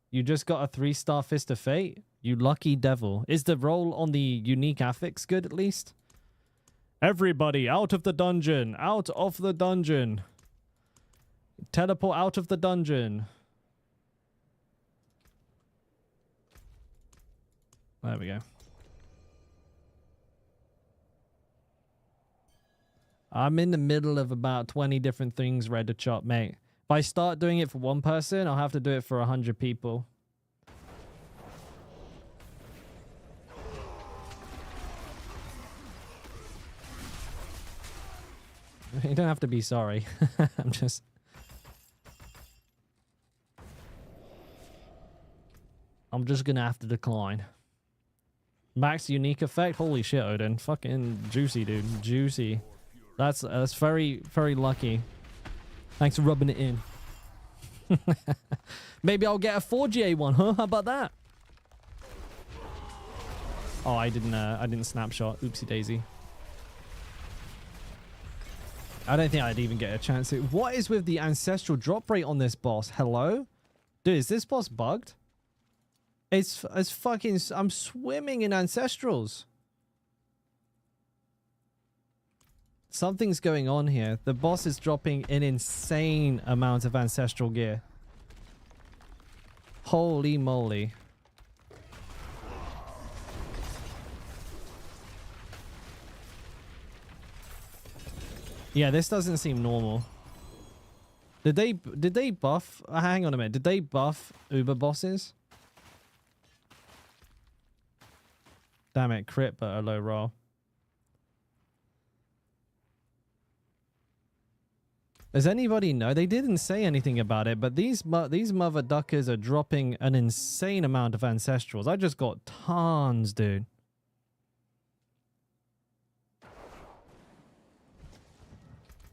You just got a 3-star Fist of Fate? You lucky devil. Is the roll on the unique affix good, at least? Everybody, out of the dungeon! Out of the dungeon! Teleport out of the dungeon. There we go. I'm in the middle of about 20 different things ready to chop, mate. If I start doing it for one person, I'll have to do it for 100 people. You don't have to be sorry. I'm just... gonna have to decline. Max unique effect? Holy shit, Odin. Fucking juicy, dude. Juicy. That's very, very lucky. Thanks for rubbing it in. Maybe I'll get a 4GA one, huh? How about that? Oh, I didn't snapshot. Oopsie daisy. I don't think I'd even get a chance to. What is with the ancestral drop rate on this boss? Hello? Dude, is this boss bugged? It's fucking... I'm swimming in ancestrals. Something's going on here. The boss is dropping an insane amount of ancestral gear. Holy moly. Yeah, this doesn't seem normal. Did they buff... hang on a minute. Did they buff Uber bosses? Damn it, crit but a low roll. Does anybody know? They didn't say anything about it, but these mother duckers are dropping an insane amount of ancestrals. I just got tons, dude.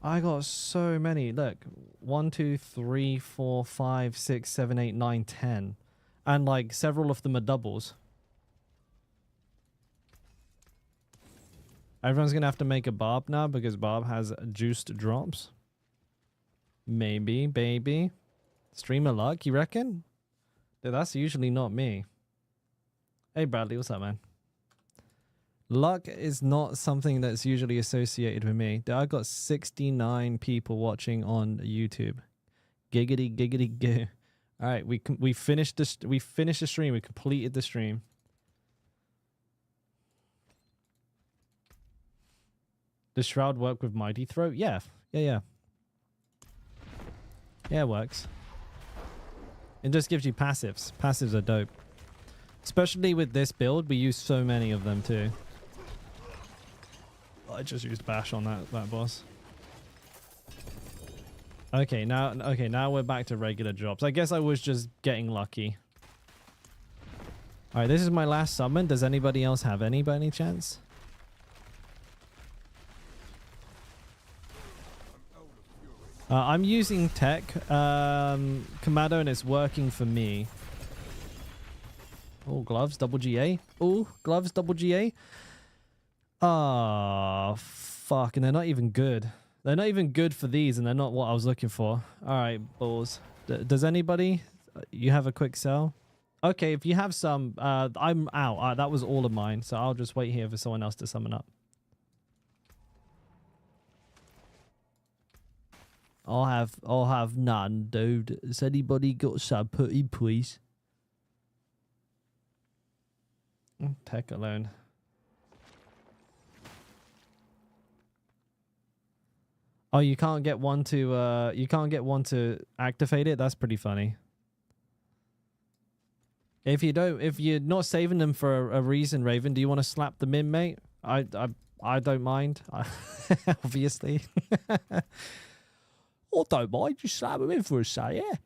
I got so many. Look, 1, 2, 3, 4, 5, 6, 7, 8, 9, 10. And like several of them are doubles. Everyone's gonna have to make a Barb now because Barb has juiced drops. Maybe, baby. Streamer luck, you reckon? Dude, that's usually not me. Hey Bradley, what's up, man? Luck is not something that's usually associated with me. Dude, I got 69 people watching on YouTube. Giggity, giggity, goo. All right, we finished the stream. We completed the stream. Does Shroud work with Mighty Throat? Yeah, Yeah. Yeah, it works. It just gives you passives. Passives are dope. Especially with this build, we use so many of them too. I just used bash on that boss. Okay, now we're back to regular drops. I guess I was just getting lucky. All right, this is my last summon. Does anybody else have any by any chance? I'm using tech commando and it's working for me. Oh, gloves, double GA. Oh, gloves, double GA. Ah, fuck. And they're not even good. They're not even good for these, and they're not what I was looking for. All right, balls. Does anybody? You have a quick sell? Okay, if you have some, I'm out. That was all of mine, so I'll just wait here for someone else to summon up. I'll have none, dude. Has anybody got some putty, please? Tech alone. Oh, you can't get one to activate it. That's pretty funny. If you're not saving them for a reason, Raven, do you want to slap them in, mate? I don't mind. Obviously. I don't mind. Just slap them in for a say, yeah.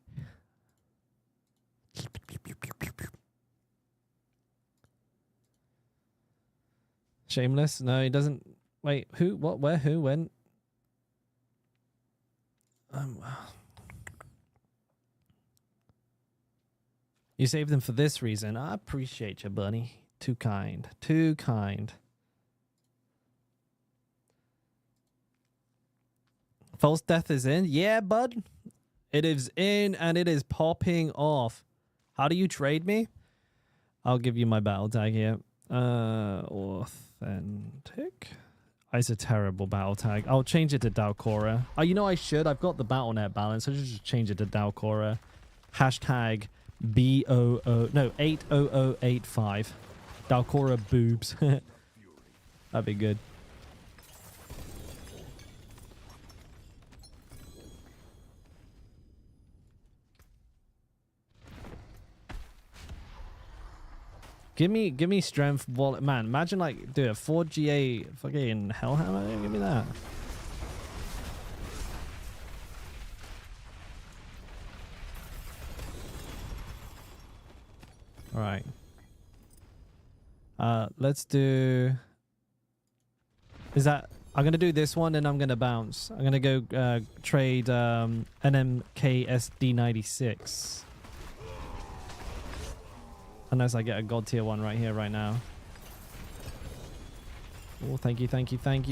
Shameless? No, he doesn't. Wait, who? What? Where? Who? When? You saved them for this reason. I appreciate you, buddy. Too kind. Too kind. False Death is in? Yeah, bud. It is in and it is popping off. How do you trade me? I'll give you my battle tag here. Authentic. It's a terrible battle tag. I'll change it to Dalkora. Oh, you know I should. I've got the BattleNet balance. I should just change it to Dalkora. Hashtag BOO. No, 80085. Dalkora boobs. That'd be good. Give me strength wallet, man. Imagine like, dude, a 4GA fucking Hellhammer. Give me that. All right. Let's do. Is that? I'm gonna do this one, and I'm gonna bounce. I'm gonna go trade NMKSD96. Unless I get a god tier one right here, right now. Oh, thank you,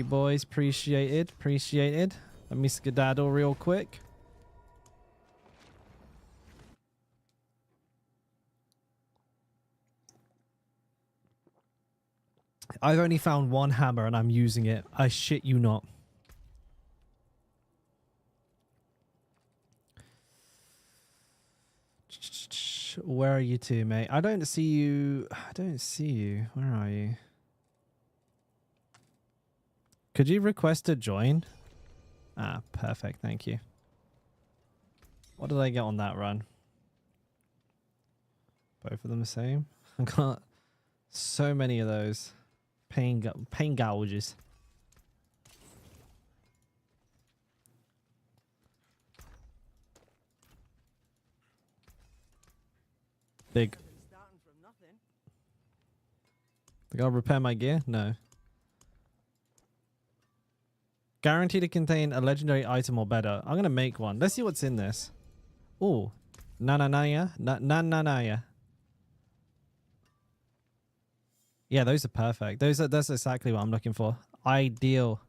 boys. Appreciated. Let me skedaddle real quick. I've only found one hammer and I'm using it. I shit you not. Where are you two, mate? I don't see you. Where are you? Could you request to join? Ah, perfect. Thank you. What did I get on that run? Both of them the same? I got so many of those. Pain gouges. Big. Starting from nothing. I gotta repair my gear? No. Guaranteed to contain a legendary item or better. I'm gonna make one. Let's see what's in this. Ooh. Nananaya. Nananaya. Yeah, those are perfect. That's exactly what I'm looking for. Ideal.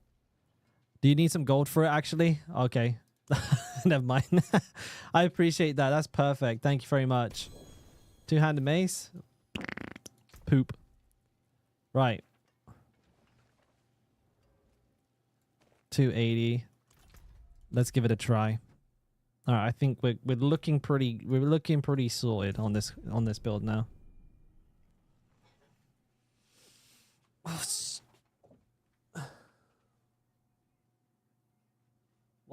Do you need some gold for it, actually? Okay. Never mind. I appreciate that. That's perfect. Thank you very much. Two-handed mace. Poop. Right. 280. Let's give it a try. All right, I think we're looking pretty sorted on this build now.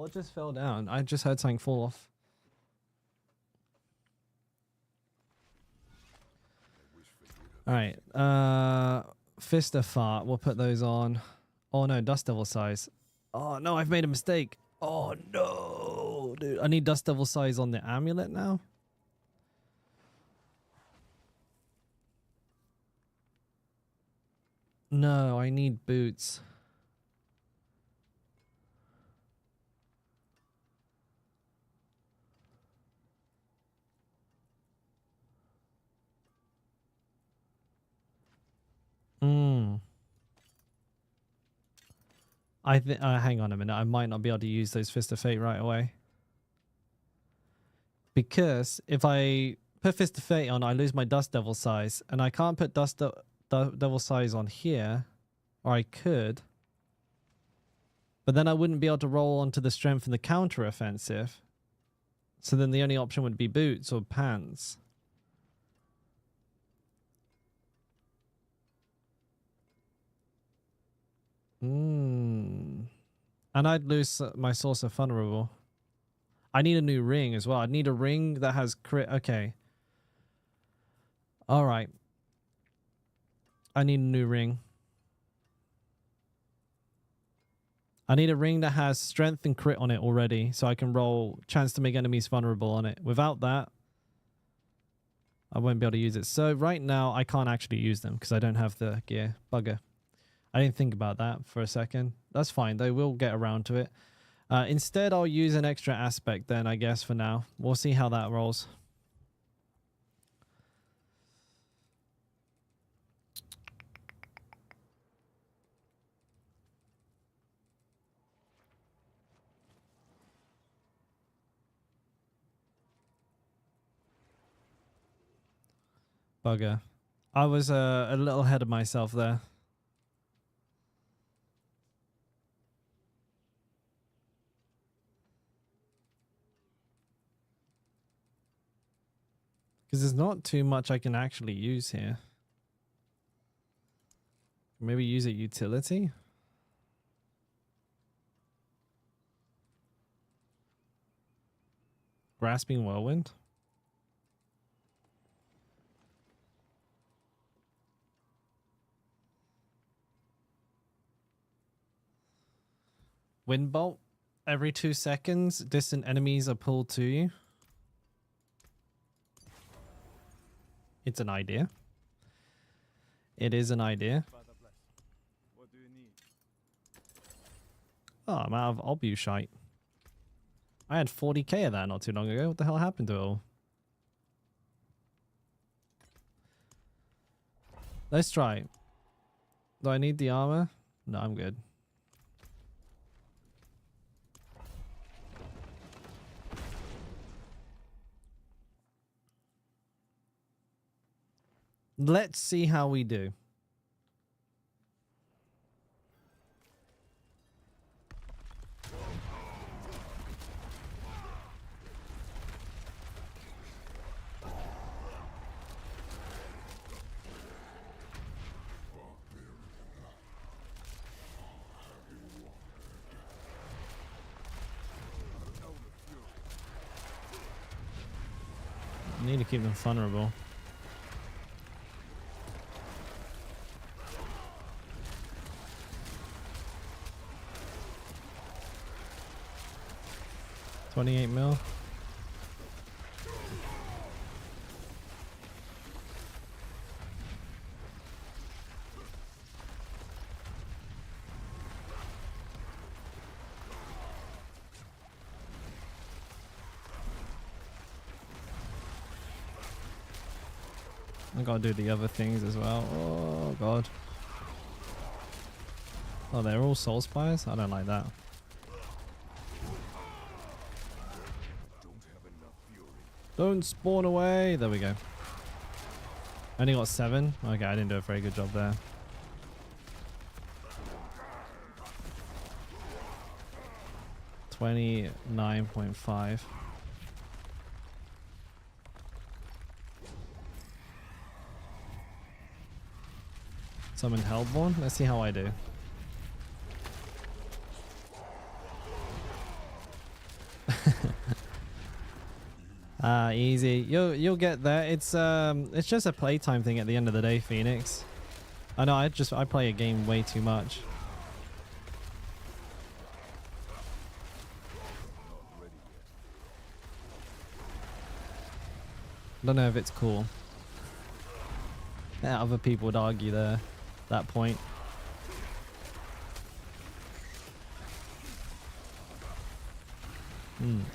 What just fell down? I just heard something fall off. Alright. Fist of Fart. We'll put those on. Oh no, Dust Devil size. Oh no, I've made a mistake. Oh no, dude. I need Dust Devil size on the amulet now. No, I need boots. I think. Hang on a minute. I might not be able to use those Fist of Fate right away. Because if I put Fist of Fate on, I lose my Dust Devil size, and I can't put Devil size on here, or I could. But then I wouldn't be able to roll onto the strength and the counter offensive. So then the only option would be boots or pants. And I'd lose my source of vulnerable. I need a new ring as well. I need a ring that has crit. Okay. All right. I need a new ring. I need a ring that has strength and crit on it already, so I can roll chance to make enemies vulnerable on it. Without that, I won't be able to use it. So right now, I can't actually use them because I don't have the gear. Bugger. I didn't think about that for a second. That's fine, though. We'll get around to it. Instead, I'll use an extra aspect then, I guess, for now. We'll see how that rolls. Bugger. I was a little ahead of myself there. Because there's not too much I can actually use here. Maybe use a utility? Grasping Whirlwind? Wind Bolt? Every 2 seconds, distant enemies are pulled to you. It's an idea. It is an idea. Father bless. What do you need? Oh, I'm out of Obushite. I had 40k of that not too long ago. What the hell happened to it all? Let's try. Do I need the armor? No, I'm good. Let's see how we do. Need to keep them vulnerable. $28 mil. I gotta do the other things as well. Oh god. Oh, they're all soul spires? I don't like that. Don't spawn away. There we go. Only got 7. Okay, I didn't do a very good job there. $29.5. Summon Hellborn. Let's see how I do. Easy. You'll get there. It's just a playtime thing at the end of the day, Phoenix. I know. I play a game way too much. Don't know if it's cool. Yeah, other people would argue that point.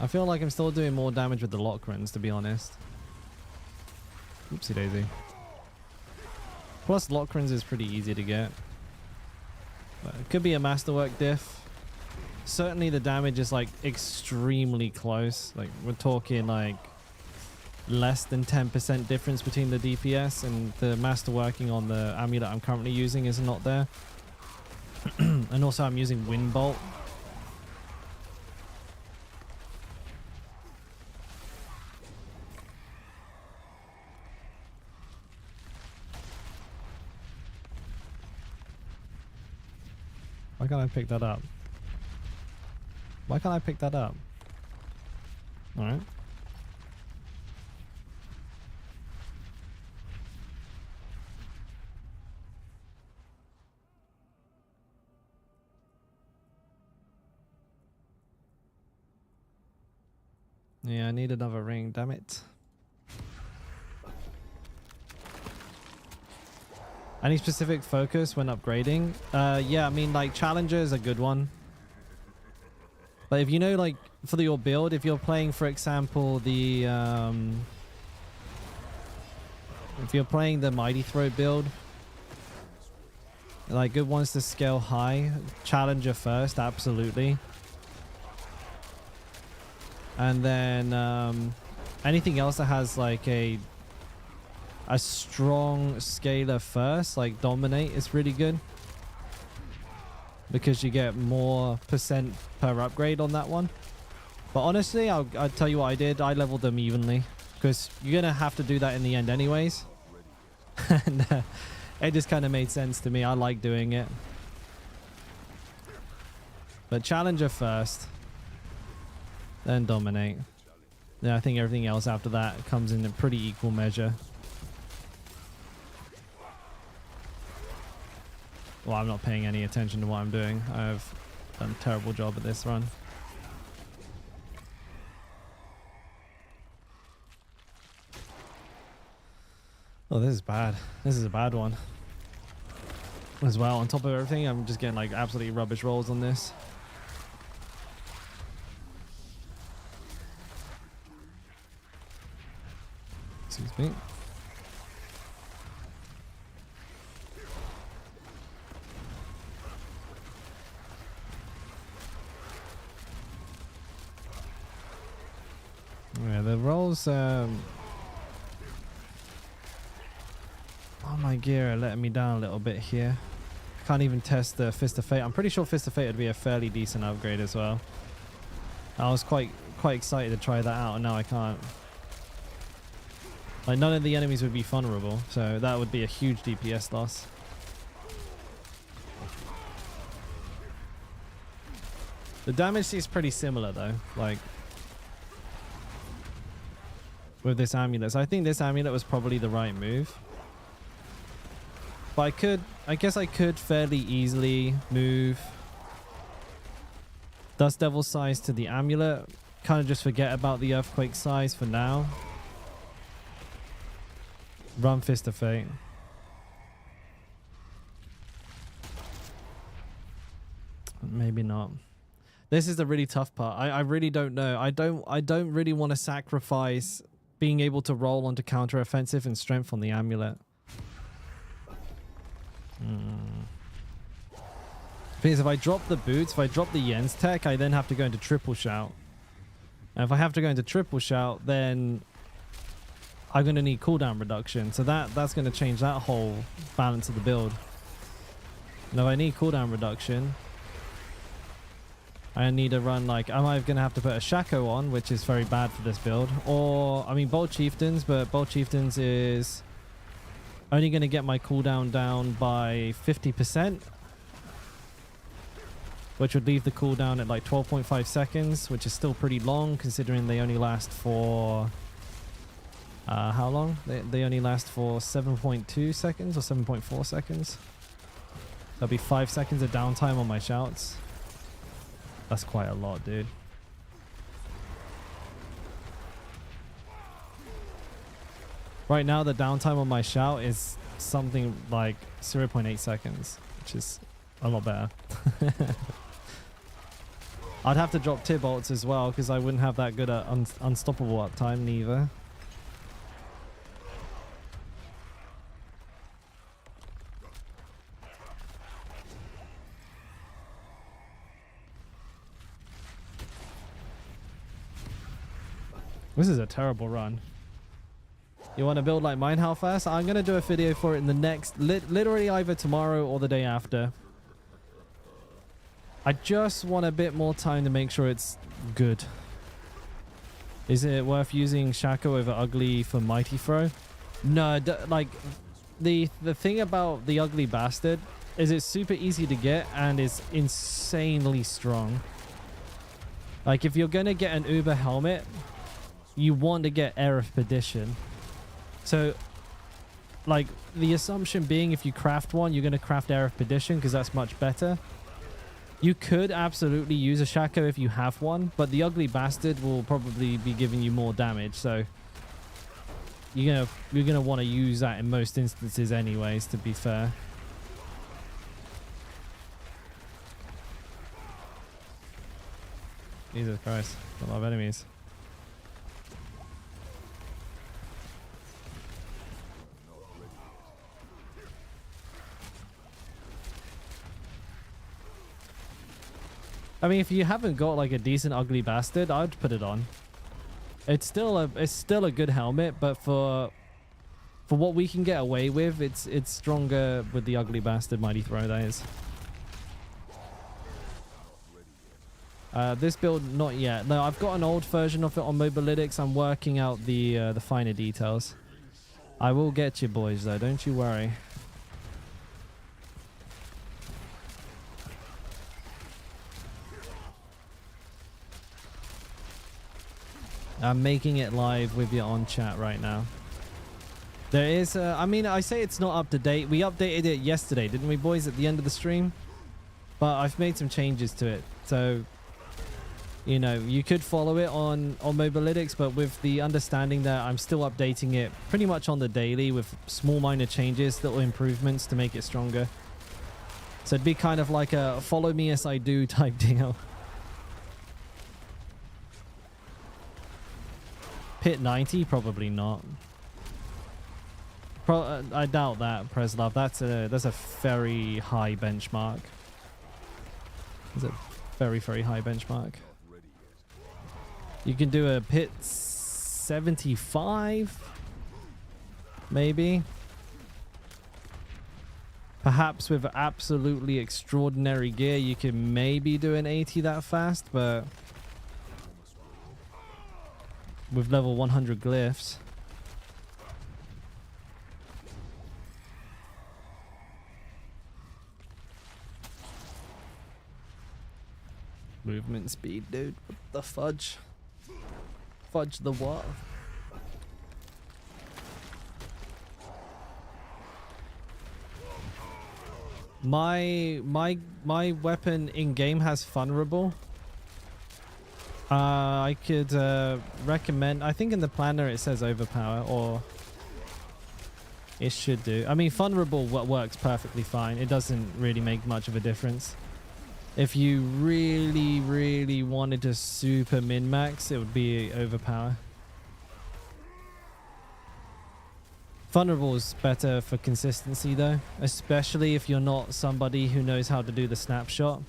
I feel like I'm still doing more damage with the Lockrans, to be honest. Oopsie daisy. Plus Lockrans is pretty easy to get. But it could be a masterwork diff. Certainly the damage is like extremely close. Like we're talking like less than 10% difference between the DPS, and the masterworking on the amulet I'm currently using is not there. And also I'm using Wind Bolt. Why can't I pick that up? Why can't I pick that up? Alright. Yeah, I need another ring, damn it. Any specific focus when upgrading? Yeah, I mean, like, Challenger is a good one. But if you know, like, for your build, if you're playing, for example, the... if you're playing the Mighty Throat build, like, good ones to scale high. Challenger first, absolutely. And then anything else that has, like, a strong scaler first, like Dominate, is really good because you get more percent per upgrade on that one. But honestly, I'll tell you what I did. I leveled them evenly because you're gonna have to do that in the end anyways. And it just kind of made sense to me. I like doing it. But Challenger first, then Dominate. Yeah, I think everything else after that comes in a pretty equal measure. Well, I'm not paying any attention to what I'm doing. I've done a terrible job at this run. Oh, this is bad. This is a bad one. As well, on top of everything, I'm just getting like absolutely rubbish rolls on this. Excuse me. Yeah, the rolls, oh, my gear are letting me down a little bit here. Can't even test the Fist of Fate. I'm pretty sure Fist of Fate would be a fairly decent upgrade as well. I was quite excited to try that out, and now I can't. Like, none of the enemies would be vulnerable, so that would be a huge DPS loss. The damage is pretty similar though, like with this amulet. So I think this amulet was probably the right move. But I guess I could fairly easily move Dust Devil size to the amulet. Kind of just forget about the Earthquake size for now. Run Fist of Fate. Maybe not. This is the really tough part. I really don't know. I don't really want to sacrifice being able to roll onto counter offensive and strength on the amulet. Because if I drop the boots, if I drop the Yen's tech, I then have to go into triple shout. And if I have to go into triple shout, then I'm going to need cooldown reduction. So that's going to change that whole balance of the build. And if I need cooldown reduction, I need to run, like, I'm either going to have to put a Shaco on, which is very bad for this build. Or, I mean, Bold Chieftains, but Bold Chieftains is only going to get my cooldown down by 50%. Which would leave the cooldown at like 12.5 seconds, which is still pretty long considering they only last for How long? They only last for 7.2 seconds or 7.4 seconds. There'll be 5 seconds of downtime on my shouts. That's quite a lot, dude. Right now, the downtime on my shout is something like 0.8 seconds, which is a lot better. I'd have to drop tier bolts as well because I wouldn't have that good at unstoppable uptime neither. This is a terrible run. You want to build like mine how fast? I'm going to do a video for it in the next, literally either tomorrow or the day after. I just want a bit more time to make sure it's good. Is it worth using Shaco over Ugly for Mighty Throw? No, like the thing about the Ugly Bastard is it's super easy to get and it's insanely strong. Like if you're going to get an Uber helmet, you want to get Air of Perdition. So, like, the assumption being if you craft one, you're going to craft Air of Perdition because that's much better. You could absolutely use a Shaco if you have one, but the Ugly Bastard will probably be giving you more damage, so you're gonna want to use that in most instances anyways, to be fair. Jesus Christ, a lot of enemies. I mean, if you haven't got like a decent Ugly Bastard, I'd put it on. It's still a good helmet, but for what we can get away with, it's stronger with the Ugly Bastard Mighty Throw, that is. This build, not yet. No, I've got an old version of it on Mobalytics. I'm working out the finer details. I will get you boys though, don't you worry. I'm making it live with you on chat right now. There is, I mean, I say it's not up to date. We updated it yesterday, didn't we, boys, at the end of the stream? But I've made some changes to it. So, you know, you could follow it on Mobalytics, but with the understanding that I'm still updating it pretty much on the daily with small minor changes, little improvements to make it stronger. So it'd be kind of like a follow me as I do type deal. Pit 90? Probably not. I doubt that, Preslov. That's a very high benchmark. That's a very, very high benchmark. You can do a pit 75? Maybe? Perhaps with absolutely extraordinary gear, you can maybe do an 80 that fast, but with level 100 glyphs. Movement speed, dude. What the fudge? Fudge the what? My weapon in game has vulnerable. I could recommend, I think in the planner it says overpower, or it should do. I mean, vulnerable works perfectly fine. It doesn't really make much of a difference. If you really, really wanted to super min-max, it would be overpower. Vulnerable is better for consistency though, especially if you're not somebody who knows how to do the snapshot.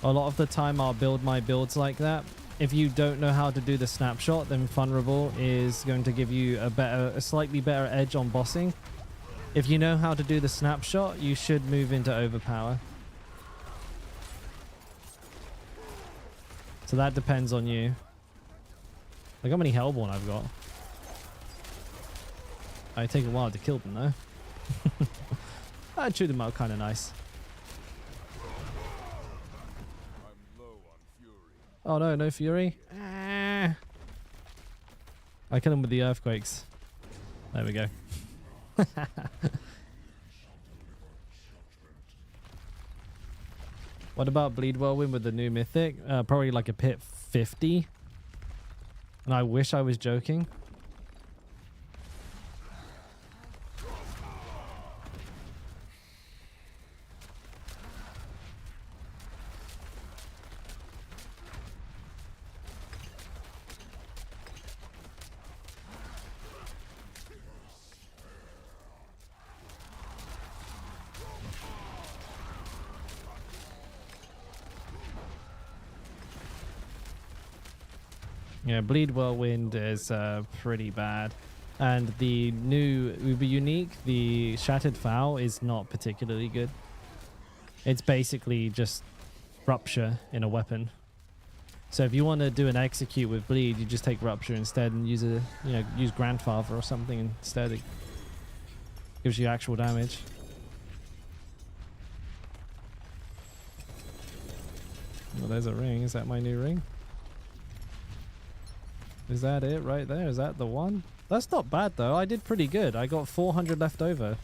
A lot of the time I'll build my builds like that. If you don't know how to do the snapshot, then vulnerable is going to give you a slightly better edge on bossing. If you know how to do the snapshot, you should move into overpower. So that depends on you. Look how many Hellborn I've got. I take a while to kill them though. I'd shoot them out kind of nice. Oh no, no fury. I kill him with the earthquakes. There we go. What about Bleed Whirlwind with the new mythic? Probably like a pit 50. And I wish I was joking. Yeah, Bleed Whirlwind is pretty bad. And the new Uber Unique, the Shattered Foul, is not particularly good. It's basically just Rupture in a weapon. So if you want to do an execute with Bleed, you just take Rupture instead and use use Grandfather or something instead. It gives you actual damage. Well, there's a ring. Is that my new ring? Is that it right there? Is that the one? That's not bad though. I did pretty good. I got 400 left over.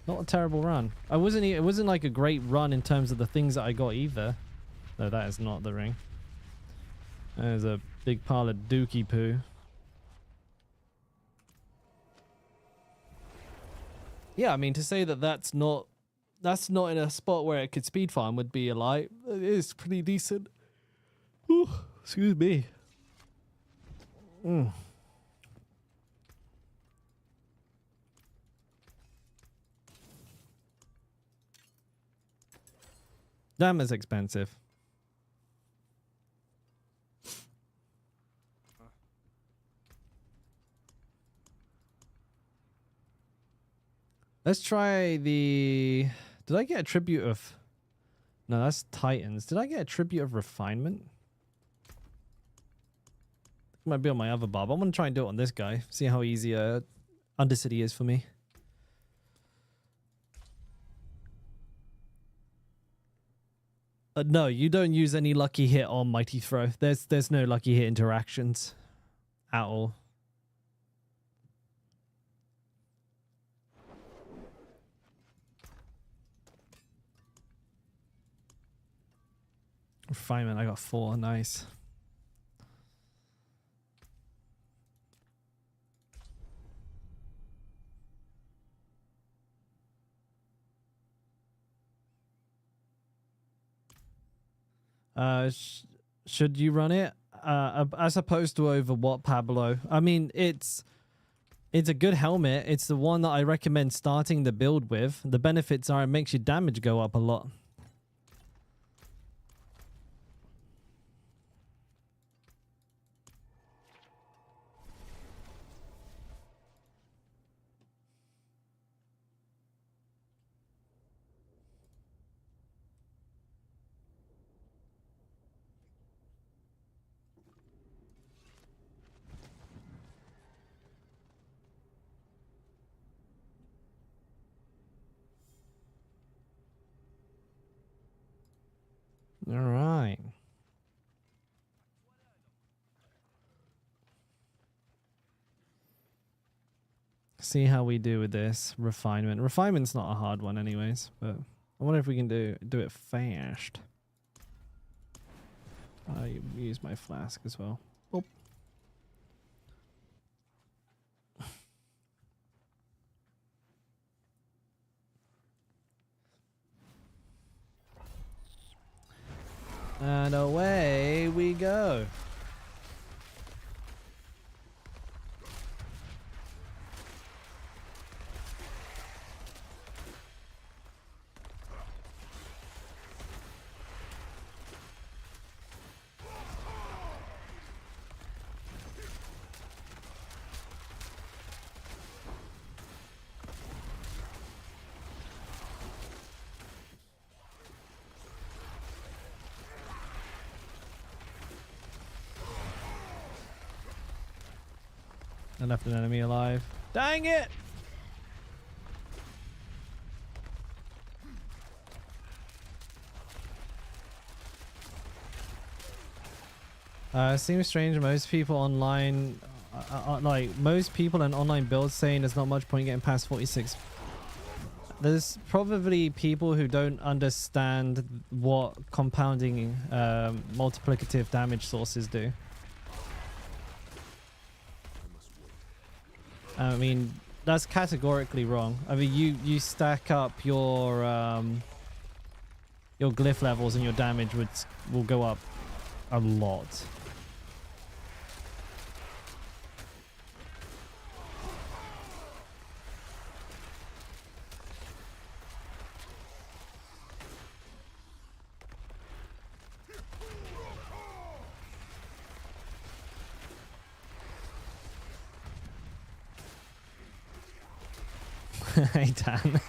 Not a terrible run. It wasn't like a great run in terms of the things that I got either. No, that is not the ring. There's a big pile of dookie poo. Yeah, I mean, to say that that's not in a spot where it could speed farm would be a lie. It is pretty decent. Ooh, excuse me. Damn, it's expensive. Let's try the... Did I get a tribute of... No, that's Titans. Did I get a tribute of refinement? Might be on my other bob. I'm going to try and do it on this guy. See how easy Undercity is for me. No, you don't use any lucky hit on Mighty Throw. There's no lucky hit interactions at all. Refinement, I got 4. Nice. Should you run it as opposed to over what, Pablo? I mean, it's a good helmet. It's the one that I recommend starting the build with. The benefits are it makes your damage go up a lot. All right. See how we do with this refinement. Refinement's not a hard one anyways, but I wonder if we can do it fast. I use my flask as well. Oh. And away we go. I left an enemy alive. Dang it! Seems strange. Most people online, like most people in online builds, saying there's not much point getting past 46. There's probably people who don't understand what compounding multiplicative damage sources do. I mean, that's categorically wrong. I mean, you stack up your glyph levels and your damage will go up a lot. Hey Dan.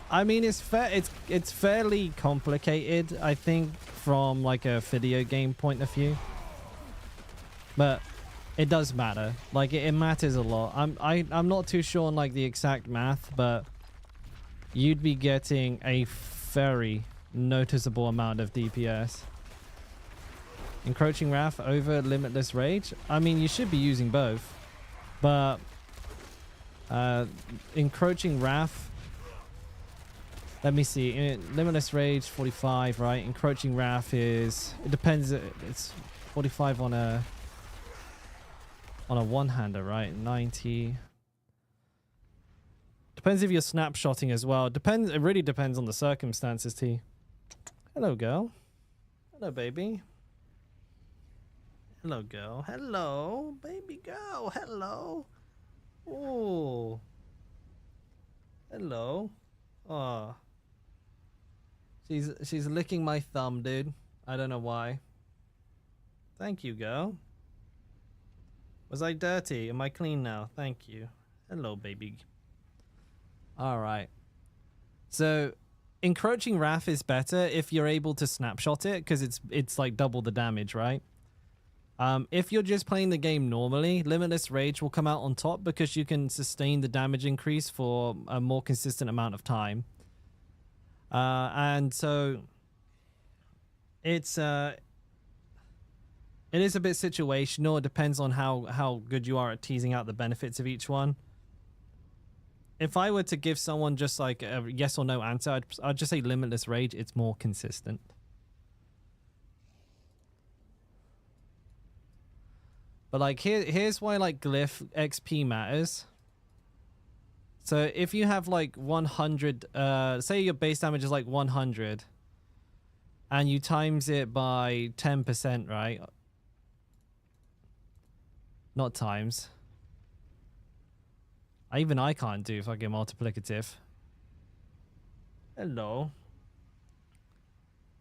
I mean, it's fairly complicated, I think, from like a video game point of view, but it does matter. Like it matters a lot. I'm not too sure on like the exact math, but you'd be getting a very noticeable amount of DPS. Encroaching Wrath over Limitless Rage. I mean, you should be using both, but Encroaching Wrath. Let me see. Limitless Rage 45, right? Encroaching Wrath is. It depends. It's 45 on a one-hander, right? 90. Depends if you're snapshotting as well. Depends. It really depends on the circumstances, T. Hello, girl. Hello, baby. Hello, girl. Hello, baby girl. Hello. Oh. Hello. Oh. She's licking my thumb, dude. I don't know why. Thank you, girl. Was I dirty? Am I clean now? Thank you. Hello, baby. All right. So, Encroaching Wrath is better if you're able to snapshot it, because it's like double the damage, right? If you're just playing the game normally, Limitless Rage will come out on top because you can sustain the damage increase for a more consistent amount of time. And so it is a bit situational. It depends on how good you are at teasing out the benefits of each one. If I were to give someone just like a yes or no answer, I'd just say Limitless Rage. It's more consistent. But like here's why like glyph XP matters. So if you have like 100, say your base damage is like 100, and you times it by 10%, right? Not times. Even I can't do fucking multiplicative. Hello.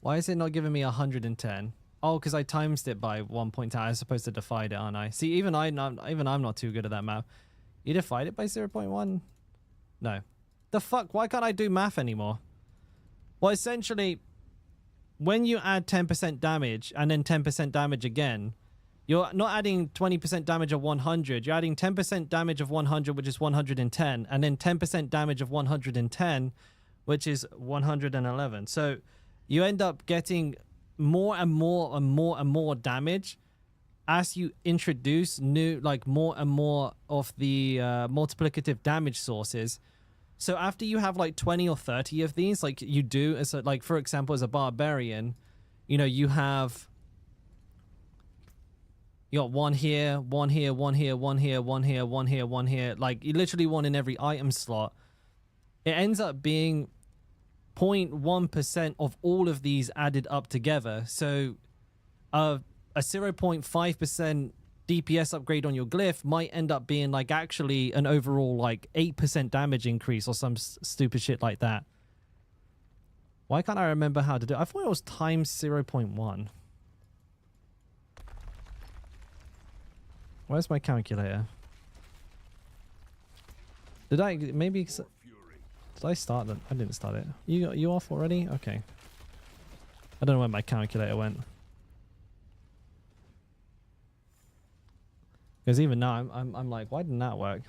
Why is it not giving me 110? Oh, because I times it by 1.10. I was supposed to divide it, aren't I? See, even I'm not too good at that math. You divide it by 0.1? No. The fuck? Why can't I do math anymore? Well, essentially, when you add 10% damage and then 10% damage again, you're not adding 20% damage of 100. You're adding 10% damage of 100, which is 110, and then 10% damage of 110, which is 111. So you end up getting more and more and more and more damage as you introduce new, like more and more of the multiplicative damage sources. So after you have like 20 or 30 of these, like you do as a, like, for example, as a barbarian, you know, you got one here, one here, one here, one here, one here, one here, one here, like you literally one in every item slot. It ends up being 0.1% of all of these added up together. So a 0.5% DPS upgrade on your glyph might end up being like actually an overall like 8% damage increase or some stupid shit like that. Why can't I remember how to do it? I thought it was times 0.1. Where's my calculator? Did I maybe? Did I start that? I didn't start it. You off already? Okay. I don't know where my calculator went. Because even now I'm like, why didn't that work?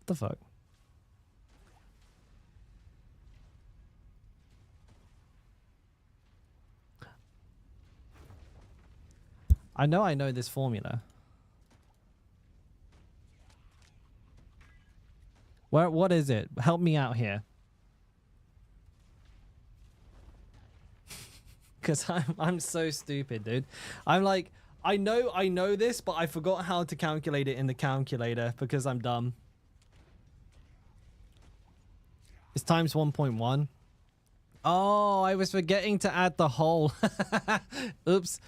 the fuck? I know this formula. What is it? Help me out here. Cause I'm so stupid, dude. I'm like, I know this, but I forgot how to calculate it in the calculator because I'm dumb. It's times 1.1. Oh, I was forgetting to add the whole. Oops.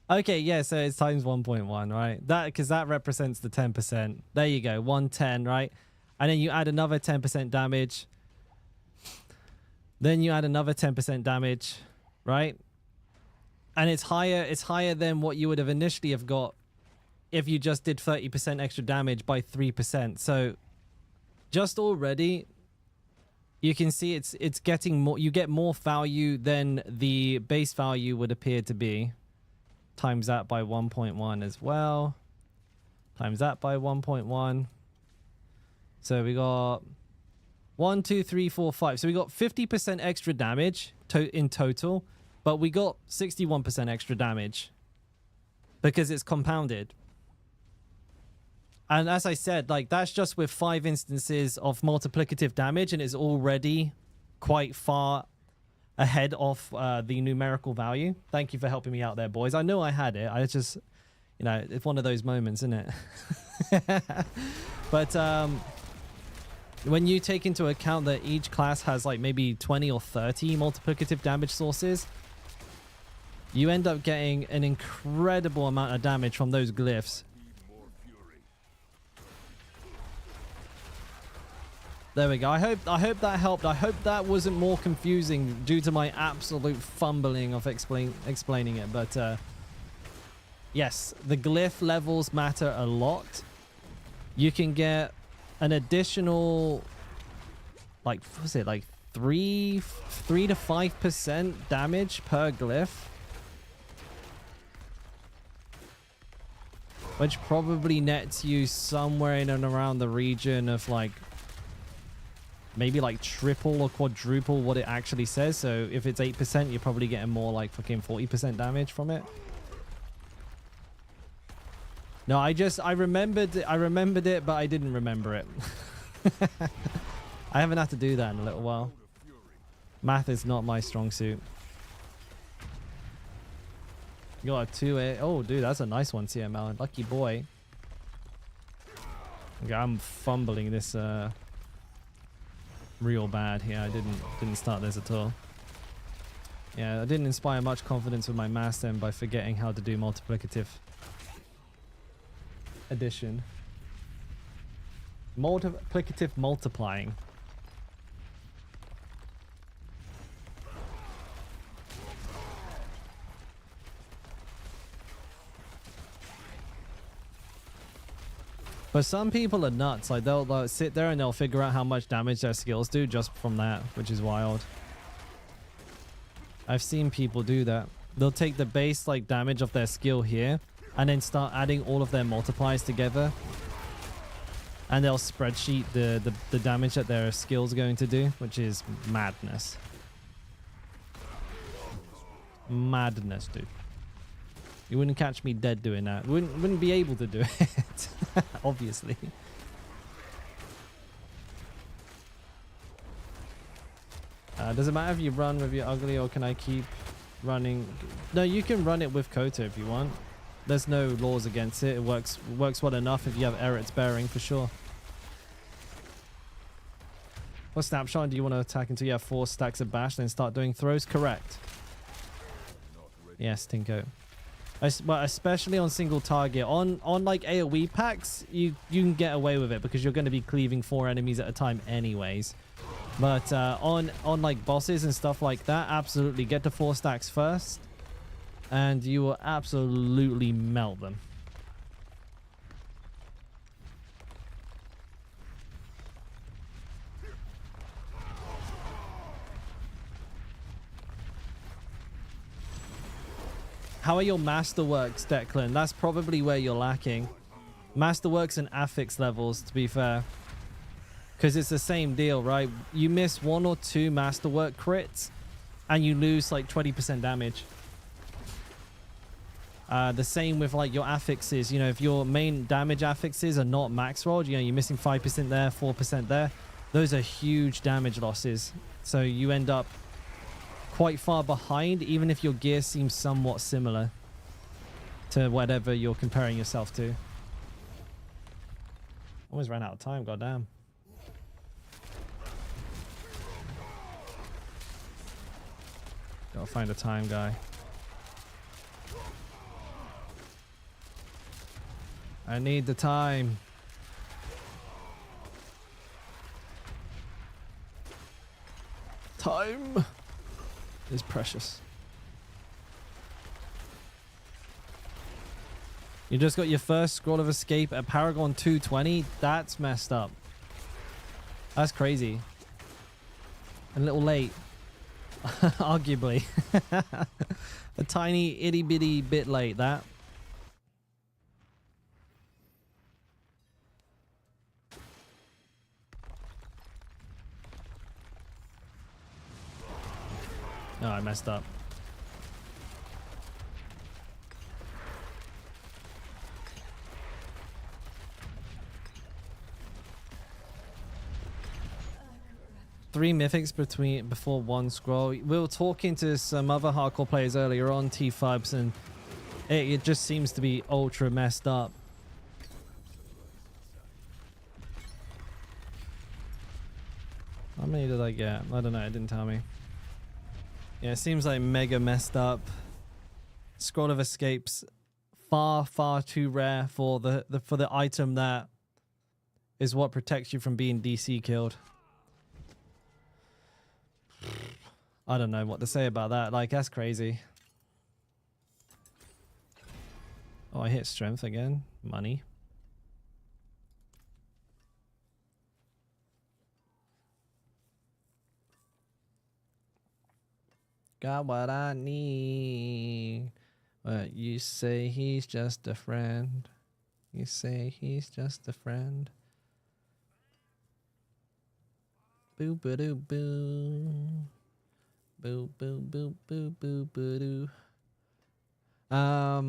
Okay, yeah, so it's times 1.1, right? That because that represents the 10%. There you go, 110, right? And then you add another 10% damage. Then you add another 10% damage, right? And it's higher than what you would have initially have got if you just did 30% extra damage by 3%. So just already you can see it's getting more, you get more value than the base value would appear to be. Times that by 1.1 as well. Times that by 1.1. So we got 1, 2, 3, 4, 5. So we got 50% extra damage in total, but we got 61% extra damage because it's compounded. And as I said, like that's just with 5 instances of multiplicative damage, and it's already quite far ahead of the numerical value. Thank you for helping me out there, boys. I know I had it. I just, you know, it's one of those moments, isn't it? But when you take into account that each class has like maybe 20 or 30 multiplicative damage sources, you end up getting an incredible amount of damage from those glyphs. There we go. I hope that helped. I hope that wasn't more confusing due to my absolute fumbling of explaining it. But yes, the glyph levels matter a lot. You can get an additional, like, what was it, like 3 to 5% damage per glyph, which probably nets you somewhere in and around the region of like maybe like triple or quadruple what it actually says. So if it's 8%, you're probably getting more like fucking 40% damage from it. No, I remembered it, but I didn't remember it. I haven't had to do that in a little while. Math is not my strong suit. You got a 2-8. Oh, dude, that's a nice one, CML. Lucky boy. Okay, I'm fumbling this real bad here. I didn't start this at all. Yeah, I didn't inspire much confidence with my math then by forgetting how to do multiplicative addition. Multiplicative multiplying. But some people are nuts. Like they'll sit there and they'll figure out how much damage their skills do just from that, which is wild. I've seen people do that. They'll take the base like damage of their skill here and then start adding all of their multipliers together. And they'll spreadsheet the damage that their skill's going to do, which is madness. Madness, dude. You wouldn't catch me dead doing that. Wouldn't be able to do it. Obviously. Does it matter if you run with your ugly, or can I keep running? No, you can run it with Kota if you want. There's no laws against it. It works well enough if you have Eret's bearing for sure. What snapshot do you want to attack until you have 4 stacks of bash, then start doing throws? Correct. Yes, Tinko. Well, especially on single target. On like AoE packs, you can get away with it because you're going to be cleaving 4 enemies at a time anyways. But on like bosses and stuff like that, absolutely get to 4 stacks first, and you will absolutely melt them. How are your masterworks, Declan? That's probably where you're lacking. Masterworks and affix levels, to be fair. Because it's the same deal, right? You miss 1 or 2 masterwork crits and you lose like 20% damage. The same with like your affixes. You know, if your main damage affixes are not max rolled, you know, you're missing 5% there, 4% there. Those are huge damage losses. So you end up quite far behind, even if your gear seems somewhat similar to whatever you're comparing yourself to. Almost ran out of time, goddamn. Gotta find a time guy. I need the time. Time is precious. You just got your first Scroll of Escape at Paragon 220. That's messed up. That's crazy. A little late. Arguably. A tiny itty bitty bit late, that. Oh, I messed up. Three mythics before one scroll. We were talking to some other hardcore players earlier on, T-Fubs, and it just seems to be ultra messed up. How many did I get? I don't know, it didn't tell me. Yeah, it seems like mega messed up. Scroll of Escapes, far too rare for the item that is what protects you from being DC killed. I don't know what to say about that. Like, that's crazy. Oh, I hit strength again. Money. Got what I need. But you say he's just a friend. You say he's just a friend. Boo boo doo boo. Boo boo boo boo boo boo doo. A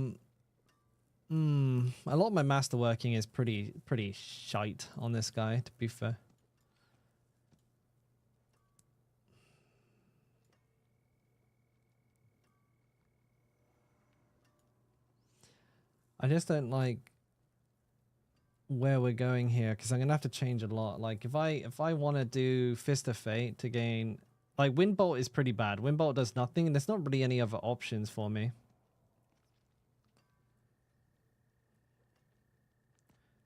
lot of my masterworking is pretty shite on this guy, to be fair. I just don't like where we're going here, because I'm gonna have to change a lot. Like if I want to do Fist of Fate to gain, like, Windbolt is pretty bad. Windbolt does nothing, and there's not really any other options for me.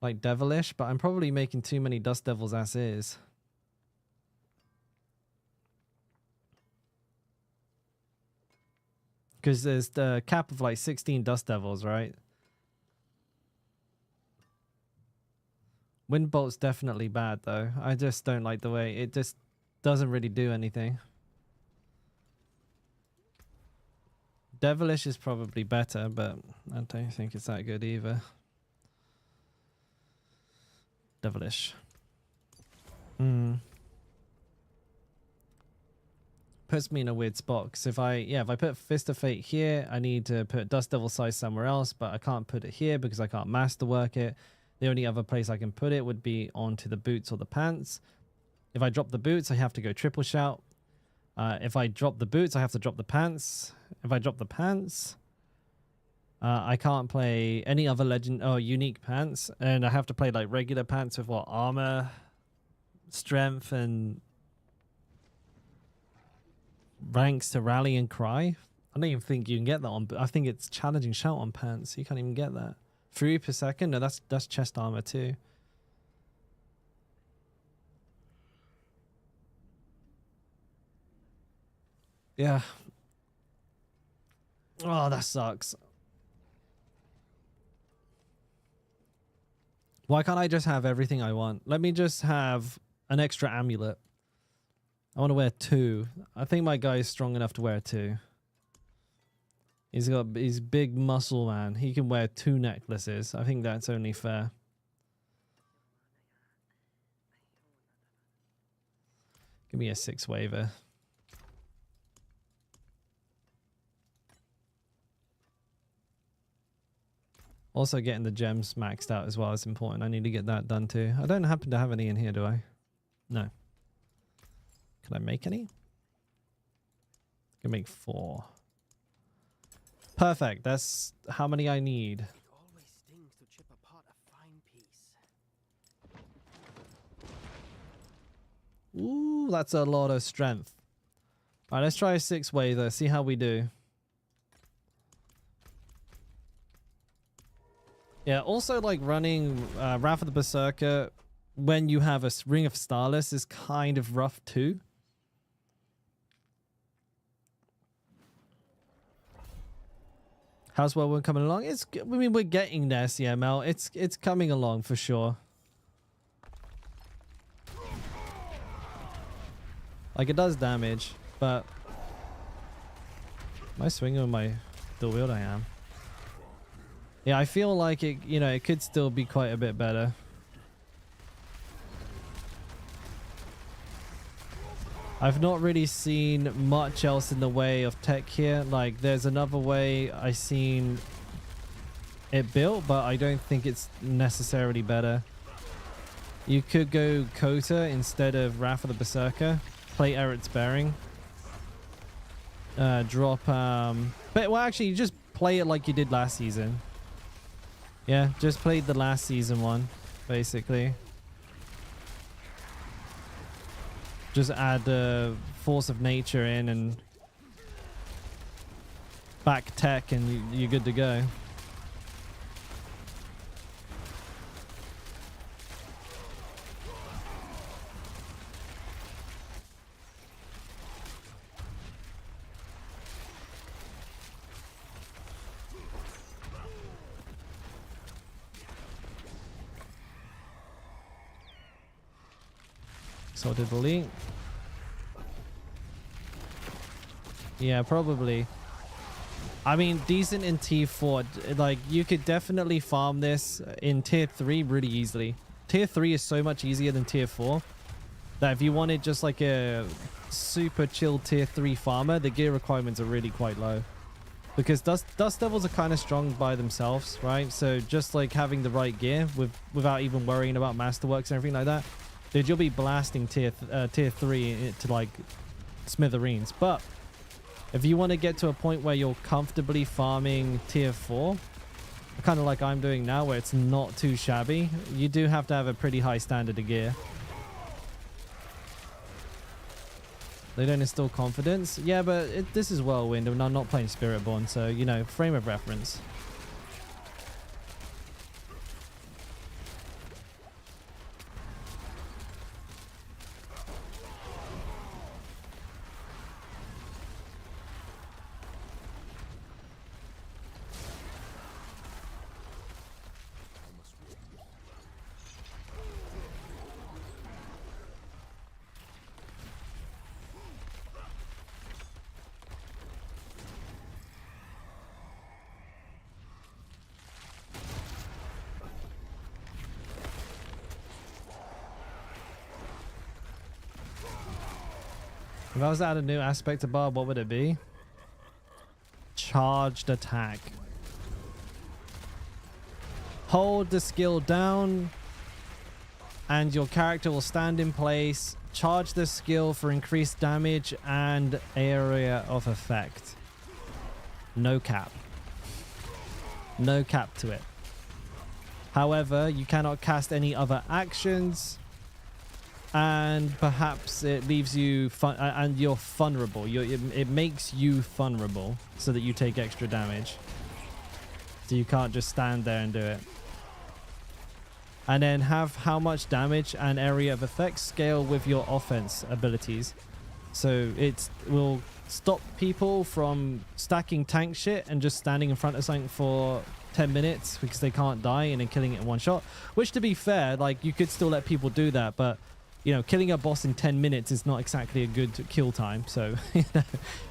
Like Devilish, but I'm probably making too many Dust Devils as is. Because there's the cap of like 16 Dust Devils, right? Windbolt's definitely bad though. I just don't like the way it just doesn't really do anything. Devilish is probably better, but I don't think it's that good either. Devilish. Puts me in a weird spot, because if I put Fist of Fate here, I need to put Dust Devil Size somewhere else, but I can't put it here because I can't masterwork it. The only other place I can put it would be onto the boots or the pants. If I drop the boots, I have to go triple shout. If I drop the boots, I have to drop the pants. If I drop the pants, I can't play any other legend or unique pants, and I have to play like regular pants with what, armor, strength, and ranks to rally and cry. I don't even think you can get that on. I think it's challenging shout on pants. You can't even get that. 3 per second? No, that's chest armor too. Yeah. Oh, that sucks. Why can't I just have everything I want? Let me just have an extra amulet. I want to wear 2. I think my guy is strong enough to wear 2. He's big muscle man. He can wear 2 necklaces. I think that's only fair. Give me a 6 waiver. Also getting the gems maxed out as well is important. I need to get that done too. I don't happen to have any in here, do I? No. Can I make any? I can make 4. Perfect. That's how many I need. It always stings to chip apart a fine piece. Ooh, that's a lot of strength. All right, let's try a 6 waiver. See how we do. Yeah, also like running Wrath of the Berserker when you have a Ring of Starless is kind of rough too. How's Whirlwind coming along? I mean, we're getting there, CML. It's coming along for sure. Like it does damage, but am I swinging with my dual wield? I am. Yeah, I feel like it, you know, it could still be quite a bit better. I've not really seen much else in the way of tech here. Like, there's another way I've seen it built, but I don't think it's necessarily better. You could go Kota instead of Wrath of the Berserker. Play Eret's Bearing. Drop, but, well, actually, you just play it like you did last season. Yeah, just played the last season one, basically. Just add Force of Nature in and back tech and you're good to go. So did the link. Yeah, probably. I mean, decent in tier 4. Like, you could definitely farm this in tier 3 really easily. Tier 3 is so much easier than tier 4 that if you wanted just like a super chill tier 3 farmer, the gear requirements are really quite low. Because Dust Devils are kind of strong by themselves, right? So just like having the right gear without even worrying about Masterworks and everything like that, dude, you'll be blasting tier 3 to like smithereens. But if you want to get to a point where you're comfortably farming tier 4, kind of like I'm doing now, where it's not too shabby, you do have to have a pretty high standard of gear. They don't instill confidence. Yeah, but this is Whirlwind and I'm not playing Spiritborn, so, you know, frame of reference. If I was to add a new aspect to Barb, what would it be? Charged attack. Hold the skill down and your character will stand in place. Charge the skill for increased damage and area of effect. No cap. No cap to it. However, you cannot cast any other actions. And perhaps it leaves you fun, and you're vulnerable. It makes you vulnerable so that you take extra damage. So you can't just stand there and do it. And then have how much damage and area of effect scale with your offense abilities. So it will stop people from stacking tank shit and just standing in front of something for 10 minutes because they can't die and then killing it in one shot. Which, to be fair, like, you could still let people do that, but you know, killing a boss in 10 minutes is not exactly a good kill time. So, you know,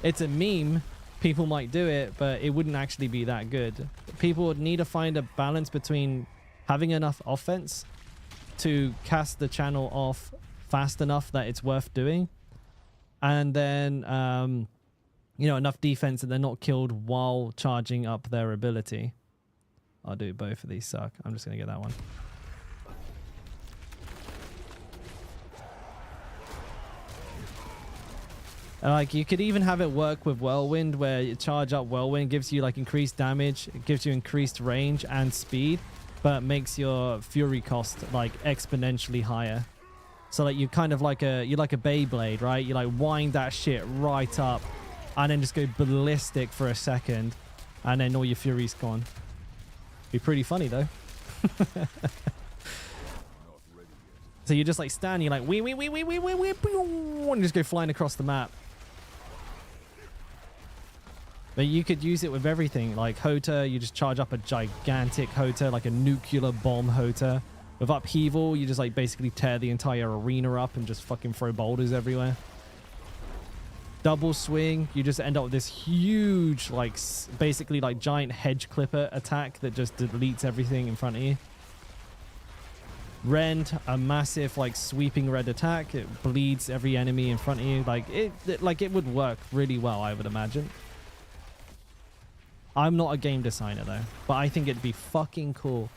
it's a meme. People might do it, but it wouldn't actually be that good. People would need to find a balance between having enough offense to cast the channel off fast enough that it's worth doing, and then you know, enough defense that they're not killed while charging up their ability. I'll do both of these suck. I'm just gonna get that one. And like you could even have it work with Whirlwind, where you charge up Whirlwind, gives you like increased damage, it gives you increased range and speed, but makes your Fury cost like exponentially higher. So like you're kind of like you're like a Beyblade, right? You like wind that shit right up and then just go ballistic for a second, and then all your Fury's gone. Be pretty funny though. So you just like stand, you're like wee, and just go flying across the map. But you could use it with everything, like Hota, you just charge up a gigantic Hota, like a nuclear bomb Hota. With Upheaval, you just like basically tear the entire arena up and just fucking throw boulders everywhere. Double Swing, you just end up with this huge, like basically like giant hedge clipper attack that just deletes everything in front of you. Rend, a massive like sweeping red attack. It bleeds every enemy in front of you. Like it would work really well, I would imagine. I'm not a game designer though, but I think it'd be fucking cool.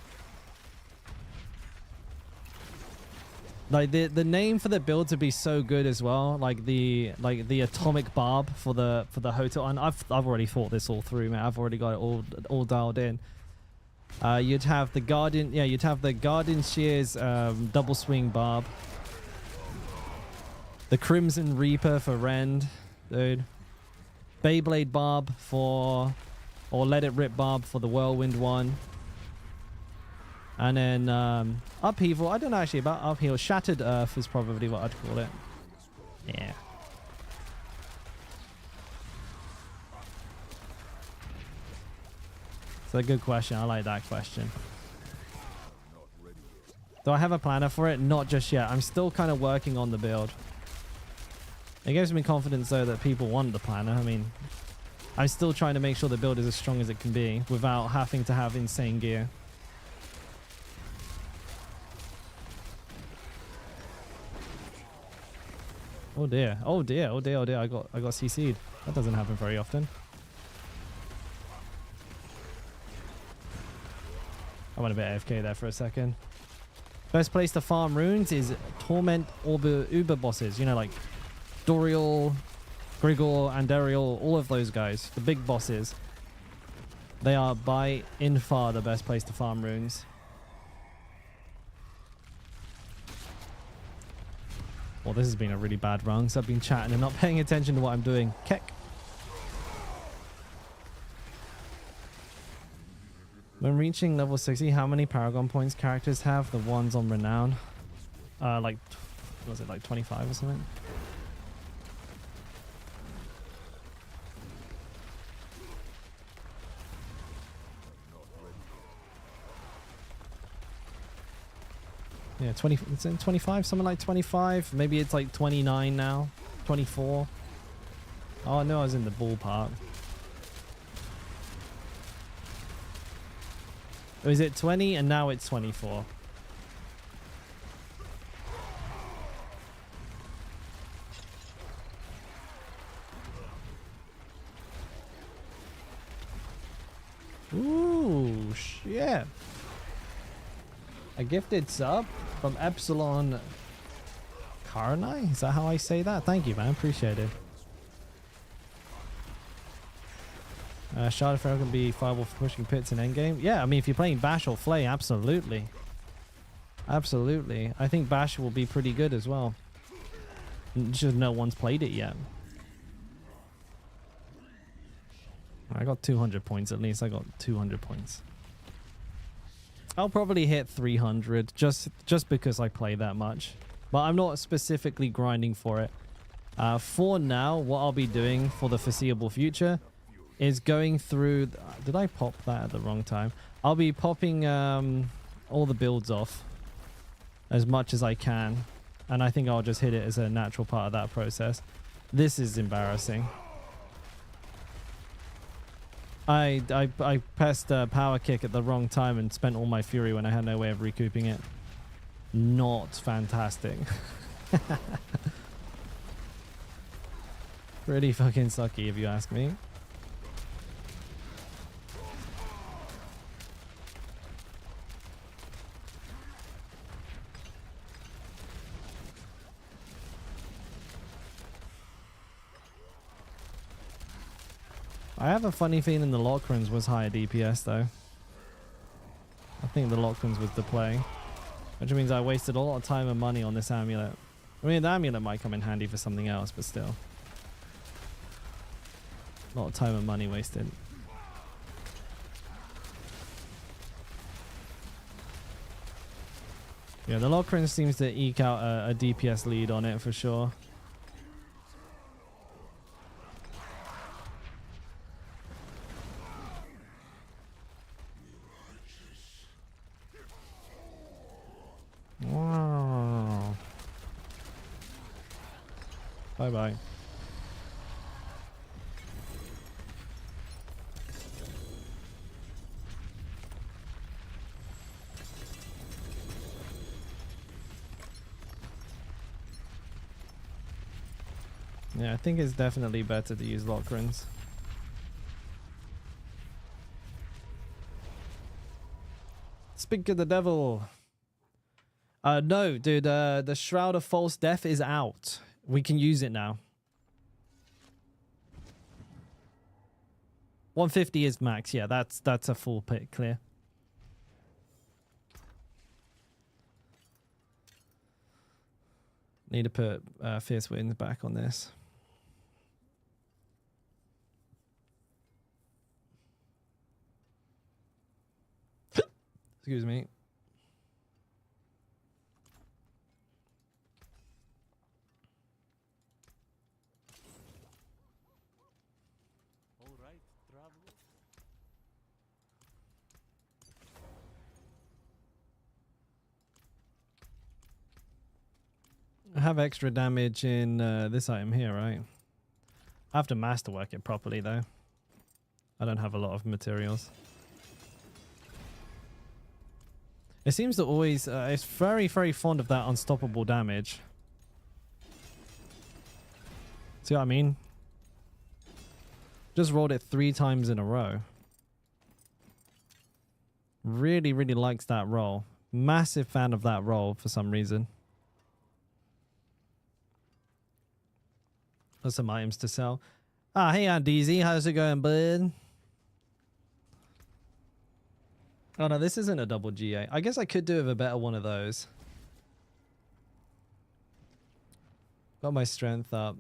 Like the name for the build to be so good as well, like the atomic barb for the Hota. And I've already thought this all through, man. I've already got it all dialed in. You'd have the Guardian, yeah, you'd have the Guardian Shears double swing barb. The Crimson Reaper for Rend, dude. Beyblade barb for, or Let It Rip barb for the Whirlwind one. And then Upheaval, I don't know actually about Upheaval. Shattered Earth is probably what I'd call it. Yeah. It's a good question. I like that question. Do I have a planner for it? Not just yet. I'm still kind of working on the build. It gives me confidence though that people want the planner. I mean, I'm still trying to make sure the build is as strong as it can be without having to have insane gear. Oh dear. Oh dear. Oh dear. Oh dear. I got CC'd. That doesn't happen very often. I went a bit AFK there for a second. Best place to farm runes is Torment Uber bosses. You know, like Doriel, Grigor, Andariel, all of those guys. The big bosses. They are by in far the best place to farm runes. Well, this has been a really bad run, so I've been chatting and not paying attention to what I'm doing. Keck. When reaching level 60, how many Paragon points characters have? The ones on Renown? Like, was it like 25 or something? Yeah, 20, it's in 25, something like 25. Maybe it's like 29 now, 24. Oh, no, I was in the ballpark. Or is it 20 and now it's 24? Ooh, shit. A gifted sub from Epsilon Karnai? Is that how I say that? Thank you, man. Appreciate it. Shard of Pharaoh can be viable for pushing pits in endgame. Yeah, I mean, if you're playing Bash or Flay, absolutely. Absolutely. I think Bash will be pretty good as well. Just no one's played it yet. I got 200 points at least. I got 200 points. I'll probably hit 300 just because I play that much. But I'm not specifically grinding for it. For now, what I'll be doing for the foreseeable future is going through... Did I pop that at the wrong time? I'll be popping all the builds off as much as I can. And I think I'll just hit it as a natural part of that process. This is embarrassing. I pressed power kick at the wrong time and spent all my fury when I had no way of recouping it. Not fantastic. Pretty fucking sucky if you ask me. I have a funny feeling the Lockrans was higher DPS though. I think the Lockrans was the play. Which means I wasted a lot of time and money on this amulet. I mean, the amulet might come in handy for something else, but still. A lot of time and money wasted. Yeah, the Lockrans seems to eke out a DPS lead on it for sure. Wow. Bye bye. Yeah, I think it's definitely better to use Lockrans. Speak to the devil. No, dude, the Shroud of False Death is out. We can use it now. 150 is max. Yeah, that's a full pick clear. Need to put Fierce Winds back on this. Excuse me. All right, traveler. I have extra damage in this item here, right? I have to masterwork it properly, though. I don't have a lot of materials. It seems to always... it's very, very fond of that unstoppable damage. See what I mean? Just rolled it 3 times in a row. Really, really likes that roll. Massive fan of that roll for some reason. There's some items to sell. Ah, hey Aunt DZ, how's it going, bud? Oh no, this isn't a double GA. I guess I could do with a better one of those. Got my strength up.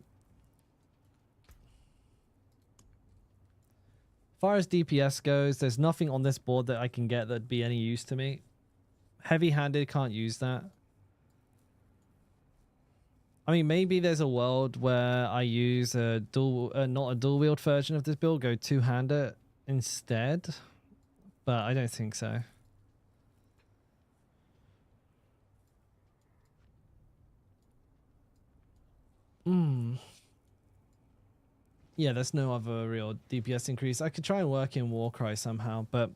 As far as DPS goes, there's nothing on this board that I can get that'd be any use to me. Heavy-handed, can't use that. I mean, maybe there's a world where I use a dual, not a dual-wield version of this build, go two-handed instead. But I don't think so. Yeah, there's no other real DPS increase. I could try and work in Warcry somehow, but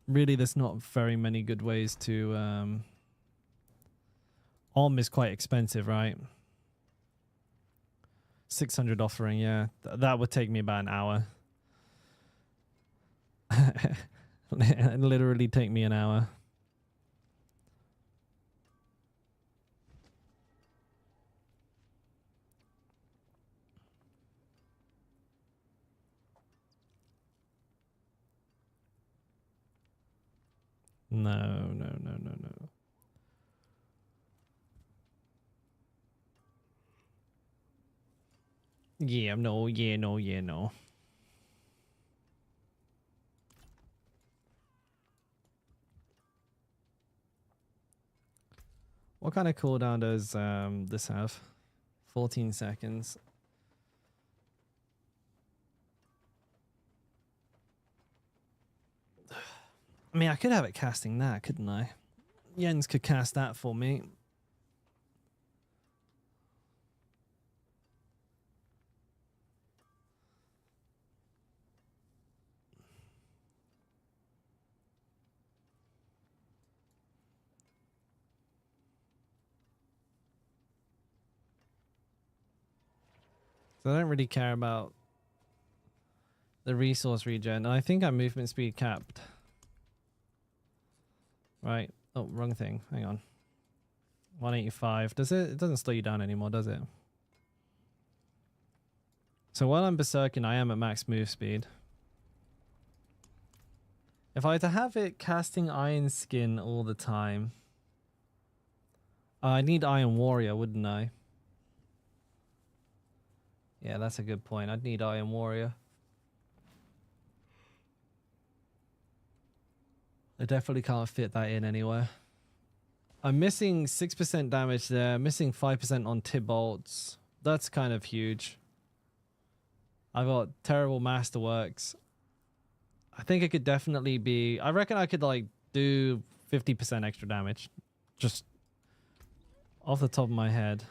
really there's not very many good ways to... Om is quite expensive, right? 600 offering, yeah. That would take me about an hour. It'd literally take me an hour. No. Yeah, no. What kind of cooldown does this have? 14 seconds. I mean, I could have it casting that, couldn't I? Jens could cast that for me. So I don't really care about the resource regen. And I think our movement speed capped. Right. Oh, wrong thing. Hang on. 185. Does it? It doesn't slow you down anymore, does it? So while I'm berserking, I am at max move speed. If I had to have it casting Iron Skin all the time, I need Iron Warrior, wouldn't I? Yeah, that's a good point. I'd need Iron Warrior. I definitely can't fit that in anywhere. I'm missing 6% damage there, missing 5% on Tibolts. That's kind of huge. I've got terrible Masterworks. I think it could definitely be... I reckon I could like do 50% extra damage. Just off the top of my head.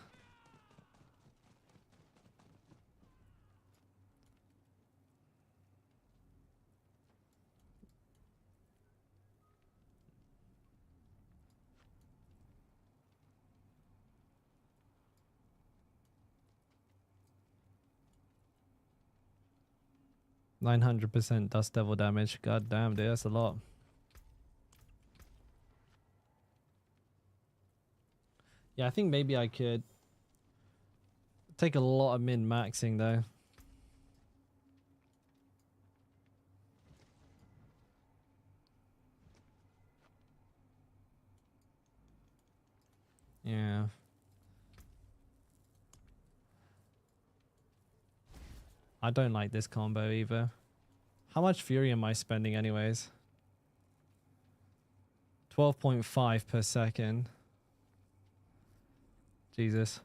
%900 Dust Devil damage. God damn, dude, that's a lot. Yeah, I think maybe I could take a lot of min-maxing though. Yeah. I don't like this combo either. How much fury am I spending anyways? 12.5 per second. Jesus.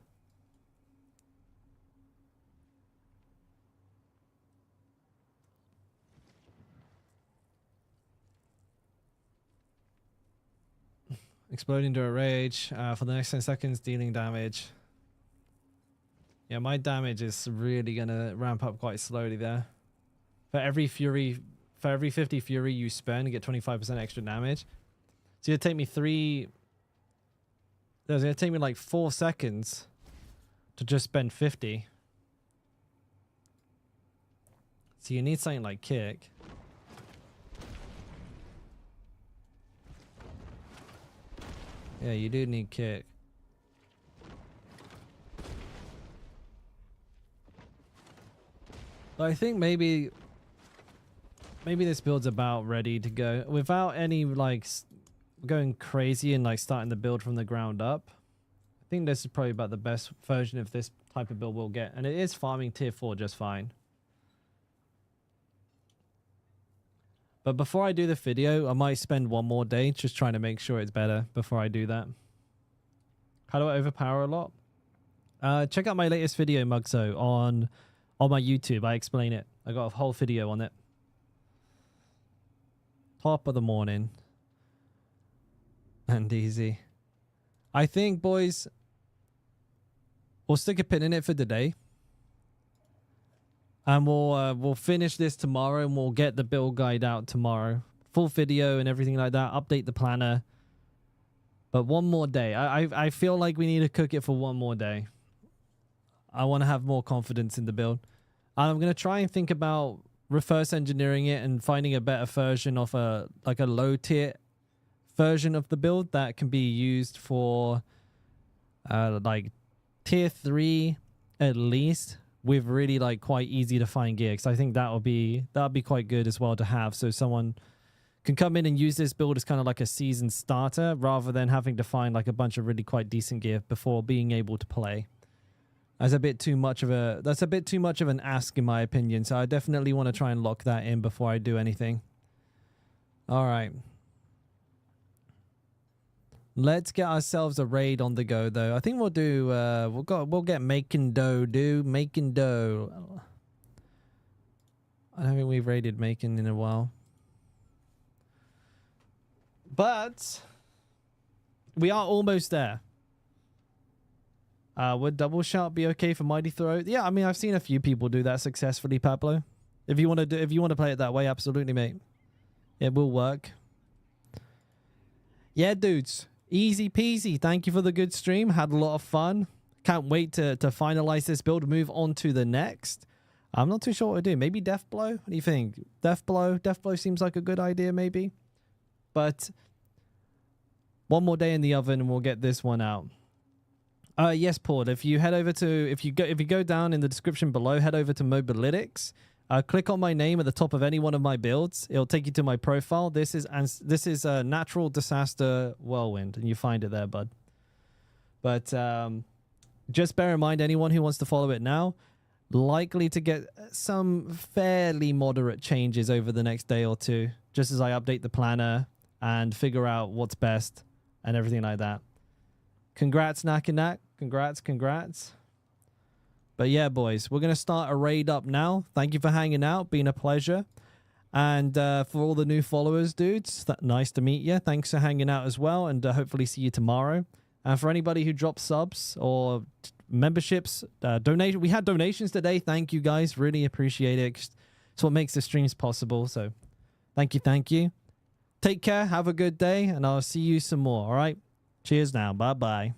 Exploding to a rage for the next 10 seconds, dealing damage. Yeah, my damage is really gonna ramp up quite slowly there. For every 50 fury you spend, you get 25% extra damage. It's gonna take me it's gonna take me like 4 seconds to just spend 50. So you need something like kick. Yeah, you do need kick. But I think maybe this build's about ready to go without any like going crazy and like starting the build from the ground up. I think this is probably about the best version of this type of build we'll get, and it is farming tier 4 just fine. But before I do the video, I might spend one more day just trying to make sure it's better before I do that. How do I overpower a lot? Check out my latest video, Mugso, on my YouTube. I explain it. I got a whole video on it. Top of the morning. And easy. I think, boys, we'll stick a pin in it for today. And we'll finish this tomorrow and we'll get the build guide out tomorrow. Full video and everything like that. Update the planner. But one more day. I feel like we need to cook it for one more day. I want to have more confidence in the build. I'm going to try and think about reverse engineering it and finding a better version of a low tier version of the build that can be used for like tier 3 at least, with really like quite easy to find gear. Because I think that'll be quite good as well to have, so someone can come in and use this build as kind of like a season starter rather than having to find like a bunch of really quite decent gear before being able to play. That's a bit too much of an ask in my opinion, so I definitely want to try and lock that in before I do anything. All right. Let's get ourselves a raid on the go though. I think we'll do we'll get making dough, making dough. I don't think we've raided making in a while. But we are almost there. Would double shout be okay for Mighty Throw? Yeah, I mean I've seen a few people do that successfully, Pablo. If you want to play it that way, absolutely, mate. It will work. Yeah, dudes. Easy peasy. Thank you for the good stream. Had a lot of fun. Can't wait to finalize this build, move on to the next. I'm not too sure what to do. Maybe Death Blow? What do you think? Death Blow? Death Blow seems like a good idea, maybe. But one more day in the oven and we'll get this one out. Yes, Paul. If you head over to if you go down in the description below, head over to Mobalytics. Click on my name at the top of any one of my builds. It'll take you to my profile. This is a natural disaster whirlwind, and you find it there, bud. But just bear in mind, anyone who wants to follow it now, likely to get some fairly moderate changes over the next day or two, just as I update the planner and figure out what's best and everything like that. Congrats, Nakanak. Congrats. But yeah, boys, we're going to start a raid up now. Thank you for hanging out. Been a pleasure. And for all the new followers, dudes, nice to meet you. Thanks for hanging out as well. And hopefully see you tomorrow. And for anybody who dropped subs or memberships, donation. We had donations today. Thank you, guys. Really appreciate it. It's what makes the streams possible. So thank you. Take care. Have a good day. And I'll see you some more. All right. Cheers now. Bye-bye.